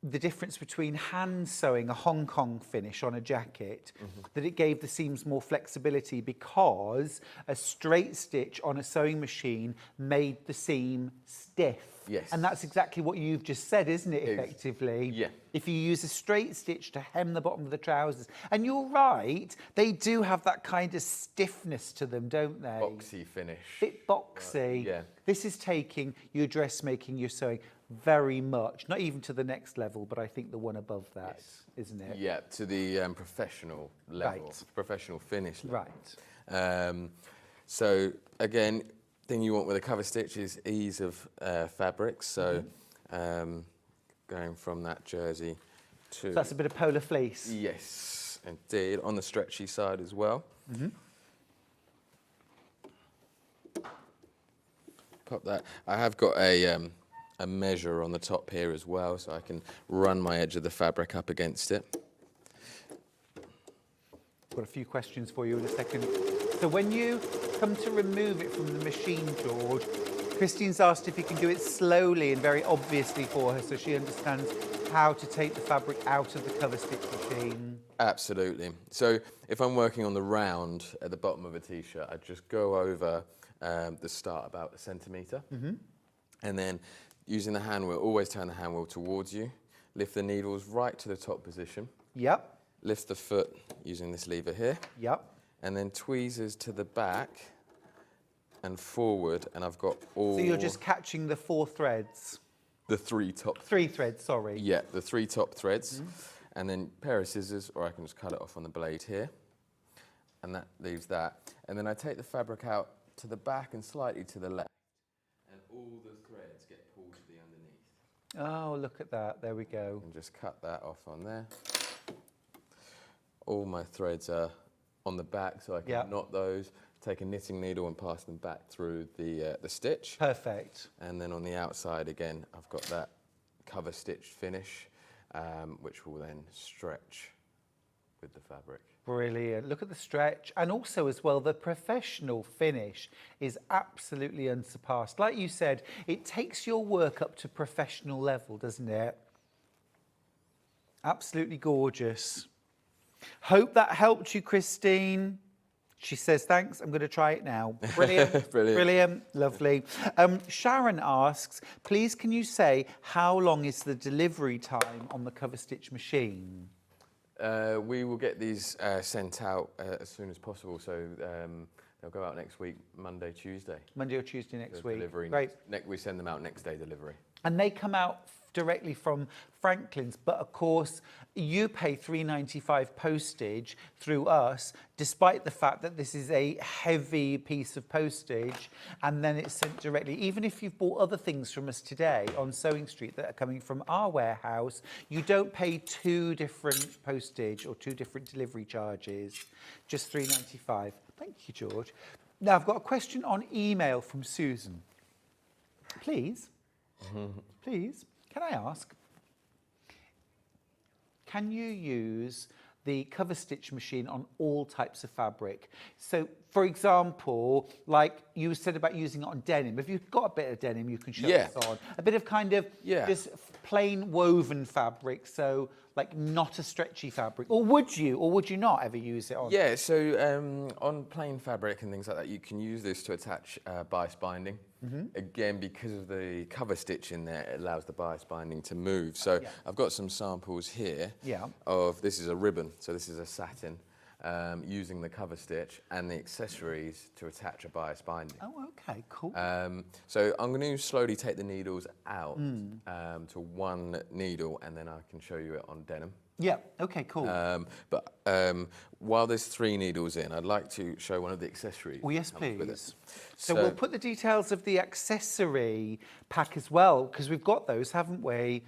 the difference between hand sewing a Hong Kong finish on a jacket, that it gave the seams more flexibility because a straight stitch on a sewing machine made the seam stiff. Yes. And that's exactly what you've just said, isn't it, effectively? Yeah. If you use a straight stitch to hem the bottom of the trousers. And you're right, they do have that kind of stiffness to them, don't they? Boxy finish. Bit boxy. Yeah. This is taking your dressmaking, your sewing, very much, not even to the next level, but I think the one above that, isn't it? Yeah, to the professional level, professional finish level. Right. So again, thing you want with a cover stitch is ease of fabric. So going from that jersey to... So that's a bit of polar fleece. Yes, indeed, on the stretchy side as well. Pop that. I have got a measure on the top here as well, so I can run my edge of the fabric up against it. Got a few questions for you in a second. So when you come to remove it from the machine, George, Christine's asked if you can do it slowly and very obviously for her so she understands how to take the fabric out of the cover stitch machine. Absolutely. So if I'm working on the round at the bottom of a t-shirt, I just go over the start about a centimetre, and then using the hand wheel, always turn the hand wheel towards you, lift the needles right to the top position. Yep. Lift the foot using this lever here. Yep. And then tweezers to the back and forward, and I've got all... So you're just catching the 4 threads? The 3 top... 3 threads, sorry. Yeah, the 3 top threads. And then pair of scissors, or I can just cut it off on the blade here. And that leaves that. And then I take the fabric out to the back and slightly to the left. And all the threads get pulled to the underneath. Oh, look at that. There we go. And just cut that off on there. All my threads are on the back, so I can knot those, take a knitting needle and pass them back through the stitch. Perfect. And then on the outside, again, I've got that cover stitch finish, which will then stretch with the fabric. Brilliant. Look at the stretch. And also as well, the professional finish is absolutely unsurpassed. Like you said, it takes your work up to professional level, doesn't it? Absolutely gorgeous. Hope that helped you, Christine. She says, thanks, I'm going to try it now. Brilliant. Brilliant. Lovely. Sharon asks, please can you say how long is the delivery time on the cover stitch machine? We will get these sent out as soon as possible. So They'll go out next week, Monday, Tuesday. Monday or Tuesday next week. Delivery. Great. We send them out next day delivery. And they come out directly from Franklin's, but of course you pay £3.95 postage through us, despite the fact that this is a heavy piece of postage, and then it's sent directly. Even if you've bought other things from us today on Sewing Street that are coming from our warehouse, you don't pay 2 different postage or 2 different delivery charges, just £3.95. Thank you, George. Now I've got a question on email from Susan. Please. Please, can I ask, can you use the cover stitch machine on all types of fabric? So, for example, like you said about using it on denim. If you've got a bit of denim, you can show us on. A bit of kind of just plain woven fabric, so like not a stretchy fabric. Or would you not ever use it on? Yeah, so on plain fabric and things like that, you can use this to attach bias binding. Again, because of the cover stitch in there, it allows the bias binding to move. So I've got some samples here of, this is a ribbon, so this is a satin, using the cover stitch and the accessories to attach a bias binding. Oh, okay, cool. So I'm going to slowly take the needles out to one needle, and then I can show you it on denim. Yeah, okay, cool. But while there's 3 needles in, I'd like to show one of the accessories. Oh, yes, please. So we'll put the details of the accessory pack as well, because we've got those, haven't we?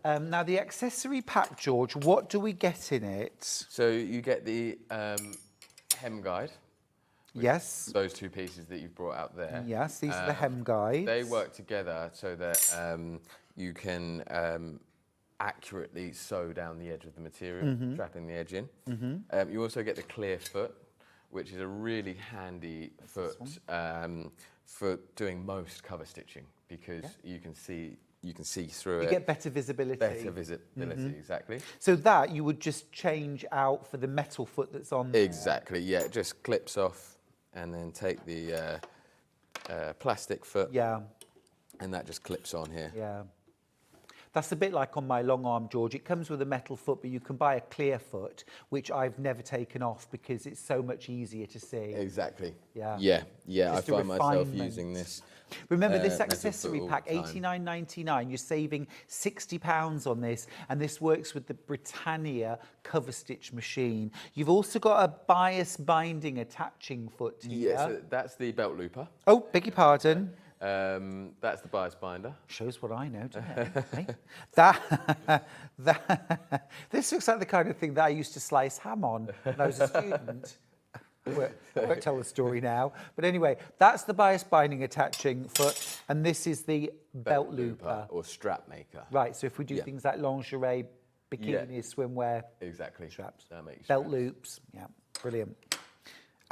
Now, the accessory pack, George, what do we get in it? So you get the hem guide. Yes. Those 2 pieces that you've brought out there. Yes, these are the hem guides. They work together so that you can accurately sew down the edge of the material, trapping the edge in. You also get the clear foot, which is a really handy foot for doing most cover stitching, because you can see through it. You get better visibility. Better visibility, exactly. So that you would just change out for the metal foot that's on there. Exactly, yeah. It just clips off, and then take the plastic foot. Yeah. And that just clips on here. Yeah. That's a bit like on my long arm, George. It comes with a metal foot, but you can buy a clear foot, which I've never taken off because it's so much easier to see. Exactly. Yeah. Yeah. I find myself using this. Remember, this accessory pack, £89.99. You're saving £60 on this, and this works with the Britannia cover stitch machine. You've also got a bias binding attaching foot here. Yeah, so that's the belt looper. Oh, beg your pardon. That's the bias binder. Shows what I know, doesn't it? Hey? This looks like the kind of thing that I used to slice ham on when I was a student. I won't tell the story now. But anyway, that's the bias binding attaching foot, and this is the belt looper. Or strap maker. Right, so if we do things like lingerie, bikini, swimwear. Exactly. Straps. That makes belt straps. loops. Yeah, brilliant.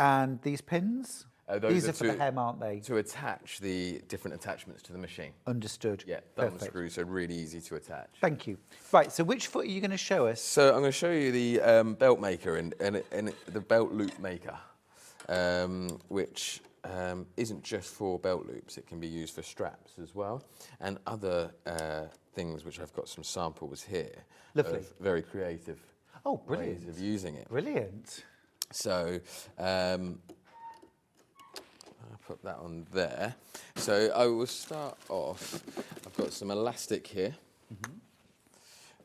And these pins? These are for the hem, aren't they? To attach the different attachments to the machine. Understood. Yeah, thumb screw, so really easy to attach. Thank you. Right, so which foot are you going to show us? So I'm going to show you the belt maker and the belt loop maker, which isn't just for belt loops. It can be used for straps as well, and other things, which I've got some samples here. Lovely. Of very creative brilliant. ways of using it. Brilliant. So I'll put that on there. So I will start off, I've got some elastic here,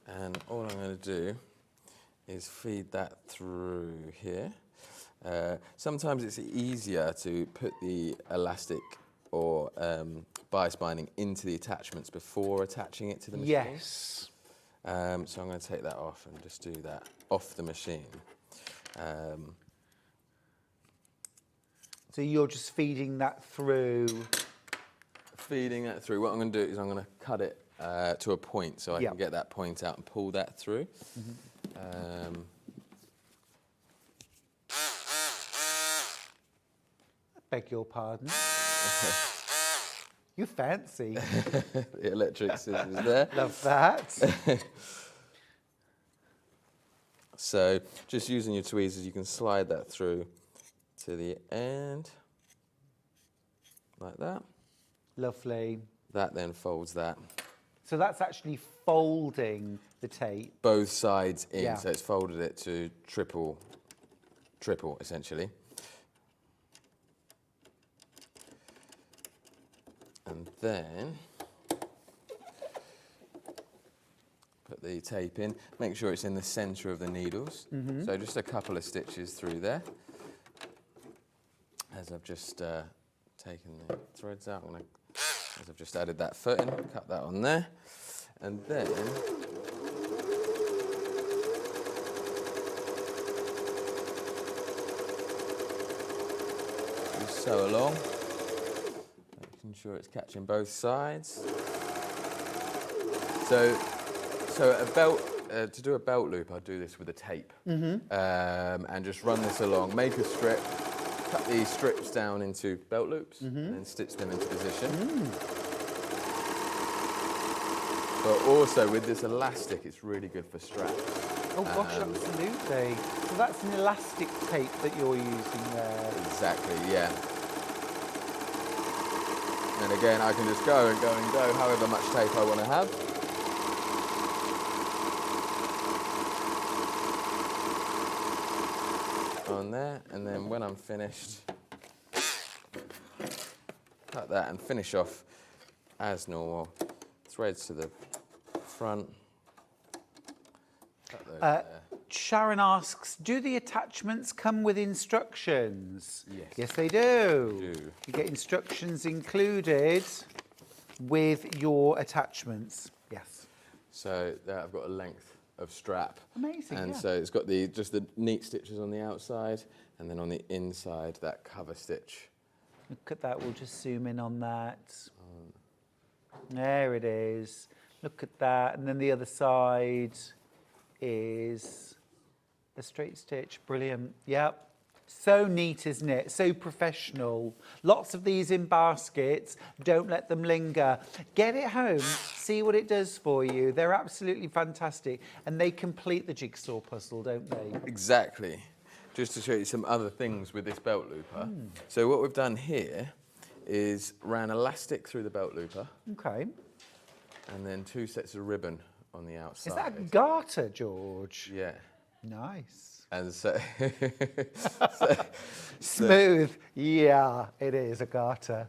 and all I'm going to do is feed that through here. Sometimes it's easier to put the elastic or bias binding into the attachments before attaching it to the machine. Yes. So I'm going to take that off and just do that off the machine. So you're just feeding that through? Feeding that through. What I'm going to do is I'm going to cut it to a point so I can get that point out and pull that through. Beg your pardon. You fancy. The electric scissors there. Love that. So just using your tweezers, you can slide that through to the end, like that. Lovely. That then folds that. So that's actually folding the tape. Both sides in, Yeah. so it's folded it to triple essentially. And then put the tape in. Make sure it's in the centre of the needles. So just a couple of stitches through there. As I've just taken the threads out, as I've just added that foot in, cut that on there. And then just sew along, making sure it's catching both sides. So a belt, to do a belt loop, I do this with a tape, and just run this along, make a strip, cut these strips down into belt loops, and then stitch them into position. But also with this elastic, it's really good for straps. Oh gosh, absolutely. So that's an elastic tape that you're using there. Exactly, yeah. And again, I can just go and go and go, however much tape I want to have. On there, and then when I'm finished, cut that and finish off as normal. Threads to the front. Cut those there. Sharon asks, do the attachments come with instructions? Yes. Yes, they do. They do. You get instructions included with your attachments. Yes. So there I've got a length of strap. Amazing, And yeah. so it's got just the neat stitches on the outside, and then on the inside, that cover stitch. Look at that, we'll just zoom in on that. There it is. Look at that. And then the other side is a straight stitch. Brilliant. Yep. So neat, isn't it? So professional. Lots of these in baskets. Don't let them linger. Get it home. See what it does for you. They're absolutely fantastic. And they complete the jigsaw puzzle, don't they? Exactly. Just to show you some other things with this belt looper. So what we've done here is ran elastic through the belt looper. Okay. And then 2 sets of ribbon on the outside. Is that a garter, George? Yeah. Nice. And so... Smooth. Yeah, it is a garter.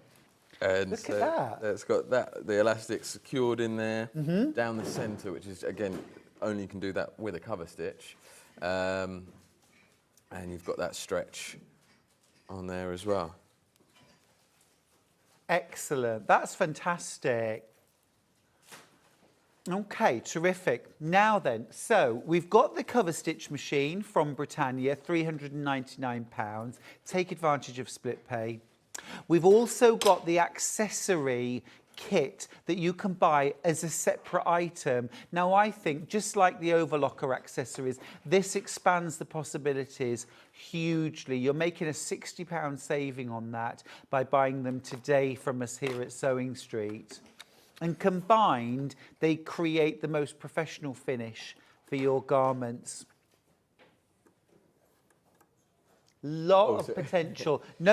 And Look so at that. It's got the elastic secured in there, down the centre, which is, again, only you can do that with a cover stitch. And you've got that stretch on there as well. Excellent. That's fantastic. Okay, terrific. Now then, so we've got the cover stitch machine from Britannia, £399. Take advantage of split pay. We've also got the accessory kit that you can buy as a separate item. Now, I think, just like the Overlocker accessories, this expands the possibilities hugely. You're making a £60 saving on that by buying them today from us here at Sewing Street. And combined, they create the most professional finish for your garments. Lot of potential. No.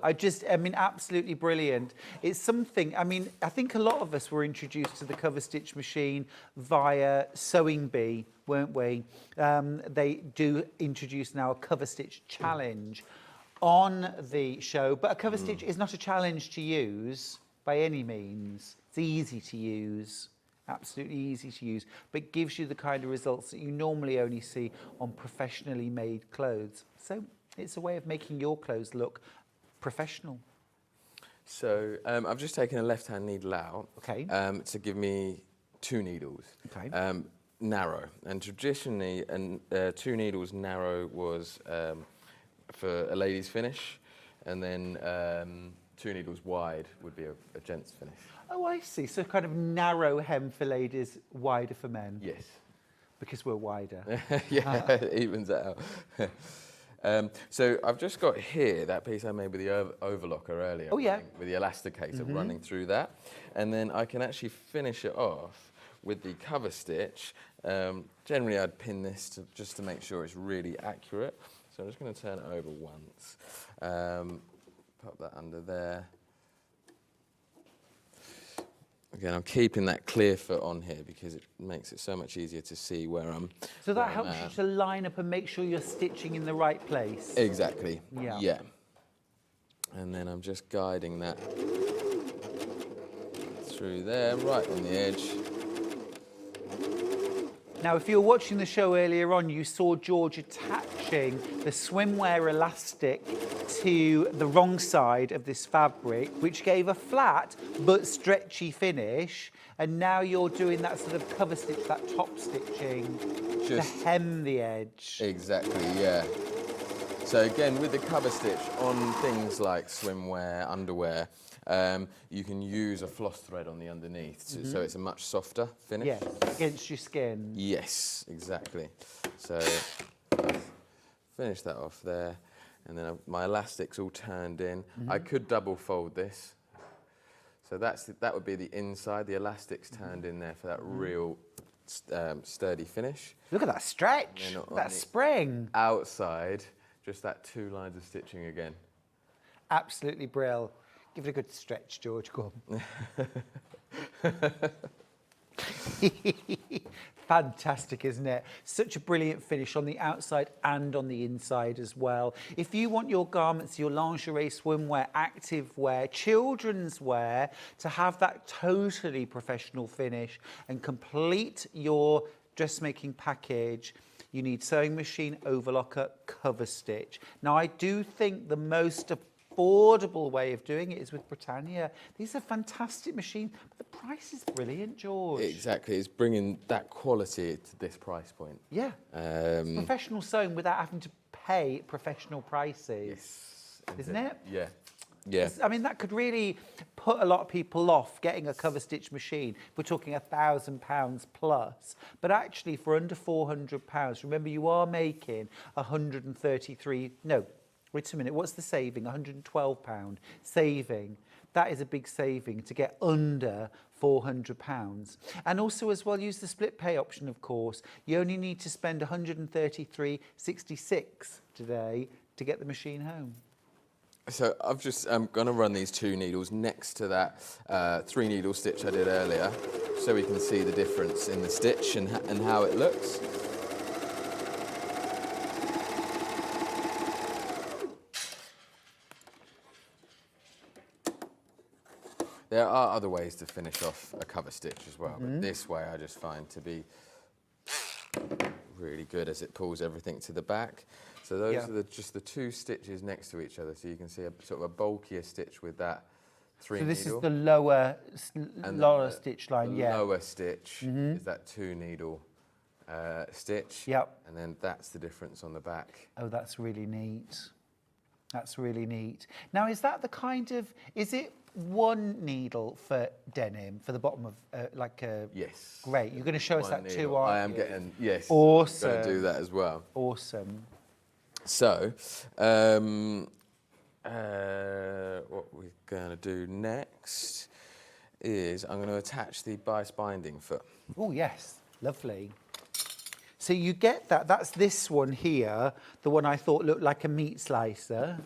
I mean, absolutely brilliant. It's something, I mean, I think a lot of us were introduced to the cover stitch machine via Sewing Bee, weren't we? They do introduce now a cover stitch challenge on the show, but a cover stitch is not a challenge to use by any means. It's easy to use. Absolutely easy to use, but gives you the kind of results that you normally only see on professionally made clothes. So it's a way of making your clothes look professional. So I've just taken a left-hand needle out to give me 2 needles, narrow. And traditionally, 2 needles narrow was for a lady's finish, and then 2 needles wide would be a gent's finish. Oh, I see. So kind of narrow hem for ladies, wider for men. Yes. Because we're wider. Yeah, it evens it out. So I've just got here that piece I made with the overlocker earlier. Oh, yeah. With the elasticator running through that. And then I can actually finish it off with the cover stitch. Generally, I'd pin this just to make sure it's really accurate. So I'm just going to turn it over once. Pop that under there. Again, I'm keeping that clear foot on here because it makes it so much easier to see where I'm. So that helps you to line up and make sure you're stitching in the right place. Exactly. Yeah. Yeah. And then I'm just guiding that through there, right on the edge. Now, if you were watching the show earlier on, you saw George attaching the swimwear elastic to the wrong side of this fabric, which gave a flat but stretchy finish. And now you're doing that sort of cover stitch, that top stitching to hem the edge. Exactly, yeah. So again, with the cover stitch on things like swimwear, underwear, you can use a floss thread on the underneath, so it's a much softer finish. Yes, against your skin. Yes, exactly. So finish that off there, and then my elastic's all turned in. I could double fold this. So that would be the inside. The elastic's turned in there for that real sturdy finish. Look at that stretch, that spring. Outside, just that 2 lines of stitching again. Absolutely brill. Give it a good stretch, George. Go on. Fantastic, isn't it? Such a brilliant finish on the outside and on the inside as well. If you want your garments, your lingerie, swimwear, activewear, children's wear to have that totally professional finish and complete your dressmaking package, you need sewing machine, overlocker, cover stitch. Now, I do think the most affordable way of doing it is with Britannia. These are fantastic machines, but the price is brilliant, George. Exactly, it's bringing that quality to this price point. Yeah, it's professional sewing without having to pay professional prices. Yes, isn't it? Yeah. Yeah. I mean, that could really put a lot of people off getting a cover stitch machine. We're talking £1,000 plus, but actually for under £400, remember you are making 133, no, wait a minute, what's the saving? £112 saving. That is a big saving to get under £400. And also as well, use the split pay option, of course. You only need to spend £133.66 today to get the machine home. So I've just going to run these 2 needles next to that 3 needle stitch I did earlier, so we can see the difference in the stitch and how it looks. There are other ways to finish off a cover stitch as well, but this way I just find to be really good as it pulls everything to the back. So those are just the 2 stitches next to each other, so you can see a sort of a bulkier stitch with that 3 needle. So this is the lower stitch line, the lower stitch is that 2 needle stitch. Yep. And then that's the difference on the back. Oh, that's really neat. That's really neat. Now, is that the kind of, is it 1 needle for denim, for the bottom of like a... Yes. Great. You're going to show us that needle. too, aren't you? I am getting, yes. Awesome. Going to do that as well. Awesome. So, what we're going to do next is I'm going to attach the bias binding foot. Oh, yes. Lovely. So you get that. That's this one here, the one I thought looked like a meat slicer.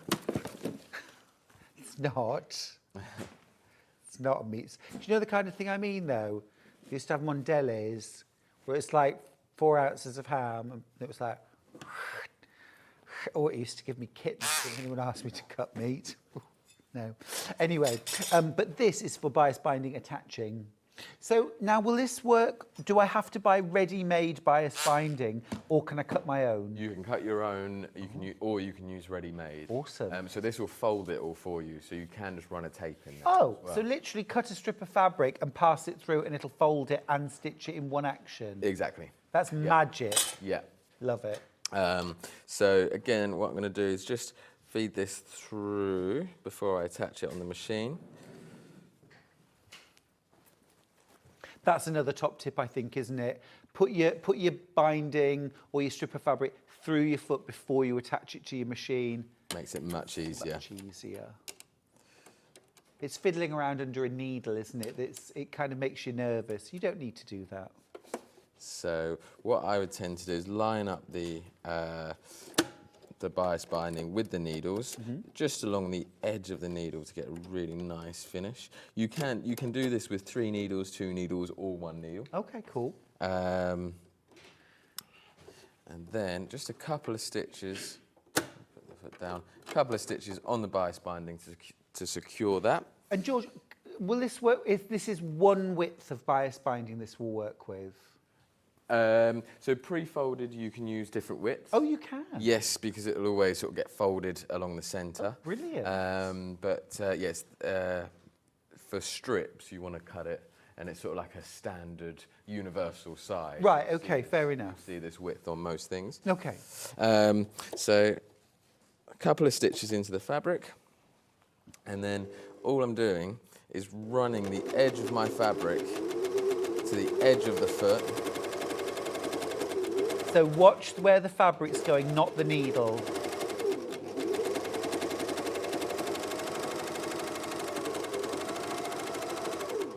It's not. It's not a meat. Do you know the kind of thing I mean, though? You used to have them on delis, where it's like 4 ounces of ham, and it was like... Oh, it used to give me kittens when anyone asked me to cut meat. No. Anyway, but this is for bias binding attaching. So now, will this work? Do I have to buy ready-made bias binding, or can I cut my own? You can cut your own, or you can use ready-made. Awesome. So this will fold it all for you, so you can just run a tape in there. Oh, as well. so literally cut a strip of fabric and pass it through, and it'll fold it and stitch it in one action. Exactly. That's magic. Yeah. Love it. So again, what I'm going to do is just feed this through before I attach it on the machine. That's another top tip, I think, isn't it? Put your binding or your strip of fabric through your foot before you attach it to your machine. Makes it much easier. Much easier. It's fiddling around under a needle, isn't it? It kind of makes you nervous. You don't need to do that. So what I would tend to do is line up the bias binding with the needles, just along the edge of the needle to get a really nice finish. You can do this with 3 needles, 2 needles, or 1 needle. Okay, cool. And then just a couple of stitches, put the foot down, a couple of stitches on the bias binding to secure that. And George, will this work? If this is one width of bias binding, this will work with. So pre-folded, you can use different widths. Oh, you can? Yes, because it'll always sort of get folded along the centre. Oh, brilliant. Yes, for strips, you want to cut it, and it's sort of like a standard universal size. Right, okay, fair enough. See this width on most things. Okay. So a couple of stitches into the fabric, and then all I'm doing is running the edge of my fabric to the edge of the foot. So watch where the fabric's going, not the needle.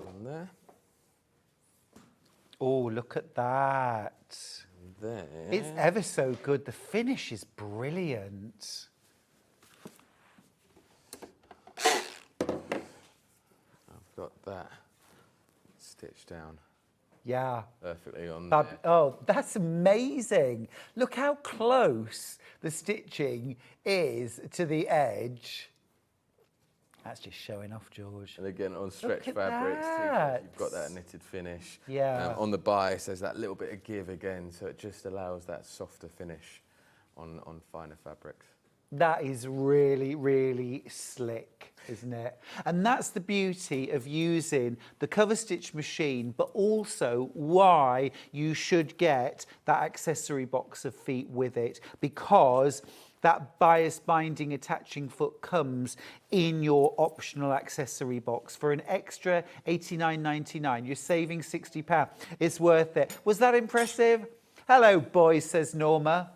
On there. Oh, look at that. There. It's ever so good. The finish is brilliant. I've got that stitched down. Yeah. Perfectly on there. Oh, that's amazing. Look how close the stitching is to the edge. That's just showing off, George. And again, on stretch at fabrics, that. you've got that knitted finish. Yeah. On the bias, there's that little bit of give again, so it just allows that softer finish on finer fabrics. That is really, really slick, isn't it? And that's the beauty of using the cover stitch machine, but also why you should get that accessory box of feet with it, because that bias binding attaching foot comes in your optional accessory box for an extra $89.99. You're saving £60. It's worth it. Was that impressive? Hello, boys, says Norma.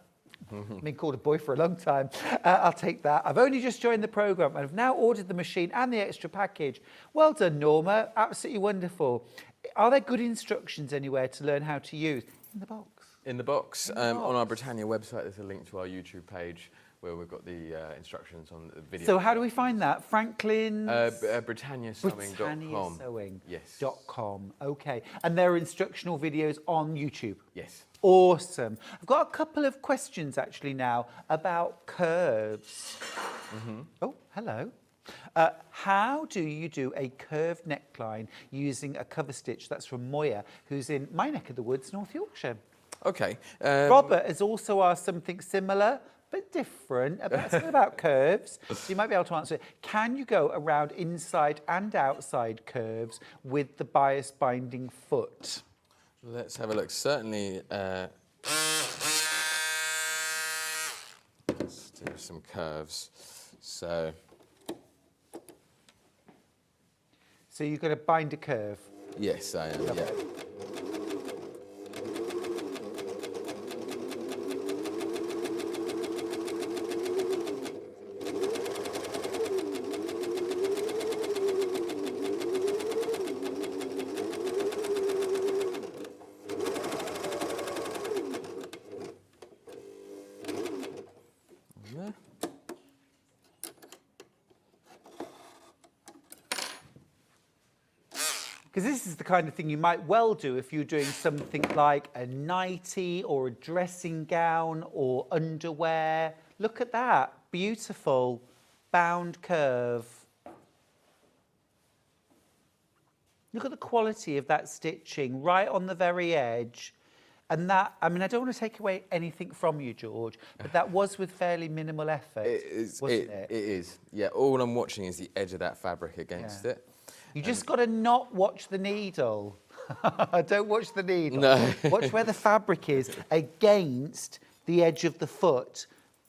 I've been called a boy for a long time. I'll take that. I've only just joined the programme and have now ordered the machine and the extra package. Well done, Norma. Absolutely wonderful. Are there good instructions anywhere to learn how to use? In the box. In the box. On our Britannia website, there's a link to our YouTube page where we've got the instructions on the video. So how do we find that? Franklin? BritanniaSewing.com. BritanniaSewing.com. Okay. And there are instructional videos on YouTube? Yes. Awesome. I've got a couple of questions actually now about curves. Oh, hello. How do you do a curved neckline using a cover stitch? That's from Moya, who's in my neck of the woods, North Yorkshire. Okay. Robert has also asked something similar, but different, about curves. So you might be able to answer it. Can you go around inside and outside curves with the bias binding foot? Let's have a look. Certainly, let's do some curves. So you're going to bind a curve? Yes, I am, Okay. yeah. Because this is the kind of thing you might well do if you're doing something like a nightie or a dressing gown or underwear. Look at that, beautiful bound curve. Look at the quality of that stitching right on the very edge. And that, I mean, I don't want to take away anything from you, George, but that was with fairly minimal effort, wasn't it? It is, yeah. All I'm watching is the edge of that fabric against it. You just got to not watch the needle. Don't watch the needle. No. Watch where the fabric is against the edge of the foot.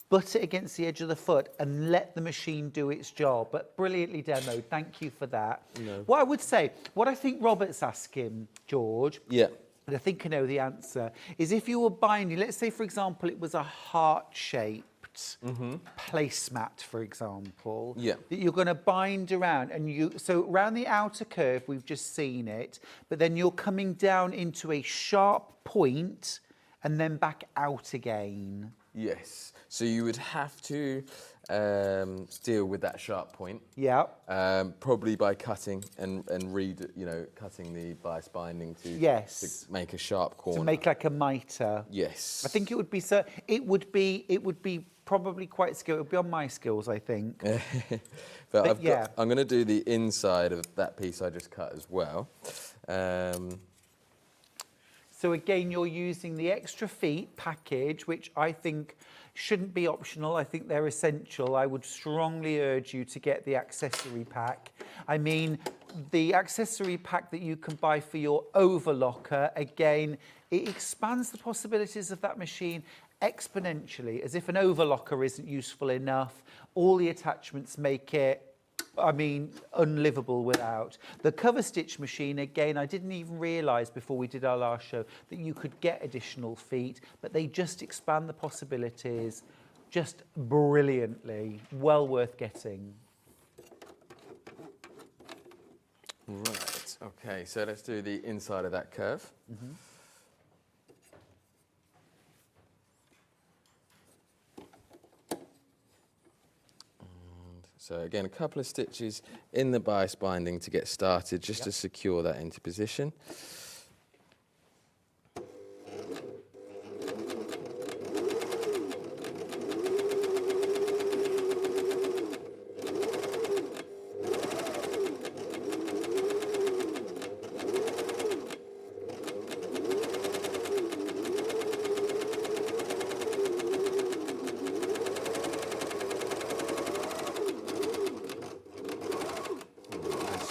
Butt it against the edge of the foot and let the machine do its job. But brilliantly demoed. Thank you for that. No. What I would say, what I think Robert's asking, George, Yeah. and I think I know the answer, is if you were binding, let's say, for example, it was a heart-shaped placemat, for example, Yeah. that you're going to bind around, and so around the outer curve, we've just seen it, but then you're coming down into a sharp point and then back out again. Yes. So you would have to deal with that sharp point. Yeah. Probably by cutting and cutting the bias binding to make a sharp corner. To make like a mitre. Yes. I think it would be probably quite skilled. It would be on my skills, I think. but I'm going to do the inside of that piece I just cut as well. So again, you're using the extra feet package, which I think shouldn't be optional. I think they're essential. I would strongly urge you to get the accessory pack. I mean, the accessory pack that you can buy for your overlocker, again, it expands the possibilities of that machine exponentially. As if an overlocker isn't useful enough, all the attachments make it, I mean, unlivable without. The cover stitch machine, again, I didn't even realise before we did our last show that you could get additional feet, but they just expand the possibilities just brilliantly. Well worth getting. Right, okay, so let's do the inside of that curve. Mm-hmm. So again, a couple of stitches in the bias binding to get started, just to secure that into position.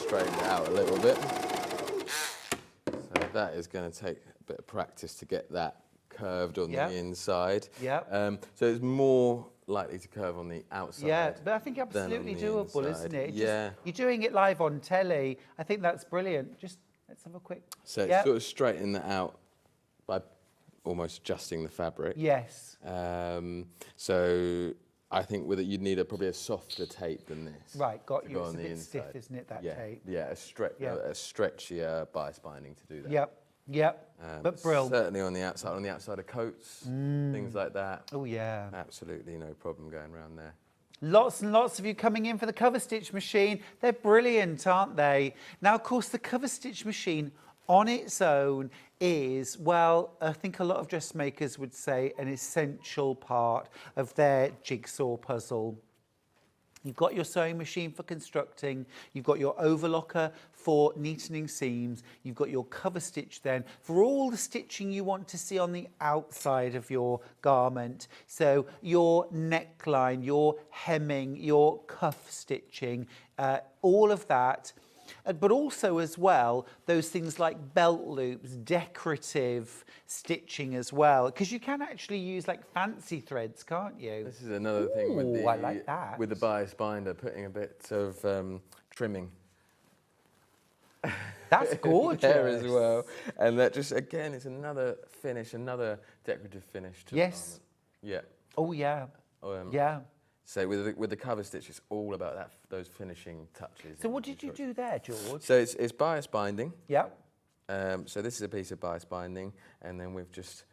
Straighten it out a little bit. So that is going to take a bit of practice to get that curved on the inside. Yeah. So it's more likely to curve on the outside. Yeah, but I think absolutely doable, inside. Isn't it? Yeah. You're doing it live on telly. I think that's brilliant. Just let's have a quick. So it's sort of straightening that out by almost adjusting the fabric. Yes. So I think with it, you'd need probably a softer tape than this. Right, got you. It's a bit inside. stiff, isn't it, that tape? Yeah, a stretchier bias binding to do that. Yep, but brilliant. Certainly on the outside of coats, things like that. Oh, yeah. Absolutely no problem going around there. Lots and lots of you coming in for the cover stitch machine. They're brilliant, aren't they? Now, of course, the cover stitch machine on its own is, well, I think a lot of dressmakers would say an essential part of their jigsaw puzzle. You've got your sewing machine for constructing, you've got your overlocker for neatening seams, you've got your cover stitch then for all the stitching you want to see on the outside of your garment. So your neckline, your hemming, your cuff stitching, all of that. But also as well, those things like belt loops, decorative stitching as well, because you can actually use like fancy threads, can't you? This is another thing with the, I like that. With the bias binder, putting a bit of trimming. That's gorgeous. There as well. And that just, again, it's another finish, another decorative finish to the garment. Yeah. Oh, yeah. Yeah. So with the cover stitch, it's all about those finishing touches. So what did you do there, George? So it's bias binding. Yeah. So this is a piece of bias binding, and then we've just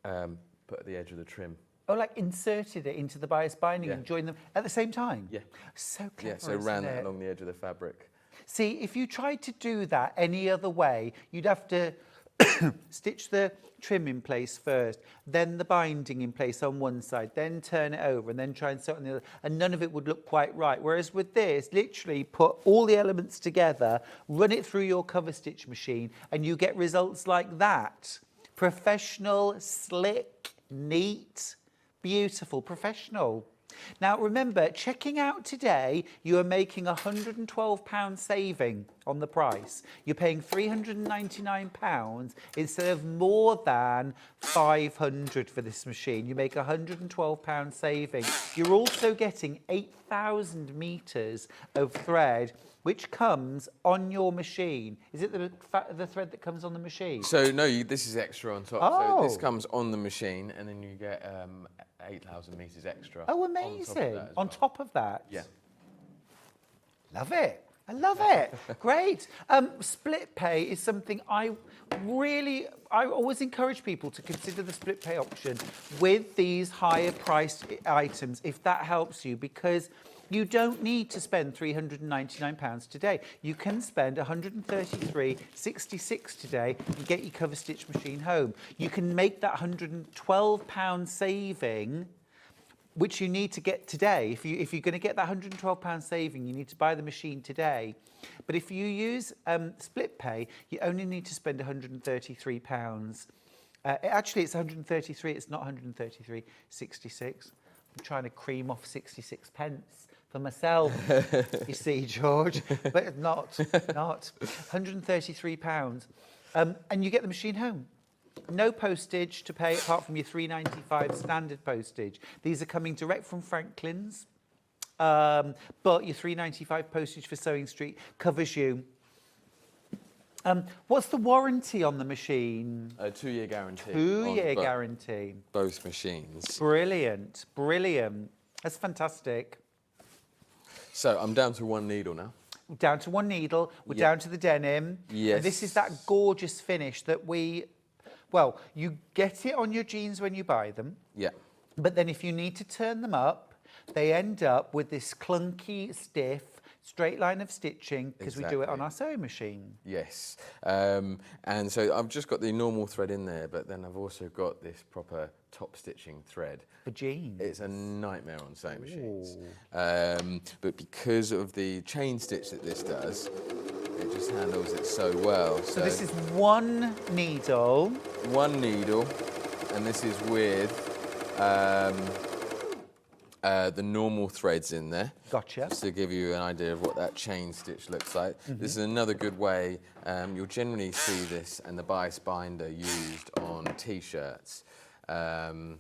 put the edge of the trim. Oh, like inserted it into the bias binding and joined them at the same time? Yeah. So clever, Yeah, so ran that along the edge of the fabric. See, if you tried to do that any other way, you'd have to stitch the trim in place first, then the binding in place on one side, then turn it over and then try and sew it on the other, and none of it would look quite right. Whereas with this, literally put all the elements together, run it through your cover stitch machine, and you get results like that. Professional, slick, neat, beautiful, professional. Now remember, checking out today, you are making £112 saving on the price. You're paying £399 instead of more than £500 for this machine. You make £112 saving. You're also getting 8,000 metres of thread, which comes on your machine. Is it the thread that comes on the machine? So no, this is extra on top. Oh. So this comes on the machine, and then you get 8,000 metres extra. Oh, amazing. On top of that? Yeah. Love it. I love it. Great. Split pay is something I always encourage people to consider the split pay option with these higher priced items, if that helps you, because you don't need to spend £399 today. You can spend £133.66 today and get your cover stitch machine home. You can make that £112 saving, which you need to get today. If you're going to get that £112 saving, you need to buy the machine today. But if you use split pay, you only need to spend £133. Actually, it's 133. It's not 133.66. I'm trying to cream off 66 pence for myself, you see, George, but not £133. And you get the machine home. No postage to pay apart from your £3.95 standard postage. These are coming direct from Franklin's, but your £3.95 postage for Sewing Street covers you. What's the warranty on the machine? A 2-year guarantee. 2-year guarantee. Both machines. Brilliant, brilliant. That's fantastic. So I'm down to one needle now. Down to one needle. We're down to the denim. Yes. And this is that gorgeous finish that well, you get it on your jeans when you buy them. Yeah. But then if you need to turn them up, they end up with this clunky, stiff, straight line of stitching because we do it on our sewing machine. Yes. And so I've just got the normal thread in there, but then I've also got this proper top stitching thread. For jeans? It's a nightmare on sewing machines. But because of the chain stitch that this does, it just handles it so well. So this is one needle. One needle, and this is with the normal threads in there. Gotcha. Just to give you an idea of what that chain stitch looks like. This is another good way. You'll generally see this and the bias binder used on T-shirts. So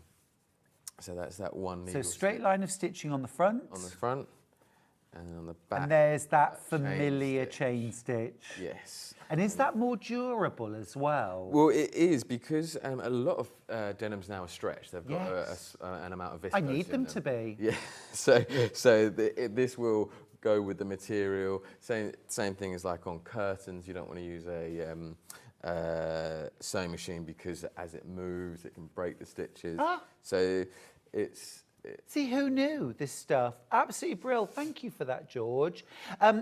that's that one needle. So straight line of stitching on the front. On the front, and on the back. And there's that familiar chain stitch. Yes. And is that more durable as well? Well, it is because a lot of denims now are stretched. They've got an amount of viscose I need them in to be. Yeah. This will go with the material. Same thing as like on curtains. You don't want to use a sewing machine because as it moves, it can break the stitches. So it's. See, who knew this stuff? Absolutely brilliant. Thank you for that, George.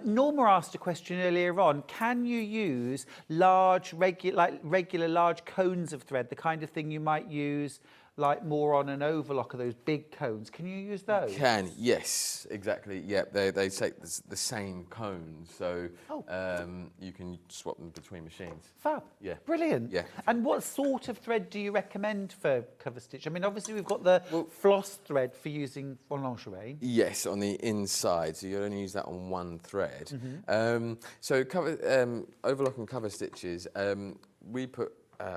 Norma asked a question earlier on. Can you use regular large cones of thread, the kind of thing you might use like more on an overlocker, those big cones? Can you use those? Can, yes, exactly. Yep, they take the same cones, so you can swap them between machines. Fab. Yeah. Brilliant. Yeah. And what sort of thread do you recommend for cover stitch? I mean, obviously we've got the floss thread for using on lingerie. Yes, on the inside, so you only use that on one thread. So overlock and cover stitches, we put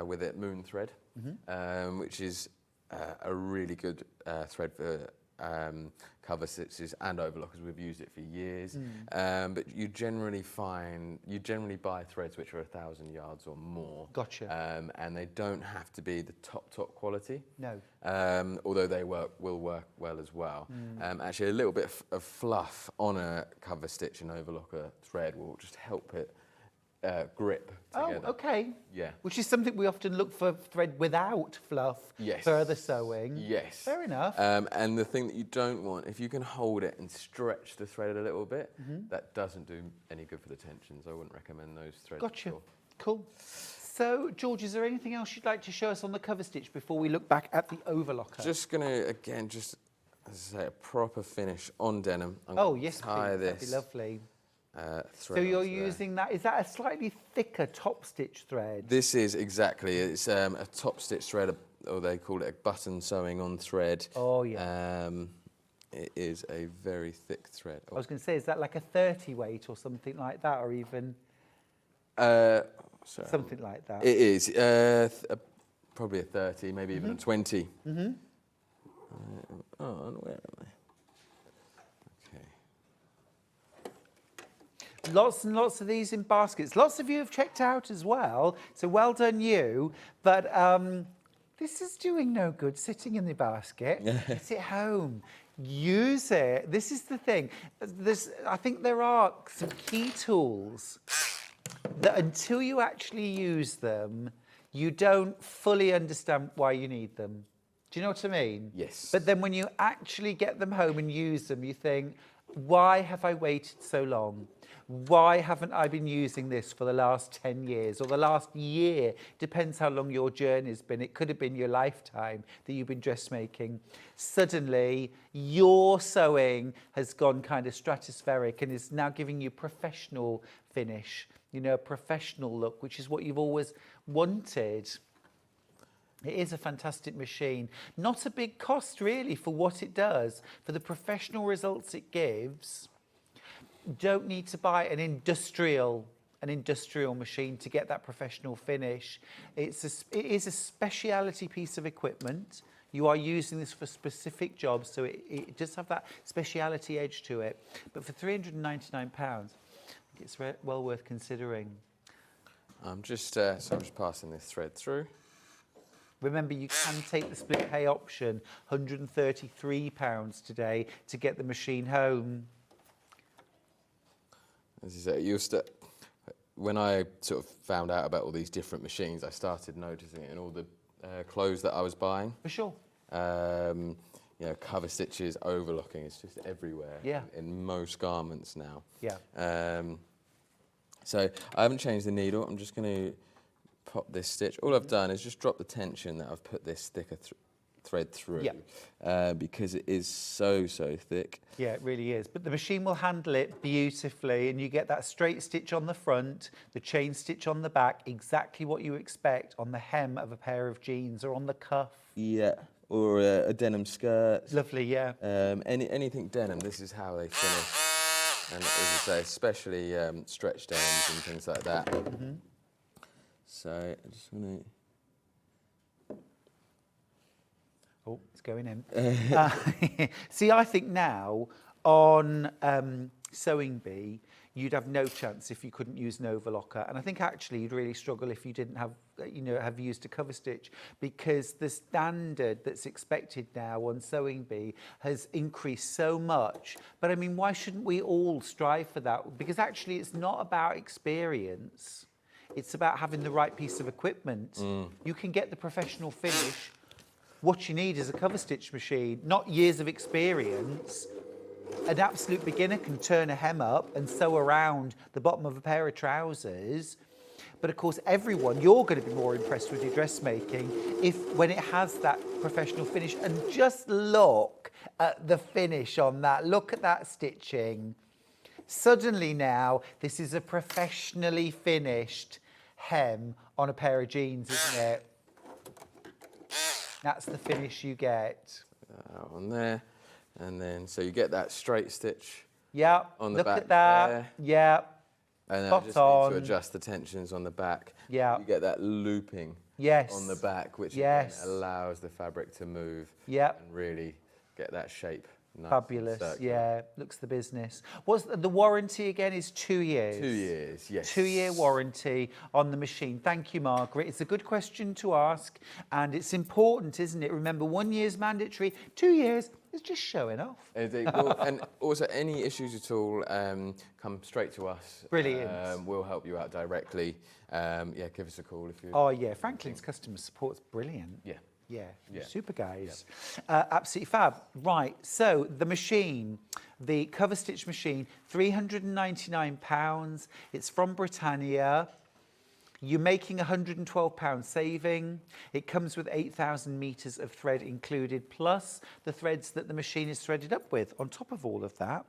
with it moon thread, which is a really good thread for cover stitches and overlockers. We've used it for years, but you generally buy threads which are 1,000 yards or more. Gotcha. And they don't have to be the top quality. No. Although they will work well as well. Actually, a little bit of fluff on a cover stitch and overlocker thread will just help it grip together. Oh, okay. Yeah. Which is something we often look for thread without fluff. Yes. Further sewing. Yes. Fair enough. And the thing that you don't want, if you can hold it and stretch the thread a little bit, that doesn't do any good for the tensions. I wouldn't recommend those threads. Gotcha. Cool. So, George, is there anything else you'd like to show us on the cover stitch before we look back at the overlocker? Just going to, again, as I say, a proper finish on denim. Yes, tie please. this. That'd be lovely. So you're using that, is that a slightly thicker top stitch thread? This is exactly, it's a top stitch thread, or they call it a button sewing on thread. Oh, yeah. It is a very thick thread. I was going to say, is that like a 30 weight or something like that, or even something like that? It is, probably a 30, maybe even a 20. Where am I? Lots and lots of these in baskets. Lots of you have checked out as well, so well done you. But this is doing no good sitting in the basket. It's at home. use it. This is the thing. I think there are some key tools that until you actually use them, you don't fully understand why you need them. Do you know what I mean? Yes. But then when you actually get them home and use them, you think, why have I waited so long? Why haven't I been using this for the last 10 years or the last year? Depends how long your journey's been. It could have been your lifetime that you've been dressmaking. Suddenly, your sewing has gone kind of stratospheric and is now giving you professional finish, you know, a professional look, which is what you've always wanted. It is a fantastic machine. Not a big cost, really, for what it does, for the professional results it gives. Don't need to buy an industrial machine to get that professional finish. It is a speciality piece of equipment. You are using this for specific jobs, so it does have that speciality edge to it. But for £399, I think it's well worth considering. I'm just passing this thread through. Remember, you can take the split pay option, £133 today to get the machine home. As you say, when I sort of found out about all these different machines, I started noticing it in all the clothes that I was buying. For sure. You know, cover stitches, overlocking, it's just everywhere. Yeah. In most garments now. Yeah. So I haven't changed the needle. I'm just going to pop this stitch. All I've done is just drop the tension that I've put this thicker thread through, because it is so thick. Yeah, it really is. But the machine will handle it beautifully, and you get that straight stitch on the front, the chain stitch on the back, exactly what you expect on the hem of a pair of jeans or on the cuff. Yeah, or a denim skirt. Lovely, yeah. Anything denim, this is how they finish. And as I say, especially stretch denims and things like that. Mm-hmm. So I just want to... Oh, it's going in. See, I think now on Sewing Bee, you'd have no chance if you couldn't use an overlocker. And I think actually you'd really struggle if you didn't have used a cover stitch, because the standard that's expected now on Sewing Bee has increased so much. But I mean, why shouldn't we all strive for that? Because actually it's not about experience. It's about having the right piece of equipment. You can get the professional finish. What you need is a cover stitch machine, not years of experience. An absolute beginner can turn a hem up and sew around the bottom of a pair of trousers. But of course, you're going to be more impressed with your dressmaking when it has that professional finish. And just look at the finish on that. Look at that stitching. Suddenly now, this is a professionally finished hem on a pair of jeans, isn't it? That's the finish you get. On there, and then so you get that straight stitch. Yeah. On the look back at that. there. Yeah. And then spot I just on. need to adjust the tensions on the back. Yeah. You get that looping. Yes. On the back, which yes. again allows the fabric to move. Yeah. And really get that shape. Nice. Fabulous, yeah, looks the business. What's the warranty again is 2 years? 2 years, yes. 2-year warranty on the machine. Thank you, Margaret. It's a good question to ask, and it's important, isn't it? Remember, 1 year is mandatory, 2 years is just showing off. And also, any issues at all, come straight to us. Brilliant. We'll help you out directly. Yeah, give us a call if you... Oh, yeah, Franklin's customer support's brilliant. Yeah. Yeah, super guys. Yeah. Absolutely fab. Right, so the machine, the cover stitch machine, £399. It's from Britannia. You're making £112 saving. It comes with 8,000 metres of thread included, plus the threads that the machine is threaded up with on top of all of that.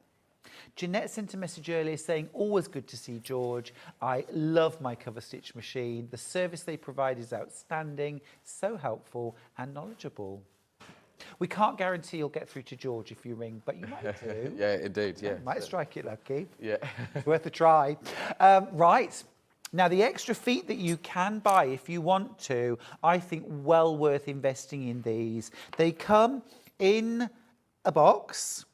Jeanette sent a message earlier saying, always good to see George. I love my cover stitch machine. The service they provide is outstanding, so helpful and knowledgeable. We can't guarantee you'll get through to George if you ring, but you might do. Yeah, indeed, yeah. Might strike it lucky. Yeah. It's worth a try. Right. Now, the extra feet that you can buy if you want to, I think well worth investing in these. They come in a box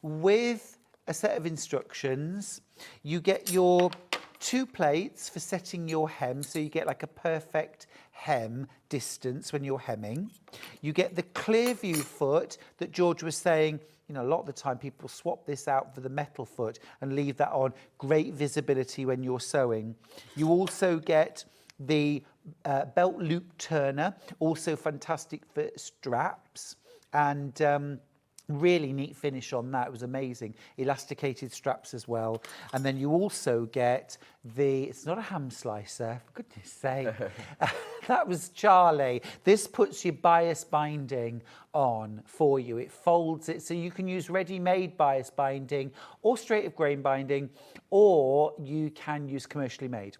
with a set of instructions. You get your 2 plates for setting your hem, so you get like a perfect hem distance when you're hemming. You get the clear view foot that George was saying. You know, a lot of the time people swap this out for the metal foot and leave that on. Great visibility when you're sewing. You also get the belt loop turner, also fantastic for straps, and really neat finish on that. It was amazing. Elasticated straps as well. And then you also get it's not a ham slicer, for goodness sake. That was Charlie. This puts your bias binding on for you. It folds it, so you can use ready-made bias binding or straight of grain binding, or you can use commercially made.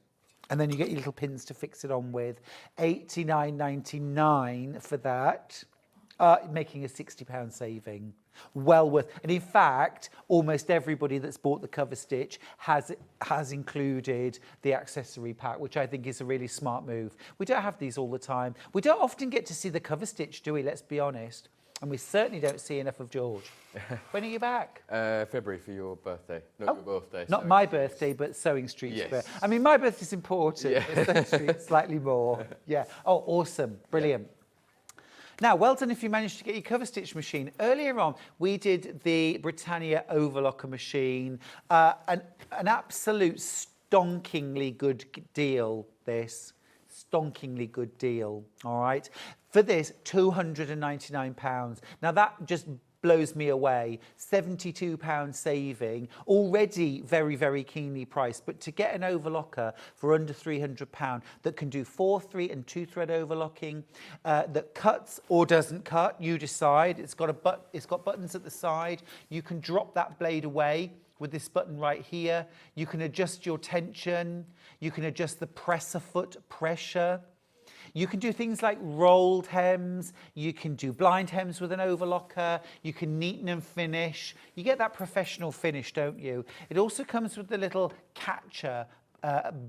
And then you get your little pins to fix it on with. $89.99 for that. Making a £60 saving. Well worth. And in fact, almost everybody that's bought the cover stitch has included the accessory pack, which I think is a really smart move. We don't have these all the time. We don't often get to see the cover stitch, do we? Let's be honest. And we certainly don't see enough of George. When are you back? February for your birthday. Not your birthday. Not my birthday, but Sewing Street's birthday. I mean, my birthday's important, but Sewing Street slightly more. Yeah. Oh, awesome. Brilliant. Yeah. Now, well done if you managed to get your cover stitch machine. Earlier on, we did the Britannia Overlocker machine. An absolute stonkingly good deal, this. Stonkingly good deal, all right? For this, £299. Now, that just blows me away. £72 saving, already very, very keenly priced. But to get an overlocker for under £300 that can do 4, 3 and 2 thread overlocking, that cuts or doesn't cut, you decide. It's got buttons at the side. You can drop that blade away with this button right here. You can adjust your tension. You can adjust the presser foot pressure. You can do things like rolled hems, you can do blind hems with an overlocker, you can neaten and finish. You get that professional finish, don't you? It also comes with the little catcher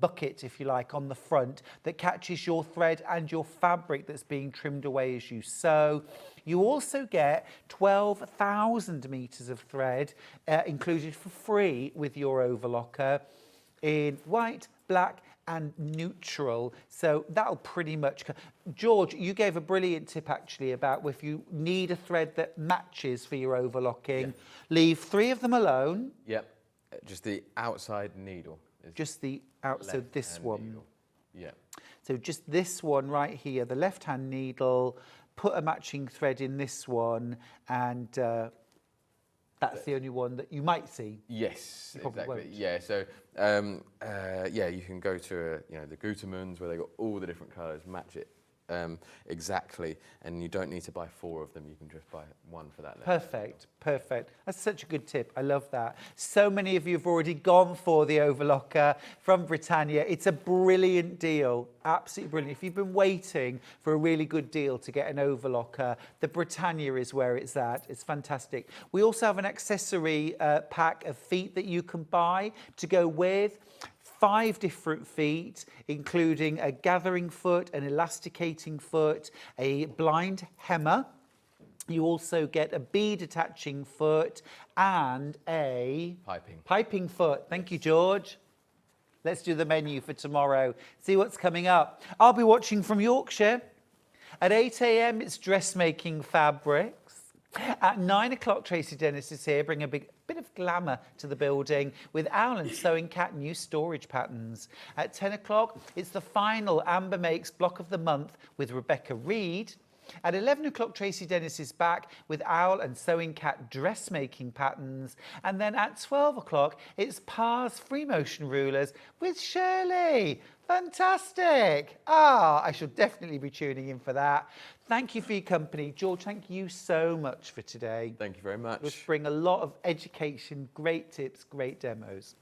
bucket, if you like, on the front that catches your thread and your fabric that's being trimmed away as you sew. You also get 12,000 metres of thread included for free with your overlocker in white, black, and neutral, so that'll pretty much... George, you gave a brilliant tip actually about if you need a thread that matches for your overlocking, leave 3 of them alone. Yep, just the outside needle. Just the outside, so this one. Needle. Yeah. So just this one right here, the left-hand needle, put a matching thread in this one, and that's the only one that you might see. Yes, exactly. Won't. Yeah, so you can go to the Gutermans where they got all the different colours, match it exactly, and you don't need to buy 4 of them. You can just buy 1 for that. Perfect, perfect. That's such a good tip. I love that. So many of you have already gone for the overlocker from Britannia. It's a brilliant deal, absolutely brilliant. If you've been waiting for a really good deal to get an overlocker, the Britannia is where it's at. It's fantastic. We also have an accessory pack of feet that you can buy to go with. 5 different feet, including a gathering foot, an elasticating foot, a blind hemmer. You also get a bead attaching foot and a piping foot. Thank you, George. Let's do the menu for tomorrow. See what's coming up. I'll be watching from Yorkshire. At 8 a.m, it's dressmaking fabrics. At 9 o'clock, Tracy Dennis is here, bring a bit of glamour to the building with Owl and Sewing Cat new storage patterns. At 10 o'clock, it's the final Amber Makes Block of the Month with Rebecca Reed. At 11 o'clock, Tracy Dennis is back with Owl and Sewing Cat dressmaking patterns. And then at 12 o'clock, it's Pa's Free Motion Rulers with Shirley. Fantastic. I shall definitely be tuning in for that. Thank you for your company. George, thank you so much for today. Thank you very much. Let's bring a lot of education, great tips, great demos.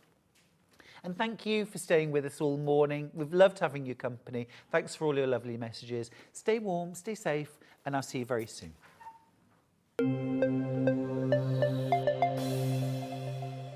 And thank you for staying with us all morning. We've loved having your company. Thanks for all your lovely messages. Stay warm, stay safe, and I'll see you very soon.